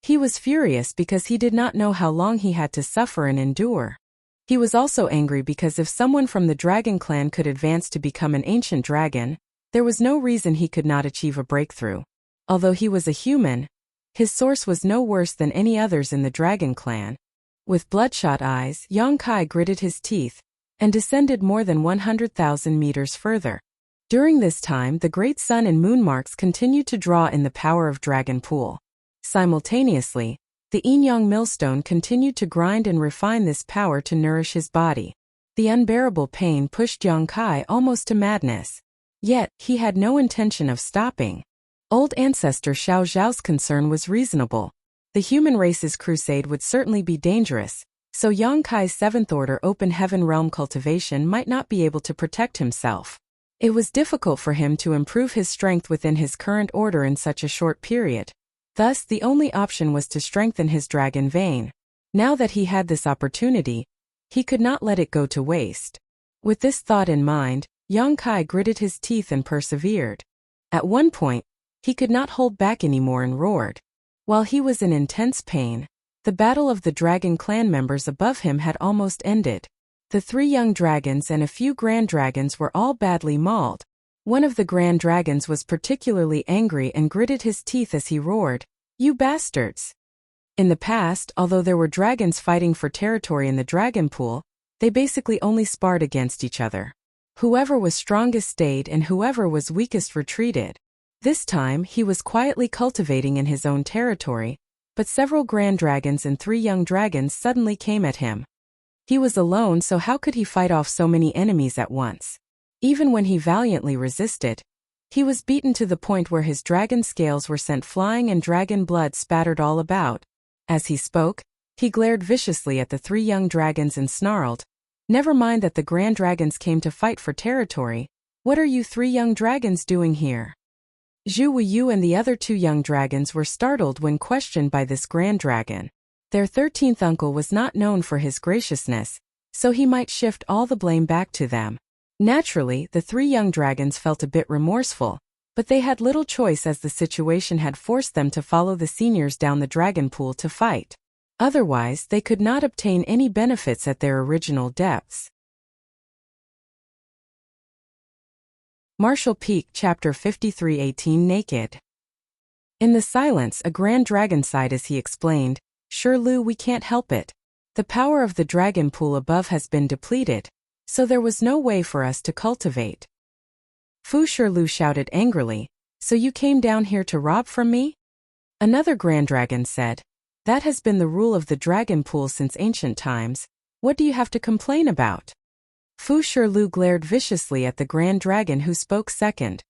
[SPEAKER 1] He was furious because he did not know how long he had to suffer and endure. He was also angry because if someone from the Dragon Clan could advance to become an ancient dragon, there was no reason he could not achieve a breakthrough. Although he was a human, his source was no worse than any others in the Dragon Clan. With bloodshot eyes, Yonkai gritted his teeth and descended more than 100,000 meters further. During this time, the great sun and moon marks continued to draw in the power of Dragon Pool. Simultaneously, the yin-yang millstone continued to grind and refine this power to nourish his body. The unbearable pain pushed Yonkai almost to madness. Yet, he had no intention of stopping. Old ancestor Xiao Zhao's concern was reasonable. The human race's crusade would certainly be dangerous, so Yonkai's 7th Order Open Heaven Realm cultivation might not be able to protect himself. It was difficult for him to improve his strength within his current order in such a short period. Thus, the only option was to strengthen his dragon vein. Now that he had this opportunity, he could not let it go to waste. With this thought in mind, Yonkai gritted his teeth and persevered. At one point, he could not hold back anymore and roared. While he was in intense pain, the battle of the Dragon Clan members above him had almost ended. The 3 young dragons and a few grand dragons were all badly mauled. One of the grand dragons was particularly angry and gritted his teeth as he roared, "You bastards!" In the past, although there were dragons fighting for territory in the dragon pool, they basically only sparred against each other. Whoever was strongest stayed and whoever was weakest retreated. This time, he was quietly cultivating in his own territory, but several grand dragons and 3 young dragons suddenly came at him. He was alone, so how could he fight off so many enemies at once? Even when he valiantly resisted, he was beaten to the point where his dragon scales were sent flying and dragon blood spattered all about. As he spoke, he glared viciously at the 3 young dragons and snarled, "Never mind that the grand dragons came to fight for territory. What are you 3 young dragons doing here?" Zhu Wuyu and the other 2 young dragons were startled when questioned by this grand dragon. Their 13th uncle was not known for his graciousness, so he might shift all the blame back to them. Naturally, the 3 young dragons felt a bit remorseful. But they had little choice as the situation had forced them to follow the seniors down the dragon pool to fight. Otherwise, they could not obtain any benefits at their original depths. Martial Peak Chapter 53:18 Naked. In the silence, a grand dragon sighed as he explained, "Sure Lu, we can't help it. The power of the dragon pool above has been depleted, so there was no way for us to cultivate." Fu Shirlu shouted angrily, "So you came down here to rob from me?" Another grand dragon said, "That has been the rule of the dragon pool since ancient times. What do you have to complain about?" Fu Shirlu glared viciously at the grand dragon who spoke second.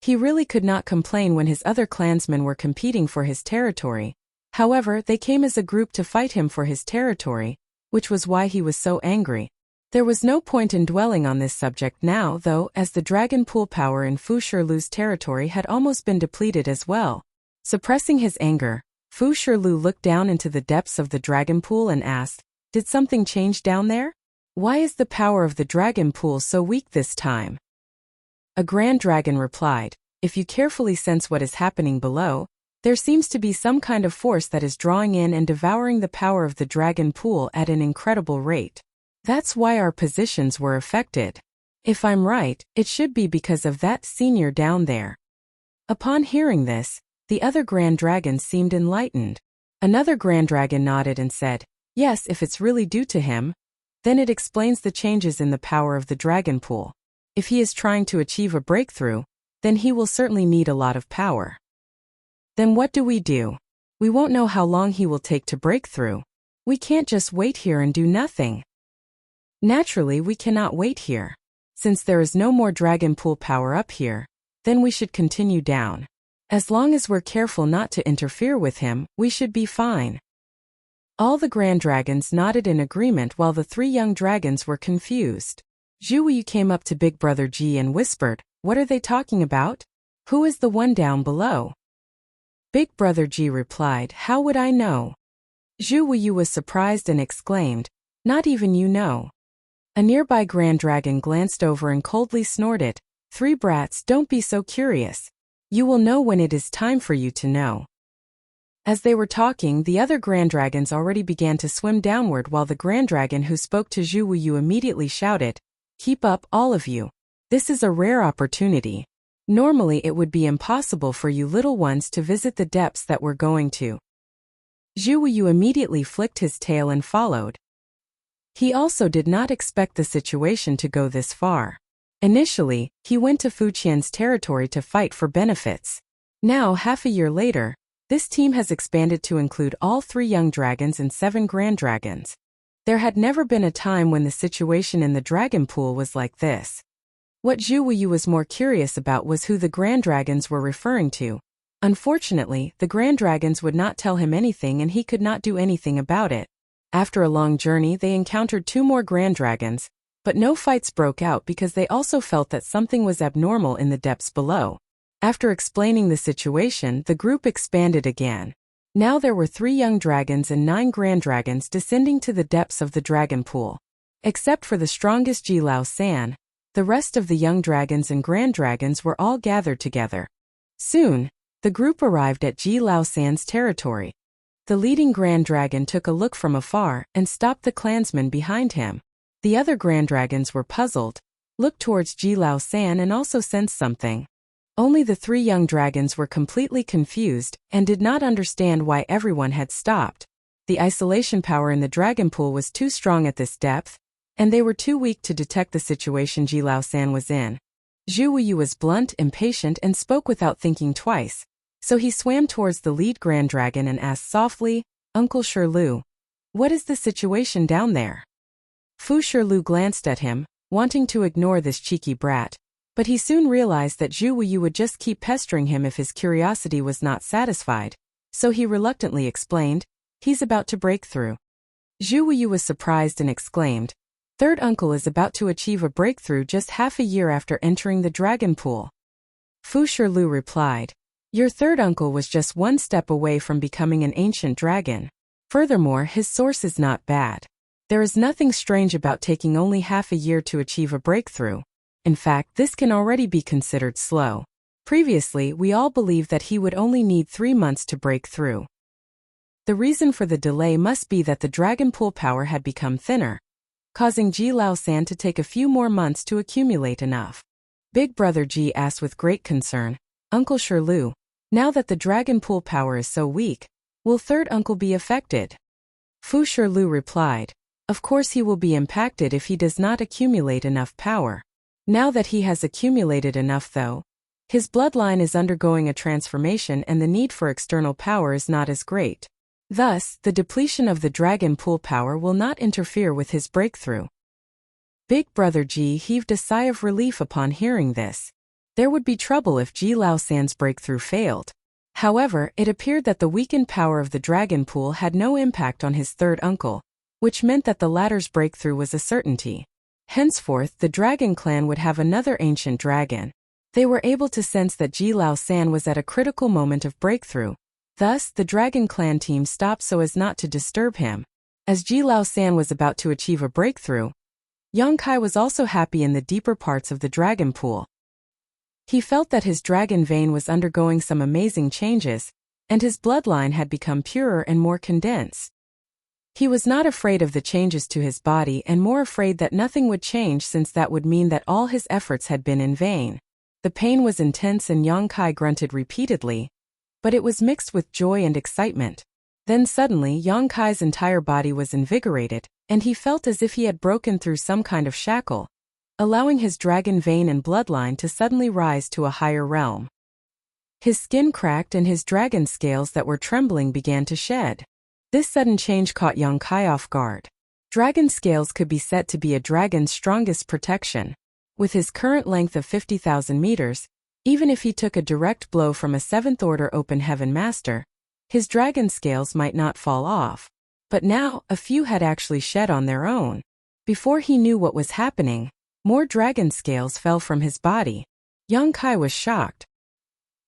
[SPEAKER 1] He really could not complain when his other clansmen were competing for his territory. However, they came as a group to fight him for his territory, which was why he was so angry. There was no point in dwelling on this subject now, though, as the dragon pool power in Fu Shirlu's territory had almost been depleted as well. Suppressing his anger, Fu Shirlu looked down into the depths of the dragon pool and asked, "Did something change down there? Why is the power of the dragon pool so weak this time?" A grand dragon replied, "If you carefully sense what is happening below, there seems to be some kind of force that is drawing in and devouring the power of the dragon pool at an incredible rate. That's why our positions were affected. If I'm right, it should be because of that senior down there." Upon hearing this, the other grand dragons seemed enlightened. Another grand dragon nodded and said, "Yes, if it's really due to him, then it explains the changes in the power of the dragon pool. If he is trying to achieve a breakthrough, then he will certainly need a lot of power. Then what do? We won't know how long he will take to break through. We can't just wait here and do nothing." Naturally, we cannot wait here. Since there is no more dragon pool power up here, then we should continue down. As long as we're careful not to interfere with him, we should be fine. All the grand dragons nodded in agreement while the three young dragons were confused. Zhu came up to Big Brother Ji and whispered, "What are they talking about? Who is the one down below?" Big Brother Ji replied, "How would I know?" Zhu was surprised and exclaimed, "Not even you know." A nearby grand dragon glanced over and coldly snorted, "Three brats, don't be so curious. You will know when it is time for you to know." As they were talking, the other grand dragons already began to swim downward while the grand dragon who spoke to Zhu immediately shouted, "Keep up, all of you. This is a rare opportunity. Normally it would be impossible for you little ones to visit the depths that we're going to." Zhu immediately flicked his tail and followed. He also did not expect the situation to go this far. Initially, he went to Fu Qian's territory to fight for benefits. Now, half a year later, this team has expanded to include all 3 young dragons and 7 grand dragons. There had never been a time when the situation in the dragon pool was like this. What Zhu was more curious about was who the grand dragons were referring to. Unfortunately, the grand dragons would not tell him anything and he could not do anything about it. After a long journey, they encountered 2 more grand dragons, but no fights broke out because they also felt that something was abnormal in the depths below. After explaining the situation, the group expanded again. Now there were 3 young dragons and 9 grand dragons descending to the depths of the dragon pool. Except for the strongest Ji Lao San, the rest of the young dragons and grand dragons were all gathered together. Soon, the group arrived at Ji Lao San's territory. The leading grand dragon took a look from afar and stopped the clansmen behind him. The other grand dragons were puzzled, looked towards Ji Lao San and also sensed something. Only the 3 young dragons were completely confused and did not understand why everyone had stopped. The isolation power in the dragon pool was too strong at this depth, and they were too weak to detect the situation Ji Lao San was in. Zhu was blunt, impatient, and spoke without thinking twice, so he swam towards the lead grand dragon and asked softly, "Uncle Shirlu, what is the situation down there?" Fu Shirlu glanced at him, wanting to ignore this cheeky brat, but he soon realized that Zhu would just keep pestering him if his curiosity was not satisfied, so he reluctantly explained, "He's about to break through." Zhu was surprised and exclaimed, "Third uncle is about to achieve a breakthrough just half a year after entering the dragon pool." Fu Shirlu replied, "Your third uncle was just 1 step away from becoming an ancient dragon. Furthermore, his source is not bad. There is nothing strange about taking only half a year to achieve a breakthrough. In fact, this can already be considered slow. Previously, we all believed that he would only need 3 months to break through. The reason for the delay must be that the dragon pool power had become thinner, causing Ji Lao San to take a few more months to accumulate enough. Big Brother Ji asked with great concern, "Uncle Shirlu, now that the dragon pool power is so weak, will third uncle be affected?" Fu Shirlu replied, "Of course he will be impacted if he does not accumulate enough power. Now that he has accumulated enough though, his bloodline is undergoing a transformation and the need for external power is not as great. Thus, the depletion of the dragon pool power will not interfere with his breakthrough." Big Brother Ji heaved a sigh of relief upon hearing this. There would be trouble if Ji Lao San's breakthrough failed. However, it appeared that the weakened power of the dragon pool had no impact on his third uncle, which meant that the latter's breakthrough was a certainty. Henceforth, the dragon clan would have another ancient dragon. They were able to sense that Ji Lao San was at a critical moment of breakthrough. Thus, the dragon clan team stopped so as not to disturb him. As Ji Lao San was about to achieve a breakthrough, Yang Kai was also happy in the deeper parts of the dragon pool. He felt that his dragon vein was undergoing some amazing changes, and his bloodline had become purer and more condensed. He was not afraid of the changes to his body and more afraid that nothing would change, since that would mean that all his efforts had been in vain. The pain was intense and Yang Kai grunted repeatedly, but it was mixed with joy and excitement. Then suddenly Yang Kai's entire body was invigorated, and he felt as if he had broken through some kind of shackle, allowing his dragon vein and bloodline to suddenly rise to a higher realm. His skin cracked and his dragon scales that were trembling began to shed. This sudden change caught Yang Kai off guard. Dragon scales could be said to be a dragon's strongest protection. With his current length of 50,000 meters, even if he took a direct blow from a 7th Order Open Heaven Master, his dragon scales might not fall off. But now, a few had actually shed on their own. Before he knew what was happening, more dragon scales fell from his body. Yang Kai was shocked.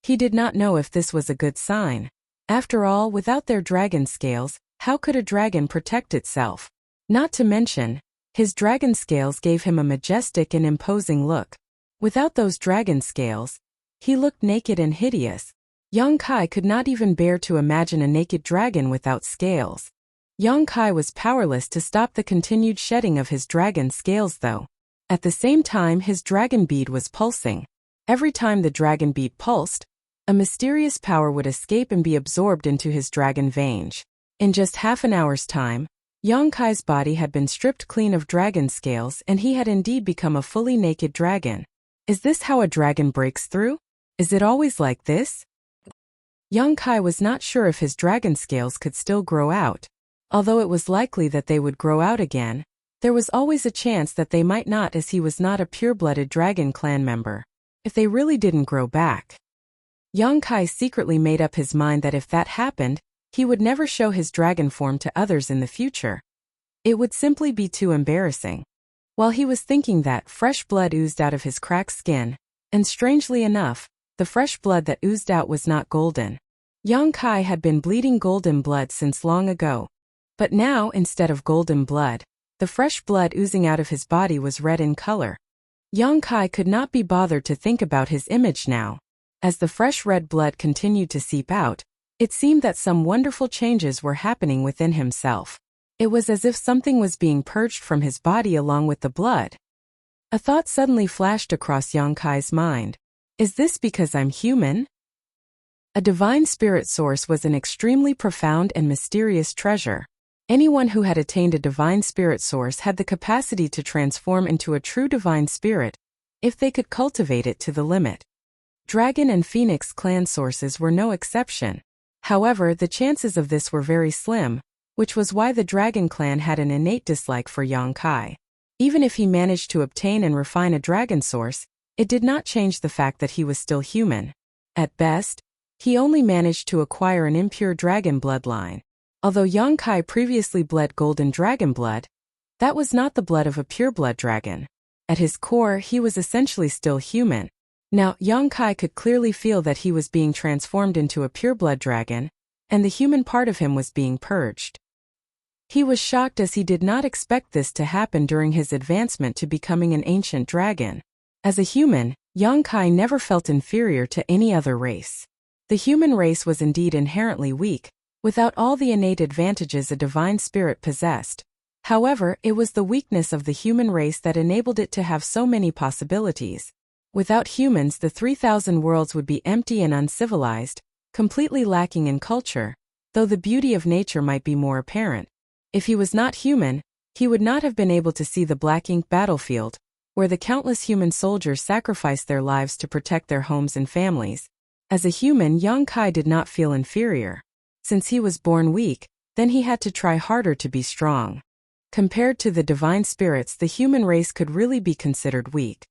[SPEAKER 1] He did not know if this was a good sign. After all, without their dragon scales, how could a dragon protect itself? Not to mention, his dragon scales gave him a majestic and imposing look. Without those dragon scales, he looked naked and hideous. Yang Kai could not even bear to imagine a naked dragon without scales. Yang Kai was powerless to stop the continued shedding of his dragon scales though. At the same time, his dragon bead was pulsing. Every time the dragon bead pulsed, a mysterious power would escape and be absorbed into his dragon vein. In just half an hour's time, Yang Kai's body had been stripped clean of dragon scales and he had indeed become a fully naked dragon. Is this how a dragon breaks through? Is it always like this? Yang Kai was not sure if his dragon scales could still grow out. Although it was likely that they would grow out again, there was always a chance that they might not, as he was not a pure-blooded dragon clan member. If they really didn't grow back. Yang Kai secretly made up his mind that if that happened, he would never show his dragon form to others in the future. It would simply be too embarrassing. While he was thinking that, fresh blood oozed out of his cracked skin, and strangely enough, the fresh blood that oozed out was not golden. Yang Kai had been bleeding golden blood since long ago. But now, instead of golden blood, the fresh blood oozing out of his body was red in color. Yang Kai could not be bothered to think about his image now. As the fresh red blood continued to seep out, it seemed that some wonderful changes were happening within himself. It was as if something was being purged from his body along with the blood. A thought suddenly flashed across Yang Kai's mind. Is this because I'm human? A divine spirit source was an extremely profound and mysterious treasure. Anyone who had attained a divine spirit source had the capacity to transform into a true divine spirit, if they could cultivate it to the limit. Dragon and Phoenix clan sources were no exception. However, the chances of this were very slim, which was why the Dragon clan had an innate dislike for Yang Kai. Even if he managed to obtain and refine a dragon source, it did not change the fact that he was still human. At best, he only managed to acquire an impure dragon bloodline. Although Yang Kai previously bled golden dragon blood, that was not the blood of a pure-blood dragon. At his core, he was essentially still human. Now, Yang Kai could clearly feel that he was being transformed into a pure-blood dragon, and the human part of him was being purged. He was shocked as he did not expect this to happen during his advancement to becoming an ancient dragon. As a human, Yang Kai never felt inferior to any other race. The human race was indeed inherently weak, without all the innate advantages a divine spirit possessed. However, it was the weakness of the human race that enabled it to have so many possibilities. Without humans, the 3,000 worlds would be empty and uncivilized, completely lacking in culture, though the beauty of nature might be more apparent. If he was not human, he would not have been able to see the black ink battlefield, where the countless human soldiers sacrificed their lives to protect their homes and families. As a human, Yang Kai did not feel inferior. Since he was born weak, then he had to try harder to be strong. Compared to the divine spirits, the human race could really be considered weak.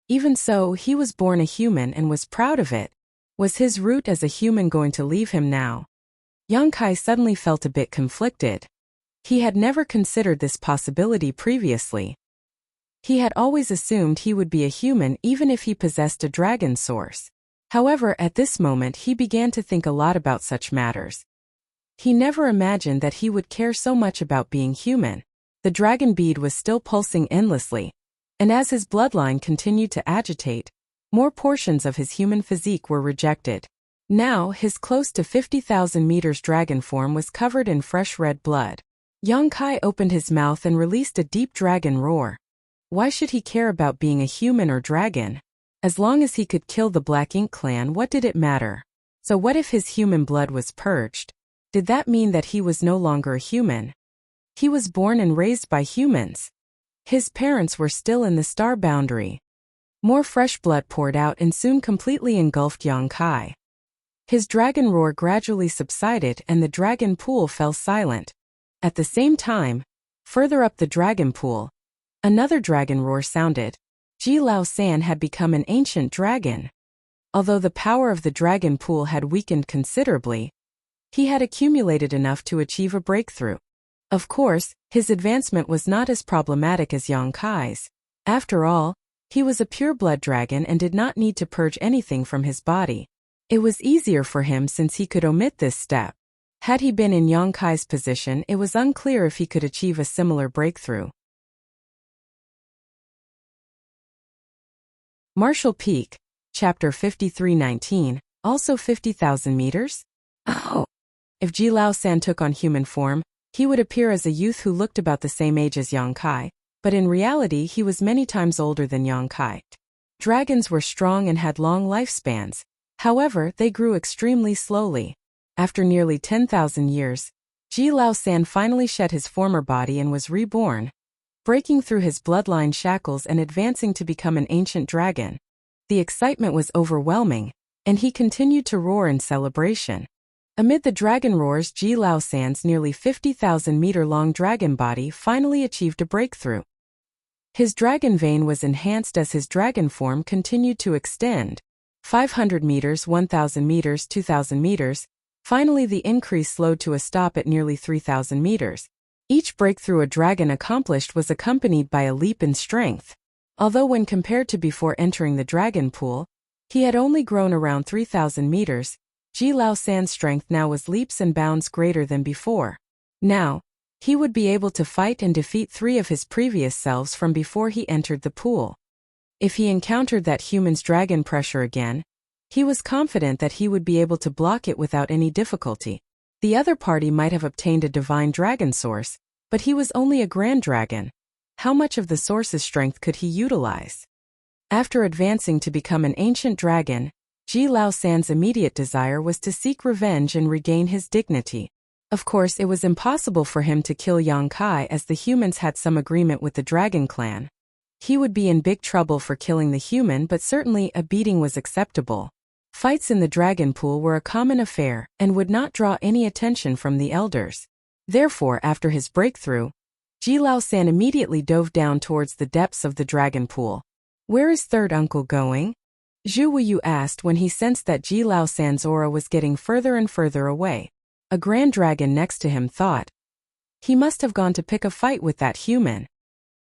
[SPEAKER 1] Even so, he was born a human and was proud of it. Was his root as a human going to leave him now? Yang Kai suddenly felt a bit conflicted. He had never considered this possibility previously. He had always assumed he would be a human even if he possessed a dragon source. However, at this moment he began to think a lot about such matters. He never imagined that he would care so much about being human. The dragon bead was still pulsing endlessly, and as his bloodline continued to agitate, more portions of his human physique were rejected. Now, his close to 50,000 meters dragon form was covered in fresh red blood. Yang Kai opened his mouth and released a deep dragon roar. Why should he care about being a human or dragon? As long as he could kill the Black Ink clan, what did it matter? So what if his human blood was purged? Did that mean that he was no longer a human? He was born and raised by humans. His parents were still in the star boundary. More fresh blood poured out and soon completely engulfed Yang Kai. His dragon roar gradually subsided and the dragon pool fell silent. At the same time, further up the dragon pool, another dragon roar sounded. Ji Lao San had become an ancient dragon. Although the power of the dragon pool had weakened considerably, he had accumulated enough to achieve a breakthrough. Of course, his advancement was not as problematic as Yang Kai's. After all, he was a pure-blood dragon and did not need to purge anything from his body. It was easier for him since he could omit this step. Had he been in Yang Kai's position, it was unclear if he could achieve a similar breakthrough. Martial Peak, Chapter 5319, also 50,000 meters? Oh! If Ji Lao San took on human form, he would appear as a youth who looked about the same age as Yang Kai, but in reality he was many times older than Yang Kai. Dragons were strong and had long lifespans. However, they grew extremely slowly. After nearly 10,000 years, Ji Lao San finally shed his former body and was reborn, breaking through his bloodline shackles and advancing to become an ancient dragon. The excitement was overwhelming, and he continued to roar in celebration. Amid the dragon roars, Ji Lao San's nearly 50,000-meter-long dragon body finally achieved a breakthrough. His dragon vein was enhanced as his dragon form continued to extend. 500 meters, 1,000 meters, 2,000 meters. Finally, the increase slowed to a stop at nearly 3,000 meters. Each breakthrough a dragon accomplished was accompanied by a leap in strength. Although when compared to before entering the dragon pool, he had only grown around 3,000 meters, Ji Lao San's strength now was leaps and bounds greater than before. Now, he would be able to fight and defeat 3 of his previous selves from before he entered the pool. If he encountered that human's dragon pressure again, he was confident that he would be able to block it without any difficulty. The other party might have obtained a divine dragon source, but he was only a grand dragon. How much of the source's strength could he utilize? After advancing to become an ancient dragon, Ji Lao San's immediate desire was to seek revenge and regain his dignity. Of course, it was impossible for him to kill Yang Kai as the humans had some agreement with the dragon clan. He would be in big trouble for killing the human, but certainly a beating was acceptable. Fights in the dragon pool were a common affair and would not draw any attention from the elders. Therefore, after his breakthrough, Ji Lao San immediately dove down towards the depths of the dragon pool. "Where is third uncle going?" Zhu Wuyu asked when he sensed that Ji Lao San's aura was getting further and further away. A grand dragon next to him thought, he must have gone to pick a fight with that human.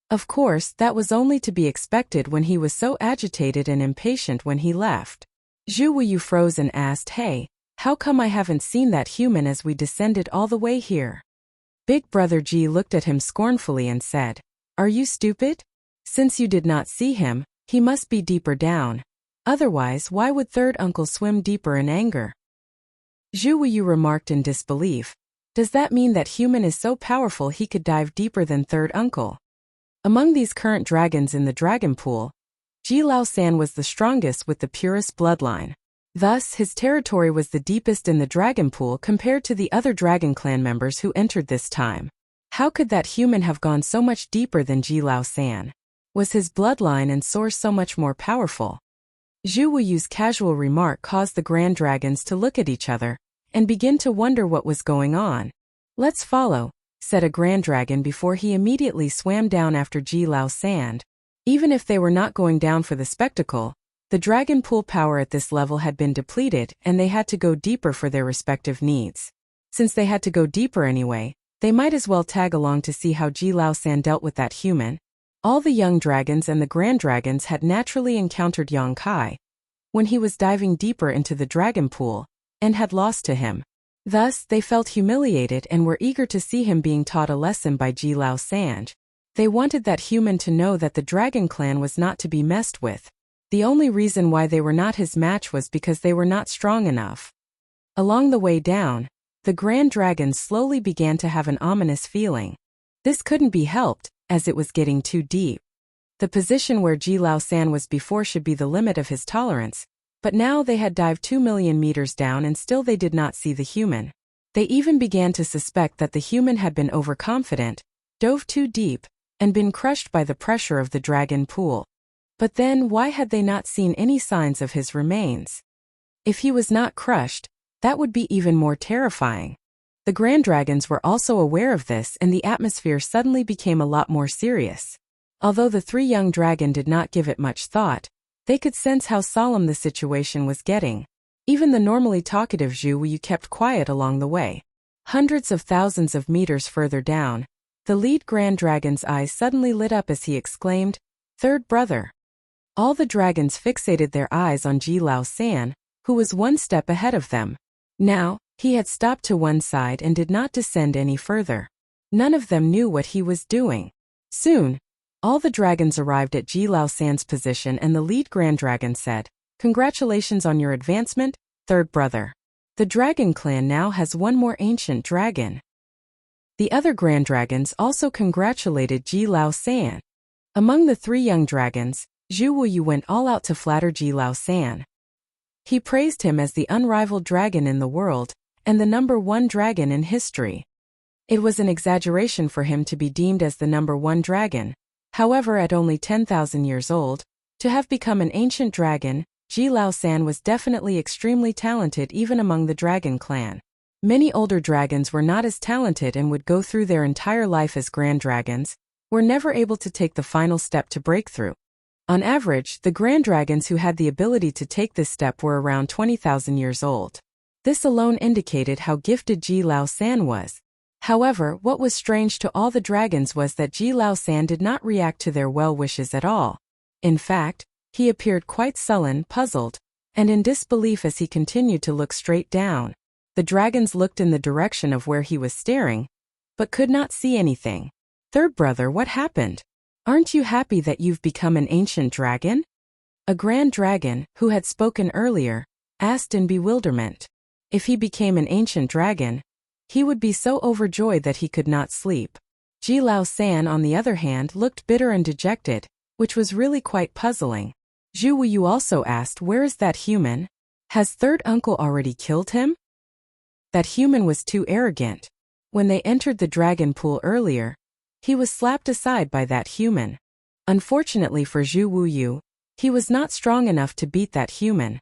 [SPEAKER 1] Of course, that was only to be expected when he was so agitated and impatient when he left. Zhu Wuyu froze and asked, "Hey, how come I haven't seen that human as we descended all the way here?" Big Brother Ji looked at him scornfully and said, "Are you stupid? Since you did not see him, he must be deeper down. Otherwise, why would third uncle swim deeper in anger? Zhu Wuyu remarked in disbelief. Does that mean that human is so powerful he could dive deeper than third uncle? Among these current dragons in the dragon pool, Ji Lao San was the strongest with the purest bloodline. Thus, his territory was the deepest in the dragon pool compared to the other dragon clan members who entered this time. How could that human have gone so much deeper than Ji Lao San? Was his bloodline and source so much more powerful? Zhu Wuyu's casual remark caused the grand dragons to look at each other and begin to wonder what was going on. Let's follow, said a grand dragon before he immediately swam down after Ji Lao San. Even if they were not going down for the spectacle, the dragon pool power at this level had been depleted and they had to go deeper for their respective needs. Since they had to go deeper anyway, they might as well tag along to see how Ji Lao San dealt with that human. All the young dragons and the grand dragons had naturally encountered Yang Kai when he was diving deeper into the dragon pool and had lost to him. Thus, they felt humiliated and were eager to see him being taught a lesson by Ji Lao San. They wanted that human to know that the dragon clan was not to be messed with. The only reason why they were not his match was because they were not strong enough. Along the way down, the grand dragons slowly began to have an ominous feeling. This couldn't be helped, as it was getting too deep. The position where Ji Lao San was before should be the limit of his tolerance, but now they had dived 2 million meters down and still they did not see the human. They even began to suspect that the human had been overconfident, dove too deep, and been crushed by the pressure of the dragon pool. But then why had they not seen any signs of his remains? If he was not crushed, that would be even more terrifying. The grand dragons were also aware of this and the atmosphere suddenly became a lot more serious. Although the three young dragons did not give it much thought, they could sense how solemn the situation was getting. Even the normally talkative Zhu Wuyu kept quiet along the way. Hundreds of thousands of meters further down, the lead grand dragon's eyes suddenly lit up as he exclaimed, "Third brother." All the dragons fixated their eyes on Ji Lao San, who was one step ahead of them. Now, he had stopped to one side and did not descend any further. None of them knew what he was doing. Soon, all the dragons arrived at Ji Lao San's position and the lead grand dragon said, "Congratulations on your advancement, third brother. The dragon clan now has one more ancient dragon." The other grand dragons also congratulated Ji Lao San. Among the three young dragons, Zhu Wuyu went all out to flatter Ji Lao San. He praised him as the unrivaled dragon in the world and the #1 dragon in history. It was an exaggeration for him to be deemed as the #1 dragon. However, at only 10,000 years old, to have become an ancient dragon, Ji Lao San was definitely extremely talented even among the dragon clan. Many older dragons were not as talented and would go through their entire life as grand dragons, were never able to take the final step to breakthrough. On average, the grand dragons who had the ability to take this step were around 20,000 years old. This alone indicated how gifted Ji Lao San was. However, what was strange to all the dragons was that Ji Lao San did not react to their well wishes at all. In fact, he appeared quite sullen, puzzled, and in disbelief as he continued to look straight down. The dragons looked in the direction of where he was staring, but could not see anything. "Third brother, what happened? Aren't you happy that you've become an ancient dragon?" A grand dragon, who had spoken earlier, asked in bewilderment. If he became an ancient dragon, he would be so overjoyed that he could not sleep. Ji Lao San, on the other hand, looked bitter and dejected, which was really quite puzzling. Zhu Wuyu also asked, "Where is that human? Has third uncle already killed him?" That human was too arrogant. When they entered the dragon pool earlier, he was slapped aside by that human. Unfortunately for Zhu Wuyu, he was not strong enough to beat that human.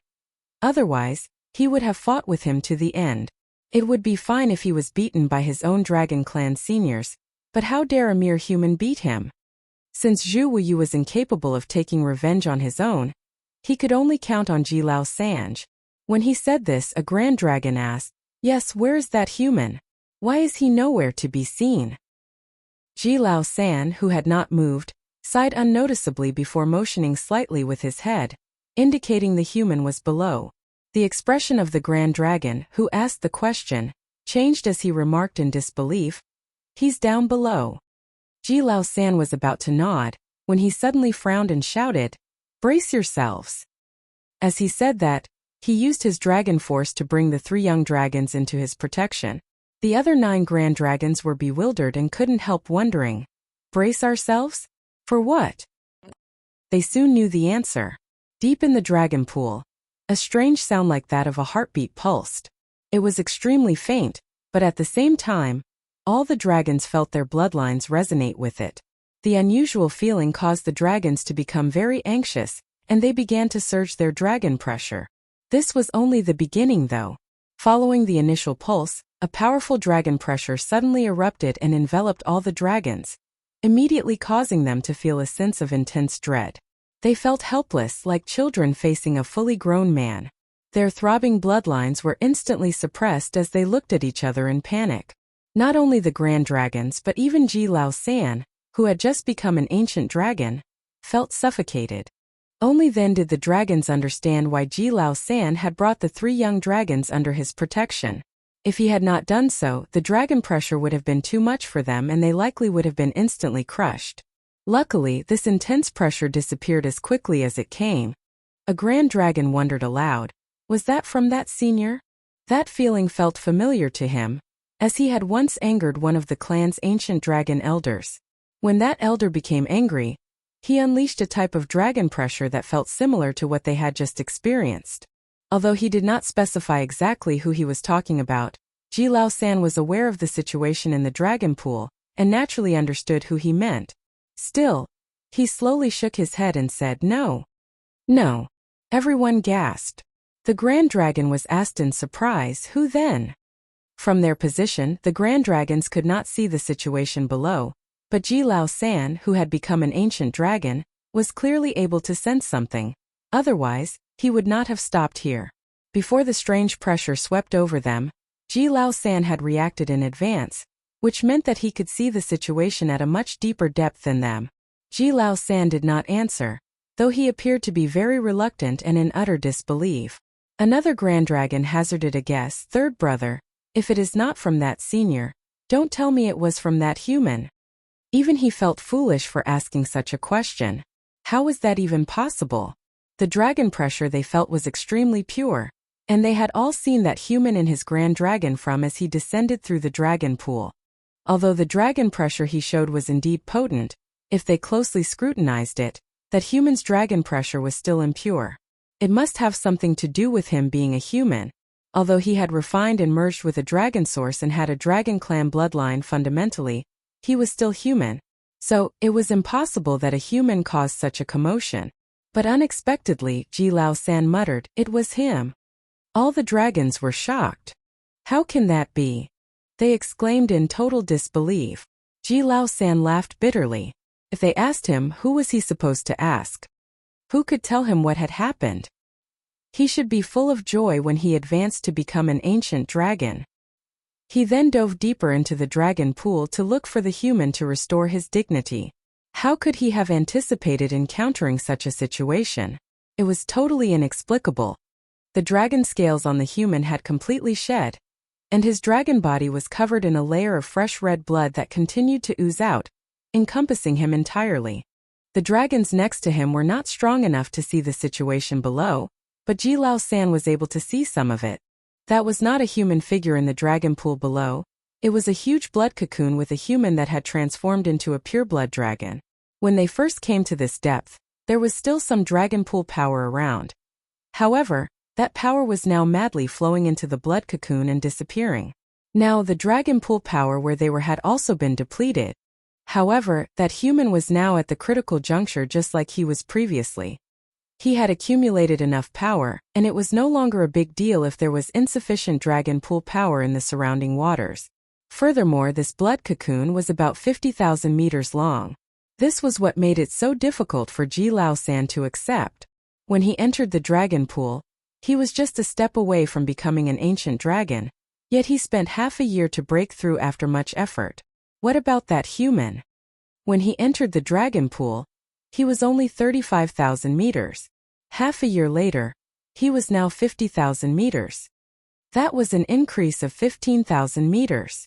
[SPEAKER 1] Otherwise, he would have fought with him to the end. It would be fine if he was beaten by his own dragon clan seniors, but how dare a mere human beat him? Since Zhu Wuyu was incapable of taking revenge on his own, he could only count on Ji Lao San. When he said this, a grand dragon asked, "Yes, where is that human? Why is he nowhere to be seen?" Ji Lao San, who had not moved, sighed unnoticeably before motioning slightly with his head, indicating the human was below. The expression of the grand dragon, who asked the question, changed as he remarked in disbelief, "He's down below." Ji Lao San was about to nod, when he suddenly frowned and shouted, "Brace yourselves." As he said that, he used his dragon force to bring the 3 young dragons into his protection. The other 9 grand dragons were bewildered and couldn't help wondering. Brace ourselves? For what? They soon knew the answer. Deep in the dragon pool, a strange sound like that of a heartbeat pulsed. It was extremely faint, but at the same time, all the dragons felt their bloodlines resonate with it. The unusual feeling caused the dragons to become very anxious, and they began to surge their dragon pressure. This was only the beginning though. Following the initial pulse, a powerful dragon pressure suddenly erupted and enveloped all the dragons, immediately causing them to feel a sense of intense dread. They felt helpless, like children facing a fully grown man. Their throbbing bloodlines were instantly suppressed as they looked at each other in panic. Not only the grand dragons but even Ji Lao San, who had just become an ancient dragon, felt suffocated. Only then did the dragons understand why Ji Lao San had brought the 3 young dragons under his protection. If he had not done so, the dragon pressure would have been too much for them and they likely would have been instantly crushed. Luckily, this intense pressure disappeared as quickly as it came. A grand dragon wondered aloud, was that from that senior? That feeling felt familiar to him, as he had once angered one of the clan's ancient dragon elders. When that elder became angry, he unleashed a type of dragon pressure that felt similar to what they had just experienced. Although he did not specify exactly who he was talking about, Ji Lao San was aware of the situation in the dragon pool, and naturally understood who he meant. Still, he slowly shook his head and said no. No. Everyone gasped. The Grand Dragon was asked in surprise, who then? From their position, the Grand Dragons could not see the situation below, but Ji Lao San, who had become an ancient dragon, was clearly able to sense something. Otherwise, he would not have stopped here. Before the strange pressure swept over them, Ji Lao San had reacted in advance, which meant that he could see the situation at a much deeper depth than them. Ji Lao San did not answer, though he appeared to be very reluctant and in utter disbelief. Another Grand Dragon hazarded a guess, third brother, if it is not from that senior, don't tell me it was from that human. Even he felt foolish for asking such a question. How was that even possible? The dragon pressure they felt was extremely pure, and they had all seen that human in his Grand Dragon from as he descended through the dragon pool. Although the dragon pressure he showed was indeed potent, if they closely scrutinized it, that human's dragon pressure was still impure. It must have something to do with him being a human. Although he had refined and merged with a dragon source and had a dragon clan bloodline fundamentally, he was still human. So, it was impossible that a human caused such a commotion. But unexpectedly, Ji Lao San muttered, it was him. All the dragons were shocked. How can that be? They exclaimed in total disbelief. Ji Lao San laughed bitterly. If they asked him, who was he supposed to ask? Who could tell him what had happened? He should be full of joy when he advanced to become an ancient dragon. He then dove deeper into the dragon pool to look for the human to restore his dignity. How could he have anticipated encountering such a situation? It was totally inexplicable. The dragon scales on the human had completely shed, and his dragon body was covered in a layer of fresh red blood that continued to ooze out, encompassing him entirely. The dragons next to him were not strong enough to see the situation below, but Ji Lao San was able to see some of it. That was not a human figure in the dragon pool below. It was a huge blood cocoon with a human that had transformed into a pureblood dragon. When they first came to this depth, there was still some dragon pool power around. However, that power was now madly flowing into the blood cocoon and disappearing. Now the dragon pool power where they were had also been depleted. However, that human was now at the critical juncture just like he was previously. He had accumulated enough power, and it was no longer a big deal if there was insufficient dragon pool power in the surrounding waters. Furthermore, this blood cocoon was about 50,000 meters long. This was what made it so difficult for Ji Lao San to accept. When he entered the dragon pool, he was just a step away from becoming an ancient dragon, yet he spent half a year to break through after much effort. What about that human? When he entered the dragon pool, he was only 35,000 meters. Half a year later, he was now 50,000 meters. That was an increase of 15,000 meters.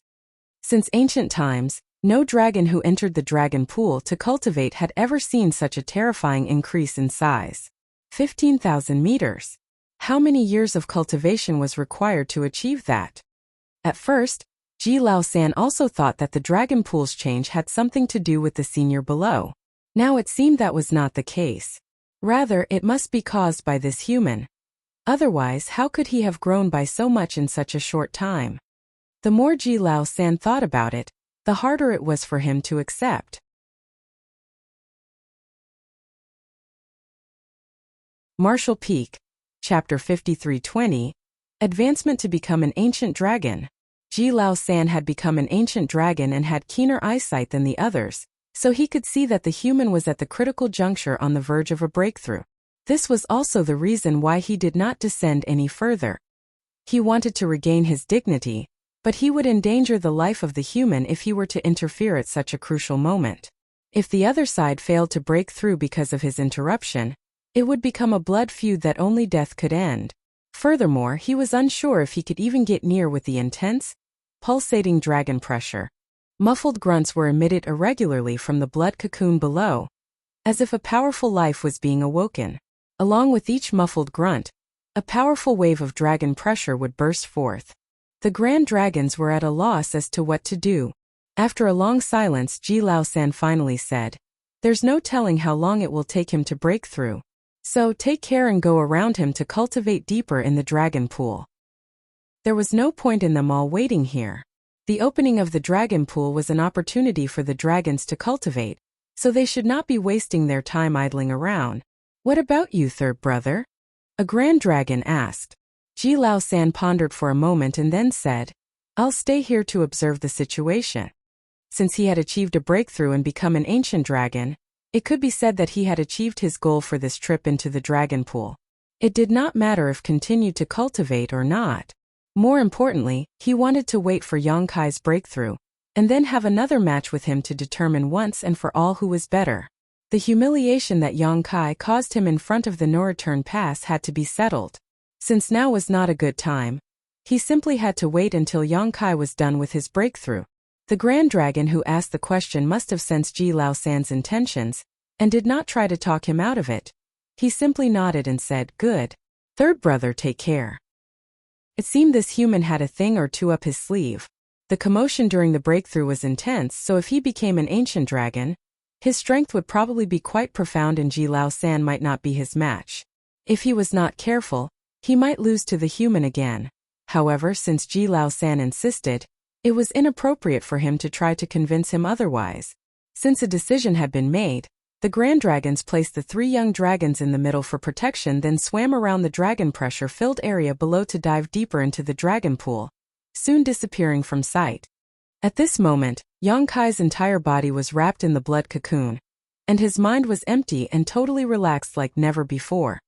[SPEAKER 1] Since ancient times, no dragon who entered the dragon pool to cultivate had ever seen such a terrifying increase in size. 15,000 meters. How many years of cultivation was required to achieve that? At first, Ji Lao San also thought that the dragon pool's change had something to do with the senior below. Now it seemed that was not the case. Rather, it must be caused by this human. Otherwise, how could he have grown by so much in such a short time? The more Ji Lao San thought about it, the harder it was for him to accept. Martial Peak, Chapter 5320, Advancement to become an ancient dragon. Ji Lao San had become an ancient dragon and had keener eyesight than the others, so he could see that the human was at the critical juncture on the verge of a breakthrough. This was also the reason why he did not descend any further. He wanted to regain his dignity, but he would endanger the life of the human if he were to interfere at such a crucial moment. If the other side failed to break through because of his interruption, it would become a blood feud that only death could end. Furthermore, he was unsure if he could even get near with the intense, pulsating dragon pressure. Muffled grunts were emitted irregularly from the blood cocoon below, as if a powerful life was being awoken. Along with each muffled grunt, a powerful wave of dragon pressure would burst forth. The grand dragons were at a loss as to what to do. After a long silence, Ji Lao San finally said, "There's no telling how long it will take him to break through. So take care and go around him to cultivate deeper in the dragon pool." There was no point in them all waiting here. The opening of the dragon pool was an opportunity for the dragons to cultivate, so they should not be wasting their time idling around. "What about you, third brother?" a grand dragon asked. Ji Lao San pondered for a moment and then said, "I'll stay here to observe the situation." Since he had achieved a breakthrough and become an ancient dragon, it could be said that he had achieved his goal for this trip into the dragon pool. It did not matter if continued to cultivate or not. More importantly, he wanted to wait for Yang Kai's breakthrough, and then have another match with him to determine once and for all who was better. The humiliation that Yang Kai caused him in front of the no-return pass had to be settled. Since now was not a good time, he simply had to wait until Yang Kai was done with his breakthrough. The Grand Dragon who asked the question must have sensed Ji Lao San's intentions, and did not try to talk him out of it. He simply nodded and said, "Good. Third brother, take care." It seemed this human had a thing or two up his sleeve. The commotion during the breakthrough was intense, so if he became an ancient dragon, his strength would probably be quite profound and Ji Lao San might not be his match. If he was not careful, he might lose to the human again. However, since Ji Lao San insisted, it was inappropriate for him to try to convince him otherwise. Since a decision had been made, the Grand Dragons placed the three young dragons in the middle for protection, then swam around the dragon pressure-filled area below to dive deeper into the dragon pool, soon disappearing from sight. At this moment, Yang Kai's entire body was wrapped in the blood cocoon, and his mind was empty and totally relaxed like never before.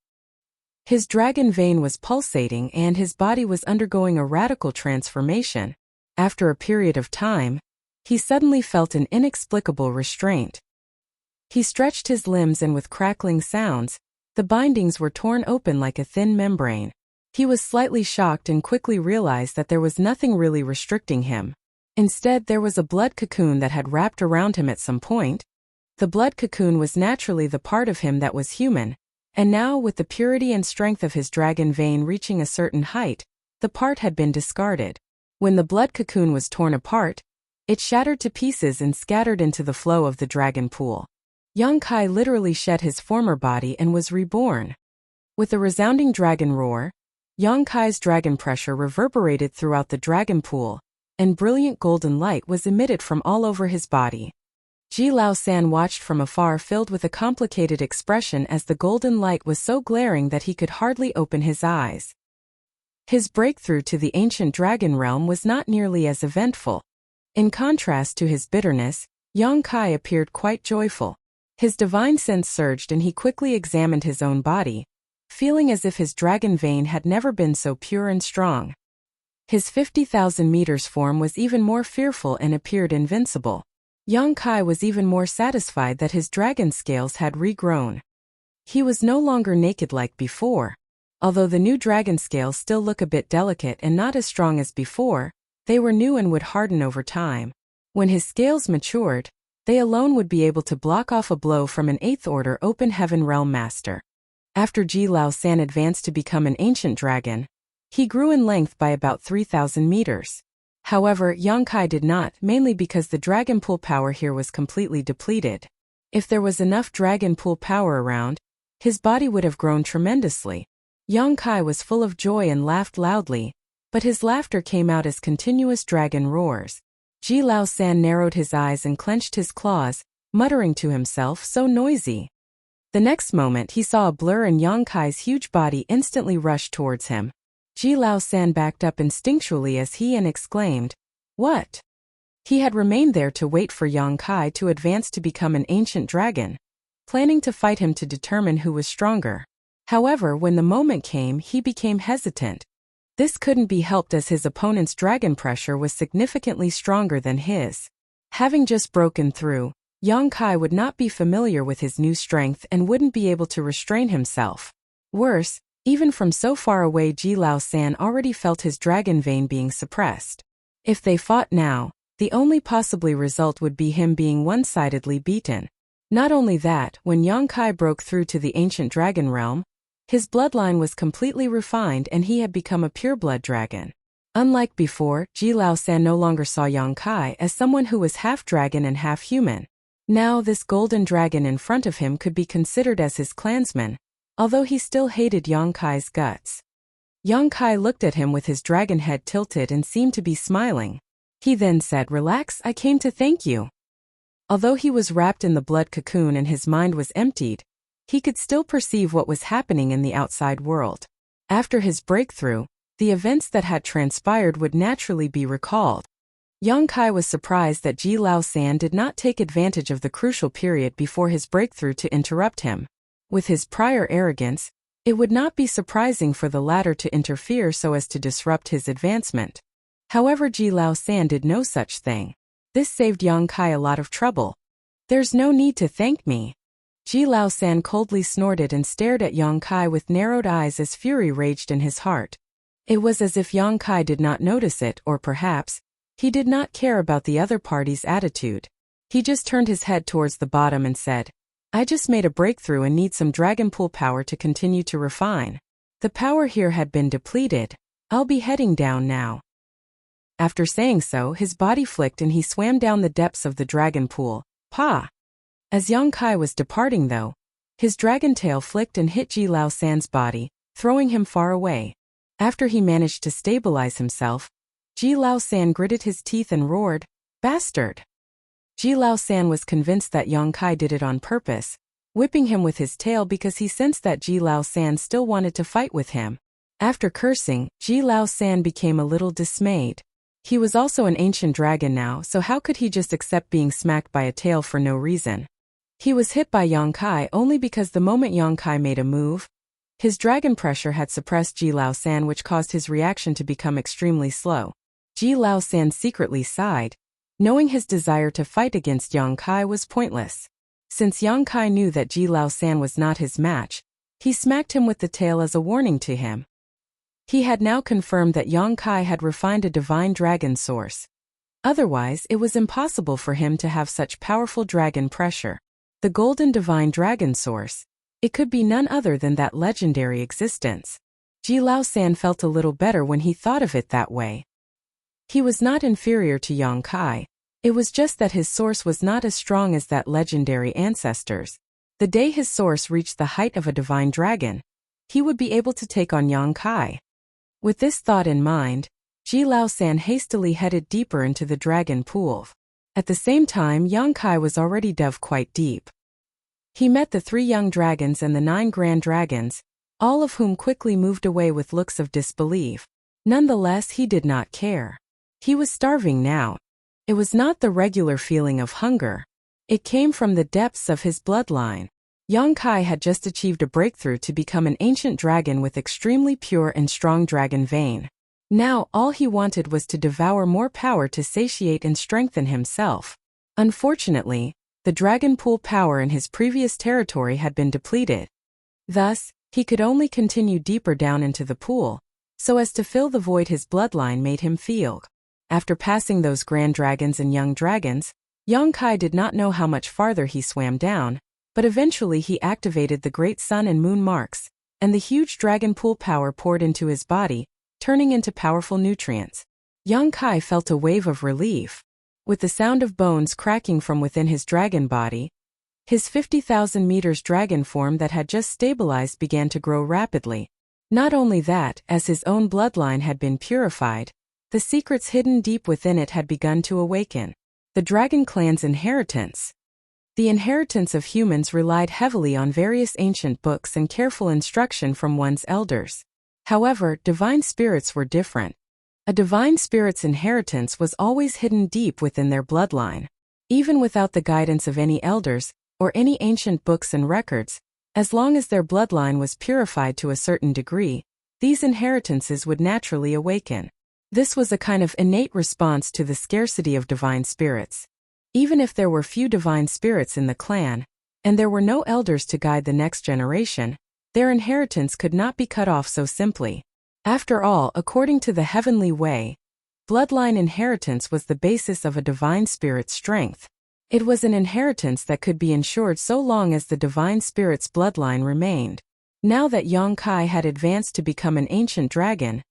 [SPEAKER 1] His dragon vein was pulsating and his body was undergoing a radical transformation. After a period of time, he suddenly felt an inexplicable restraint. He stretched his limbs and with crackling sounds, the bindings were torn open like a thin membrane. He was slightly shocked and quickly realized that there was nothing really restricting him. Instead, there was a blood cocoon that had wrapped around him at some point. The blood cocoon was naturally the part of him that was human, and now with the purity and strength of his dragon vein reaching a certain height, the part had been discarded. When the blood cocoon was torn apart, it shattered to pieces and scattered into the flow of the dragon pool. Yang Kai literally shed his former body and was reborn. With a resounding dragon roar, Yang Kai's dragon pressure reverberated throughout the dragon pool, and brilliant golden light was emitted from all over his body. Ji Lao San watched from afar filled with a complicated expression as the golden light was so glaring that he could hardly open his eyes. His breakthrough to the ancient dragon realm was not nearly as eventful. In contrast to his bitterness, Yang Kai appeared quite joyful. His divine sense surged and he quickly examined his own body, feeling as if his dragon vein had never been so pure and strong. His 50,000 meters form was even more fearful and appeared invincible. Yang Kai was even more satisfied that his dragon scales had regrown. He was no longer naked like before. Although the new dragon scales still look a bit delicate and not as strong as before, they were new and would harden over time. When his scales matured, they alone would be able to block off a blow from an 8th order open heaven realm master. After Ji Lao San advanced to become an ancient dragon, he grew in length by about 3,000 meters. However, Yang Kai did not, mainly because the dragon pool power here was completely depleted. If there was enough dragon pool power around, his body would have grown tremendously. Yang Kai was full of joy and laughed loudly, but his laughter came out as continuous dragon roars. Ji Lao San narrowed his eyes and clenched his claws, muttering to himself, "So noisy." The next moment he saw a blur and Yang Kai's huge body instantly rushed towards him. Ji Lao San backed up instinctually as he exclaimed, "What?" He had remained there to wait for Yang Kai to advance to become an ancient dragon, planning to fight him to determine who was stronger. However, when the moment came, he became hesitant. This couldn't be helped as his opponent's dragon pressure was significantly stronger than his. Having just broken through, Yang Kai would not be familiar with his new strength and wouldn't be able to restrain himself. Worse, even from so far away, Ji Lao San already felt his dragon vein being suppressed. If they fought now, the only possible result would be him being one-sidedly beaten. Not only that, when Yang Kai broke through to the ancient dragon realm, his bloodline was completely refined and he had become a pureblood dragon. Unlike before, Ji Lao San no longer saw Yang Kai as someone who was half dragon and half human. Now this golden dragon in front of him could be considered as his clansman, although he still hated Yang Kai's guts. Yang Kai looked at him with his dragon head tilted and seemed to be smiling. He then said, "Relax, I came to thank you." Although he was wrapped in the blood cocoon and his mind was emptied, he could still perceive what was happening in the outside world. After his breakthrough, the events that had transpired would naturally be recalled. Yang Kai was surprised that Ji Lao San did not take advantage of the crucial period before his breakthrough to interrupt him. With his prior arrogance, it would not be surprising for the latter to interfere so as to disrupt his advancement. However, Ji Lao San did no such thing. This saved Yang Kai a lot of trouble. "There's no need to thank me." Ji Lao San coldly snorted and stared at Yang Kai with narrowed eyes as fury raged in his heart. It was as if Yang Kai did not notice it, or perhaps, he did not care about the other party's attitude. He just turned his head towards the bottom and said, "I just made a breakthrough and need some dragon pool power to continue to refine. The power here had been depleted. I'll be heading down now." After saying so, his body flicked and he swam down the depths of the dragon pool. Pa! As Yang Kai was departing though, his dragon tail flicked and hit Ji Lao San's body, throwing him far away. After he managed to stabilize himself, Ji Lao San gritted his teeth and roared, "Bastard!" Ji Lao San was convinced that Yang Kai did it on purpose, whipping him with his tail because he sensed that Ji Lao San still wanted to fight with him. After cursing, Ji Lao San became a little dismayed. He was also an ancient dragon now, so how could he just accept being smacked by a tail for no reason? He was hit by Yang Kai only because the moment Yang Kai made a move, his dragon pressure had suppressed Ji Lao San, which caused his reaction to become extremely slow. Ji Lao San secretly sighed, knowing his desire to fight against Yang Kai was pointless. Since Yang Kai knew that Ji Lao San was not his match, he smacked him with the tail as a warning to him. He had now confirmed that Yang Kai had refined a divine dragon source. Otherwise, it was impossible for him to have such powerful dragon pressure. The golden divine dragon source. It could be none other than that legendary existence. Ji Lao San felt a little better when he thought of it that way. He was not inferior to Yang Kai. It was just that his source was not as strong as that legendary ancestor's. The day his source reached the height of a divine dragon, he would be able to take on Yang Kai. With this thought in mind, Ji Lao San hastily headed deeper into the dragon pool. At the same time, Yang Kai was already dove quite deep. He met the 3 young dragons and the 9 grand dragons, all of whom quickly moved away with looks of disbelief. Nonetheless, he did not care. He was starving now. It was not the regular feeling of hunger. It came from the depths of his bloodline. Yang Kai had just achieved a breakthrough to become an ancient dragon with extremely pure and strong dragon vein. Now, all he wanted was to devour more power to satiate and strengthen himself. Unfortunately, the dragon pool power in his previous territory had been depleted. Thus, he could only continue deeper down into the pool, so as to fill the void his bloodline made him feel. After passing those grand dragons and young dragons, Yang Kai did not know how much farther he swam down, But eventually he activated the great sun and moon marks, and the huge dragon pool power poured into his body, turning into powerful nutrients. Young Kai felt a wave of relief. With the sound of bones cracking from within his dragon body, his 50,000 meters dragon form that had just stabilized began to grow rapidly. Not only that, as his own bloodline had been purified, the secrets hidden deep within it had begun to awaken. The dragon clan's inheritance. The inheritance of humans relied heavily on various ancient books and careful instruction from one's elders. However, divine spirits were different. A divine spirit's inheritance was always hidden deep within their bloodline. Even without the guidance of any elders, or any ancient books and records, as long as their bloodline was purified to a certain degree, these inheritances would naturally awaken. This was a kind of innate response to the scarcity of divine spirits. Even if there were few divine spirits in the clan, and there were no elders to guide the next generation, their inheritance could not be cut off so simply. After all, according to the heavenly way, bloodline inheritance was the basis of a divine spirit's strength. It was an inheritance that could be ensured so long as the divine spirit's bloodline remained. Now that Young Kai had advanced to become an ancient dragon,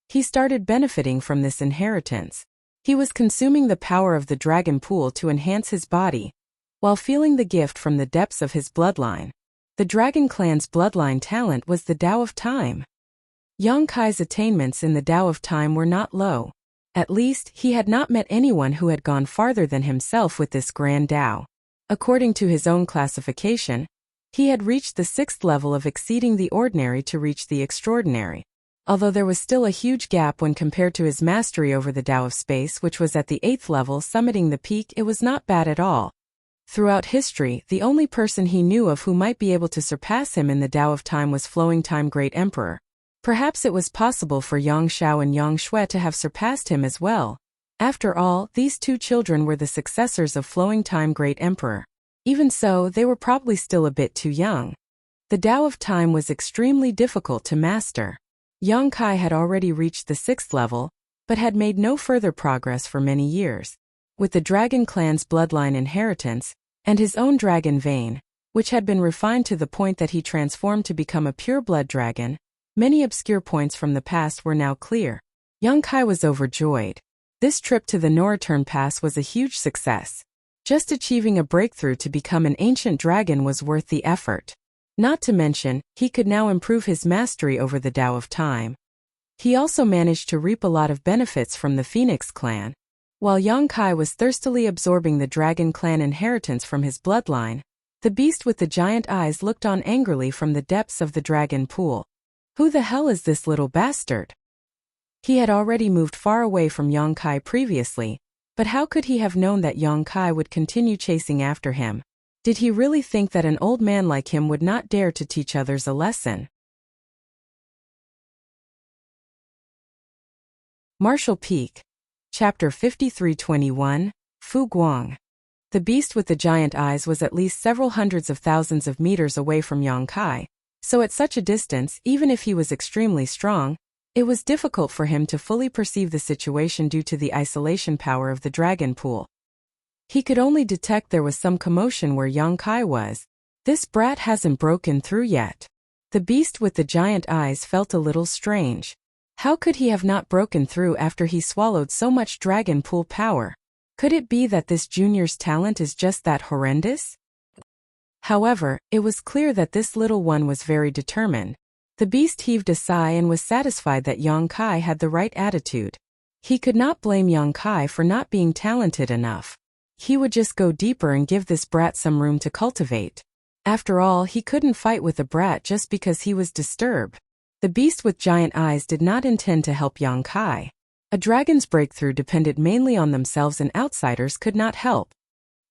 [SPEAKER 1] he started benefiting from this inheritance. He was consuming the power of the dragon pool to enhance his body, while feeling the gift from the depths of his bloodline. The dragon clan's bloodline talent was the Tao of Time. Young Kai's attainments in the Tao of Time were not low. At least, he had not met anyone who had gone farther than himself with this grand Tao. According to his own classification, he had reached the 6th level of exceeding the ordinary to reach the extraordinary. Although there was still a huge gap when compared to his mastery over the Tao of Space, which was at the 8th level summiting the peak, it was not bad at all. Throughout history, the only person he knew of who might be able to surpass him in the Tao of Time was Flowing Time Great Emperor. Perhaps it was possible for Yang Shao and Yang Shui to have surpassed him as well. After all, these two children were the successors of Flowing Time Great Emperor. Even so, they were probably still a bit too young. The Tao of Time was extremely difficult to master. Young Kai had already reached the 6th level, but had made no further progress for many years. With the Dragon Clan's bloodline inheritance, and his own dragon vein, which had been refined to the point that he transformed to become a pure-blood dragon, many obscure points from the past were now clear. Young Kai was overjoyed. This trip to the Noreturn Pass was a huge success. Just achieving a breakthrough to become an ancient dragon was worth the effort. Not to mention, he could now improve his mastery over the Tao of Time. He also managed to reap a lot of benefits from the Phoenix clan. While Young Kai was thirstily absorbing the Dragon Clan inheritance from his bloodline, the beast with the giant eyes looked on angrily from the depths of the dragon pool. Who the hell is this little bastard? He had already moved far away from Young Kai previously, but how could he have known that Young Kai would continue chasing after him? Did he really think that an old man like him would not dare to teach others a lesson? Martial Peak. Chapter 5321, Fu Guang. The beast with the giant eyes was at least several hundreds of thousands of meters away from Young Kai, so at such a distance, even if he was extremely strong, it was difficult for him to fully perceive the situation due to the isolation power of the dragon pool. He could only detect there was some commotion where Young Kai was. This brat hasn't broken through yet. The beast with the giant eyes felt a little strange. How could he have not broken through after he swallowed so much dragon pool power? Could it be that this junior's talent is just that horrendous? However, it was clear that this little one was very determined. The beast heaved a sigh and was satisfied that Young Kai had the right attitude. He could not blame Young Kai for not being talented enough. He would just go deeper and give this brat some room to cultivate. After all, he couldn't fight with the brat just because he was disturbed. The beast with giant eyes did not intend to help Young Kai. A dragon's breakthrough depended mainly on themselves and outsiders could not help.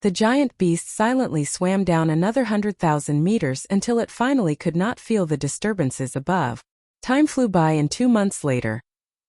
[SPEAKER 1] The giant beast silently swam down another 100,000 meters until it finally could not feel the disturbances above. Time flew by and 2 months later,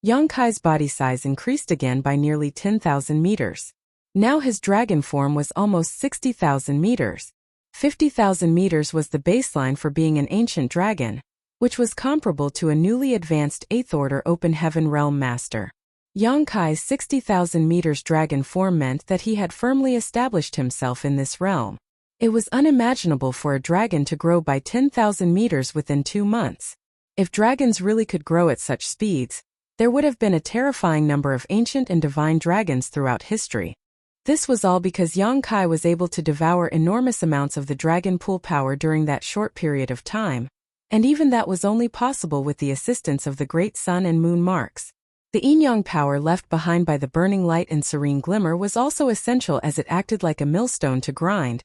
[SPEAKER 1] Young Kai's body size increased again by nearly 10,000 meters. Now his dragon form was almost 60,000 meters. 50,000 meters was the baseline for being an ancient dragon, which was comparable to a newly advanced 8th Order Open Heaven Realm Master. Young Kai's 60,000 meters dragon form meant that he had firmly established himself in this realm. It was unimaginable for a dragon to grow by 10,000 meters within 2 months. If dragons really could grow at such speeds, there would have been a terrifying number of ancient and divine dragons throughout history. This was all because Yang Kai was able to devour enormous amounts of the dragon pool power during that short period of time, and even that was only possible with the assistance of the great sun and moon marks. The yin-yang power left behind by the burning light and serene glimmer was also essential, as it acted like a millstone to grind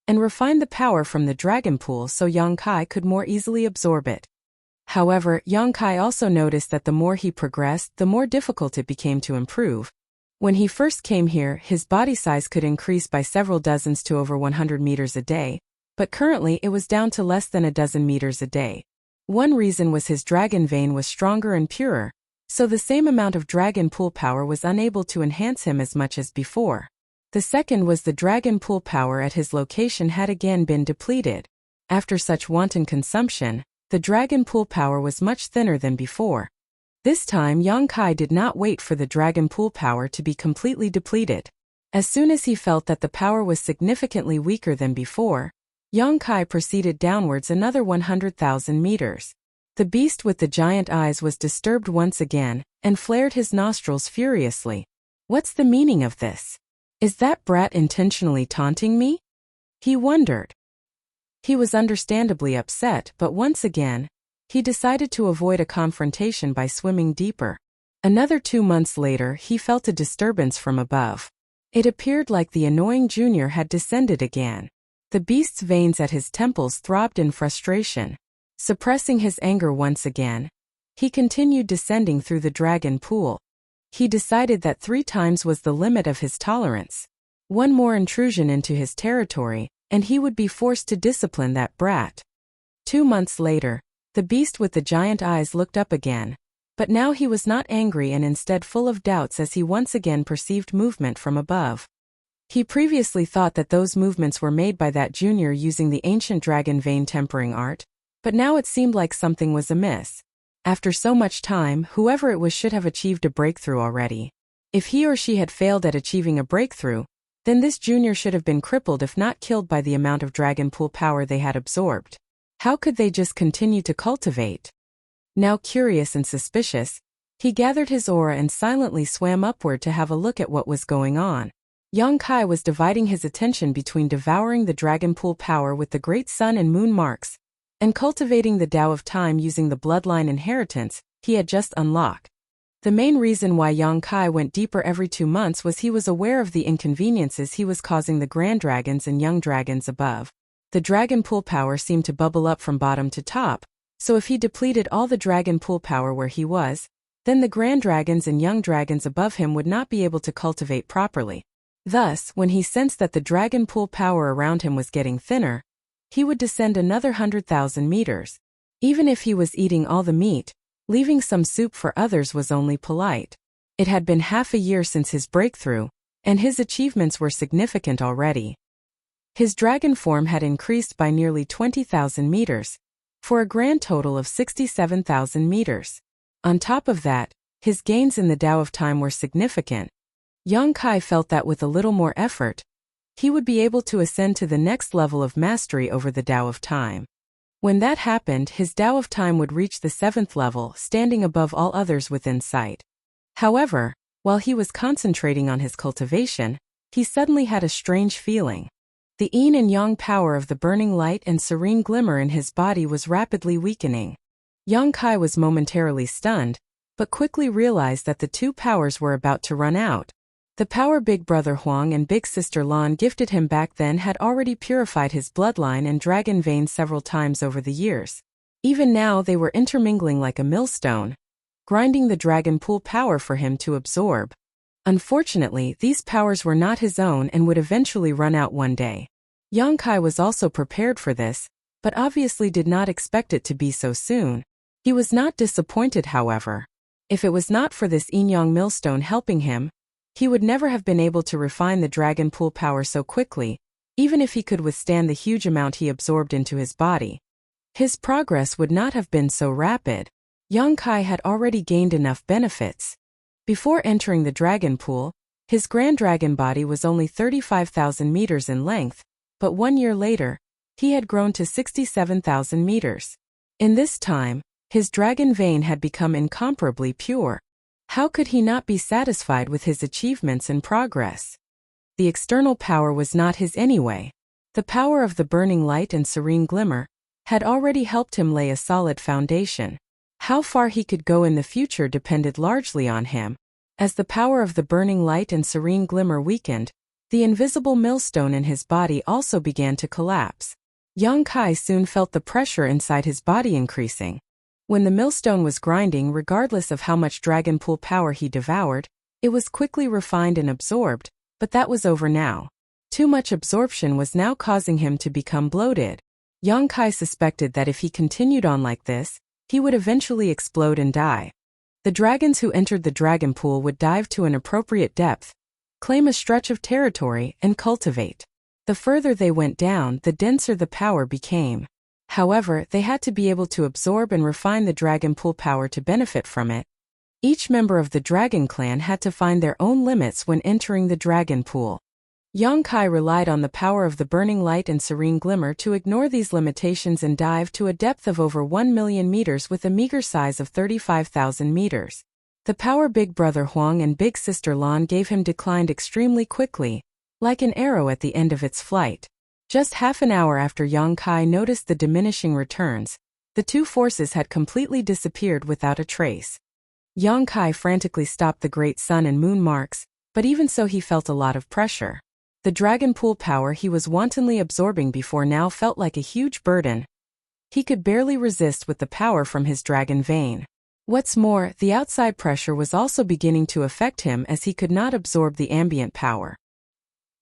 [SPEAKER 1] and refine the power from the dragon pool so Yang Kai could more easily absorb it. However, Yang Kai also noticed that the more he progressed, the more difficult it became to improve. When he first came here, his body size could increase by several dozens to over 100 meters a day, but currently it was down to less than a dozen meters a day. One reason was his dragon vein was stronger and purer, so the same amount of dragon pool power was unable to enhance him as much as before. The second was the dragon pool power at his location had again been depleted. After such wanton consumption, the dragon pool power was much thinner than before. This time Yang Kai did not wait for the dragon pool power to be completely depleted. As soon as he felt that the power was significantly weaker than before, Yang Kai proceeded downwards another 100,000 meters. The beast with the giant eyes was disturbed once again, and flared his nostrils furiously. What's the meaning of this? Is that brat intentionally taunting me? He wondered. He was understandably upset, but once again, he decided to avoid a confrontation by swimming deeper. Another 2 months later, he felt a disturbance from above. It appeared like the annoying junior had descended again. The beast's veins at his temples throbbed in frustration. Suppressing his anger once again, he continued descending through the dragon pool. He decided that 3 times was the limit of his tolerance. One more intrusion into his territory, and he would be forced to discipline that brat. 2 months later, the beast with the giant eyes looked up again, but now he was not angry and instead full of doubts as he once again perceived movement from above. He previously thought that those movements were made by that junior using the ancient dragon vein tempering art, but now it seemed like something was amiss. After so much time, whoever it was should have achieved a breakthrough already. If he or she had failed at achieving a breakthrough, then this junior should have been crippled if not killed by the amount of dragon pool power they had absorbed. How could they just continue to cultivate? Now curious and suspicious, he gathered his aura and silently swam upward to have a look at what was going on. Yang Kai was dividing his attention between devouring the dragon pool power with the great sun and moon marks, and cultivating the Tao of Time using the bloodline inheritance he had just unlocked. The main reason why Yang Kai went deeper every 2 months was he was aware of the inconveniences he was causing the grand dragons and young dragons above. The dragon pool power seemed to bubble up from bottom to top, so if he depleted all the dragon pool power where he was, then the grand dragons and young dragons above him would not be able to cultivate properly. Thus, when he sensed that the dragon pool power around him was getting thinner, he would descend another 100,000 meters. Even if he was eating all the meat, leaving some soup for others was only polite. It had been half a year since his breakthrough, and his achievements were significant already. His dragon form had increased by nearly 20,000 meters, for a grand total of 67,000 meters. On top of that, his gains in the Tao of Time were significant. Yang Kai felt that with a little more effort, he would be able to ascend to the next level of mastery over the Tao of Time. When that happened, his Tao of Time would reach the 7th level, standing above all others within sight. However, while he was concentrating on his cultivation, he suddenly had a strange feeling. The yin and yang power of the burning light and serene glimmer in his body was rapidly weakening. Yang Kai was momentarily stunned, but quickly realized that the 2 powers were about to run out. The power Big Brother Huang and Big Sister Lan gifted him back then had already purified his bloodline and dragon veins several times over the years. Even now they were intermingling like a millstone, grinding the dragon pool power for him to absorb. Unfortunately, these powers were not his own and would eventually run out one day. Yang Kai was also prepared for this, but obviously did not expect it to be so soon. He was not disappointed, however. If it was not for this yin-yang millstone helping him, he would never have been able to refine the dragon pool power so quickly, even if he could withstand the huge amount he absorbed into his body. His progress would not have been so rapid. Yang Kai had already gained enough benefits. Before entering the dragon pool, his grand dragon body was only 35,000 meters in length, but 1 year later, he had grown to 67,000 meters. In this time, his dragon vein had become incomparably pure. How could he not be satisfied with his achievements and progress? The external power was not his anyway. The power of the burning light and serene glimmer had already helped him lay a solid foundation. How far he could go in the future depended largely on him. As the power of the burning light and serene glimmer weakened, the invisible millstone in his body also began to collapse. Yang Kai soon felt the pressure inside his body increasing. When the millstone was grinding, regardless of how much dragon pool power he devoured, it was quickly refined and absorbed, but that was over now. Too much absorption was now causing him to become bloated. Yang Kai suspected that if he continued on like this, he would eventually explode and die. The dragons who entered the dragon pool would dive to an appropriate depth, claim a stretch of territory, and cultivate. The further they went down, the denser the power became. However, they had to be able to absorb and refine the dragon pool power to benefit from it. Each member of the dragon clan had to find their own limits when entering the dragon pool. Yang Kai relied on the power of the burning light and serene glimmer to ignore these limitations and dive to a depth of over 1 million meters with a meager size of 35,000 meters. The power Big Brother Huang and Big Sister Lan gave him declined extremely quickly, like an arrow at the end of its flight. Just half an hour after Yang Kai noticed the diminishing returns, the two forces had completely disappeared without a trace. Yang Kai frantically stopped the great sun and moon marks, but even so he felt a lot of pressure. The dragon pool power he was wantonly absorbing before now felt like a huge burden. He could barely resist with the power from his dragon vein. What's more, the outside pressure was also beginning to affect him as he could not absorb the ambient power.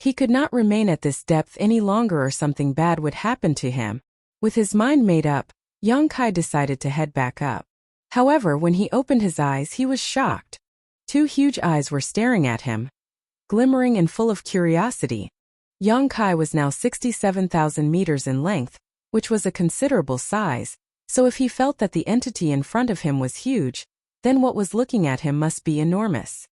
[SPEAKER 1] He could not remain at this depth any longer or something bad would happen to him. With his mind made up, Yang Kai decided to head back up. However, when he opened his eyes, he was shocked. Two huge eyes were staring at him, glimmering and full of curiosity. Yang Kai was now 67,000 meters in length, which was a considerable size, so if he felt that the entity in front of him was huge, then what was looking at him must be enormous.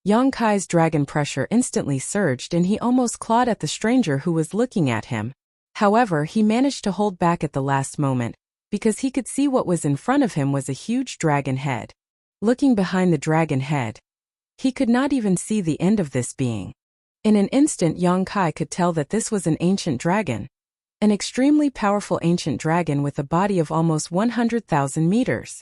[SPEAKER 1] Yang Kai's dragon pressure instantly surged and he almost clawed at the stranger who was looking at him. However, he managed to hold back at the last moment, because he could see what was in front of him was a huge dragon head. Looking behind the dragon head, he could not even see the end of this being. In an instant, Yang Kai could tell that this was an ancient dragon. An extremely powerful ancient dragon with a body of almost 100,000 meters.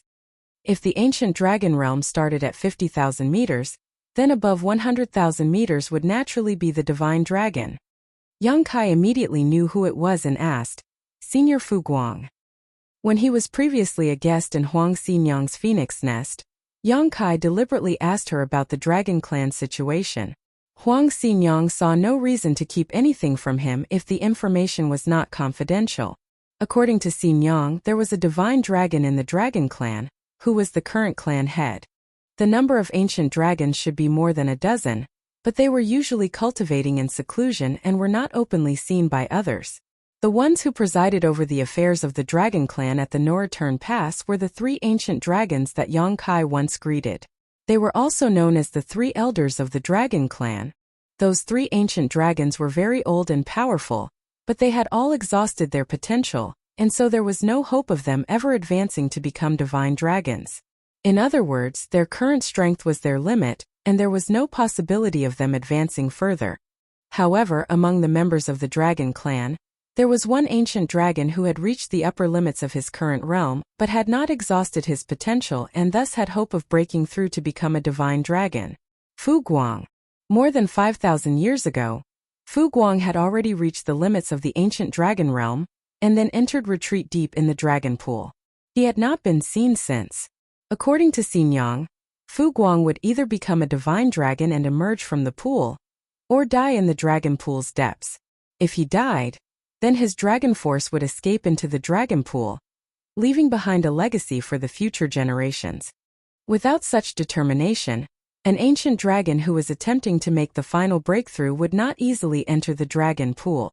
[SPEAKER 1] If the ancient dragon realm started at 50,000 meters, then above 100,000 meters would naturally be the divine dragon. Yang Kai immediately knew who it was and asked, "Senior Fu Guang." When he was previously a guest in Huang Xinyang's phoenix nest, Yang Kai deliberately asked her about the dragon clan situation. Huang Xinyang saw no reason to keep anything from him if the information was not confidential. According to Xinyang, there was a divine dragon in the dragon clan, who was the current clan head. The number of ancient dragons should be more than a dozen, but they were usually cultivating in seclusion and were not openly seen by others. The ones who presided over the affairs of the dragon clan at the Noreturn Pass were the three ancient dragons that Yang Kai once greeted. They were also known as the three elders of the dragon clan. Those three ancient dragons were very old and powerful, but they had all exhausted their potential, and so there was no hope of them ever advancing to become divine dragons. In other words, their current strength was their limit, and there was no possibility of them advancing further. However, among the members of the dragon clan, there was one ancient dragon who had reached the upper limits of his current realm, but had not exhausted his potential and thus had hope of breaking through to become a divine dragon. Fu Guang. More than 5,000 years ago, Fu Guang had already reached the limits of the ancient dragon realm, and then entered retreat deep in the dragon pool. He had not been seen since. According to Xinyang, Fu Guang would either become a divine dragon and emerge from the pool, or die in the dragon pool's depths. If he died, then his dragon force would escape into the dragon pool, leaving behind a legacy for the future generations. Without such determination, an ancient dragon who was attempting to make the final breakthrough would not easily enter the dragon pool.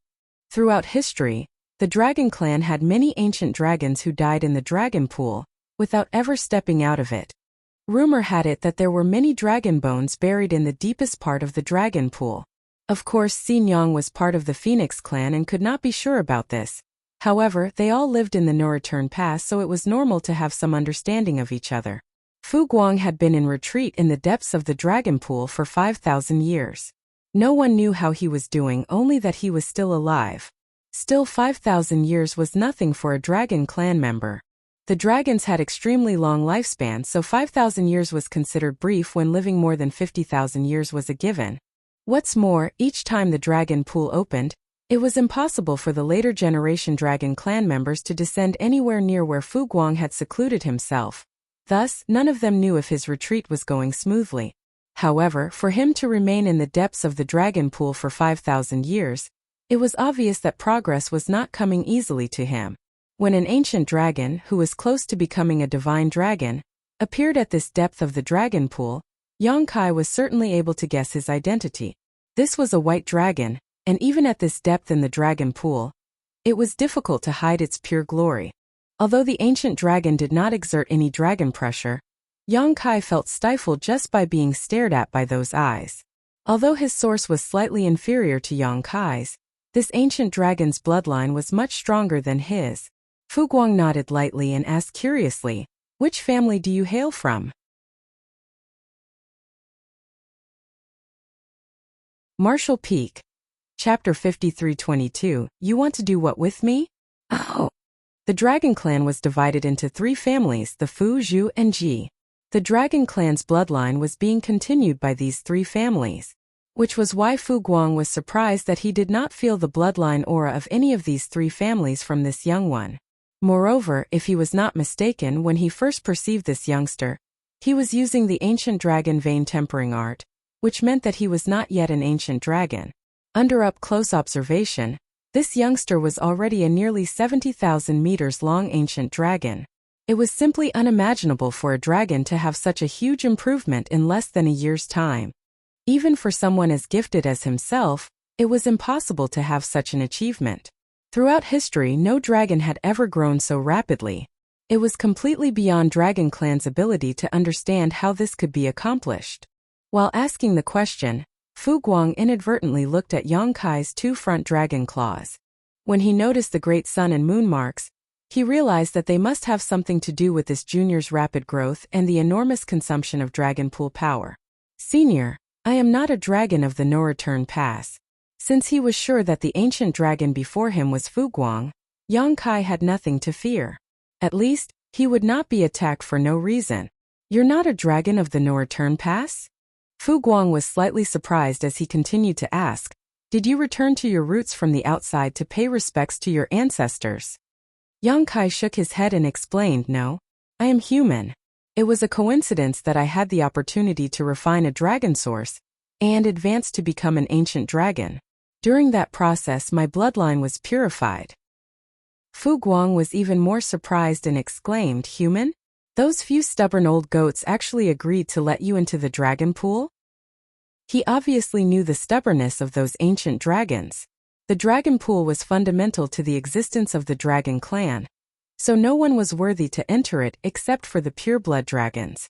[SPEAKER 1] Throughout history, the dragon clan had many ancient dragons who died in the dragon pool, without ever stepping out of it. Rumor had it that there were many dragon bones buried in the deepest part of the dragon pool. Of course, Xin Yang was part of the Phoenix clan and could not be sure about this. However, they all lived in the No Return Pass, so it was normal to have some understanding of each other. Fu Guang had been in retreat in the depths of the dragon pool for 5,000 years. No one knew how he was doing, only that he was still alive. Still, 5,000 years was nothing for a dragon clan member. The dragons had extremely long lifespans, so 5,000 years was considered brief when living more than 50,000 years was a given. What's more, each time the dragon pool opened, it was impossible for the later generation dragon clan members to descend anywhere near where Fu Guang had secluded himself. Thus, none of them knew if his retreat was going smoothly. However, for him to remain in the depths of the dragon pool for 5,000 years, it was obvious that progress was not coming easily to him. When an ancient dragon, who was close to becoming a divine dragon, appeared at this depth of the dragon pool, Yang Kai was certainly able to guess his identity. This was a white dragon, and even at this depth in the dragon pool, it was difficult to hide its pure glory. Although the ancient dragon did not exert any dragon pressure, Yang Kai felt stifled just by being stared at by those eyes. Although his source was slightly inferior to Yang Kai's, this ancient dragon's bloodline was much stronger than his. Fu Guang nodded lightly and asked curiously, "Which family do you hail from?" Martial Peak. Chapter 53:22, You want to do what with me? Oh. The Dragon Clan was divided into 3 families, the Fu, Zhu, and Ji. The Dragon Clan's bloodline was being continued by these 3 families, which was why Fu Guang was surprised that he did not feel the bloodline aura of any of these 3 families from this young one. Moreover, if he was not mistaken, when he first perceived this youngster, he was using the ancient dragon vein tempering art, which meant that he was not yet an ancient dragon. Under up-close observation, this youngster was already a nearly 70,000 meters long ancient dragon. It was simply unimaginable for a dragon to have such a huge improvement in less than a year's time. Even for someone as gifted as himself, it was impossible to have such an achievement. Throughout history, no dragon had ever grown so rapidly. It was completely beyond Dragon Clan's ability to understand how this could be accomplished. While asking the question, Fu Guang inadvertently looked at Yang Kai's 2 front dragon claws. When he noticed the great sun and moon marks, he realized that they must have something to do with this junior's rapid growth and the enormous consumption of dragon pool power. "Senior, I am not a dragon of the No Return Pass." Since he was sure that the ancient dragon before him was Fu Guang, Yang Kai had nothing to fear. At least, he would not be attacked for no reason. "You're not a dragon of the No Return Pass?" Fu Guang was slightly surprised as he continued to ask, "Did you return to your roots from the outside to pay respects to your ancestors?" Yang Kai shook his head and explained, "No, I am human. It was a coincidence that I had the opportunity to refine a dragon source and advance to become an ancient dragon. During that process, my bloodline was purified." Fu Guang was even more surprised and exclaimed, "Human? Those few stubborn old goats actually agreed to let you into the dragon pool?" He obviously knew the stubbornness of those ancient dragons. The dragon pool was fundamental to the existence of the dragon clan, so no one was worthy to enter it except for the pureblood dragons.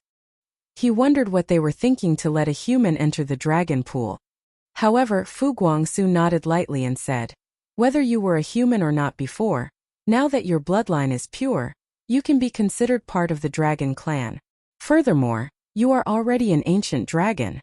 [SPEAKER 1] He wondered what they were thinking to let a human enter the dragon pool. However, Fu Guang soon nodded lightly and said, "Whether you were a human or not before, now that your bloodline is pure, you can be considered part of the dragon clan. Furthermore, you are already an ancient dragon."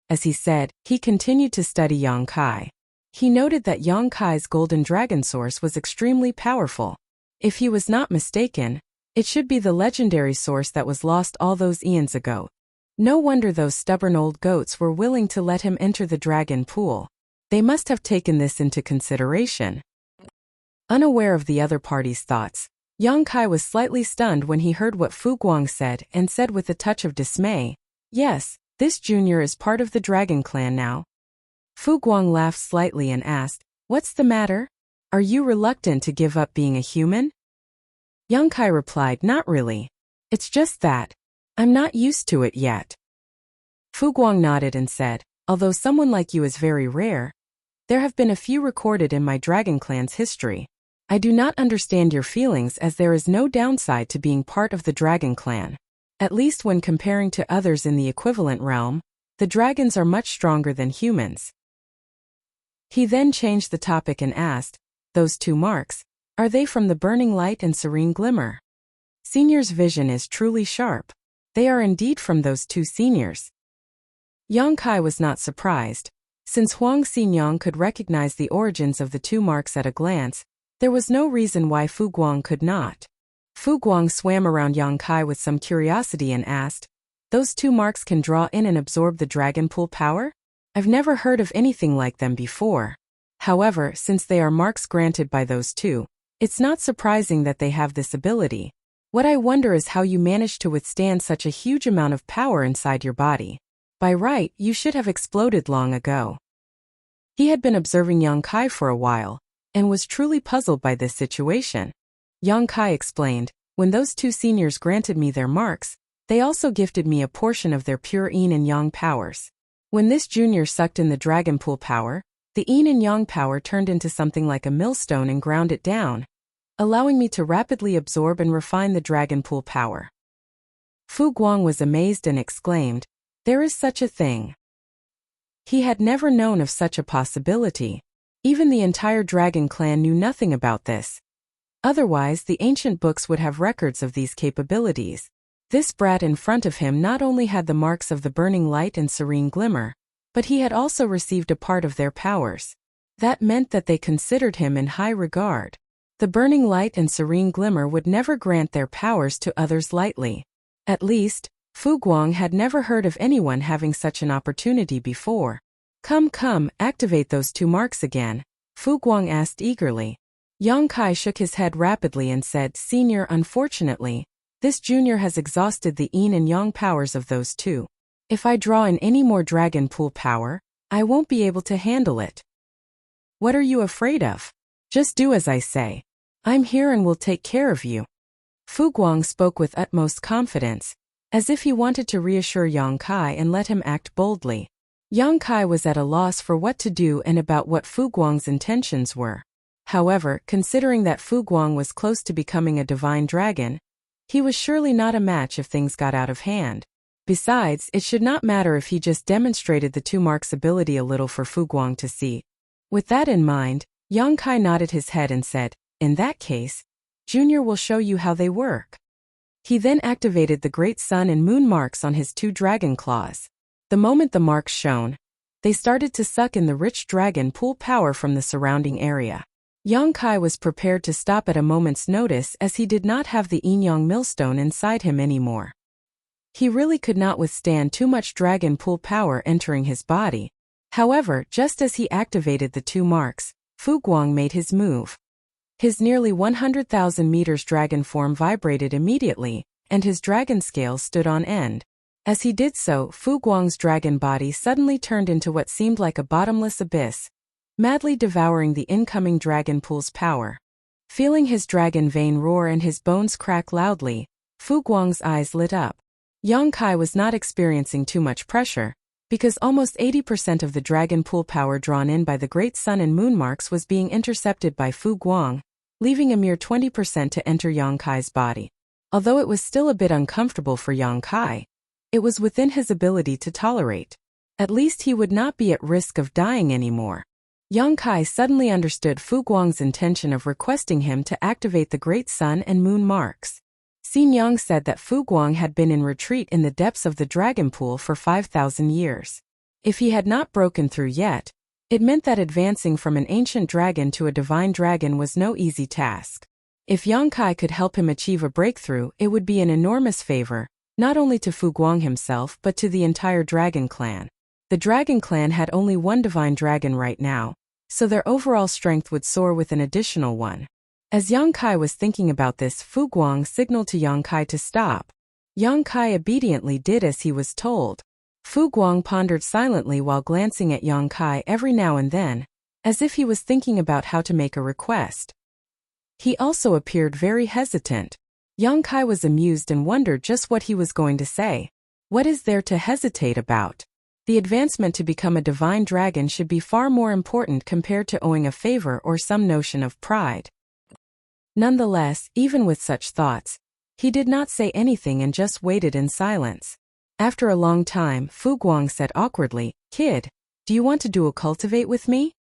[SPEAKER 1] As he said, he continued to study Yang Kai. He noted that Yang Kai's golden dragon source was extremely powerful. If he was not mistaken, it should be the legendary source that was lost all those eons ago. No wonder those stubborn old goats were willing to let him enter the dragon pool. They must have taken this into consideration. Unaware of the other party's thoughts, Yang Kai was slightly stunned when he heard what Fu Guang said and said with a touch of dismay, "Yes, this junior is part of the dragon clan now." Fu Guang laughed slightly and asked, "What's the matter? Are you reluctant to give up being a human?" Yang Kai replied, "Not really. It's just that I'm not used to it yet." Fu Guang nodded and said, "Although someone like you is very rare, there have been a few recorded in my dragon clan's history. I do not understand your feelings, as there is no downside to being part of the dragon clan. At least when comparing to others in the equivalent realm, the dragons are much stronger than humans." He then changed the topic and asked, "Those 2 marks, are they from the burning light and serene glimmer?" Senior's vision is truly sharp. They are indeed from those 2 seniors. Yang Kai was not surprised. Since Huang Xinyang could recognize the origins of the 2 marks at a glance, there was no reason why Fu Guang could not. Fu Guang swam around Yang Kai with some curiosity and asked, "Those 2 marks can draw in and absorb the dragon pool power? I've never heard of anything like them before. However, since they are marks granted by those 2, it's not surprising that they have this ability. What I wonder is how you managed to withstand such a huge amount of power inside your body. By right, you should have exploded long ago." He had been observing Yang Kai for a while, and was truly puzzled by this situation. Yang Kai explained, "When those 2 seniors granted me their marks, they also gifted me a portion of their pure yin and yang powers. When this junior sucked in the dragon pool power, the yin and yang power turned into something like a millstone and ground it down, allowing me to rapidly absorb and refine the dragon pool power." Fu Guang was amazed and exclaimed, "There is such a thing." He had never known of such a possibility. Even the entire dragon clan knew nothing about this. Otherwise, the ancient books would have records of these capabilities. This brat in front of him not only had the marks of the burning light and serene glimmer, but he had also received a part of their powers. That meant that they considered him in high regard. The burning light and serene glimmer would never grant their powers to others lightly. At least, Fu Guang had never heard of anyone having such an opportunity before. Come, activate those 2 marks again," Fu Guang asked eagerly. Yang Kai shook his head rapidly and said, "Senior, unfortunately, this junior has exhausted the yin and yang powers of those 2. If I draw in any more dragon pool power, I won't be able to handle it." "What are you afraid of? Just do as I say. I'm here and will take care of you." Fu Guang spoke with utmost confidence, as if he wanted to reassure Yang Kai and let him act boldly. Yang Kai was at a loss for what to do and about what Fu Guang's intentions were. However, considering that Fu Guang was close to becoming a divine dragon, he was surely not a match if things got out of hand. Besides, it should not matter if he just demonstrated the 2 marks ability a little for Fu Guang to see. With that in mind, Yang Kai nodded his head and said, "In that case, Junior will show you how they work." He then activated the great sun and moon marks on his 2 dragon claws. The moment the marks shone, they started to suck in the rich dragon pool power from the surrounding area. Yang Kai was prepared to stop at a moment's notice as he did not have the yin-yang millstone inside him anymore. He really could not withstand too much dragon pool power entering his body. However, just as he activated the 2 marks, Fu Guang made his move. His nearly 100,000 meters dragon form vibrated immediately, and his dragon scales stood on end. As he did so, Fu Guang's dragon body suddenly turned into what seemed like a bottomless abyss, madly devouring the incoming dragon pool's power. Feeling his dragon vein roar and his bones crack loudly, Fu Guang's eyes lit up. Yang Kai was not experiencing too much pressure, because almost 80% of the dragon pool power drawn in by the great sun and moon marks was being intercepted by Fu Guang, leaving a mere 20% to enter Yang Kai's body. Although it was still a bit uncomfortable for Yang Kai, it was within his ability to tolerate. At least he would not be at risk of dying anymore. Yang Kai suddenly understood Fu Guang's intention of requesting him to activate the great sun and moon marks. Xin Yang said that Fu Guang had been in retreat in the depths of the dragon pool for 5,000 years. If he had not broken through yet, it meant that advancing from an ancient dragon to a divine dragon was no easy task. If Yang Kai could help him achieve a breakthrough, it would be an enormous favor, not only to Fu Guang himself but to the entire dragon clan. The dragon clan had only 1 divine dragon right now, so their overall strength would soar with an additional one. As Yang Kai was thinking about this, Fu Guang signaled to Yang Kai to stop. Yang Kai obediently did as he was told. Fu Guang pondered silently while glancing at Yang Kai every now and then, as if he was thinking about how to make a request. He also appeared very hesitant. Yang Kai was amused and wondered just what he was going to say. What is there to hesitate about? The advancement to become a divine dragon should be far more important compared to owing a favor or some notion of pride. Nonetheless, even with such thoughts, he did not say anything and just waited in silence. After a long time, Fu Guang said awkwardly, "Kid, do you want to dual cultivate with me?"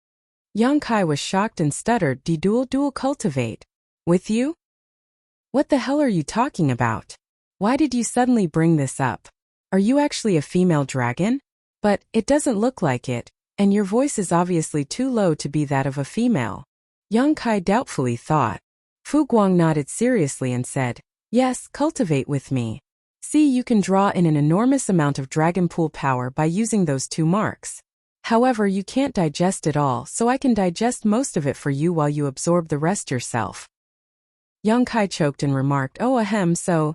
[SPEAKER 1] Yang Kai was shocked and stuttered, dual cultivate? With you? What the hell are you talking about? Why did you suddenly bring this up? Are you actually a female dragon? But it doesn't look like it, and your voice is obviously too low to be that of a female. Yang Kai doubtfully thought. Fu Guang nodded seriously and said, yes, cultivate with me. See, you can draw in an enormous amount of dragon pool power by using those 2 marks. However, you can't digest it all, so I can digest most of it for you while you absorb the rest yourself. Yang Kai choked and remarked, oh ahem, so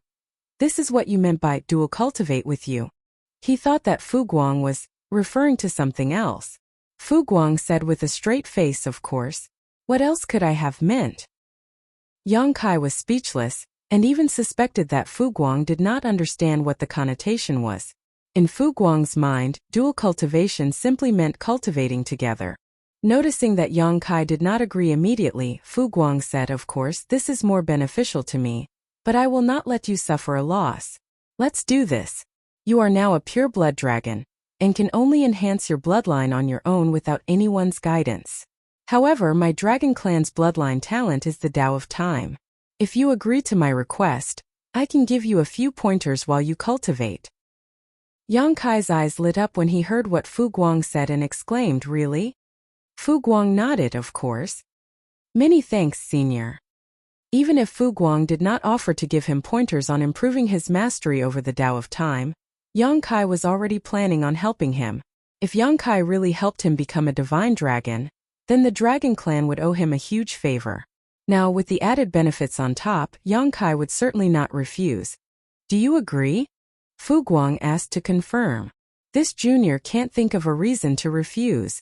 [SPEAKER 1] this is what you meant by dual cultivate with you. He thought that Fu Guang was referring to something else. Fu Guang said with a straight face, of course. What else could I have meant? Yang Kai was speechless, and even suspected that Fu Guang did not understand what the connotation was. In Fu Guang's mind, dual cultivation simply meant cultivating together. Noticing that Yang Kai did not agree immediately, Fu Guang said, of course, this is more beneficial to me, but I will not let you suffer a loss. Let's do this. You are now a pure-blood dragon, and can only enhance your bloodline on your own without anyone's guidance. However, my dragon clan's bloodline talent is the Tao of Time. If you agree to my request, I can give you a few pointers while you cultivate. Yang Kai's eyes lit up when he heard what Fu Guang said and exclaimed, really? Fu Guang nodded, of course. Many thanks, senior. Even if Fu Guang did not offer to give him pointers on improving his mastery over the Tao of Time, Yang Kai was already planning on helping him. If Yang Kai really helped him become a divine dragon, then the Dragon Clan would owe him a huge favor. Now, with the added benefits on top, Yang Kai would certainly not refuse. Do you agree? Fu Guang asked to confirm. This junior can't think of a reason to refuse.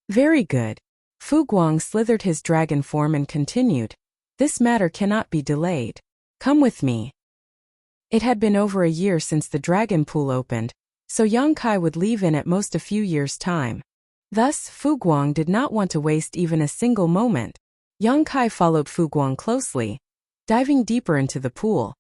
[SPEAKER 1] Very good. Fu Guang slithered his dragon form and continued. This matter cannot be delayed. Come with me. It had been over a year since the dragon pool opened, so Yang Kai would leave in at most a few years' time. Thus, Fu Guang did not want to waste even a single moment. Yang Kai followed Fu Guang closely, diving deeper into the pool.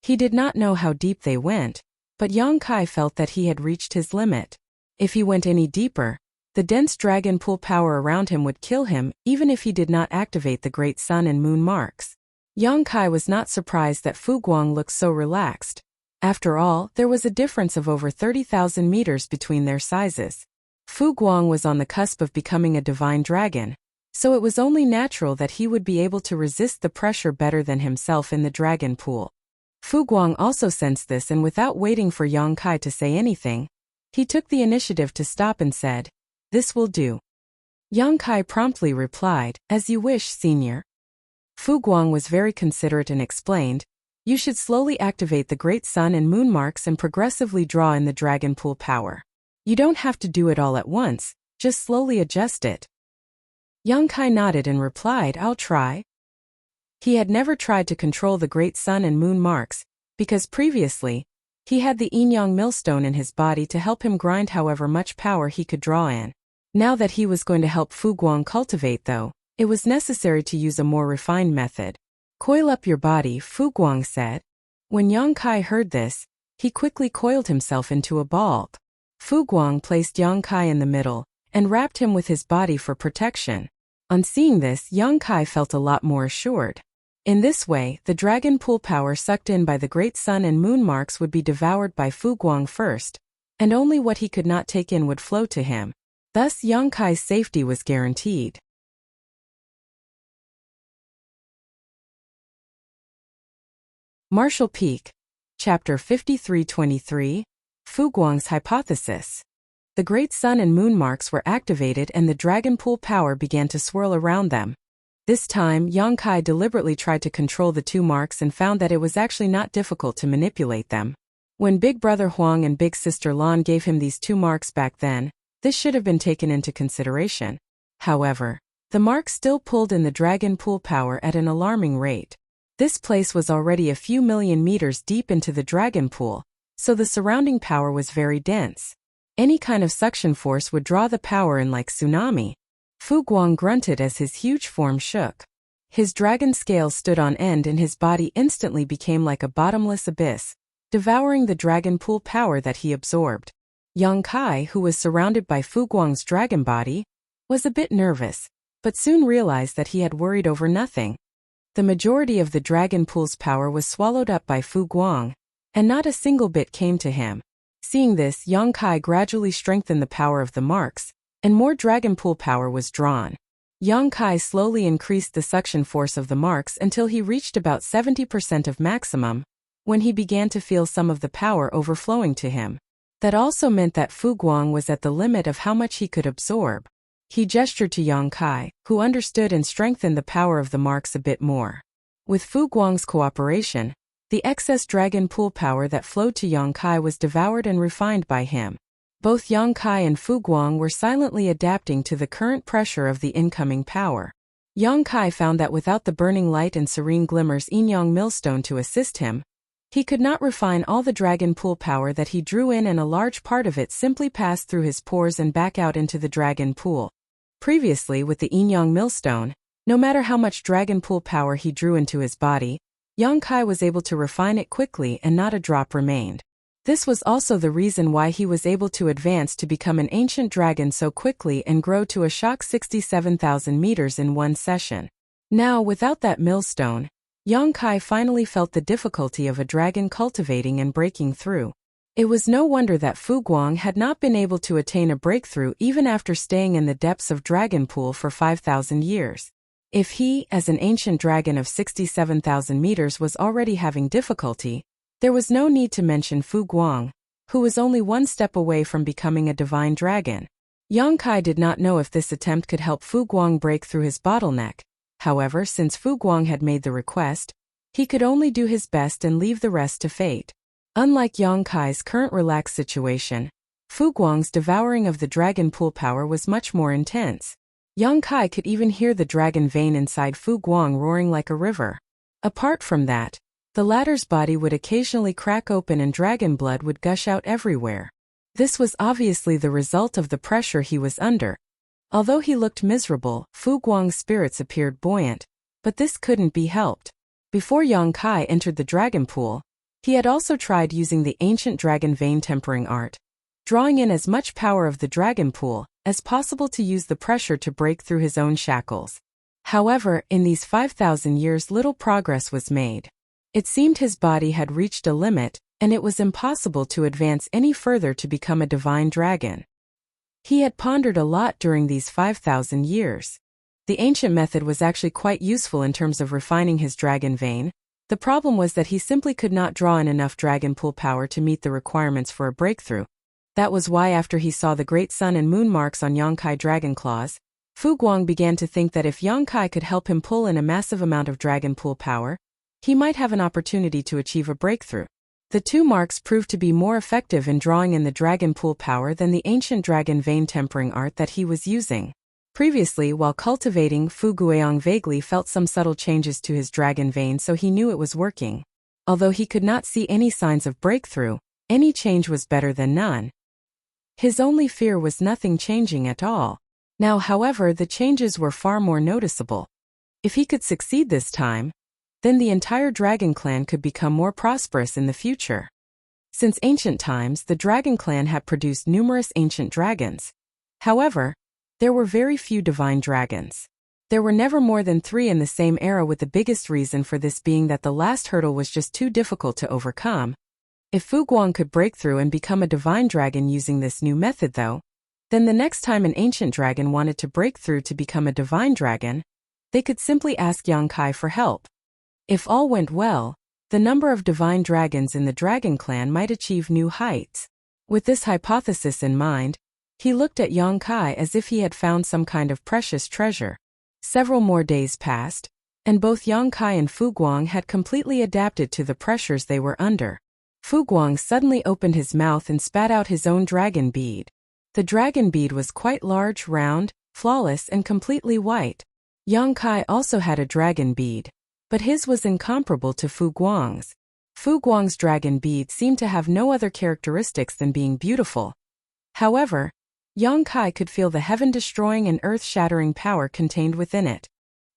[SPEAKER 1] He did not know how deep they went, but Yang Kai felt that he had reached his limit. If he went any deeper, the dense dragon pool power around him would kill him, even if he did not activate the great sun and moon marks. Yang Kai was not surprised that Fu Guang looked so relaxed. After all, there was a difference of over 30,000 meters between their sizes. Fu Guang was on the cusp of becoming a divine dragon, so it was only natural that he would be able to resist the pressure better than himself in the dragon pool. Fu Guang also sensed this, and without waiting for Yang Kai to say anything, he took the initiative to stop and said, "This will do." Yang Kai promptly replied, "As you wish, senior." Fu Guang was very considerate and explained, "You should slowly activate the great sun and moon marks and progressively draw in the dragon pool power. You don't have to do it all at once, just slowly adjust it." Yang Kai nodded and replied, "I'll try." He had never tried to control the great sun and moon marks, because previously, he had the yin-yang millstone in his body to help him grind however much power he could draw in. Now that he was going to help Fu Guang cultivate, though, it was necessary to use a more refined method. "Coil up your body," Fu Guang said. When Yang Kai heard this, he quickly coiled himself into a ball. Fu Guang placed Yang Kai in the middle, and wrapped him with his body for protection. On seeing this, Yang Kai felt a lot more assured. In this way, the dragon pool power sucked in by the great sun and moon marks would be devoured by Fu Guang first, and only what he could not take in would flow to him. Thus, Yang Kai's safety was guaranteed. Martial Peak. Chapter 53-23, Fu Guang's Hypothesis. The great sun and moon marks were activated and the dragon pool power began to swirl around them. This time, Yang Kai deliberately tried to control the two marks and found that it was actually not difficult to manipulate them. When Big Brother Huang and Big Sister Lan gave him these two marks back then, this should have been taken into consideration. However, the marks still pulled in the dragon pool power at an alarming rate. This place was already a few million meters deep into the dragon pool, so the surrounding power was very dense. Any kind of suction force would draw the power in like tsunami. Fu Guang grunted as his huge form shook. His dragon scales stood on end and his body instantly became like a bottomless abyss, devouring the dragon pool power that he absorbed. Yang Kai, who was surrounded by Fu Guang's dragon body, was a bit nervous, but soon realized that he had worried over nothing. The majority of the dragon pool's power was swallowed up by Fu Guang, and not a single bit came to him. Seeing this, Yang Kai gradually strengthened the power of the marks, and more dragon pool power was drawn. Yang Kai slowly increased the suction force of the marks until he reached about 70% of maximum, when he began to feel some of the power overflowing to him. That also meant that Fu Guang was at the limit of how much he could absorb. He gestured to Yang Kai, who understood and strengthened the power of the marks a bit more. With Fu Guang's cooperation, the excess dragon pool power that flowed to Yang Kai was devoured and refined by him. Both Yang Kai and Fu Guang were silently adapting to the current pressure of the incoming power. Yang Kai found that without the burning light and serene glimmers yin-yang millstone to assist him, he could not refine all the dragon pool power that he drew in, and a large part of it simply passed through his pores and back out into the dragon pool. Previously, with the yin-yang millstone, no matter how much dragon pool power he drew into his body, Yang Kai was able to refine it quickly and not a drop remained. This was also the reason why he was able to advance to become an ancient dragon so quickly and grow to a shock 67,000 meters in one session. Now, without that millstone, Yang Kai finally felt the difficulty of a dragon cultivating and breaking through. It was no wonder that Fu Guang had not been able to attain a breakthrough even after staying in the depths of Dragon Pool for 5,000 years. If he, as an ancient dragon of 67,000 meters, was already having difficulty, there was no need to mention Fu Guang, who was only one step away from becoming a divine dragon. Yang Kai did not know if this attempt could help Fu Guang break through his bottleneck. However, since Fu Guang had made the request, he could only do his best and leave the rest to fate. Unlike Yang Kai's current relaxed situation, Fu Guang's devouring of the dragon pool power was much more intense. Yang Kai could even hear the dragon vein inside Fu Guang roaring like a river. Apart from that, the latter's body would occasionally crack open and dragon blood would gush out everywhere. This was obviously the result of the pressure he was under. Although he looked miserable, Fu Guang's spirits appeared buoyant, but this couldn't be helped. Before Yang Kai entered the dragon pool, he had also tried using the ancient dragon vein tempering art, drawing in as much power of the dragon pool as possible to use the pressure to break through his own shackles. However, in these 5,000 years little progress was made. It seemed his body had reached a limit, and it was impossible to advance any further to become a divine dragon. He had pondered a lot during these 5,000 years. The ancient method was actually quite useful in terms of refining his dragon vein. The problem was that he simply could not draw in enough dragon pool power to meet the requirements for a breakthrough. That was why after he saw the great sun and moon marks on Yang Kai dragon claws, Fu Guang began to think that if Yang Kai could help him pull in a massive amount of dragon pool power, he might have an opportunity to achieve a breakthrough. The two marks proved to be more effective in drawing in the dragon pool power than the ancient dragon vein tempering art that he was using. Previously, while cultivating, Fu Guang vaguely felt some subtle changes to his dragon vein, so he knew it was working. Although he could not see any signs of breakthrough, any change was better than none. His only fear was nothing changing at all. Now, however, the changes were far more noticeable. If he could succeed this time, then the entire dragon clan could become more prosperous in the future. Since ancient times, the dragon clan had produced numerous ancient dragons. However, there were very few divine dragons. There were never more than 3 in the same era, with the biggest reason for this being that the last hurdle was just too difficult to overcome. If Fu Guang could break through and become a divine dragon using this new method though, then the next time an ancient dragon wanted to break through to become a divine dragon, they could simply ask Yang Kai for help. If all went well, the number of divine dragons in the dragon clan might achieve new heights. With this hypothesis in mind, he looked at Yang Kai as if he had found some kind of precious treasure. Several more days passed, and both Yang Kai and Fu Guang had completely adapted to the pressures they were under. Fu Guang suddenly opened his mouth and spat out his own dragon bead. The dragon bead was quite large, round, flawless, and completely white. Yang Kai also had a dragon bead, but his was incomparable to Fu Guang's. Fu Guang's dragon bead seemed to have no other characteristics than being beautiful. However, Yang Kai could feel the heaven-destroying and earth-shattering power contained within it.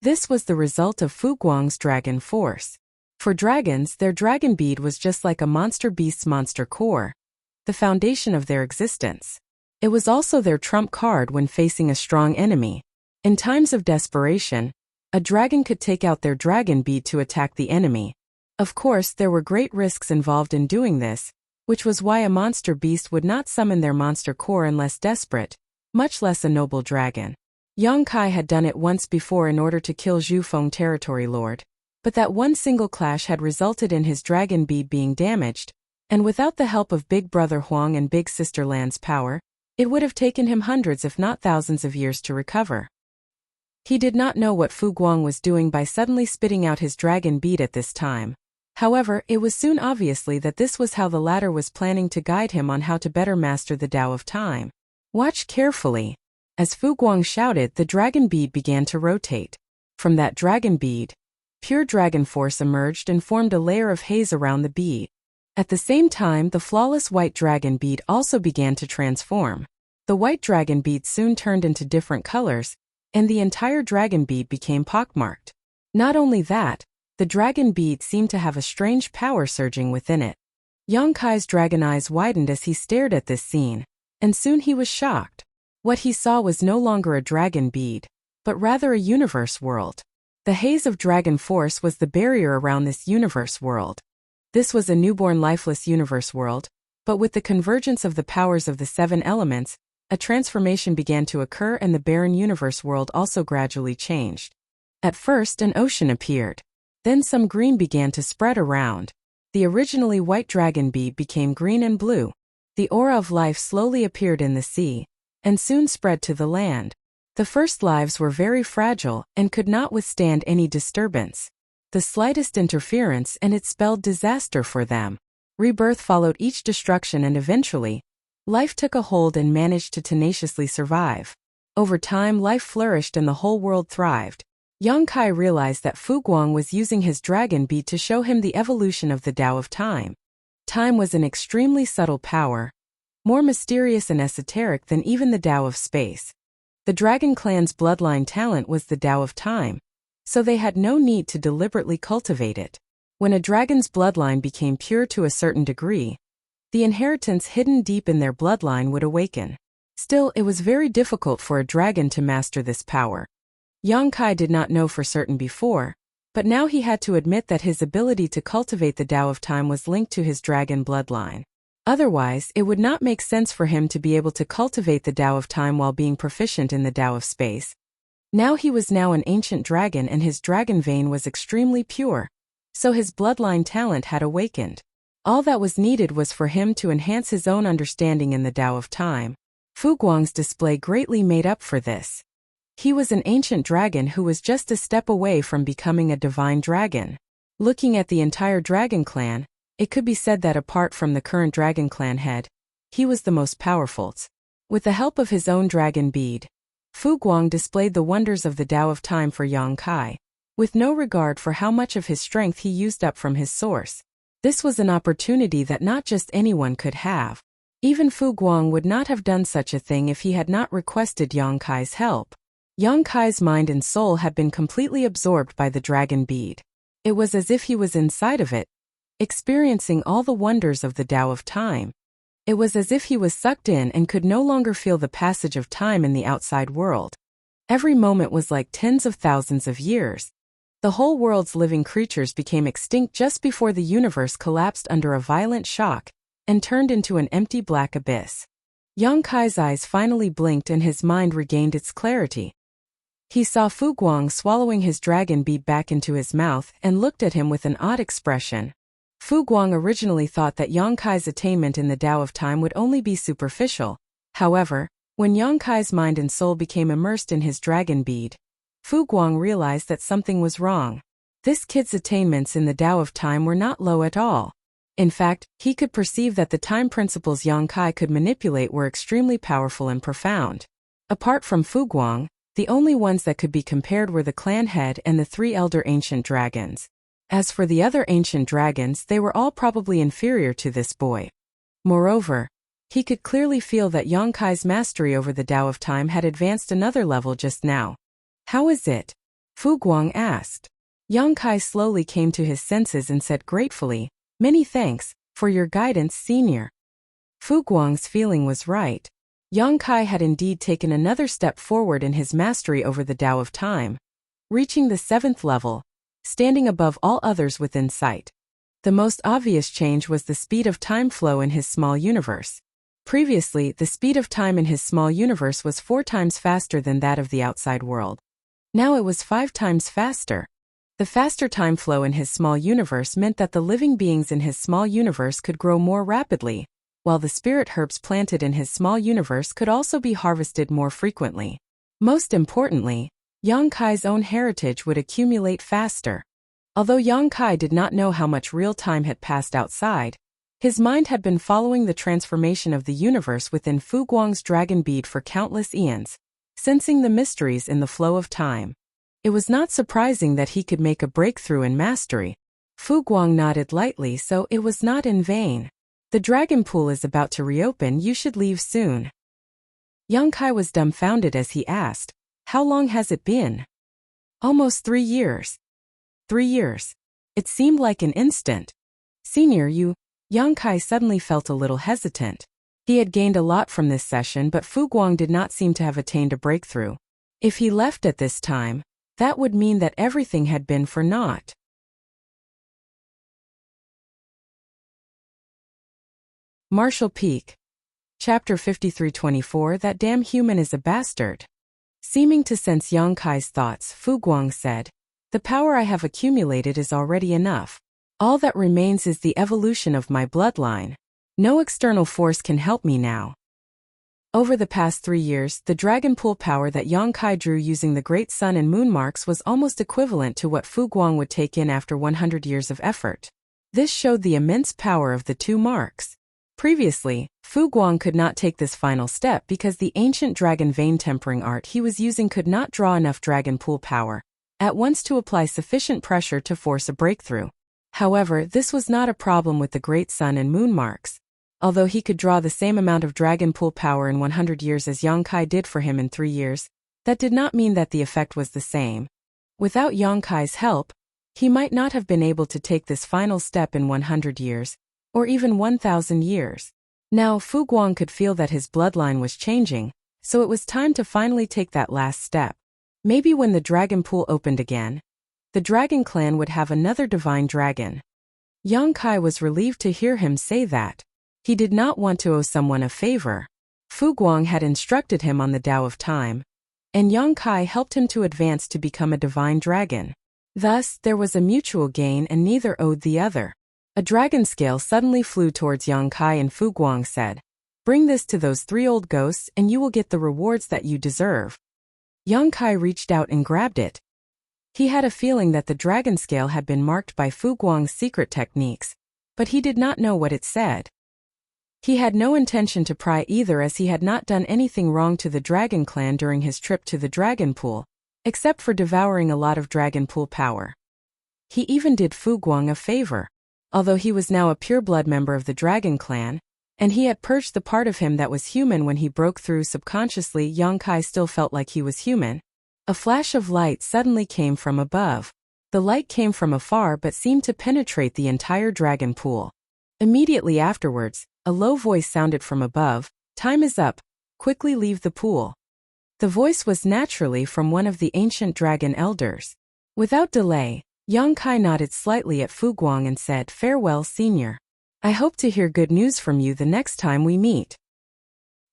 [SPEAKER 1] This was the result of Fu Guang's dragon force. For dragons, their dragon bead was just like a monster beast's monster core, the foundation of their existence. It was also their trump card when facing a strong enemy. In times of desperation, a dragon could take out their dragon bead to attack the enemy. Of course, there were great risks involved in doing this, which was why a monster beast would not summon their monster core unless desperate, much less a noble dragon. Yang Kai had done it once before in order to kill Zhu Feng territory lord, but that one single clash had resulted in his dragon bead being damaged, and without the help of Big Brother Huang and Big Sister Lan's power, it would have taken him hundreds if not thousands of years to recover. He did not know what Fu Guang was doing by suddenly spitting out his dragon bead at this time. However, it was soon obviously that this was how the latter was planning to guide him on how to better master the Tao of Time. Watch carefully. As Fu Guang shouted, the dragon bead began to rotate. From that dragon bead, pure dragon force emerged and formed a layer of haze around the bead. At the same time, the flawless white dragon bead also began to transform. The white dragon bead soon turned into different colors, and the entire dragon bead became pockmarked. Not only that, the dragon bead seemed to have a strange power surging within it. Yang Kai's dragon eyes widened as he stared at this scene, and soon he was shocked. What he saw was no longer a dragon bead, but rather a universe world. The haze of dragon force was the barrier around this universe world. This was a newborn lifeless universe world, but with the convergence of the powers of the 7 elements, a transformation began to occur and the barren universe world also gradually changed. At first, an ocean appeared. Then some green began to spread around. The originally white dragon bead became green and blue. The aura of life slowly appeared in the sea, and soon spread to the land. The first lives were very fragile and could not withstand any disturbance. The slightest interference and it spelled disaster for them. Rebirth followed each destruction and eventually, life took a hold and managed to tenaciously survive. Over time, life flourished and the whole world thrived. Yang Kai realized that Fu Guang was using his dragon bead to show him the evolution of the Tao of Time. Time was an extremely subtle power, more mysterious and esoteric than even the Tao of space. The Dragon Clan's bloodline talent was the Tao of Time, so they had no need to deliberately cultivate it. When a dragon's bloodline became pure to a certain degree, the inheritance hidden deep in their bloodline would awaken. Still, it was very difficult for a dragon to master this power. Yang Kai did not know for certain before, but now he had to admit that his ability to cultivate the Tao of Time was linked to his dragon bloodline. Otherwise, it would not make sense for him to be able to cultivate the Tao of Time while being proficient in the Tao of space. Now he was an ancient dragon and his dragon vein was extremely pure, so his bloodline talent had awakened. All that was needed was for him to enhance his own understanding in the Tao of Time. Fu Guang's display greatly made up for this. He was an ancient dragon who was just a step away from becoming a divine dragon. Looking at the entire Dragon Clan, it could be said that apart from the current Dragon Clan head, he was the most powerful. With the help of his own dragon bead, Fu Guang displayed the wonders of the Tao of Time for Yang Kai, with no regard for how much of his strength he used up from his source. This was an opportunity that not just anyone could have. Even Fu Guang would not have done such a thing if he had not requested Yang Kai's help. Yang Kai's mind and soul had been completely absorbed by the dragon bead. It was as if he was inside of it, experiencing all the wonders of the Tao of Time. It was as if he was sucked in and could no longer feel the passage of time in the outside world. Every moment was like tens of thousands of years. The whole world's living creatures became extinct just before the universe collapsed under a violent shock and turned into an empty black abyss. Yang Kai's eyes finally blinked and his mind regained its clarity. He saw Fu Guang swallowing his dragon bead back into his mouth and looked at him with an odd expression. Fu Guang originally thought that Yang Kai's attainment in the Tao of Time would only be superficial. However, when Yang Kai's mind and soul became immersed in his dragon bead, Fu Guang realized that something was wrong. This kid's attainments in the Tao of Time were not low at all. In fact, he could perceive that the time principles Yang Kai could manipulate were extremely powerful and profound. Apart from Fu Guang, the only ones that could be compared were the clan head and the 3 elder ancient dragons. As for the other ancient dragons, they were all probably inferior to this boy. Moreover, he could clearly feel that Yang Kai's mastery over the Tao of Time had advanced another level just now. How is it? Fu Guang asked. Yang Kai slowly came to his senses and said gratefully, "Many thanks for your guidance, senior." Fu Guang's feeling was right. Yang Kai had indeed taken another step forward in his mastery over the Tao of Time, reaching the 7th level, standing above all others within sight. The most obvious change was the speed of time flow in his small universe. Previously, the speed of time in his small universe was 4 times faster than that of the outside world. Now it was 5 times faster. The faster time flow in his small universe meant that the living beings in his small universe could grow more rapidly, while the spirit herbs planted in his small universe could also be harvested more frequently. Most importantly, Yang Kai's own heritage would accumulate faster. Although Yang Kai did not know how much real time had passed outside, his mind had been following the transformation of the universe within Fu Guang's dragon bead for countless eons, sensing the mysteries in the flow of time. It was not surprising that he could make a breakthrough in mastery. Fu Guang nodded lightly, so it was not in vain. The dragon pool is about to reopen, you should leave soon. Yang Kai was dumbfounded as he asked, how long has it been? Almost 3 years. 3 years. It seemed like an instant. Senior, Yang Kai suddenly felt a little hesitant. He had gained a lot from this session, but Fu Guang did not seem to have attained a breakthrough. If he left at this time, that would mean that everything had been for naught. Marshall Peak. Chapter 53-24. That damn human is a bastard. Seeming to sense Yang Kai's thoughts, Fu Guang said, the power I have accumulated is already enough. All that remains is the evolution of my bloodline. No external force can help me now. Over the past 3 years, the dragon pool power that Yang Kai drew using the great sun and moon marks was almost equivalent to what Fu Guang would take in after 100 years of effort. This showed the immense power of the 2 marks. Previously, Fu Guang could not take this final step because the ancient dragon vein tempering art he was using could not draw enough dragon pool power at once to apply sufficient pressure to force a breakthrough. However, this was not a problem with the great sun and moon marks. Although he could draw the same amount of dragon pool power in 100 years as Yang Kai did for him in 3 years, that did not mean that the effect was the same. Without Yang Kai's help, he might not have been able to take this final step in 100 years, or even 1,000 years. Now Fu Guang could feel that his bloodline was changing, so it was time to finally take that last step. Maybe when the dragon pool opened again, the dragon clan would have another divine dragon. Yang Kai was relieved to hear him say that. He did not want to owe someone a favor. Fu Guang had instructed him on the Tao of Time, and Yang Kai helped him to advance to become a divine dragon. Thus, there was a mutual gain and neither owed the other. A dragon scale suddenly flew towards Yang Kai and Fu Guang said, bring this to those 3 old ghosts and you will get the rewards that you deserve. Yang Kai reached out and grabbed it. He had a feeling that the dragon scale had been marked by Fu Guang's secret techniques, but he did not know what it said. He had no intention to pry either, as he had not done anything wrong to the dragon clan during his trip to the dragon pool, except for devouring a lot of dragon pool power. He even did Fu Guang a favor. Although he was now a pure-blood member of the dragon clan, and he had purged the part of him that was human when he broke through subconsciously, Yang Kai still felt like he was human. A flash of light suddenly came from above. The light came from afar but seemed to penetrate the entire dragon pool. Immediately afterwards, a low voice sounded from above, time is up, quickly leave the pool. The voice was naturally from one of the ancient dragon elders. Without delay, Yang Kai nodded slightly at Fu Guang and said, farewell, senior. I hope to hear good news from you the next time we meet.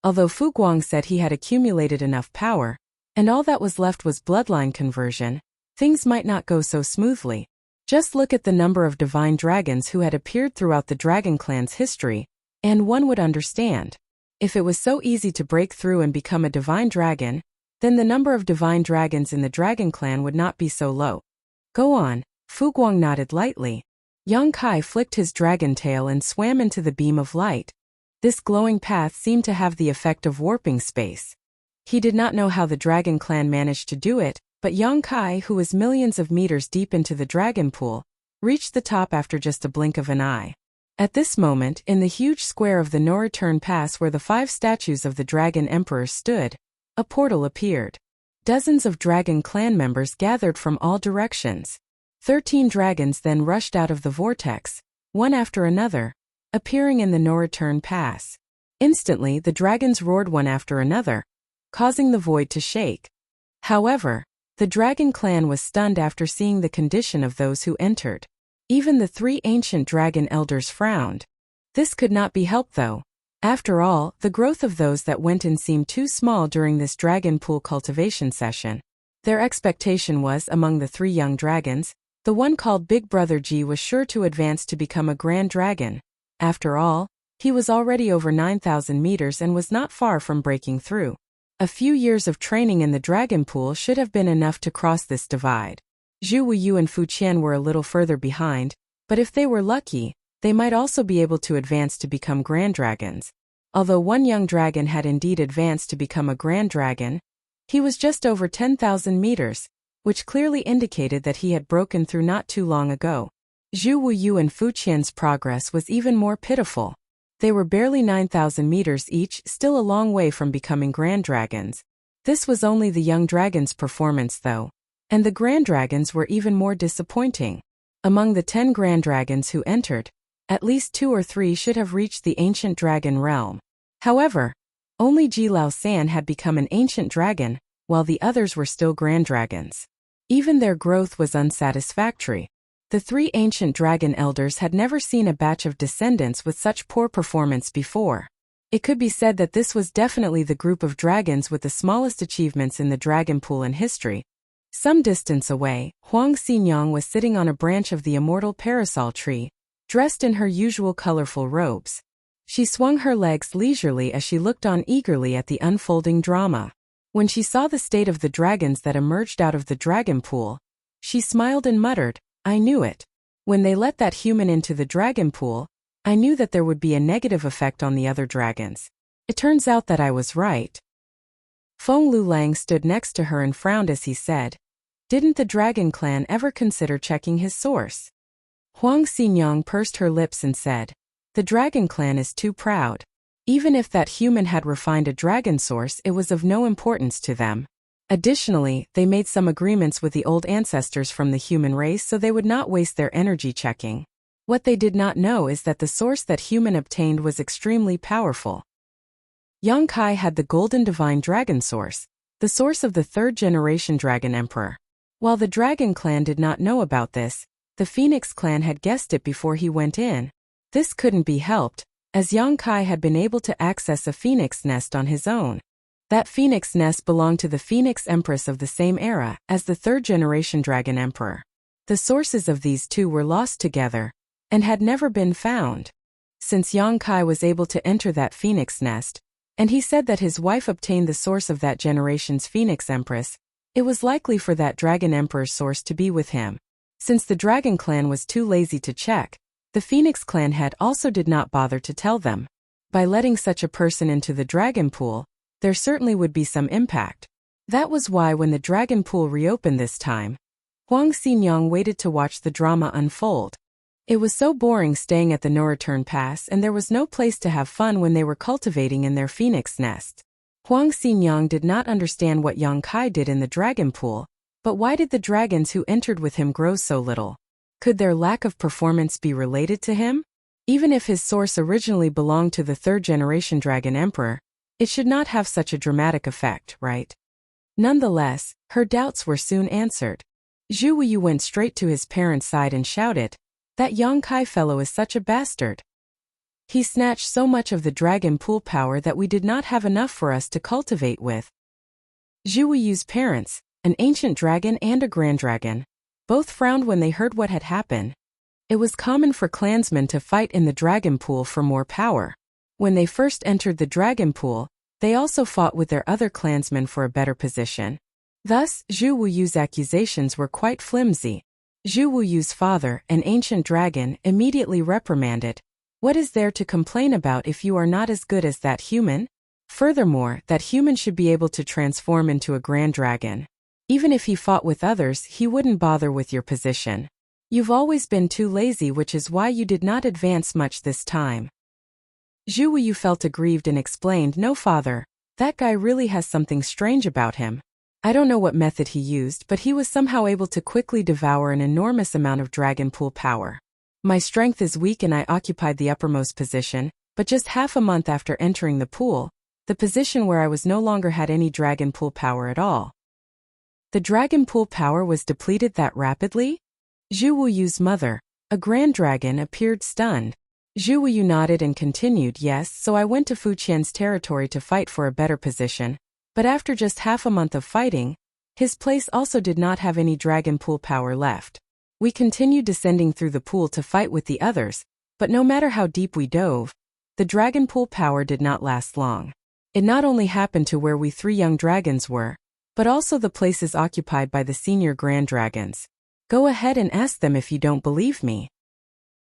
[SPEAKER 1] Although Fu Guang said he had accumulated enough power, and all that was left was bloodline conversion, things might not go so smoothly. Just look at the number of divine dragons who had appeared throughout the dragon clan's history, and one would understand. If it was so easy to break through and become a divine dragon, then the number of divine dragons in the dragon clan would not be so low. Go on, Fu Guang nodded lightly. Yang Kai flicked his dragon tail and swam into the beam of light. This glowing path seemed to have the effect of warping space. He did not know how the dragon clan managed to do it, but Yang Kai, who was millions of meters deep into the dragon pool, reached the top after just a blink of an eye. At this moment, in the huge square of the no-return pass where the 5 statues of the dragon emperors stood, a portal appeared. Dozens of dragon clan members gathered from all directions. 13 dragons then rushed out of the vortex, one after another, appearing in the no-return pass. Instantly, the dragons roared one after another, causing the void to shake. However, the dragon clan was stunned after seeing the condition of those who entered. Even the 3 ancient dragon elders frowned. This could not be helped though. After all, the growth of those that went in seemed too small during this dragon pool cultivation session. Their expectation was, among the 3 young dragons, the one called Big Brother G was sure to advance to become a grand dragon. After all, he was already over 9,000 meters and was not far from breaking through. A few years of training in the dragon pool should have been enough to cross this divide. Zhu Wuyu and Fu Qian were a little further behind, but if they were lucky, they might also be able to advance to become grand dragons. Although one young dragon had indeed advanced to become a grand dragon, he was just over 10,000 meters, which clearly indicated that he had broken through not too long ago. Zhu Wuyu and Fu Qian's progress was even more pitiful. They were barely 9,000 meters each, still a long way from becoming grand dragons. This was only the young dragon's performance though, and the grand dragons were even more disappointing. Among the 10 grand dragons who entered, at least 2 or 3 should have reached the ancient dragon realm. However, only Ji Lao San had become an ancient dragon, while the others were still grand dragons. Even their growth was unsatisfactory. The 3 ancient dragon elders had never seen a batch of descendants with such poor performance before. It could be said that this was definitely the group of dragons with the smallest achievements in the dragon pool in history. Some distance away, Huang Xinyang was sitting on a branch of the immortal parasol tree, dressed in her usual colorful robes. She swung her legs leisurely as she looked on eagerly at the unfolding drama. When she saw the state of the dragons that emerged out of the dragon pool, she smiled and muttered, "I knew it. When they let that human into the dragon pool, I knew that there would be a negative effect on the other dragons. It turns out that I was right." Feng Lulang stood next to her and frowned as he said, "Didn't the dragon clan ever consider checking his source?" Huang Xinyang pursed her lips and said, "The dragon clan is too proud. Even if that human had refined a dragon source, it was of no importance to them. Additionally, they made some agreements with the old ancestors from the human race so they would not waste their energy checking. What they did not know is that the source that human obtained was extremely powerful. Yang Kai had the golden divine dragon source, the source of the 3rd generation dragon emperor. While the dragon clan did not know about this, the Phoenix clan had guessed it before he went in. This couldn't be helped, as Yang Kai had been able to access a phoenix nest on his own. That phoenix nest belonged to the Phoenix Empress of the same era as the 3rd generation dragon emperor. The sources of these two were lost together, and had never been found. Since Yang Kai was able to enter that phoenix nest, and he said that his wife obtained the source of that generation's Phoenix Empress, it was likely for that dragon emperor's source to be with him. Since the dragon clan was too lazy to check, the Phoenix clan head also did not bother to tell them. By letting such a person into the dragon pool, there certainly would be some impact. That was why when the dragon pool reopened this time, Huang Xinyang waited to watch the drama unfold. It was so boring staying at the no-return pass, and there was no place to have fun when they were cultivating in their phoenix nest. Huang Xinyang did not understand what Yang Kai did in the dragon pool, but why did the dragons who entered with him grow so little? Could their lack of performance be related to him? Even if his source originally belonged to the 3rd generation dragon emperor, it should not have such a dramatic effect, right? Nonetheless, her doubts were soon answered. Zhu Wuyu went straight to his parents' side and shouted, "That Yang Kai fellow is such a bastard. He snatched so much of the dragon pool power that we did not have enough for us to cultivate with." Zhu Wuyu's parents, an ancient dragon and a grand dragon, both frowned when they heard what had happened. It was common for clansmen to fight in the dragon pool for more power. When they first entered the dragon pool, they also fought with their other clansmen for a better position. Thus, Zhu Wuyu's accusations were quite flimsy. Zhu Wuyu's father, an ancient dragon, immediately reprimanded, "What is there to complain about if you are not as good as that human? Furthermore, that human should be able to transform into a grand dragon. Even if he fought with others, he wouldn't bother with your position. You've always been too lazy, which is why you did not advance much this time." Zhu Wuyu felt aggrieved and explained, "No, father, that guy really has something strange about him. I don't know what method he used, but he was somehow able to quickly devour an enormous amount of dragon pool power. My strength is weak and I occupied the uppermost position, But just half a month after entering the pool, the position where I was no longer had any dragon pool power at all. The dragon pool power was depleted that rapidly? Zhu Wuyu's mother, a grand dragon, appeared stunned. Zhu Wuyu nodded and continued, yes, so I went to Fu Qian's territory to fight for a better position, but after just half a month of fighting, his place also did not have any dragon pool power left. We continued descending through the pool to fight with the others, but no matter how deep we dove, the dragon pool power did not last long. It not only happened to where we 3 young dragons were, but also the places occupied by the senior grand dragons. Go ahead and ask them if you don't believe me.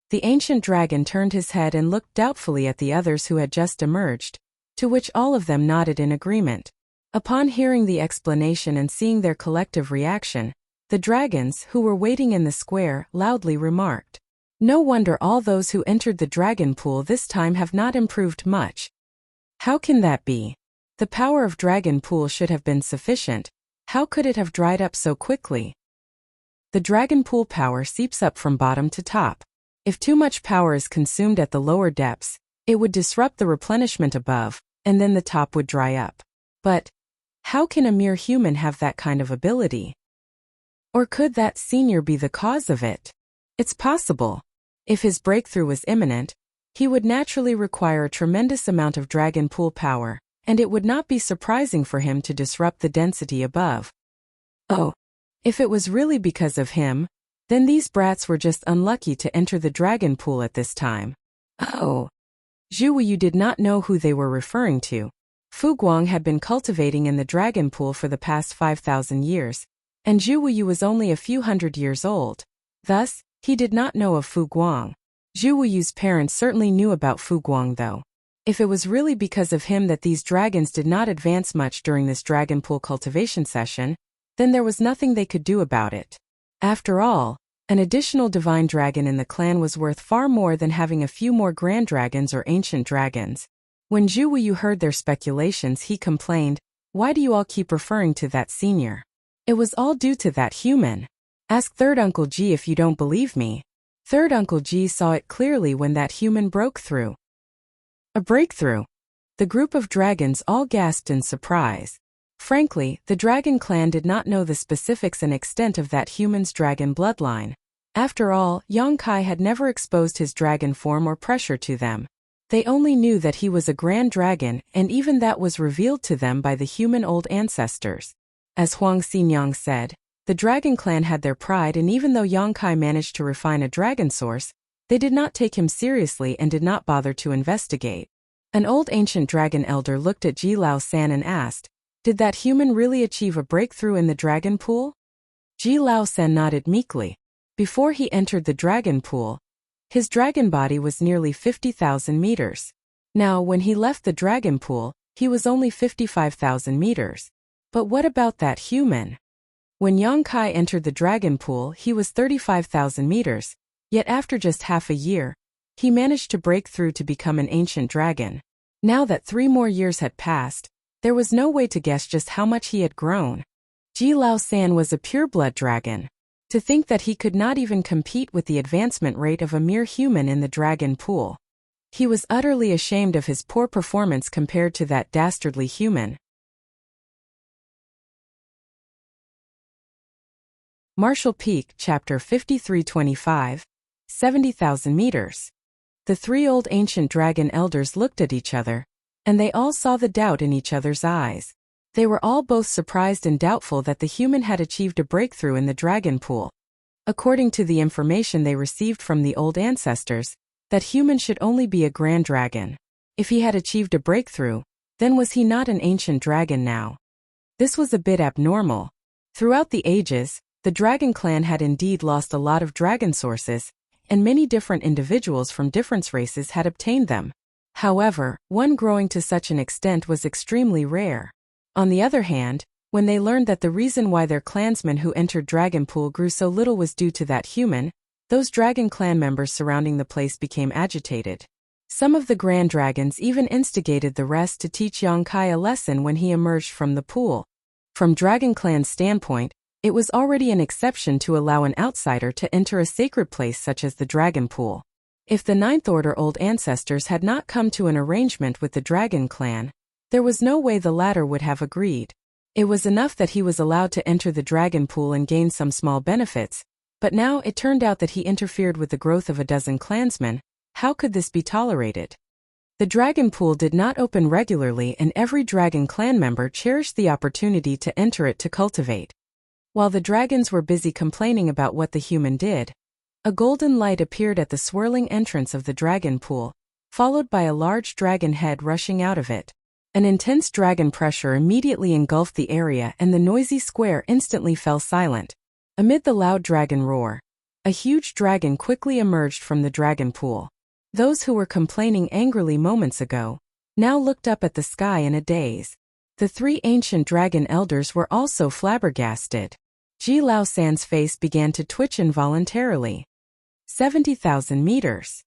[SPEAKER 1] The ancient dragon turned his head and looked doubtfully at the others who had just emerged, to which all of them nodded in agreement. Upon hearing the explanation and seeing their collective reaction, the dragons, who were waiting in the square, loudly remarked, "No wonder all those who entered the dragon pool this time have not improved much. How can that be? The power of dragon pool should have been sufficient. How could it have dried up so quickly?" The dragon pool power seeps up from bottom to top. If too much power is consumed at the lower depths, it would disrupt the replenishment above, and then the top would dry up. But how can a mere human have that kind of ability? Or could that senior be the cause of it? It's possible. If his breakthrough was imminent, he would naturally require a tremendous amount of dragon pool power, and it would not be surprising for him to disrupt the density above. Oh, if it was really because of him, then these brats were just unlucky to enter the dragon pool at this time. Oh. Zhu Wuyu did not know who they were referring to. Fu Guang had been cultivating in the dragon pool for the past 5,000 years, and Zhu Wuyu was only a few hundred years old. Thus, he did not know of Fu Guang. Zhu Wuyu's parents certainly knew about Fu Guang though. If it was really because of him that these dragons did not advance much during this dragon pool cultivation session, then there was nothing they could do about it. After all, an additional divine dragon in the clan was worth far more than having a few more grand dragons or ancient dragons. When Zhu Wuyu heard their speculations, he complained, "Why do you all keep referring to that senior? It was all due to that human. Ask Third Uncle G if you don't believe me." Third Uncle G saw it clearly when that human broke through. A breakthrough. The group of dragons all gasped in surprise. Frankly, the dragon clan did not know the specifics and extent of that human's dragon bloodline. After all, Yang Kai had never exposed his dragon form or pressure to them. They only knew that he was a grand dragon, and even that was revealed to them by the human old ancestors. As Huang Xinyang said, the dragon clan had their pride, and even though Yang Kai managed to refine a dragon source, they did not take him seriously and did not bother to investigate. An old ancient dragon elder looked at Ji Lao San and asked, "Did that human really achieve a breakthrough in the dragon pool?" Ji Lao San nodded meekly. Before he entered the dragon pool, his dragon body was nearly 50,000 meters. Now, when he left the dragon pool, he was only 55,000 meters. But what about that human? When Yang Kai entered the dragon pool, he was 35,000 meters, yet after just half a year, he managed to break through to become an ancient dragon. Now that 3 more years had passed, there was no way to guess just how much he had grown. Ji Lao San was a pureblood dragon. To think that he could not even compete with the advancement rate of a mere human in the dragon pool. He was utterly ashamed of his poor performance compared to that dastardly human. Martial Peak, Chapter 5325, 70,000 meters. The 3 old ancient dragon elders looked at each other, and they all saw the doubt in each other's eyes. They were all both surprised and doubtful that the human had achieved a breakthrough in the dragon pool. According to the information they received from the old ancestors, that human should only be a grand dragon. If he had achieved a breakthrough, then was he not an ancient dragon now? This was a bit abnormal. Throughout the ages, the dragon clan had indeed lost a lot of dragon sources, and many different individuals from different races had obtained them. However, one growing to such an extent was extremely rare. On the other hand, when they learned that the reason why their clansmen who entered Dragon Pool grew so little was due to that human, those dragon clan members surrounding the place became agitated. Some of the grand dragons even instigated the rest to teach Yang Kai a lesson when he emerged from the pool. From Dragon Clan's standpoint, it was already an exception to allow an outsider to enter a sacred place such as the Dragon Pool. If the Ninth Order old ancestors had not come to an arrangement with the Dragon Clan, there was no way the latter would have agreed. It was enough that he was allowed to enter the dragon pool and gain some small benefits, but now it turned out that he interfered with the growth of a dozen clansmen. How could this be tolerated? The dragon pool did not open regularly, and every dragon clan member cherished the opportunity to enter it to cultivate. While the dragons were busy complaining about what the human did, a golden light appeared at the swirling entrance of the dragon pool, followed by a large dragon head rushing out of it. An intense dragon pressure immediately engulfed the area, and the noisy square instantly fell silent. Amid the loud dragon roar, a huge dragon quickly emerged from the dragon pool. Those who were complaining angrily moments ago now looked up at the sky in a daze. The three ancient dragon elders were also flabbergasted. Ji Lao San's face began to twitch involuntarily. 70,000 meters.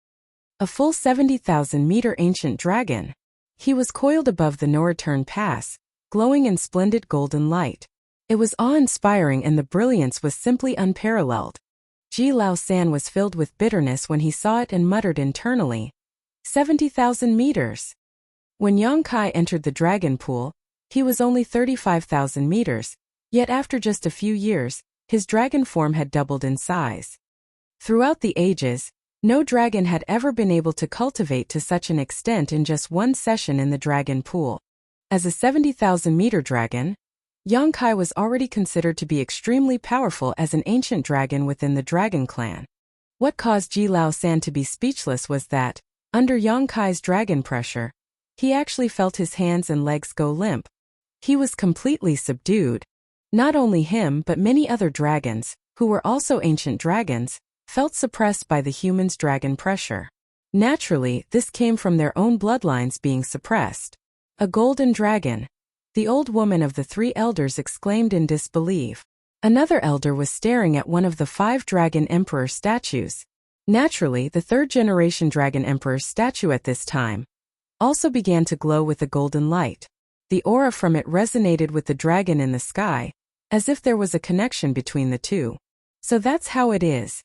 [SPEAKER 1] A full 70,000-meter ancient dragon. He was coiled above the Noreturn Pass, glowing in splendid golden light. It was awe-inspiring, and the brilliance was simply unparalleled. Ji Lao San was filled with bitterness when he saw it and muttered internally, 70,000 meters. When Yang Kai entered the dragon pool, he was only 35,000 meters, yet after just a few years, his dragon form had doubled in size. Throughout the ages, no dragon had ever been able to cultivate to such an extent in just one session in the dragon pool. As a 70,000-meter dragon, Yang Kai was already considered to be extremely powerful as an ancient dragon within the Dragon Clan. What caused Ji Lao San to be speechless was that, under Yang Kai's dragon pressure, he actually felt his hands and legs go limp. He was completely subdued. Not only him but many other dragons, who were also ancient dragons, felt suppressed by the human's dragon pressure. Naturally, this came from their own bloodlines being suppressed. A golden dragon. The old woman of the three elders exclaimed in disbelief. Another elder was staring at one of the 5 Dragon Emperor statues. Naturally, the third-generation Dragon Emperor's statue at this time also began to glow with a golden light. The aura from it resonated with the dragon in the sky, as if there was a connection between the two. So that's how it is.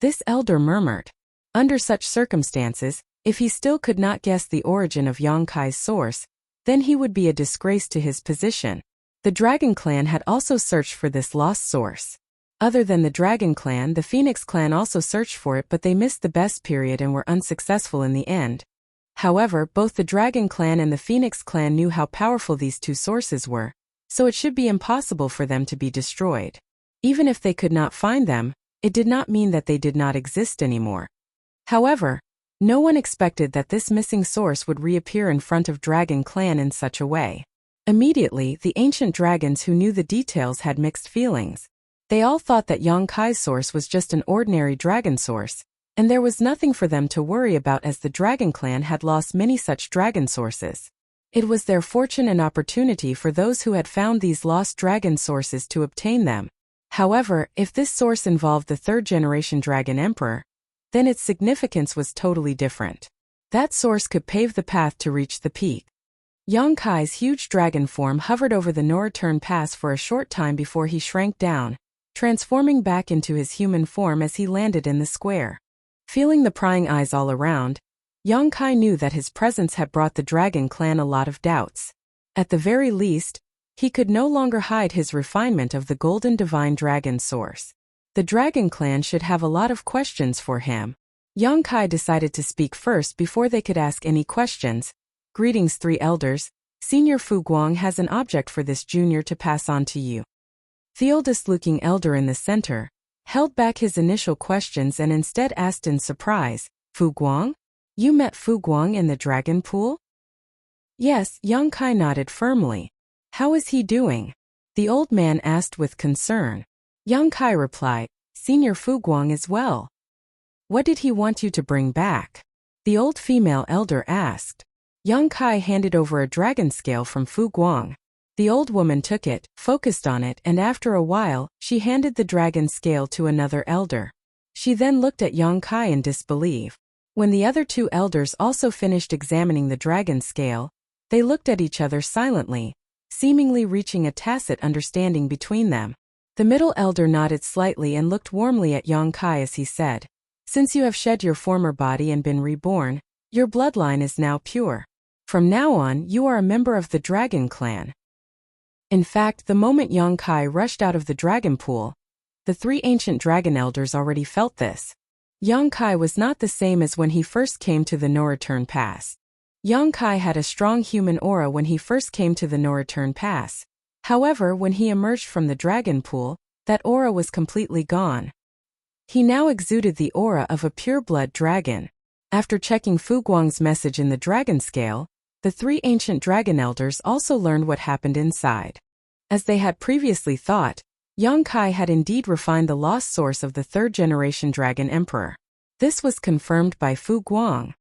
[SPEAKER 1] This elder murmured. Under such circumstances, if he still could not guess the origin of Yang Kai's source, then he would be a disgrace to his position. The Dragon Clan had also searched for this lost source. Other than the Dragon Clan, the Phoenix Clan also searched for it, but they missed the best period and were unsuccessful in the end. However, both the Dragon Clan and the Phoenix Clan knew how powerful these two sources were, so it should be impossible for them to be destroyed. Even if they could not find them, it did not mean that they did not exist anymore. However, no one expected that this missing source would reappear in front of Dragon Clan in such a way. Immediately, the ancient dragons who knew the details had mixed feelings. They all thought that Yang Kai's source was just an ordinary dragon source, and there was nothing for them to worry about as the Dragon Clan had lost many such dragon sources. It was their fortune and opportunity for those who had found these lost dragon sources to obtain them. However, if this source involved the third-generation Dragon Emperor, then its significance was totally different. That source could pave the path to reach the peak. Yang Kai's huge dragon form hovered over the Noreturn Pass for a short time before he shrank down, transforming back into his human form as he landed in the square. Feeling the prying eyes all around, Yang Kai knew that his presence had brought the Dragon Clan a lot of doubts. At the very least, he could no longer hide his refinement of the golden divine dragon source. The Dragon Clan should have a lot of questions for him. Yang Kai decided to speak first before they could ask any questions. Greetings, 3 elders. Senior Fu Guang has an object for this junior to pass on to you. The oldest-looking elder in the center held back his initial questions and instead asked in surprise, Fu Guang? You met Fu Guang in the dragon pool? Yes, Yang Kai nodded firmly. How is he doing? The old man asked with concern. Yang Kai replied, Senior Fu Guang is well. What did he want you to bring back? The old female elder asked. Yang Kai handed over a dragon scale from Fu Guang. The old woman took it, focused on it, and after a while, she handed the dragon scale to another elder. She then looked at Yang Kai in disbelief. When the other 2 elders also finished examining the dragon scale, they looked at each other silently, seemingly reaching a tacit understanding between them. The middle elder nodded slightly and looked warmly at Yang Kai as he said, Since you have shed your former body and been reborn, your bloodline is now pure. From now on, you are a member of the dragon clan. In fact, the moment Yong-kai rushed out of the dragon pool, the three ancient dragon elders already felt this. Yong-kai was not the same as when he first came to the No-Return Pass. Yong-kai had a strong human aura when he first came to the No-Return Pass. However, when he emerged from the dragon pool, that aura was completely gone. He now exuded the aura of a pure-blood dragon. After checking Fu Guang's message in the dragon scale, the three ancient dragon elders also learned what happened inside. As they had previously thought, Yong-kai had indeed refined the lost source of the third-generation dragon emperor. This was confirmed by Fu Guang.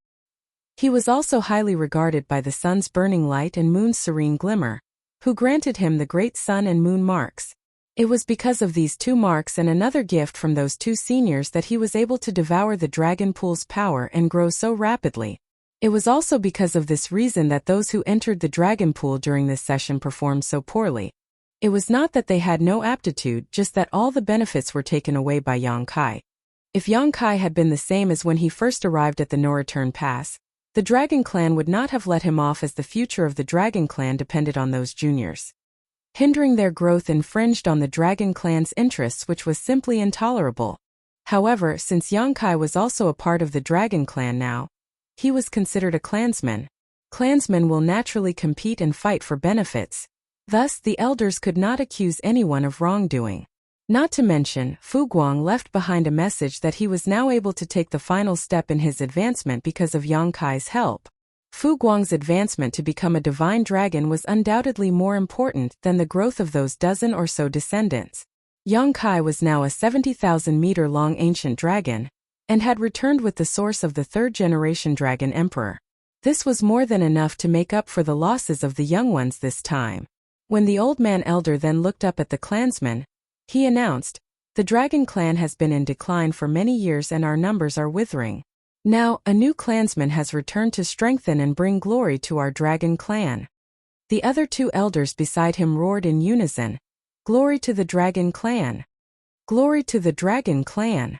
[SPEAKER 1] He was also highly regarded by the sun's burning light and moon's serene glimmer, who granted him the great sun and moon marks. It was because of these two marks and another gift from those two seniors that he was able to devour the dragon pool's power and grow so rapidly. It was also because of this reason that those who entered the dragon pool during this session performed so poorly. It was not that they had no aptitude, just that all the benefits were taken away by Yong-kai. If Yong-kai had been the same as when he first arrived at the No-Return Pass, the Dragon Clan would not have let him off, as the future of the Dragon Clan depended on those juniors. Hindering their growth infringed on the Dragon Clan's interests, which was simply intolerable. However, since Yong-kai was also a part of the Dragon Clan now, he was considered a clansman. Clansmen will naturally compete and fight for benefits. Thus, the elders could not accuse anyone of wrongdoing. Not to mention, Fu Guang left behind a message that he was now able to take the final step in his advancement because of Yong-kai's help. Fu Guang's advancement to become a divine dragon was undoubtedly more important than the growth of those dozen or so descendants. Yong-kai was now a 70,000-meter-long ancient dragon, and had returned with the source of the third-generation dragon emperor. This was more than enough to make up for the losses of the young ones this time. When the old man elder then looked up at the clansmen, he announced, "The dragon clan has been in decline for many years and our numbers are withering. Now, a new clansman has returned to strengthen and bring glory to our dragon clan." The other two elders beside him roared in unison, "Glory to the dragon clan! Glory to the dragon clan!"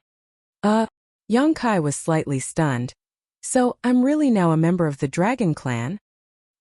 [SPEAKER 1] Yong-kai was slightly stunned. "So, I'm really now a member of the dragon clan?"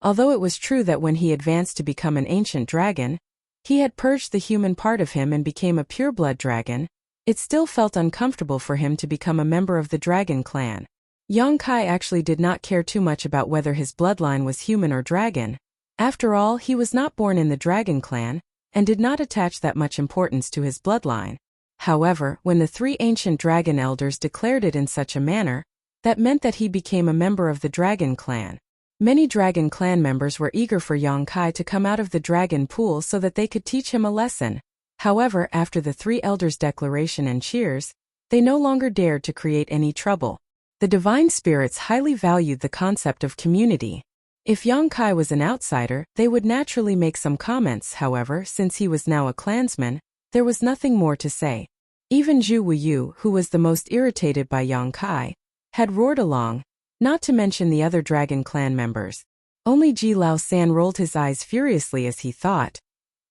[SPEAKER 1] Although it was true that when he advanced to become an ancient dragon, he had purged the human part of him and became a pure-blood dragon, it still felt uncomfortable for him to become a member of the dragon clan. Yong-kai actually did not care too much about whether his bloodline was human or dragon. After all, he was not born in the dragon clan, and did not attach that much importance to his bloodline. However, when the three ancient dragon elders declared it in such a manner, that meant that he became a member of the dragon clan. Many dragon clan members were eager for Yong-kai to come out of the dragon pool so that they could teach him a lesson. However, after the three elders' declaration and cheers, they no longer dared to create any trouble. The divine spirits highly valued the concept of community. If Yong-kai was an outsider, they would naturally make some comments. However, since he was now a clansman, there was nothing more to say. Even Zhu Wuyu, who was the most irritated by Yong-kai, had roared along, not to mention the other dragon clan members. Only Ji Lao-san rolled his eyes furiously as he thought,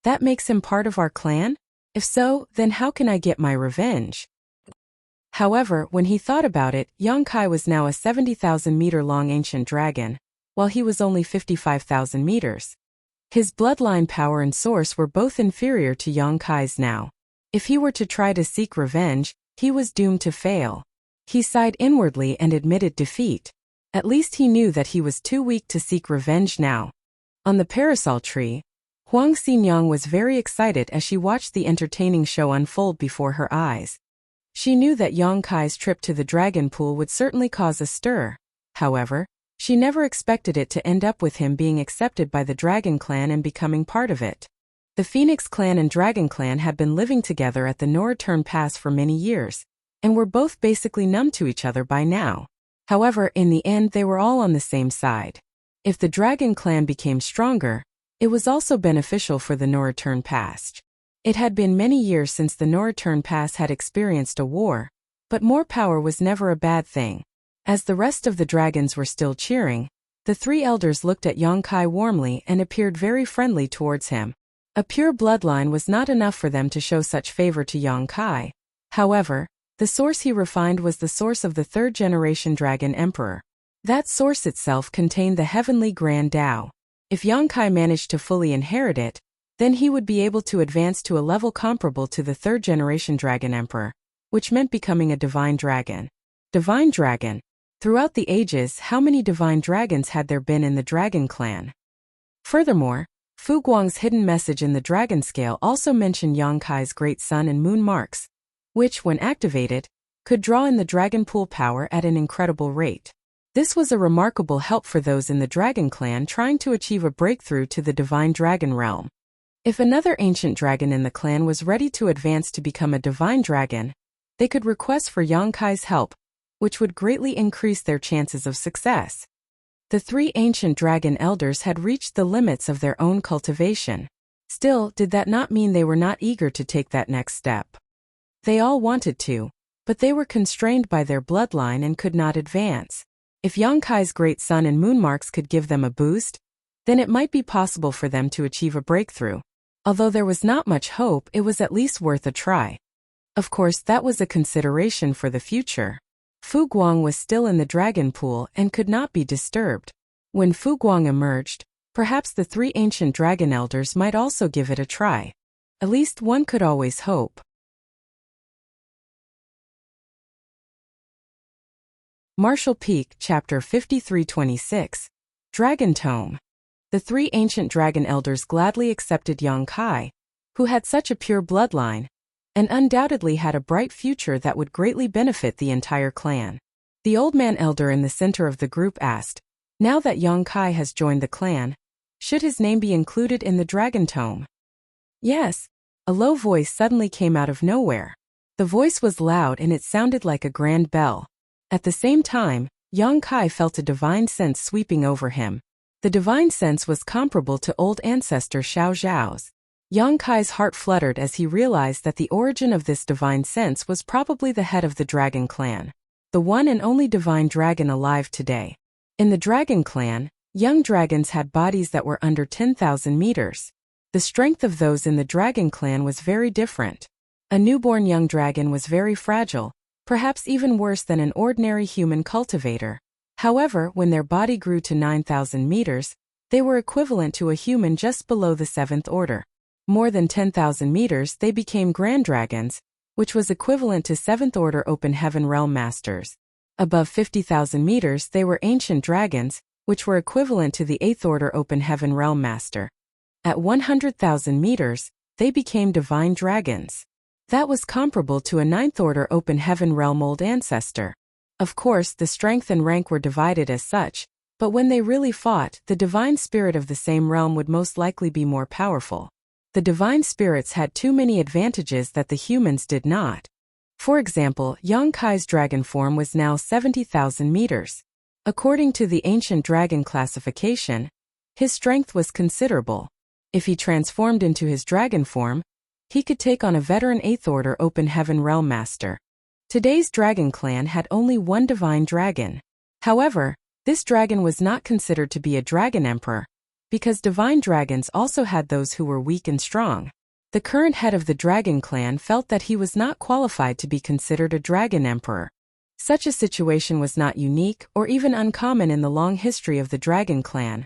[SPEAKER 1] "That makes him part of our clan? If so, then how can I get my revenge?" However, when he thought about it, Yong-kai was now a 70,000-meter-long ancient dragon, while he was only 55,000 meters. His bloodline power and source were both inferior to Yong-kai's now. If he were to try to seek revenge, he was doomed to fail. He sighed inwardly and admitted defeat. At least he knew that he was too weak to seek revenge now. On the parasol tree, Huang Xinyang was very excited as she watched the entertaining show unfold before her eyes. She knew that Yong-kai's trip to the dragon pool would certainly cause a stir. However, she never expected it to end up with him being accepted by the dragon clan and becoming part of it. The Phoenix clan and Dragon clan had been living together at the No-Return Pass for many years, and were both basically numb to each other by now. However, in the end they were all on the same side. If the Dragon clan became stronger, it was also beneficial for the No-Return Pass. It had been many years since the No-Return Pass had experienced a war, but more power was never a bad thing. As the rest of the dragons were still cheering, the three elders looked at Yong-kai warmly and appeared very friendly towards him. A pure bloodline was not enough for them to show such favor to Yong-kai. However, The source he refined was the source of the third-generation Dragon Emperor. That source itself contained the heavenly Grand Tao. If Yang Kai managed to fully inherit it, then he would be able to advance to a level comparable to the third-generation Dragon Emperor, which meant becoming a divine dragon. Divine dragon. Throughout the ages, how many divine dragons had there been in the Dragon Clan? Furthermore, Fu Guang's hidden message in the Dragon Scale also mentioned Yang Kai's great sun and moon marks, which, when activated, could draw in the dragon pool power at an incredible rate. This was a remarkable help for those in the Dragon Clan trying to achieve a breakthrough to the divine dragon realm. If another ancient dragon in the clan was ready to advance to become a divine dragon, they could request for Yang Kai's help, which would greatly increase their chances of success. The three ancient dragon elders had reached the limits of their own cultivation. Still, did that not mean they were not eager to take that next step? They all wanted to, but they were constrained by their bloodline and could not advance. If Yang Kai's great sun and moon marks could give them a boost, then it might be possible for them to achieve a breakthrough. Although there was not much hope, it was at least worth a try. Of course, that was a consideration for the future. Fu Guang was still in the dragon pool and could not be disturbed. When Fu Guang emerged, perhaps the three ancient dragon elders might also give it a try. At least one could always hope. Martial Peak, Chapter 5326. Dragon Tome. The three ancient dragon elders gladly accepted Yang Kai, who had such a pure bloodline, and undoubtedly had a bright future that would greatly benefit the entire clan. The old man elder in the center of the group asked, "Now that Yang Kai has joined the clan, should his name be included in the Dragon Tome?" "Yes." A low voice suddenly came out of nowhere. The voice was loud and it sounded like a grand bell. At the same time, Yang Kai felt a divine sense sweeping over him. The divine sense was comparable to old ancestor Xiao Zhao's. Yang Kai's heart fluttered as he realized that the origin of this divine sense was probably the head of the Dragon Clan, the one and only divine dragon alive today. In the Dragon Clan, young dragons had bodies that were under 10,000 meters. The strength of those in the Dragon Clan was very different. A newborn young dragon was very fragile, perhaps even worse than an ordinary human cultivator. However, when their body grew to 9,000 meters, they were equivalent to a human just below the 7th order. More than 10,000 meters, they became grand dragons, which was equivalent to 7th order open heaven realm masters. Above 50,000 meters, they were ancient dragons, which were equivalent to the 8th order open heaven realm master. At 100,000 meters, they became divine dragons. That was comparable to a 9th order open heaven realm old ancestor. Of course, the strength and rank were divided as such, but when they really fought, the divine spirit of the same realm would most likely be more powerful. The divine spirits had too many advantages that the humans did not. For example, Yang Kai's dragon form was now 70,000 meters. According to the ancient dragon classification, his strength was considerable. If he transformed into his dragon form, he could take on a veteran 8th order open heaven realm master. Today's Dragon Clan had only one divine dragon. However, this dragon was not considered to be a dragon emperor, because divine dragons also had those who were weak and strong. The current head of the Dragon Clan felt that he was not qualified to be considered a dragon emperor. Such a situation was not unique or even uncommon in the long history of the Dragon Clan.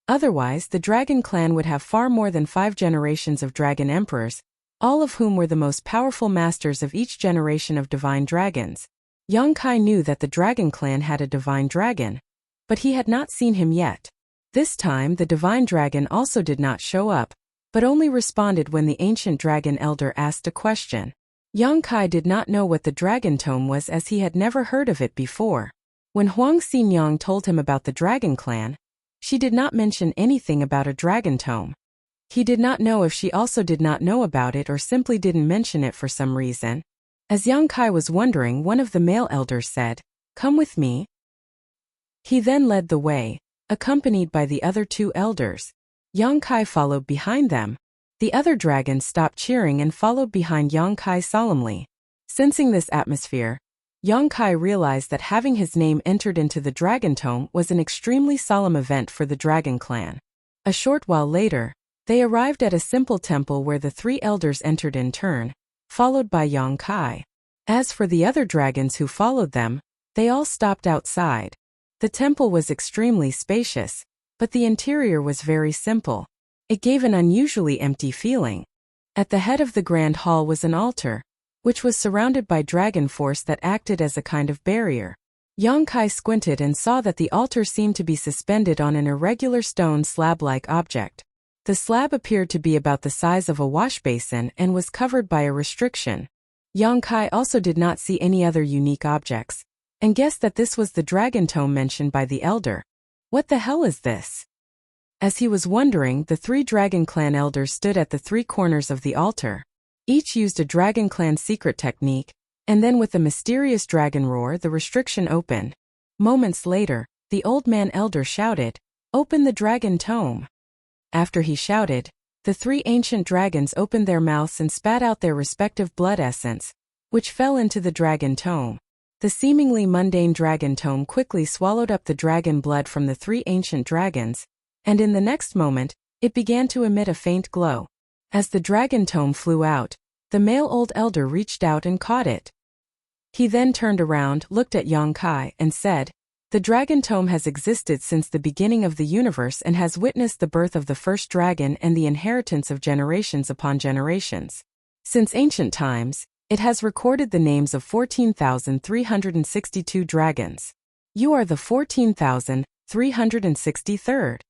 [SPEAKER 1] Otherwise, the Dragon Clan would have far more than 5 generations of dragon emperors, all of whom were the most powerful masters of each generation of divine dragons. Yang Kai knew that the Dragon Clan had a divine dragon, but he had not seen him yet. This time the divine dragon also did not show up, but only responded when the ancient dragon elder asked a question. Yang Kai did not know what the Dragon Tome was as he had never heard of it before. When Huang Xinyang told him about the Dragon Clan, she did not mention anything about a Dragon Tome. He did not know if she also did not know about it or simply didn't mention it for some reason. As Yang Kai was wondering, one of the male elders said, "Come with me." He then led the way, accompanied by the other 2 elders. Yang Kai followed behind them. The other dragons stopped cheering and followed behind Yang Kai solemnly. Sensing this atmosphere, Yang Kai realized that having his name entered into the Dragon Tome was an extremely solemn event for the Dragon Clan. A short while later, they arrived at a simple temple where the 3 elders entered in turn, followed by Yang Kai. As for the other dragons who followed them, they all stopped outside. The temple was extremely spacious, but the interior was very simple. It gave an unusually empty feeling. At the head of the grand hall was an altar, which was surrounded by dragon force that acted as a kind of barrier. Yongkai squinted and saw that the altar seemed to be suspended on an irregular stone slab-like object. The slab appeared to be about the size of a wash basin and was covered by a restriction. Yongkai also did not see any other unique objects, and guessed that this was the dragon tome mentioned by the elder. What the hell is this? As he was wondering, the 3 Dragon Clan elders stood at the 3 corners of the altar. Each used a Dragon Clan secret technique, and then with a mysterious dragon roar the restriction opened. Moments later, the old man elder shouted, "Open the dragon tome." After he shouted, the 3 ancient dragons opened their mouths and spat out their respective blood essence, which fell into the dragon tome. The seemingly mundane dragon tome quickly swallowed up the dragon blood from the 3 ancient dragons, and in the next moment, it began to emit a faint glow. As the dragon tome flew out, the male old elder reached out and caught it. He then turned around, looked at Yongkai, and said, "The dragon tome has existed since the beginning of the universe and has witnessed the birth of the first dragon and the inheritance of generations upon generations. Since ancient times, it has recorded the names of 14,362 dragons. You are the 14,363rd.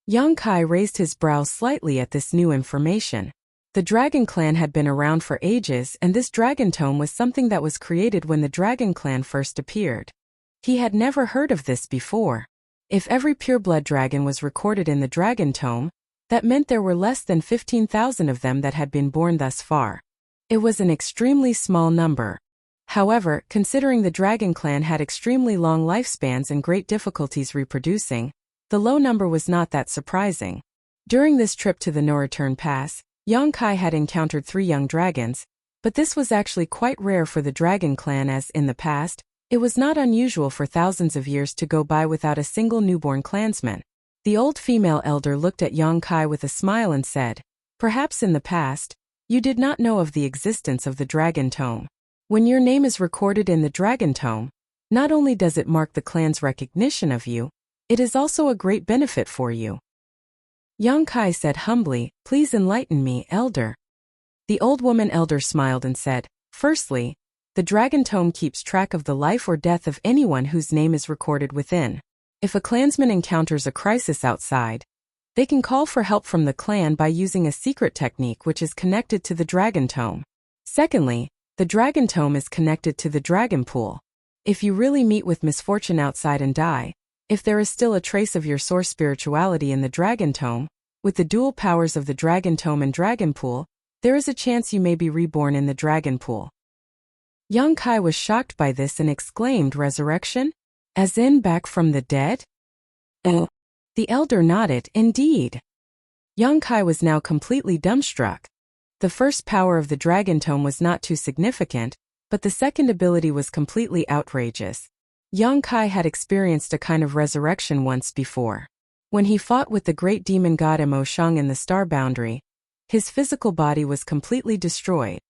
[SPEAKER 1] Yongkai raised his brows slightly at this new information. The Dragon Clan had been around for ages, and this dragon tome was something that was created when the Dragon Clan first appeared. He had never heard of this before. If every pureblood dragon was recorded in the dragon tome, that meant there were less than 15,000 of them that had been born thus far. It was an extremely small number. However, considering the Dragon Clan had extremely long lifespans and great difficulties reproducing, the low number was not that surprising. During this trip to the No-Return Pass, Yongkai had encountered 3 young dragons, but this was actually quite rare for the Dragon Clan as, in the past, it was not unusual for thousands of years to go by without a single newborn clansman. The old female elder looked at Yongkai with a smile and said, "Perhaps in the past, you did not know of the existence of the dragon tome. When your name is recorded in the dragon tome, not only does it mark the clan's recognition of you, it is also a great benefit for you." Yongkai said humbly, "Please enlighten me, elder." The old woman elder smiled and said, "Firstly, the dragon tome keeps track of the life or death of anyone whose name is recorded within. If a clansman encounters a crisis outside, they can call for help from the clan by using a secret technique which is connected to the dragon tome. Secondly, the dragon tome is connected to the dragon pool. If you really meet with misfortune outside and die, if there is still a trace of your source spirituality in the dragon tome, with the dual powers of the dragon tome and dragon pool, there is a chance you may be reborn in the dragon pool." Yongkai was shocked by this and exclaimed, "Resurrection? As in back from the dead?" The elder nodded, "Indeed." Yongkai was now completely dumbstruck. The first power of the dragon tome was not too significant, but the second ability was completely outrageous. Yongkai had experienced a kind of resurrection once before. When he fought with the great demon god Mo Shang in the star boundary, his physical body was completely destroyed.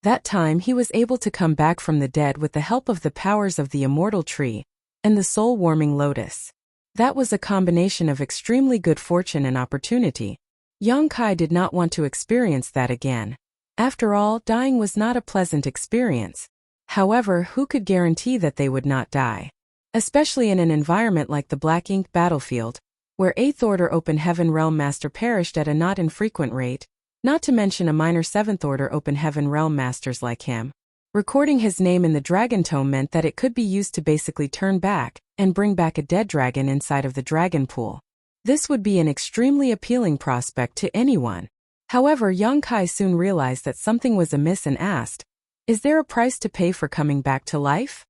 [SPEAKER 1] That time he was able to come back from the dead with the help of the powers of the immortal tree and the soul-warming lotus. That was a combination of extremely good fortune and opportunity. Yongkai did not want to experience that again. After all, dying was not a pleasant experience. However, who could guarantee that they would not die? Especially in an environment like the Black Ink battlefield, where 8th Order Open Heaven Realm Master perished at a not infrequent rate, not to mention a minor 7th Order Open Heaven Realm Masters like him. Recording his name in the Dragon Tome meant that it could be used to basically turn back and bring back a dead dragon inside of the dragon pool. This would be an extremely appealing prospect to anyone. However, Yongkai soon realized that something was amiss and asked, "Is there a price to pay for coming back to life?"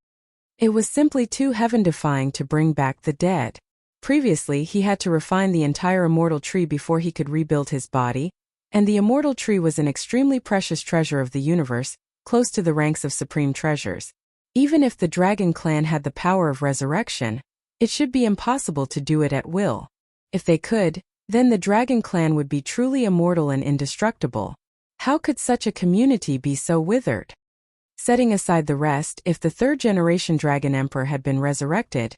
[SPEAKER 1] It was simply too heaven-defying to bring back the dead. Previously, he had to refine the entire immortal tree before he could rebuild his body, and the immortal tree was an extremely precious treasure of the universe, close to the ranks of supreme treasures. Even if the Dragon Clan had the power of resurrection, it should be impossible to do it at will. If they could, then the Dragon Clan would be truly immortal and indestructible. How could such a community be so withered? Setting aside the rest, if the third-generation Dragon Emperor had been resurrected,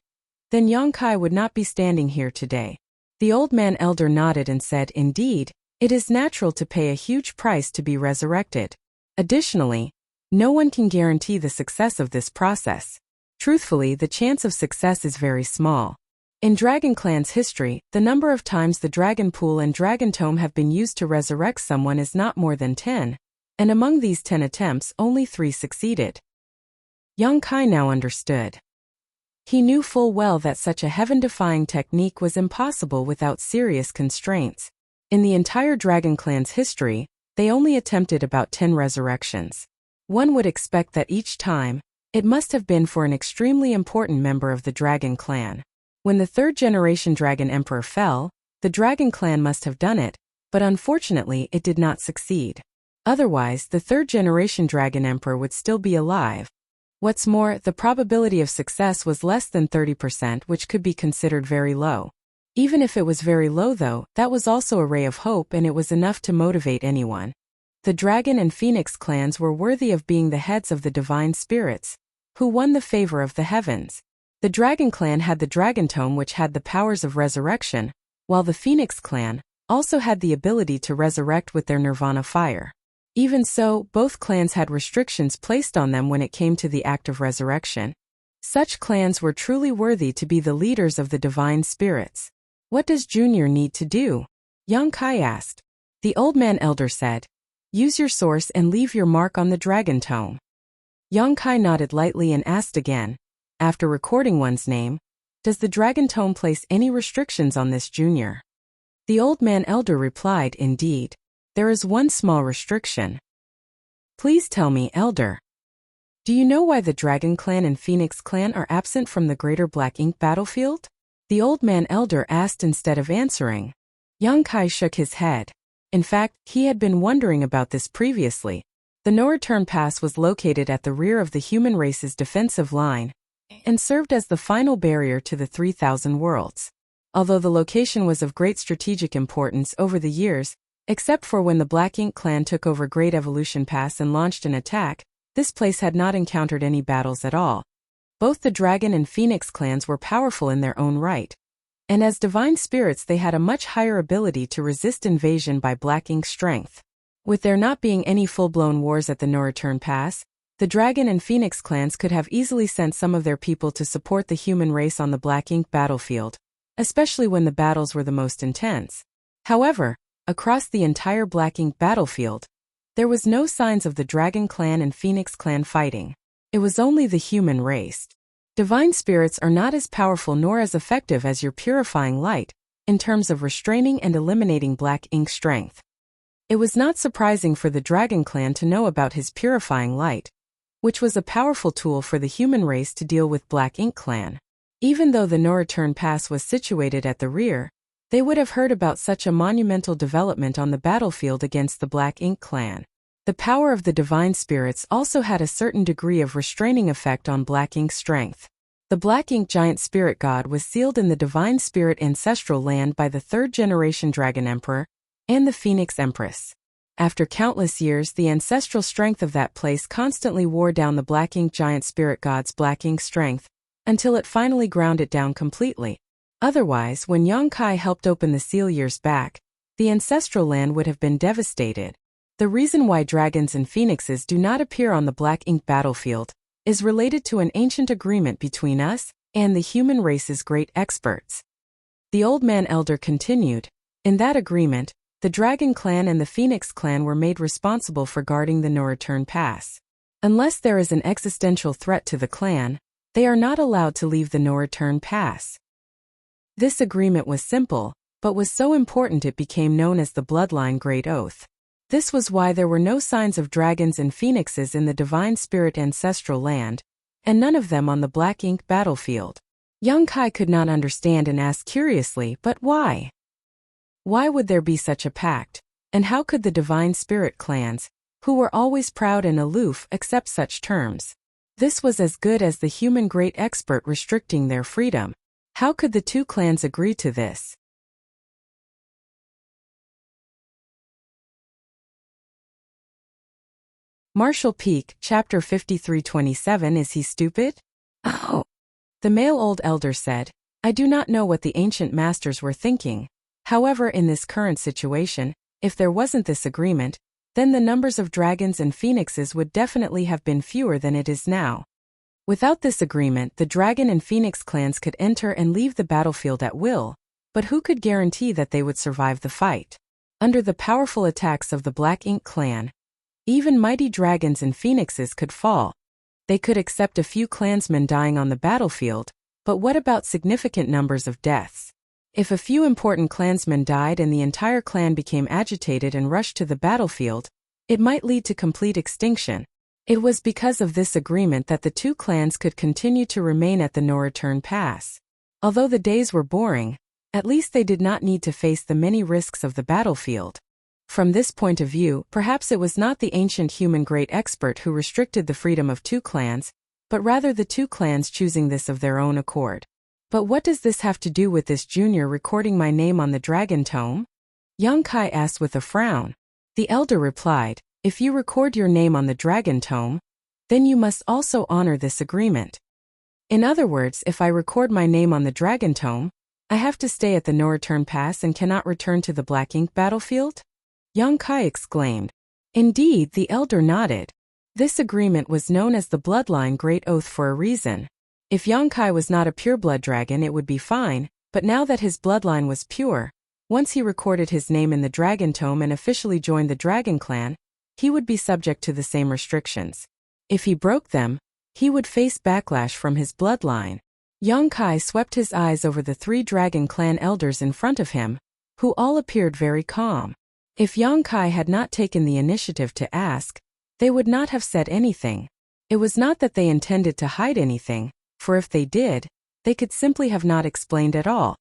[SPEAKER 1] then Yongkai would not be standing here today. The old man elder nodded and said, "Indeed, it is natural to pay a huge price to be resurrected. Additionally, no one can guarantee the success of this process. Truthfully, the chance of success is very small. In Dragon Clan's history, the number of times the Dragon Pool and Dragon Tome have been used to resurrect someone is not more than 10, and among these 10 attempts, only 3 succeeded." Yongkai now understood. He knew full well that such a heaven-defying technique was impossible without serious constraints. In the entire Dragon Clan's history, they only attempted about 10 resurrections. One would expect that each time, it must have been for an extremely important member of the Dragon Clan. When the third-generation Dragon Emperor fell, the Dragon Clan must have done it, but unfortunately it did not succeed. Otherwise, the third-generation Dragon Emperor would still be alive. What's more, the probability of success was less than 30%, which could be considered very low. Even if it was very low though, that was also a ray of hope and it was enough to motivate anyone. The Dragon and Phoenix clans were worthy of being the heads of the divine spirits, who won the favor of the heavens. The Dragon Clan had the Dragon Tome, which had the powers of resurrection, while the Phoenix Clan also had the ability to resurrect with their Nirvana fire. Even so, both clans had restrictions placed on them when it came to the act of resurrection. Such clans were truly worthy to be the leaders of the divine spirits. "What does Junior need to do?" Yongkai asked. The old man elder said, "Use your source and leave your mark on the Dragon Tome." Yongkai nodded lightly and asked again, "After recording one's name, does the Dragon Tome place any restrictions on this, Junior?" The old man elder replied, "Indeed. There is one small restriction." "Please tell me, Elder. Do you know why the Dragon Clan and Phoenix Clan are absent from the Greater Black Ink battlefield?" The old man elder asked instead of answering. Yongkai shook his head. In fact, he had been wondering about this previously. The no-return pass was located at the rear of the human race's defensive line and served as the final barrier to the 3,000 worlds. Although the location was of great strategic importance over the years, except for when the Black Ink clan took over Great Evolution Pass and launched an attack, this place had not encountered any battles at all. Both the Dragon and Phoenix clans were powerful in their own right, and as divine spirits they had a much higher ability to resist invasion by Black Ink's strength. With there not being any full-blown wars at the No-Return Pass, the Dragon and Phoenix clans could have easily sent some of their people to support the human race on the Black Ink battlefield, especially when the battles were the most intense. However, across the entire Black Ink battlefield, there was no signs of the Dragon Clan and Phoenix Clan fighting. It was only the human race. Divine spirits are not as powerful nor as effective as your purifying light, in terms of restraining and eliminating Black Ink strength. It was not surprising for the Dragon Clan to know about his purifying light, which was a powerful tool for the human race to deal with Black Ink Clan. Even though the No-Return Pass was situated at the rear, they would have heard about such a monumental development on the battlefield against the Black Ink Clan. The power of the divine spirits also had a certain degree of restraining effect on Black Ink's strength. The Black Ink giant spirit god was sealed in the divine spirit ancestral land by the third-generation Dragon Emperor and the Phoenix Empress. After countless years, the ancestral strength of that place constantly wore down the Black Ink giant spirit god's Black Ink strength, until it finally ground it down completely. Otherwise, when Yongkai helped open the seal years back, the ancestral land would have been devastated. The reason why dragons and phoenixes do not appear on the Black Ink battlefield is related to an ancient agreement between us and the human race's great experts. The old man elder continued, "In that agreement, the Dragon Clan and the Phoenix Clan were made responsible for guarding the No-Return Pass. Unless there is an existential threat to the clan, they are not allowed to leave the No-Return Pass." This agreement was simple, but was so important it became known as the Bloodline Great Oath. This was why there were no signs of dragons and phoenixes in the divine spirit ancestral land, and none of them on the Black Ink battlefield. Yongkai could not understand and asked curiously, "But why? Why would there be such a pact, and how could the divine spirit clans, who were always proud and aloof, accept such terms? This was as good as the human great expert restricting their freedom. How could the two clans agree to this?" Marshall Peak, Chapter 5327. Is he stupid? Oh. The male old elder said, I do not know what the ancient masters were thinking. However, in this current situation, if there wasn't this agreement, then the numbers of dragons and phoenixes would definitely have been fewer than it is now. Without this agreement, the dragon and phoenix clans could enter and leave the battlefield at will, but who could guarantee that they would survive the fight? Under the powerful attacks of the Black Ink clan, even mighty dragons and phoenixes could fall. They could accept a few clansmen dying on the battlefield, but what about significant numbers of deaths? If a few important clansmen died and the entire clan became agitated and rushed to the battlefield, it might lead to complete extinction. It was because of this agreement that the two clans could continue to remain at the no-return pass. Although the days were boring, at least they did not need to face the many risks of the battlefield. From this point of view, perhaps it was not the ancient human great expert who restricted the freedom of two clans, but rather the two clans choosing this of their own accord. But what does this have to do with this junior recording my name on the dragon tome? Young Kai asked with a frown. The elder replied, if you record your name on the dragon tome, then you must also honor this agreement. In other words, if I record my name on the dragon tome, I have to stay at the no-return pass and cannot return to the Black Ink battlefield? Young Kai exclaimed. Indeed, the elder nodded. This agreement was known as the Bloodline Great Oath for a reason. If Young Kai was not a pureblood dragon, it would be fine, but now that his bloodline was pure, once he recorded his name in the Dragon Tome and officially joined the Dragon Clan, he would be subject to the same restrictions. If he broke them, he would face backlash from his bloodline. Young Kai swept his eyes over the three Dragon Clan elders in front of him, who all appeared very calm. If Young Kai had not taken the initiative to ask, they would not have said anything. It was not that they intended to hide anything, for if they did, they could simply have not explained at all.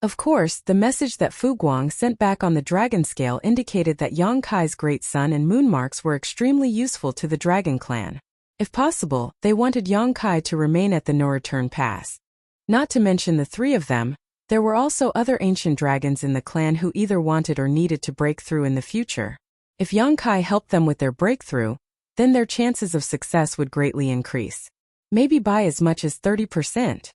[SPEAKER 1] Of course, the message that Fu Guang sent back on the dragon scale indicated that Young Kai's great sun and moon marks were extremely useful to the Dragon Clan. If possible, they wanted Young Kai to remain at the no-return pass. Not to mention the three of them, there were also other ancient dragons in the clan who either wanted or needed to break through in the future. If Young Kai helped them with their breakthrough, then their chances of success would greatly increase. Maybe by as much as 30%.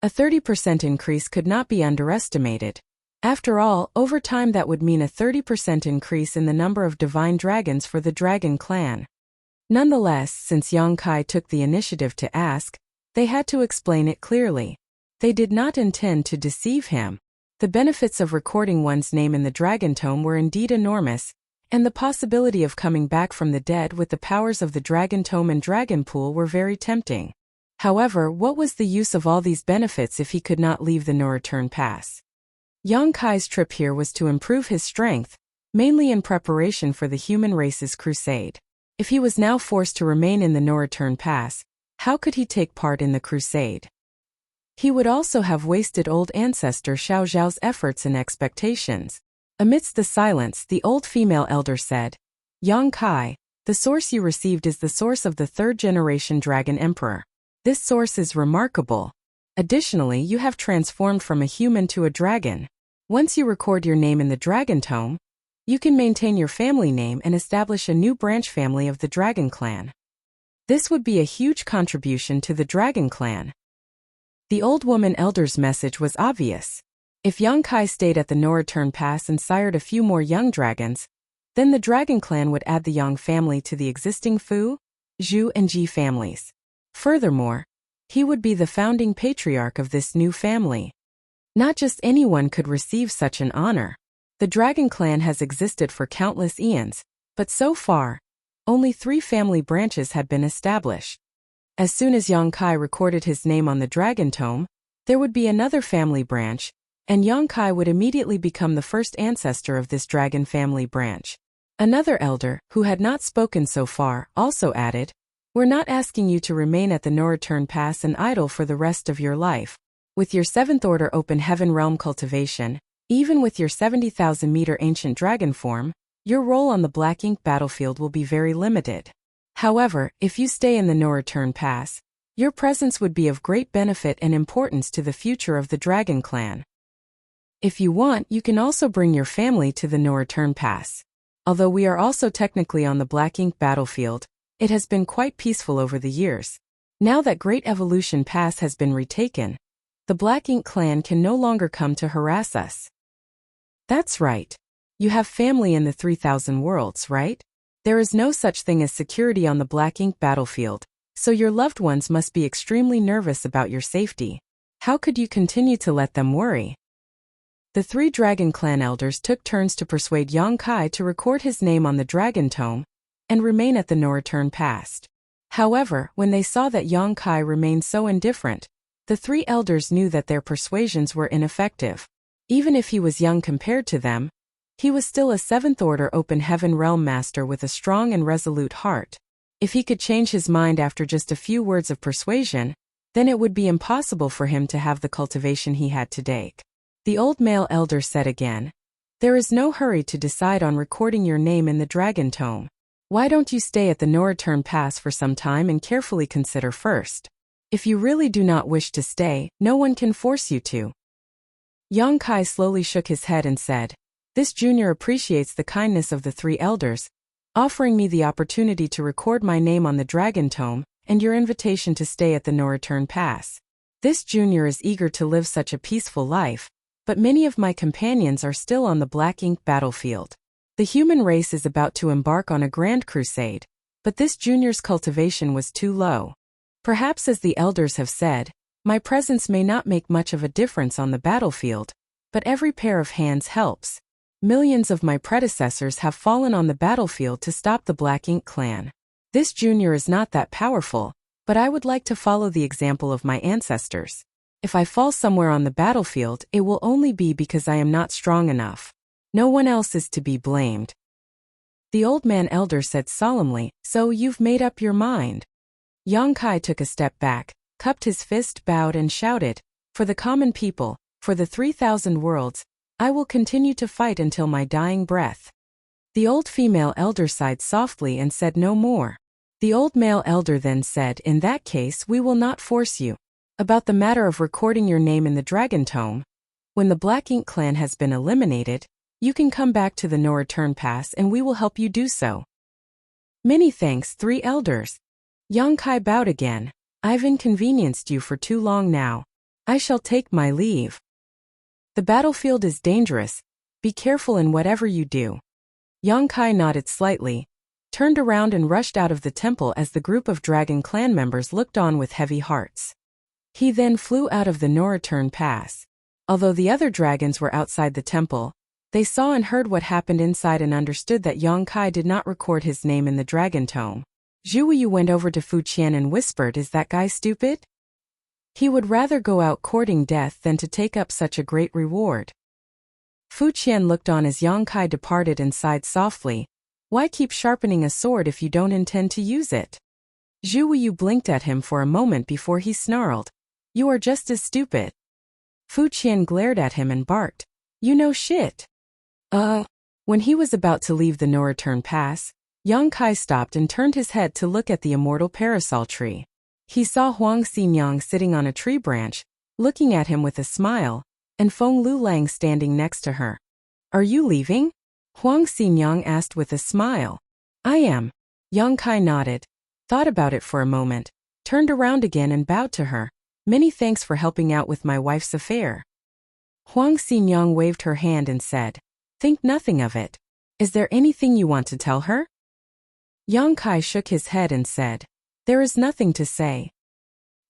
[SPEAKER 1] A 30% increase could not be underestimated. After all, over time that would mean a 30% increase in the number of divine dragons for the Dragon Clan. Nonetheless, since Young Kai took the initiative to ask, they had to explain it clearly. They did not intend to deceive him. The benefits of recording one's name in the Dragon Tome were indeed enormous, and the possibility of coming back from the dead with the powers of the Dragon Tome and Dragon Pool were very tempting. However, what was the use of all these benefits if he could not leave the no-return pass? Young Kai's trip here was to improve his strength, mainly in preparation for the human race's crusade. If he was now forced to remain in the no-return pass, how could he take part in the crusade? He would also have wasted old ancestor Xiao Zhao's efforts and expectations. Amidst the silence, the old female elder said, Young Kai, the source you received is the source of the third-generation Dragon Emperor. This source is remarkable. Additionally, you have transformed from a human to a dragon. Once you record your name in the Dragon Tome, you can maintain your family name and establish a new branch family of the Dragon Clan. This would be a huge contribution to the Dragon Clan. The old woman elder's message was obvious. If Young Kai stayed at the no-return pass and sired a few more young dragons, then the Dragon Clan would add the Yang family to the existing Fu, Zhu and Ji families. Furthermore, he would be the founding patriarch of this new family. Not just anyone could receive such an honor. The Dragon Clan has existed for countless eons, but so far, only 3 family branches had been established. As soon as Young Kai recorded his name on the Dragon Tome, there would be another family branch, and Young Kai would immediately become the first ancestor of this dragon family branch. Another elder, who had not spoken so far, also added, We're not asking you to remain at the no-return pass and idle for the rest of your life. With your 7th Order Open Heaven Realm cultivation, even with your 70,000-meter ancient dragon form, your role on the Black Ink battlefield will be very limited. However, if you stay in the no-return pass, your presence would be of great benefit and importance to the future of the Dragon Clan. If you want, you can also bring your family to the no-return pass. Although we are also technically on the Black Ink battlefield, It has been quite peaceful over the years. Now that Great Evolution Pass has been retaken, the Black Ink clan can no longer come to harass us. That's right. You have family in the 3000 worlds, right? There is no such thing as security on the Black Ink battlefield, so your loved ones must be extremely nervous about your safety. How could you continue to let them worry? The 3 Dragon Clan elders took turns to persuade Yang Kai to record his name on the Dragon Tome and remain at the No Return Pass. However, when they saw that Yang Kai remained so indifferent, the 3 elders knew that their persuasions were ineffective. Even if he was young compared to them, he was still a 7th Order Open Heaven Realm Master with a strong and resolute heart. If he could change his mind after just a few words of persuasion, then it would be impossible for him to have the cultivation he had today. The old male elder said again, "There is no hurry to decide on recording your name in the Dragon Tome. Why don't you stay at the No Return Pass for some time and carefully consider first? If you really do not wish to stay, no one can force you to." Yang Kai slowly shook his head and said, "This junior appreciates the kindness of the 3 elders, offering me the opportunity to record my name on the Dragon Tome and your invitation to stay at the No Return Pass. This junior is eager to live such a peaceful life, but many of my companions are still on the Black Ink battlefield. The human race is about to embark on a grand crusade, but this junior's cultivation was too low. Perhaps, as the elders have said, my presence may not make much of a difference on the battlefield, but every pair of hands helps. Millions of my predecessors have fallen on the battlefield to stop the Black Ink clan. This junior is not that powerful, but I would like to follow the example of my ancestors. If I fall somewhere on the battlefield, it will only be because I am not strong enough. No one else is to be blamed." The old man elder said solemnly, "So you've made up your mind?" Yang Kai took a step back, cupped his fist, bowed and shouted, "For the common people, for the 3000 worlds, I will continue to fight until my dying breath." The old female elder sighed softly and said no more. The old male elder then said, "In that case, we will not force you. About the matter of recording your name in the Dragon Tome, when the Black Ink clan has been eliminated, you can come back to the No Return Pass and we will help you do so." "Many thanks, 3 elders." Yang Kai bowed again. "I've inconvenienced you for too long now. I shall take my leave. The battlefield is dangerous. Be careful in whatever you do." Yang Kai nodded slightly, turned around and rushed out of the temple as the group of Dragon Clan members looked on with heavy hearts. He then flew out of the No Return Pass. Although the other dragons were outside the temple, they saw and heard what happened inside and understood that Yang Kai did not record his name in the Dragon Tome. Zhu Yu went over to Fu Qian and whispered, "Is that guy stupid? He would rather go out courting death than to take up such a great reward." Fu Qian looked on as Yang Kai departed and sighed softly. "Why keep sharpening a sword if you don't intend to use it?" Zhu Yu blinked at him for a moment before he snarled, "You are just as stupid." Fu Qian glared at him and barked, "You know shit." When he was about to leave the No Return Pass, Yang Kai stopped and turned his head to look at the immortal parasol tree. He saw Huang Xinyang sitting on a tree branch, looking at him with a smile, and Feng Lulang standing next to her. "Are you leaving?" Huang Xinyang asked with a smile. "I am." Yang Kai nodded, thought about it for a moment, turned around again and bowed to her. "Many thanks for helping out with my wife's affair." Huang Xinyang waved her hand and said, "Think nothing of it. Is there anything you want to tell her?" Yang Kai shook his head and said, "There is nothing to say."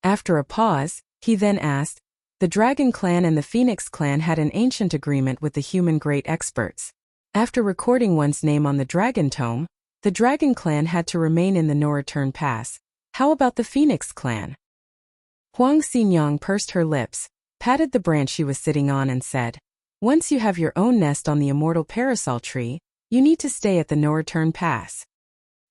[SPEAKER 1] After a pause, he then asked, "The Dragon Clan and the Phoenix Clan had an ancient agreement with the human great experts. After recording one's name on the Dragon Tome, the Dragon Clan had to remain in the No Return Pass. How about the Phoenix Clan?" Huang Xinyang pursed her lips, patted the branch she was sitting on and said, "Once you have your own nest on the immortal parasol tree, you need to stay at the No Return Pass."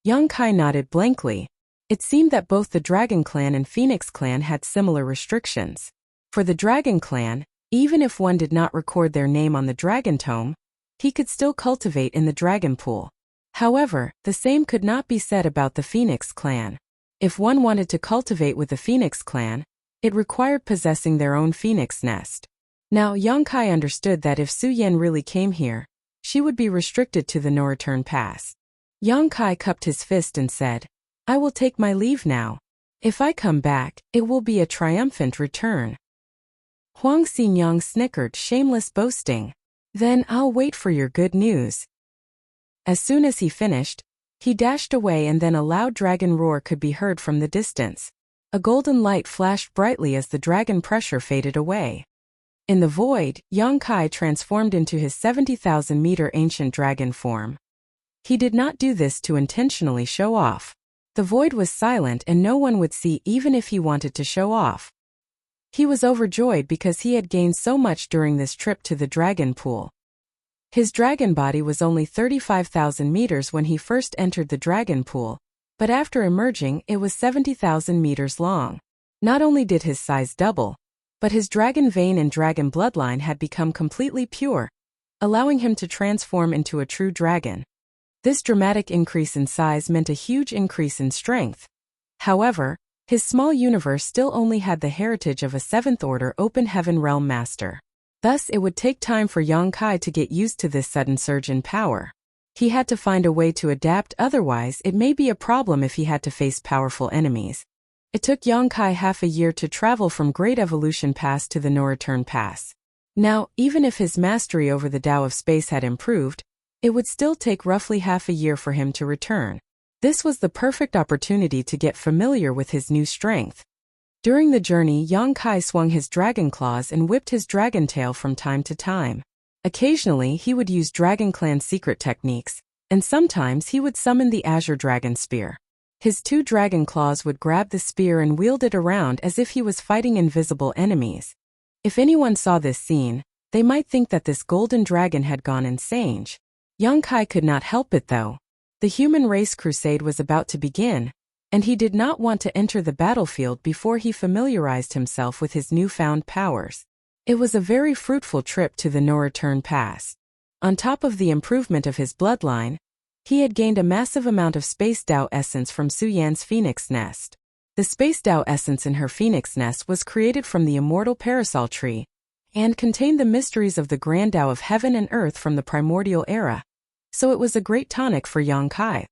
[SPEAKER 1] Yang Kai nodded blankly. It seemed that both the Dragon Clan and Phoenix Clan had similar restrictions. For the Dragon Clan, even if one did not record their name on the Dragon Tome, he could still cultivate in the Dragon Pool. However, the same could not be said about the Phoenix Clan. If one wanted to cultivate with the Phoenix Clan, it required possessing their own phoenix nest. Now Yang Kai understood that if Su Yan really came here, she would be restricted to the No Return Pass. Yang Kai cupped his fist and said, I will take my leave now. If I come back, it will be a triumphant return." Huang Xinyang snickered, shameless boasting. "Then I'll wait for your good news." As soon as he finished, he dashed away, and then a loud dragon roar could be heard from the distance. A golden light flashed brightly as the dragon pressure faded away. In the void, Yang Kai transformed into his 70,000-meter ancient dragon form. He did not do this to intentionally show off. The void was silent and no one would see even if he wanted to show off. He was overjoyed because he had gained so much during this trip to the dragon pool. His dragon body was only 35,000 meters when he first entered the dragon pool, but after emerging it was 70,000 meters long. Not only did his size double, but his dragon vein and dragon bloodline had become completely pure, allowing him to transform into a true dragon. This dramatic increase in size meant a huge increase in strength. However, his small universe still only had the heritage of a 7th-order open heaven realm master. Thus it would take time for Yang Kai to get used to this sudden surge in power. He had to find a way to adapt, otherwise it may be a problem if he had to face powerful enemies. It took Yang Kai half a year to travel from Great Evolution Pass to the No Return Pass. Now, even if his mastery over the Tao of Space had improved, it would still take roughly half a year for him to return. This was the perfect opportunity to get familiar with his new strength. During the journey, Yang Kai swung his dragon claws and whipped his dragon tail from time to time. Occasionally, he would use Dragon Clan secret techniques, and sometimes he would summon the Azure Dragon Spear. His 2 dragon claws would grab the spear and wield it around as if he was fighting invisible enemies. If anyone saw this scene, they might think that this golden dragon had gone insane. Yang Kai could not help it though. The human race crusade was about to begin, and he did not want to enter the battlefield before he familiarized himself with his newfound powers. It was a very fruitful trip to the No Return Pass. On top of the improvement of his bloodline, he had gained a massive amount of Space Tao essence from Su Yan's phoenix nest. The Space Tao essence in her phoenix nest was created from the immortal parasol tree, and contained the mysteries of the grand Tao of heaven and earth from the primordial era. So it was a great tonic for Yang Kai.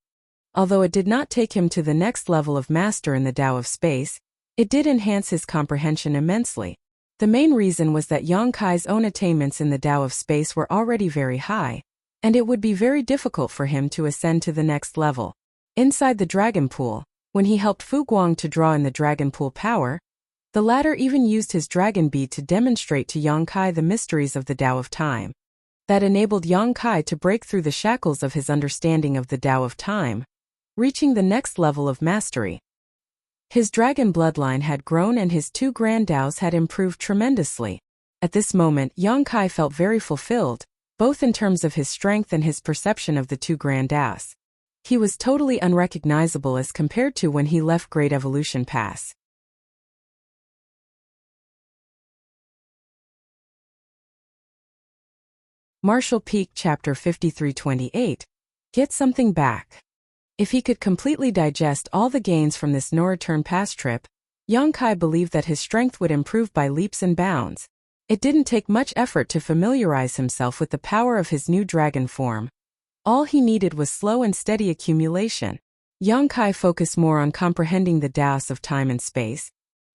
[SPEAKER 1] Although it did not take him to the next level of master in the Tao of Space, it did enhance his comprehension immensely. The main reason was that Yang Kai's own attainments in the Tao of Space were already very high, and it would be very difficult for him to ascend to the next level. Inside the dragon pool, when he helped Fu Guang to draw in the dragon pool power, the latter even used his dragon bead to demonstrate to Yang Kai the mysteries of the Tao of Time. That enabled Yang Kai to break through the shackles of his understanding of the Tao of Time, reaching the next level of mastery. His dragon bloodline had grown and his 2 grand Taos had improved tremendously. At this moment, Yang Kai felt very fulfilled, both in terms of his strength and his perception of the 2 grand Taos. He was totally unrecognizable as compared to when he left Great Evolution Pass. Martial Peak Chapter 53-28. Get something back. If he could completely digest all the gains from this no-return pass trip, Yang Kai believed that his strength would improve by leaps and bounds. It didn't take much effort to familiarize himself with the power of his new dragon form. All he needed was slow and steady accumulation. Yang Kai focused more on comprehending the Taos of time and space.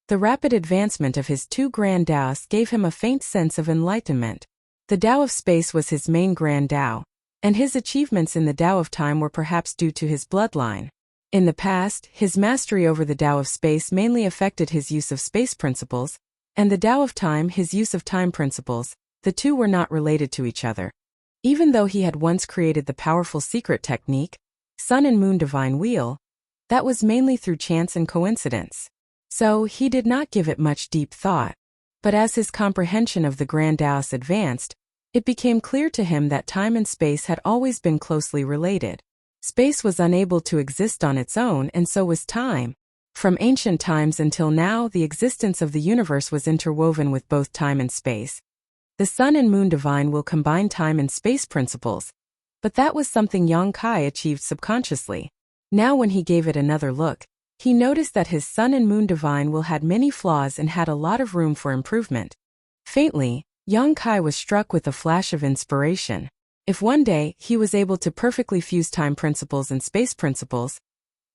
[SPEAKER 1] The rapid advancement of his 2 grand Taos gave him a faint sense of enlightenment. The Tao of Space was his main grand Tao, and his achievements in the Tao of Time were perhaps due to his bloodline. In the past, his mastery over the Tao of Space mainly affected his use of space principles, and the Tao of Time his use of time principles. The two were not related to each other. Even though he had once created the powerful secret technique, Sun and Moon Divine Wheel, that was mainly through chance and coincidence. So he did not give it much deep thought. But as his comprehension of the Grand Taos advanced, it became clear to him that time and space had always been closely related. Space was unable to exist on its own, and so was time. From ancient times until now, the existence of the universe was interwoven with both time and space. The Sun and Moon Divine will combine time and space principles. But that was something Yang Kai achieved subconsciously. Now when he gave it another look, he noticed that his Sun and Moon Divine will had many flaws and had a lot of room for improvement. Faintly, Yang Kai was struck with a flash of inspiration. If one day he was able to perfectly fuse time principles and space principles,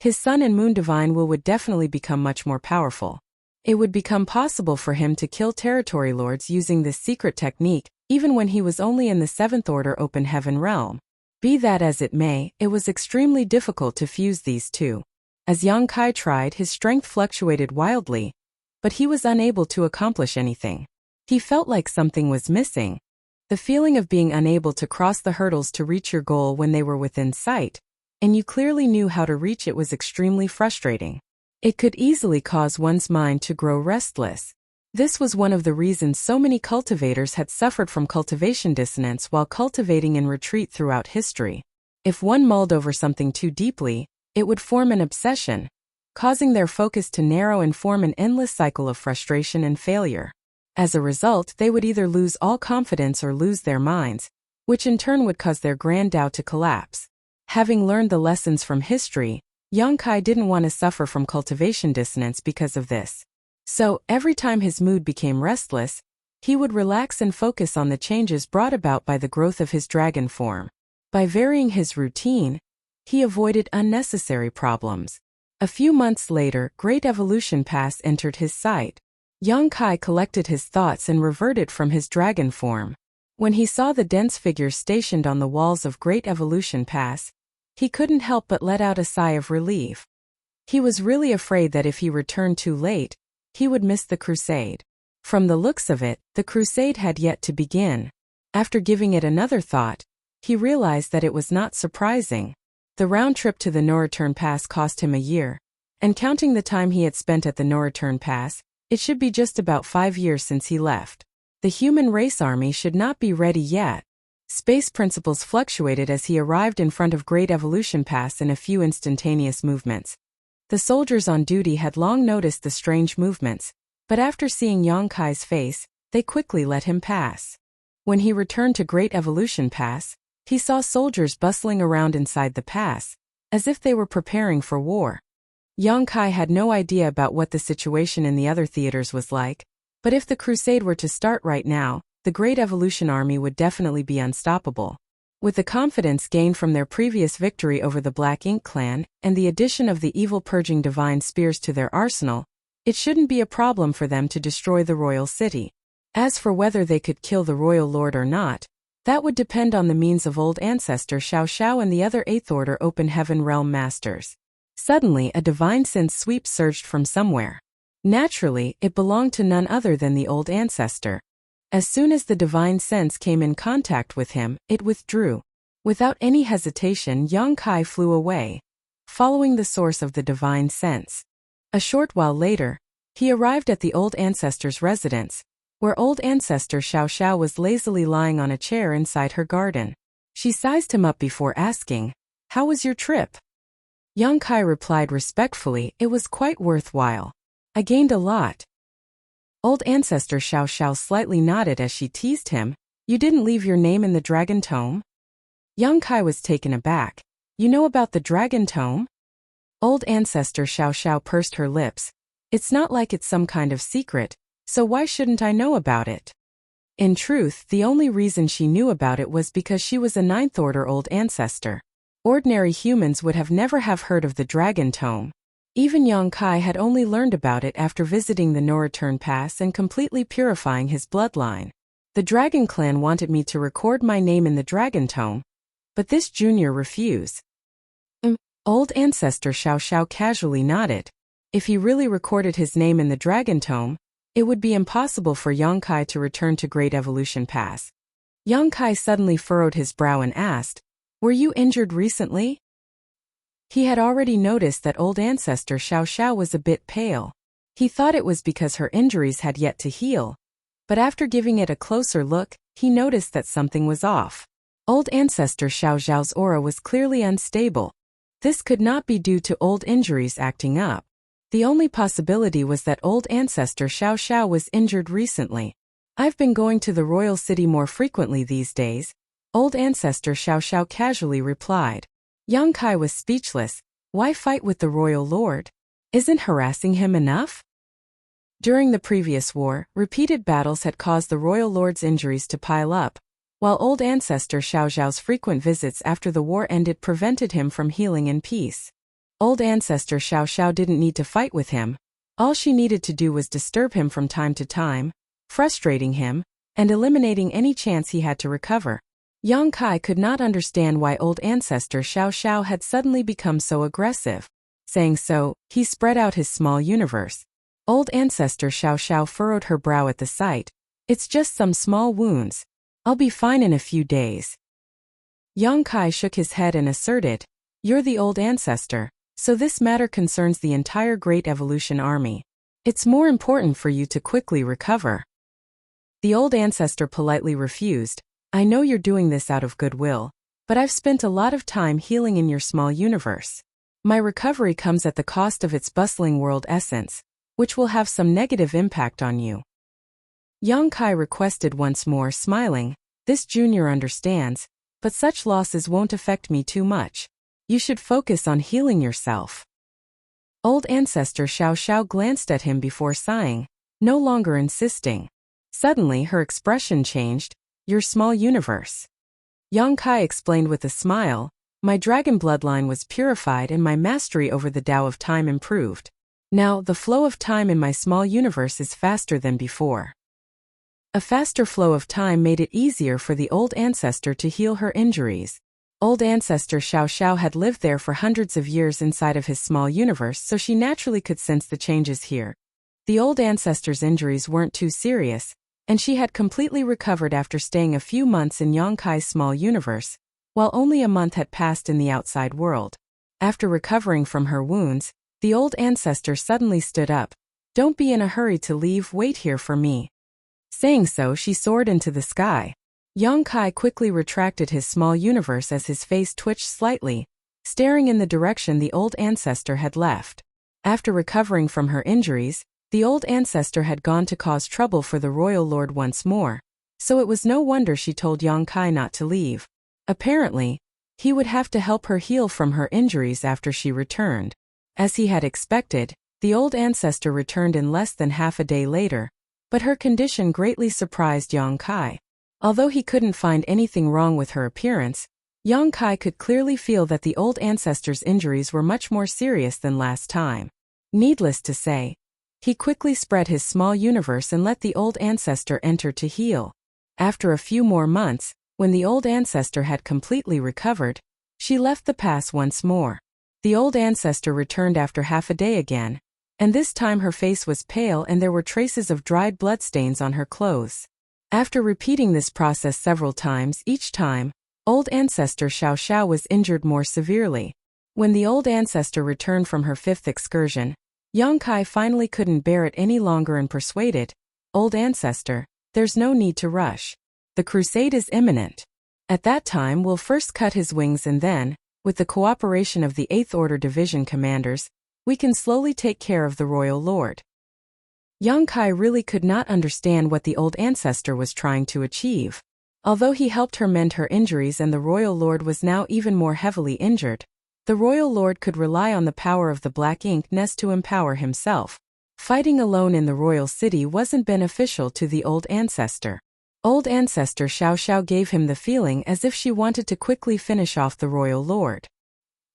[SPEAKER 1] His sun and moon divine will would definitely become much more powerful. It would become possible for him to kill territory lords using this secret technique, even when he was only in the 7th Order Open Heaven realm. Be that as it may, it was extremely difficult to fuse these two. As Yang Kai tried, his strength fluctuated wildly, but he was unable to accomplish anything. He felt like something was missing. The feeling of being unable to cross the hurdles to reach your goal when they were within sight, and you clearly knew how to reach it, was extremely frustrating. It could easily cause one's mind to grow restless. This was one of the reasons so many cultivators had suffered from cultivation dissonance while cultivating in retreat throughout history. If one mulled over something too deeply, it would form an obsession, causing their focus to narrow and form an endless cycle of frustration and failure. As a result, they would either lose all confidence or lose their minds, which in turn would cause their grand Tao to collapse. Having learned the lessons from history, Yang Kai didn't want to suffer from cultivation dissonance because of this. So, every time his mood became restless, he would relax and focus on the changes brought about by the growth of his dragon form. By varying his routine, he avoided unnecessary problems. A few months later, Great Evolution Pass entered his sight. Yang Kai collected his thoughts and reverted from his dragon form. When he saw the dense figures stationed on the walls of Great Evolution Pass, he couldn't help but let out a sigh of relief. He was really afraid that if he returned too late, he would miss the crusade. From the looks of it, the crusade had yet to begin. After giving it another thought, he realized that it was not surprising. The round trip to the no-return pass cost him a year, and counting the time he had spent at the no-return pass, it should be just about 5 years since he left. The human race army should not be ready yet. Space principles fluctuated as he arrived in front of Great Evolution Pass in a few instantaneous movements. The soldiers on duty had long noticed the strange movements, but after seeing Yang Kai's face, they quickly let him pass. When he returned to Great Evolution Pass, he saw soldiers bustling around inside the pass, as if they were preparing for war. Yang Kai had no idea about what the situation in the other theaters was like, but if the crusade were to start right now, the Great Evolution Army would definitely be unstoppable. With the confidence gained from their previous victory over the Black Ink Clan, and the addition of the evil-purging divine spears to their arsenal, it shouldn't be a problem for them to destroy the royal city. As for whether they could kill the royal lord or not, that would depend on the means of old ancestor Xiao Xiao and the other 8th Order Open Heaven Realm Masters. Suddenly, a divine sense sweep surged from somewhere. Naturally, it belonged to none other than the old ancestor. As soon as the divine sense came in contact with him, it withdrew. Without any hesitation, Yang Kai flew away, following the source of the divine sense. A short while later, he arrived at the old ancestor's residence, where old ancestor Xiao Xiao was lazily lying on a chair inside her garden. She sized him up before asking, "How was your trip?" Yang Kai replied respectfully, "It was quite worthwhile. I gained a lot." Old ancestor Xiao Xiao slightly nodded as she teased him, "You didn't leave your name in the dragon tome?" Yang Kai was taken aback. "You know about the dragon tome?" Old ancestor Xiao Xiao pursed her lips. "It's not like it's some kind of secret, so why shouldn't I know about it?" In truth, the only reason she knew about it was because she was a 9th Order old ancestor. Ordinary humans would have never have heard of the dragon tome. Even Yang Kai had only learned about it after visiting the no-return pass and completely purifying his bloodline. "The Dragon Clan wanted me to record my name in the Dragon Tome, but this junior refused." Old ancestor Xiao Xiao casually nodded. If he really recorded his name in the Dragon Tome, it would be impossible for Yang Kai to return to Great Evolution Pass. Yang Kai suddenly furrowed his brow and asked, "Were you injured recently?" He had already noticed that old ancestor Xiao Xiao was a bit pale. He thought it was because her injuries had yet to heal, but after giving it a closer look, he noticed that something was off. Old ancestor Xiao Xiao's aura was clearly unstable. This could not be due to old injuries acting up. The only possibility was that old ancestor Xiao Xiao was injured recently. "I've been going to the royal city more frequently these days," old ancestor Xiao Xiao casually replied. Yang Kai was speechless. Why fight with the royal lord? Isn't harassing him enough? During the previous war, repeated battles had caused the royal lord's injuries to pile up, while old ancestor Xiao Xiao's frequent visits after the war ended prevented him from healing in peace. Old ancestor Xiao Xiao didn't need to fight with him. All she needed to do was disturb him from time to time, frustrating him, and eliminating any chance he had to recover. Yang Kai could not understand why old ancestor Xiao Xiao had suddenly become so aggressive. Saying so, he spread out his small universe. Old ancestor Xiao Xiao furrowed her brow at the sight. It's just some small wounds. I'll be fine in a few days. Yang Kai shook his head and asserted, You're the old ancestor, so this matter concerns the entire Great Evolution Army. It's more important for you to quickly recover. The old ancestor politely refused. I know you're doing this out of goodwill, but I've spent a lot of time healing in your small universe. My recovery comes at the cost of its bustling world essence, which will have some negative impact on you. Yang Kai requested once more, smiling, This junior understands, but such losses won't affect me too much. You should focus on healing yourself. Old ancestor Xiao Xiao glanced at him before sighing, no longer insisting. Suddenly her expression changed, Your small universe. Yang Kai explained with a smile, My dragon bloodline was purified and my mastery over the Tao of time improved. Now, the flow of time in my small universe is faster than before. A faster flow of time made it easier for the old ancestor to heal her injuries. Old ancestor Xiao Xiao had lived there for hundreds of years inside of his small universe, so she naturally could sense the changes here. The old ancestor's injuries weren't too serious, and she had completely recovered after staying a few months in Yang Kai's small universe, while only a month had passed in the outside world. After recovering from her wounds, the old ancestor suddenly stood up. Don't be in a hurry to leave, wait here for me. Saying so, she soared into the sky. Yang Kai quickly retracted his small universe as his face twitched slightly, staring in the direction the old ancestor had left. After recovering from her injuries, the old ancestor had gone to cause trouble for the royal lord once more, so it was no wonder she told Yang Kai not to leave. Apparently, he would have to help her heal from her injuries after she returned. As he had expected, the old ancestor returned in less than half a day later, but her condition greatly surprised Yang Kai. Although he couldn't find anything wrong with her appearance, Yang Kai could clearly feel that the old ancestor's injuries were much more serious than last time. Needless to say, he quickly spread his small universe and let the old ancestor enter to heal. After a few more months, when the old ancestor had completely recovered, she left the pass once more. The old ancestor returned after half a day again, and this time her face was pale and there were traces of dried bloodstains on her clothes. After repeating this process several times, each time, old ancestor Xiao Xiao was injured more severely. When the old ancestor returned from her fifth excursion, Yang Kai finally couldn't bear it any longer and persuaded, Old ancestor, there's no need to rush. The crusade is imminent. At that time we'll first cut his wings and then, with the cooperation of the 8th Order Division commanders, we can slowly take care of the royal lord. Yang Kai really could not understand what the old ancestor was trying to achieve. Although he helped her mend her injuries and the royal lord was now even more heavily injured, the royal lord could rely on the power of the black ink nest to empower himself. Fighting alone in the royal city wasn't beneficial to the old ancestor. Old ancestor Xiao Xiao gave him the feeling as if she wanted to quickly finish off the royal lord.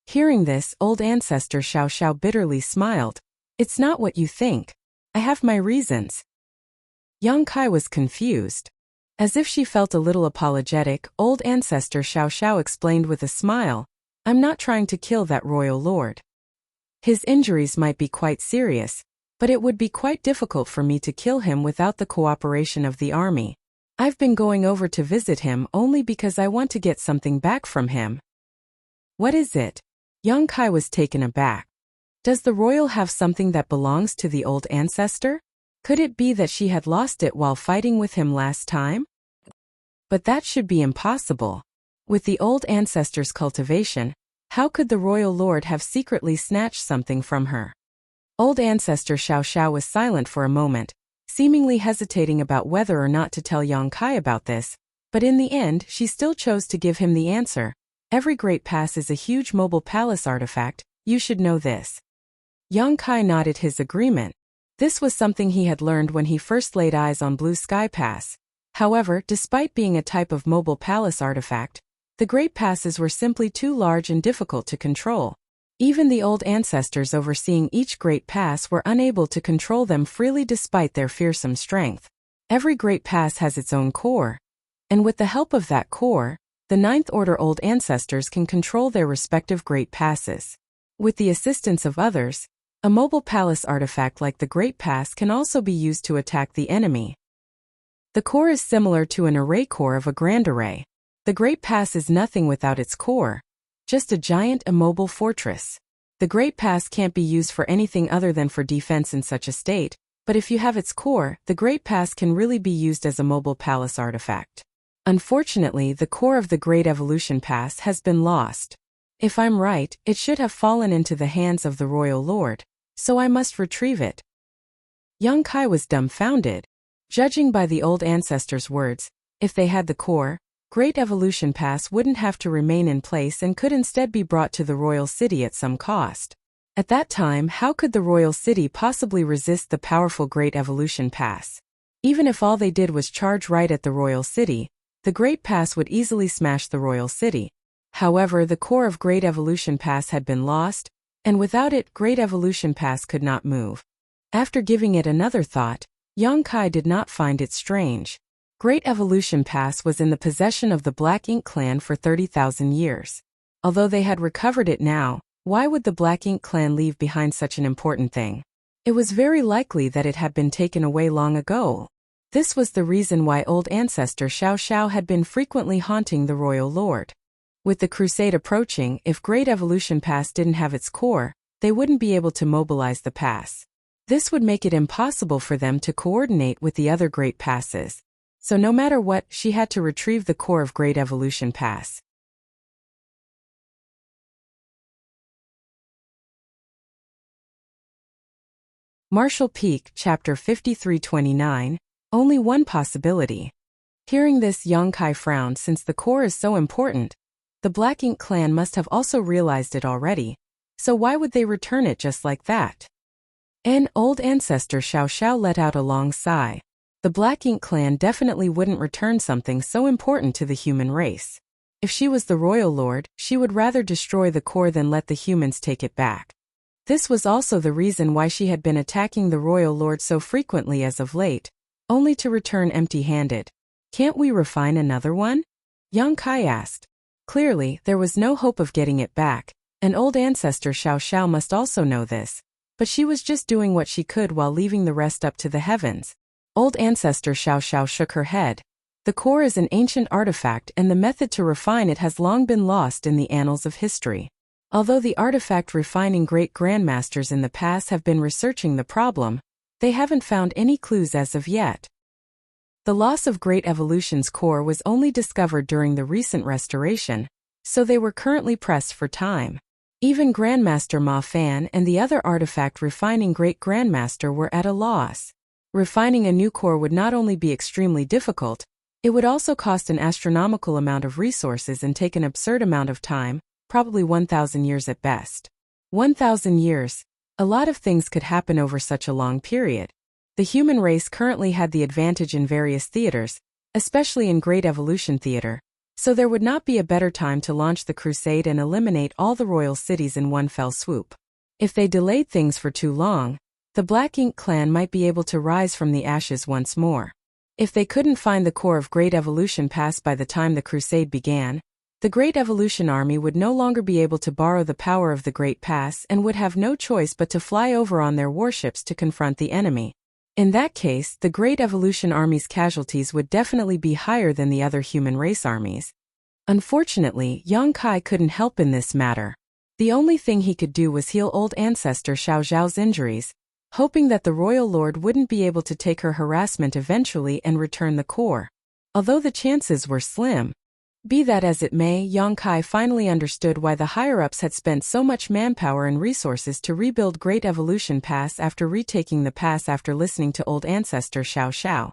[SPEAKER 1] Hearing this, old ancestor Xiao Xiao bitterly smiled. It's not what you think. I have my reasons. Yang Kai was confused. As if she felt a little apologetic, old ancestor Xiao Xiao explained with a smile, I'm not trying to kill that royal lord. His injuries might be quite serious, but it would be quite difficult for me to kill him without the cooperation of the army. I've been going over to visit him only because I want to get something back from him. What is it? Yang Kai was taken aback. Does the royal have something that belongs to the old ancestor? Could it be that she had lost it while fighting with him last time? But that should be impossible. With the old ancestor's cultivation, how could the royal lord have secretly snatched something from her? Old ancestor Xiao Xiao was silent for a moment, seemingly hesitating about whether or not to tell Yang Kai about this, but in the end she still chose to give him the answer. Every great pass is a huge mobile palace artifact, you should know this. Yang Kai nodded his agreement. This was something he had learned when he first laid eyes on Blue Sky Pass. However, despite being a type of mobile palace artifact, the great passes were simply too large and difficult to control. Even the old ancestors overseeing each great pass were unable to control them freely despite their fearsome strength. Every great pass has its own core, and with the help of that core, the Ninth Order old ancestors can control their respective great passes. With the assistance of others, a mobile palace artifact like the Great Pass can also be used to attack the enemy. The core is similar to an array core of a grand array. The Great Pass is nothing without its core, just a giant immobile fortress. The Great Pass can't be used for anything other than for defense in such a state, but if you have its core, the Great Pass can really be used as a mobile palace artifact. Unfortunately, the core of the Great Evolution Pass has been lost. If I'm right, it should have fallen into the hands of the Royal Lord, so I must retrieve it. Young Kai was dumbfounded. Judging by the old ancestors' words, if they had the core, Great Evolution Pass wouldn't have to remain in place and could instead be brought to the royal city at some cost. At that time, how could the royal city possibly resist the powerful Great Evolution Pass? Even if all they did was charge right at the royal city, the Great Pass would easily smash the royal city. However, the core of Great Evolution Pass had been lost, and without it, Great Evolution Pass could not move. After giving it another thought, Young Kai did not find it strange. Great Evolution Pass was in the possession of the Black Ink clan for 30,000 years. Although they had recovered it now, why would the Black Ink clan leave behind such an important thing? It was very likely that it had been taken away long ago. This was the reason why old ancestor Xiao Xiao had been frequently haunting the royal lord. With the crusade approaching, if Great Evolution Pass didn't have its core, they wouldn't be able to mobilize the pass. This would make it impossible for them to coordinate with the other great passes. So no matter what, she had to retrieve the core of Great Evolution Pass. Martial Peak, Chapter 5329, Only One Possibility. Hearing this, Young Kai frowned. Since the core is so important, the Black Ink clan must have also realized it already, so why would they return it just like that? An old ancestor Xiao Xiao let out a long sigh. The Black Ink clan definitely wouldn't return something so important to the human race. If she was the royal lord, she would rather destroy the core than let the humans take it back. This was also the reason why she had been attacking the royal lord so frequently as of late, only to return empty-handed. Can't we refine another one? Young Kai asked. Clearly, there was no hope of getting it back. An old ancestor Xiao Xiao must also know this, but she was just doing what she could while leaving the rest up to the heavens. Old ancestor Xiao Xiao shook her head. The core is an ancient artifact and the method to refine it has long been lost in the annals of history. Although the artifact refining great grandmasters in the past have been researching the problem, they haven't found any clues as of yet. The loss of Great Evolution's core was only discovered during the recent restoration, so they were currently pressed for time. Even Grandmaster Ma Fan and the other artifact refining Great Grandmaster were at a loss. Refining a new core would not only be extremely difficult, it would also cost an astronomical amount of resources and take an absurd amount of time, probably 1,000 years at best. 1,000 years. A lot of things could happen over such a long period. The human race currently had the advantage in various theaters, especially in Great Evolution Theater, so there would not be a better time to launch the crusade and eliminate all the royal cities in one fell swoop. If they delayed things for too long, the Black Ink clan might be able to rise from the ashes once more. If they couldn't find the core of Great Evolution Pass by the time the crusade began, the Great Evolution Army would no longer be able to borrow the power of the Great Pass and would have no choice but to fly over on their warships to confront the enemy. In that case, the Great Evolution Army's casualties would definitely be higher than the other human race armies. Unfortunately, Young Kai couldn't help in this matter. The only thing he could do was heal old ancestor Xiao Xiao's injuries, hoping that the royal lord wouldn't be able to take her harassment eventually and return the core. Although the chances were slim. Be that as it may, Young Kai finally understood why the higher-ups had spent so much manpower and resources to rebuild Great Evolution Pass after retaking the pass after listening to old ancestor Xiao Xiao.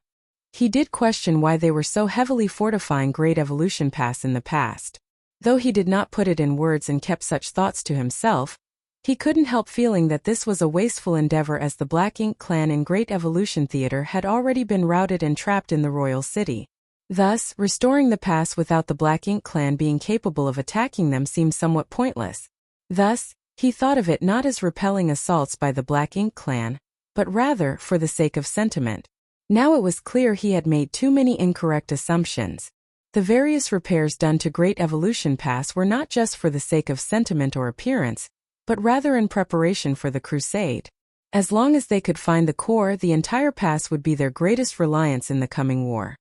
[SPEAKER 1] He did question why they were so heavily fortifying Great Evolution Pass in the past. Though he did not put it in words and kept such thoughts to himself, he couldn't help feeling that this was a wasteful endeavor as the Black Ink clan in Great Evolution Theater had already been routed and trapped in the royal city. Thus, restoring the pass without the Black Ink clan being capable of attacking them seemed somewhat pointless. Thus, He thought of it not as repelling assaults by the Black Ink clan, but rather for the sake of sentiment. Now it was clear he had made too many incorrect assumptions. The various repairs done to Great Evolution Pass were not just for the sake of sentiment or appearance, but rather in preparation for the crusade. As long as they could find the core, the entire pass would be their greatest reliance in the coming war.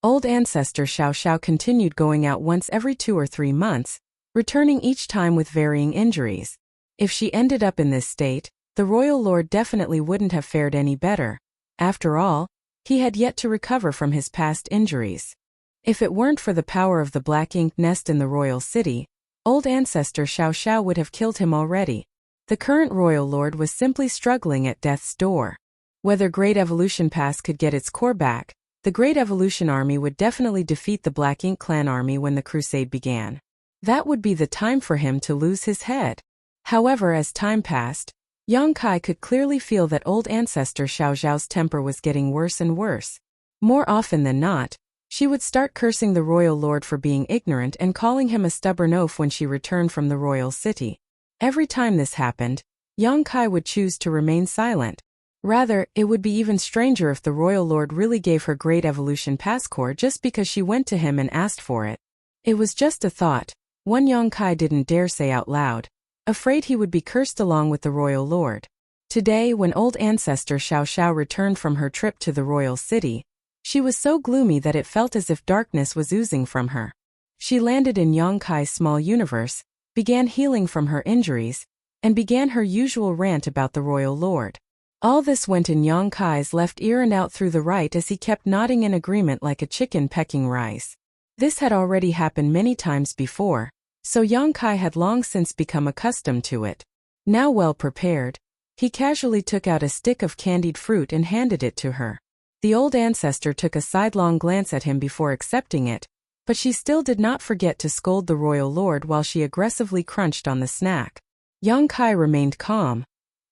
[SPEAKER 1] Old Ancestor Xiao Xiao continued going out once every 2 or 3 months, returning each time with varying injuries. If she ended up in this state, the royal lord definitely wouldn't have fared any better. After all, he had yet to recover from his past injuries. If it weren't for the power of the Black Ink nest in the royal city, Old Ancestor Xiao Xiao would have killed him already. The current royal lord was simply struggling at death's door. Whether Great Evolution Pass could get its core back, the Great Evolution Army would definitely defeat the Black Ink clan army when the crusade began. That would be the time for him to lose his head. However, as time passed, Yang Kai could clearly feel that Old Ancestor Xiao Xiao's temper was getting worse and worse. More often than not, she would start cursing the royal lord for being ignorant and calling him a stubborn oaf when she returned from the royal city. Every time this happened, Yang Kai would choose to remain silent. Rather, it would be even stranger if the royal lord really gave her Great Evolution Pass core just because she went to him and asked for it. It was just a thought, one Yang Kai didn't dare say out loud, afraid he would be cursed along with the royal lord. Today, when Old Ancestor Xiao Xiao returned from her trip to the royal city, she was so gloomy that it felt as if darkness was oozing from her. She landed in Yang Kai's small universe, began healing from her injuries, and began her usual rant about the royal lord. All this went in Yang Kai's left ear and out through the right as he kept nodding in agreement like a chicken pecking rice. This had already happened many times before, so Yang Kai had long since become accustomed to it. Now well prepared, he casually took out a stick of candied fruit and handed it to her. The old ancestor took a sidelong glance at him before accepting it, but she still did not forget to scold the royal lord while she aggressively crunched on the snack. Yang Kai remained calm,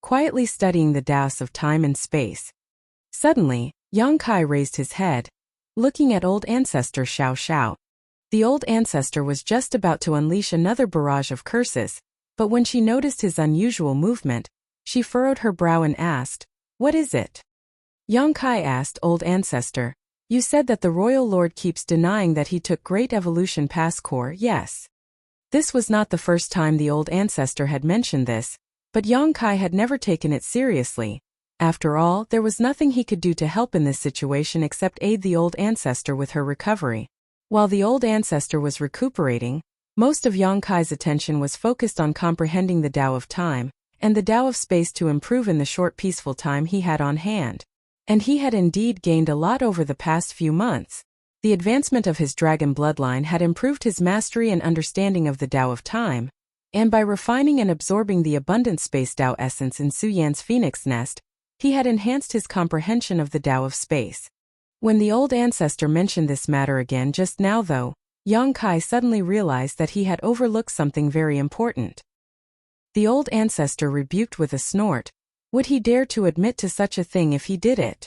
[SPEAKER 1] quietly studying the Taoist of time and space. Suddenly, Yang Kai raised his head, looking at Old Ancestor Xiao Xiao. The old ancestor was just about to unleash another barrage of curses, but when she noticed his unusual movement, she furrowed her brow and asked, "What is it?" Yang Kai asked Old Ancestor, "You said that the royal lord keeps denying that he took Great Evolution Pass core, yes?" This was not the first time the old ancestor had mentioned this, but Yang Kai had never taken it seriously. After all, there was nothing he could do to help in this situation except aid the old ancestor with her recovery. While the old ancestor was recuperating, most of Yang Kai's attention was focused on comprehending the Tao of time and the Tao of space to improve in the short peaceful time he had on hand. And he had indeed gained a lot over the past few months. The advancement of his dragon bloodline had improved his mastery and understanding of the Tao of time, and by refining and absorbing the abundant space Tao essence in Su Yan's phoenix nest, he had enhanced his comprehension of the Tao of space. When the old ancestor mentioned this matter again just now though, Yang Kai suddenly realized that he had overlooked something very important. The old ancestor rebuked with a snort. Would he dare to admit to such a thing if he did it?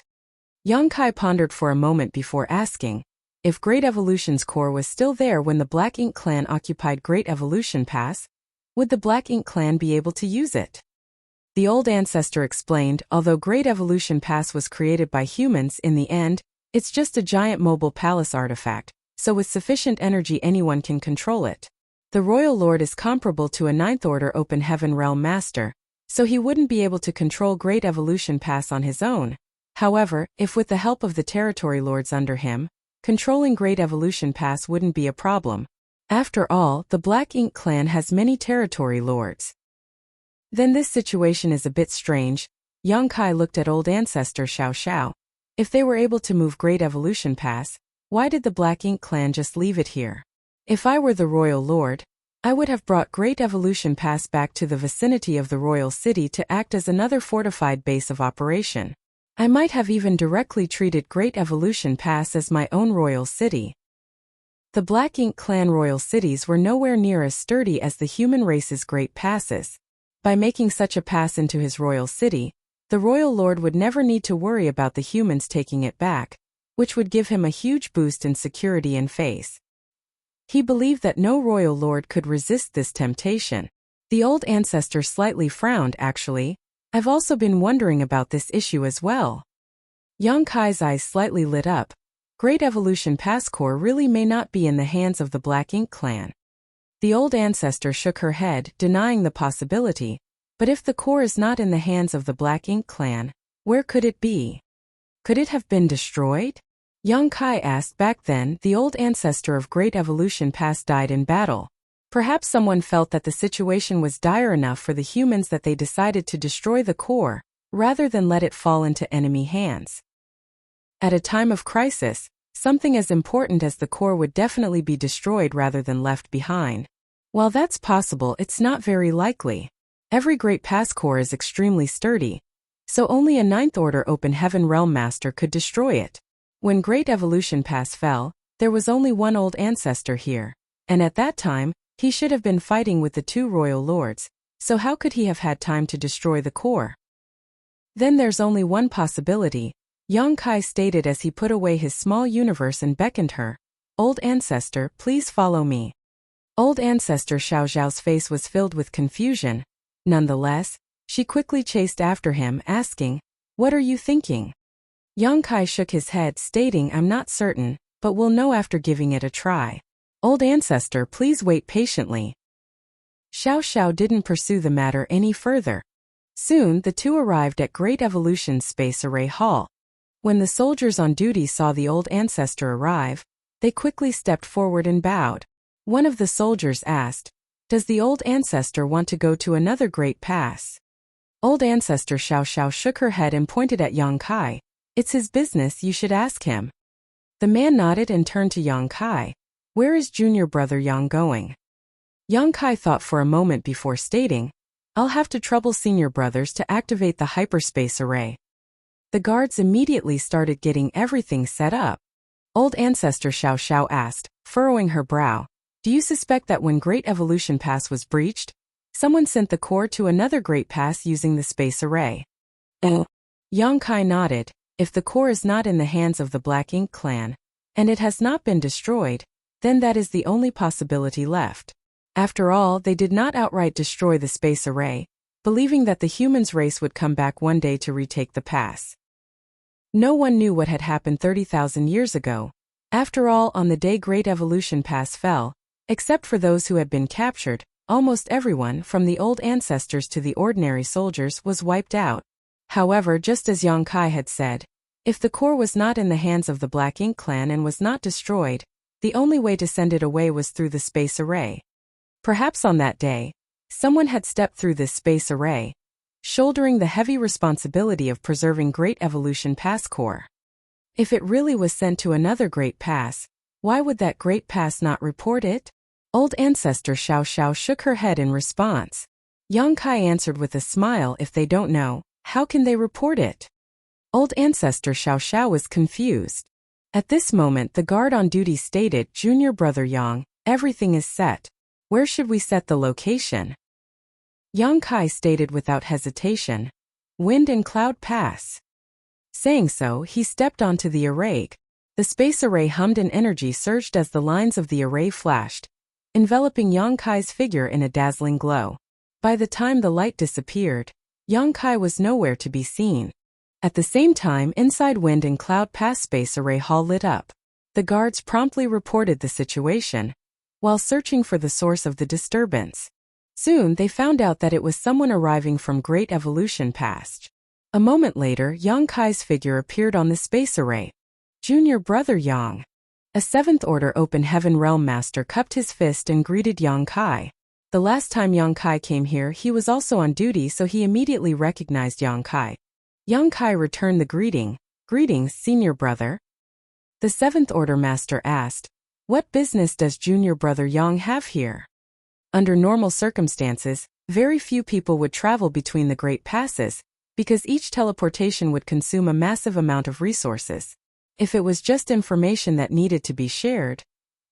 [SPEAKER 1] Yang Kai pondered for a moment before asking, if Great Evolution's core was still there when the Black Ink clan occupied Great Evolution Pass, would the Black Ink clan be able to use it? The old ancestor explained, although Great Evolution Pass was created by humans in the end, it's just a giant mobile palace artifact, so with sufficient energy anyone can control it. The Royal Lord is comparable to a Ninth Order Open Heaven Realm Master, so he wouldn't be able to control Great Evolution Pass on his own. However, if with the help of the territory lords under him, controlling Great Evolution Pass wouldn't be a problem. After all, the Black Ink clan has many territory lords. Then this situation is a bit strange. Yang Kai looked at Old Ancestor Xiao Xiao. If they were able to move Great Evolution Pass, why did the Black Ink clan just leave it here? If I were the royal lord, I would have brought Great Evolution Pass back to the vicinity of the royal city to act as another fortified base of operation. I might have even directly treated Great Evolution Pass as my own royal city. The Black Ink clan royal cities were nowhere near as sturdy as the human race's great passes. By making such a pass into his royal city, the royal lord would never need to worry about the humans taking it back, which would give him a huge boost in security and face. He believed that no royal lord could resist this temptation. The old ancestor slightly frowned. Actually, I've also been wondering about this issue as well. Yang Kai's eyes slightly lit up. Great Evolution Pass core really may not be in the hands of the Black Ink clan. The old ancestor shook her head, denying the possibility. But if the core is not in the hands of the Black Ink clan, where could it be? Could it have been destroyed? Yang Kai asked. Back then, the old ancestor of Great Evolution Pass died in battle. Perhaps someone felt that the situation was dire enough for the humans that they decided to destroy the core, rather than let it fall into enemy hands. At a time of crisis, something as important as the core would definitely be destroyed rather than left behind. While that's possible, it's not very likely. Every Great Pass core is extremely sturdy, so only a 9th Order Open Heaven Realm Master could destroy it. When Great Evolution Pass fell, there was only one old ancestor here, and at that time, he should have been fighting with the 2 royal lords, so how could he have had time to destroy the core? Then there's only one possibility, Yang Kai stated as he put away his small universe and beckoned her. Old ancestor, please follow me. Old ancestor Xiao Zhao's face was filled with confusion. Nonetheless, she quickly chased after him, asking, "What are you thinking?" Yang Kai shook his head, stating, "I'm not certain, but we'll know after giving it a try. Old ancestor, please wait patiently." Xiao Xiao didn't pursue the matter any further. Soon, the two arrived at Great Evolution's Space Array Hall. When the soldiers on duty saw the old ancestor arrive, they quickly stepped forward and bowed. One of the soldiers asked, "Does the old ancestor want to go to another Great Pass?" Old ancestor Xiao Xiao shook her head and pointed at Yang Kai. "It's his business, you should ask him." The man nodded and turned to Yang Kai. "Where is junior brother Yang going?" Yang Kai thought for a moment before stating, "I'll have to trouble senior brothers to activate the hyperspace array." The guards immediately started getting everything set up. Old ancestor Xiao Xiao asked, furrowing her brow, "Do you suspect that when Great Evolution Pass was breached, someone sent the core to another Great Pass using the space array?" Yang Kai nodded. "If the core is not in the hands of the Black Ink clan, and it has not been destroyed, then that is the only possibility left. After all, they did not outright destroy the space array, believing that the humans race would come back one day to retake the pass. No one knew what had happened 30,000 years ago. After all, on the day Great Evolution Pass fell, except for those who had been captured, almost everyone, from the old ancestors to the ordinary soldiers, was wiped out. However, just as Yang Kai had said, if the core was not in the hands of the Black Ink clan and was not destroyed, the only way to send it away was through the space array. Perhaps on that day, someone had stepped through this space array, shouldering the heavy responsibility of preserving Great Evolution Pass core. If it really was sent to another Great Pass, why would that Great Pass not report it? Old ancestor Xiao Xiao shook her head in response. Yang Kai answered with a smile, "If they don't know, how can they report it?" Old ancestor Xiao Xiao was confused. At this moment, the guard on duty stated, "Junior brother Yang, everything is set. Where should we set the location?" Yang Kai stated without hesitation, "Wind and Cloud Pass." Saying so, he stepped onto the array. The space array hummed and energy surged as the lines of the array flashed, enveloping Yang Kai's figure in a dazzling glow. By the time the light disappeared, Yang Kai was nowhere to be seen. At the same time, inside Wind and Cloud Pass Space Array Hall lit up. The guards promptly reported the situation, while searching for the source of the disturbance. Soon they found out that it was someone arriving from Great Evolution Pass. A moment later, Yang Kai's figure appeared on the space array. Junior brother Yang. A 7th Order Open Heaven Realm Master cupped his fist and greeted Yang Kai. The last time Yang Kai came here, he was also on duty, so he immediately recognized Yang Kai. Yang Kai returned the greeting. "Greetings, senior brother." The 7th Order Master asked, "What business does junior brother Yang have here?" Under normal circumstances, very few people would travel between the Great Passes, because each teleportation would consume a massive amount of resources. If it was just information that needed to be shared,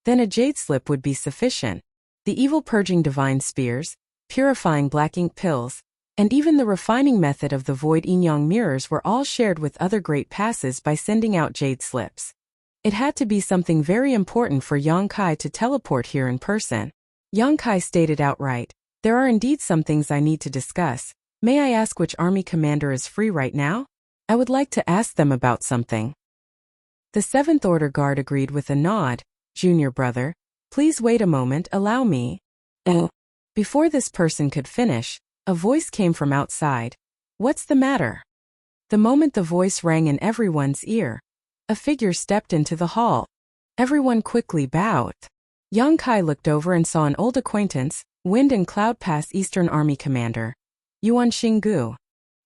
[SPEAKER 1] then a jade slip would be sufficient. The evil purging divine spears, purifying black ink pills, and even the refining method of the void yin-yang mirrors were all shared with other Great Passes by sending out jade slips. It had to be something very important for Yang Kai to teleport here in person. Yang Kai stated outright, There are indeed some things I need to discuss. May I ask which army commander is free right now? I would like to ask them about something. The Seventh Order guard agreed with a nod. Junior brother, please wait a moment, allow me. Before this person could finish, a voice came from outside. What's the matter? The moment the voice rang in everyone's ear, a figure stepped into the hall. Everyone quickly bowed. Yang Kai looked over and saw an old acquaintance, Wind and Cloud Pass Eastern Army Commander, Yuan Xinggu.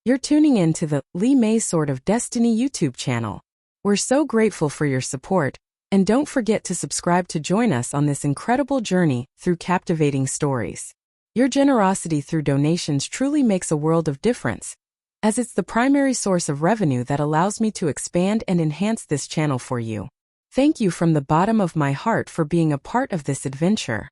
[SPEAKER 1] You're tuning in to the Li Mei's Sword of Destiny YouTube channel. We're so grateful for your support, and don't forget to subscribe to join us on this incredible journey through captivating stories. Your generosity through donations truly makes a world of difference, as it's the primary source of revenue that allows me to expand and enhance this channel for you. Thank you from the bottom of my heart for being a part of this adventure.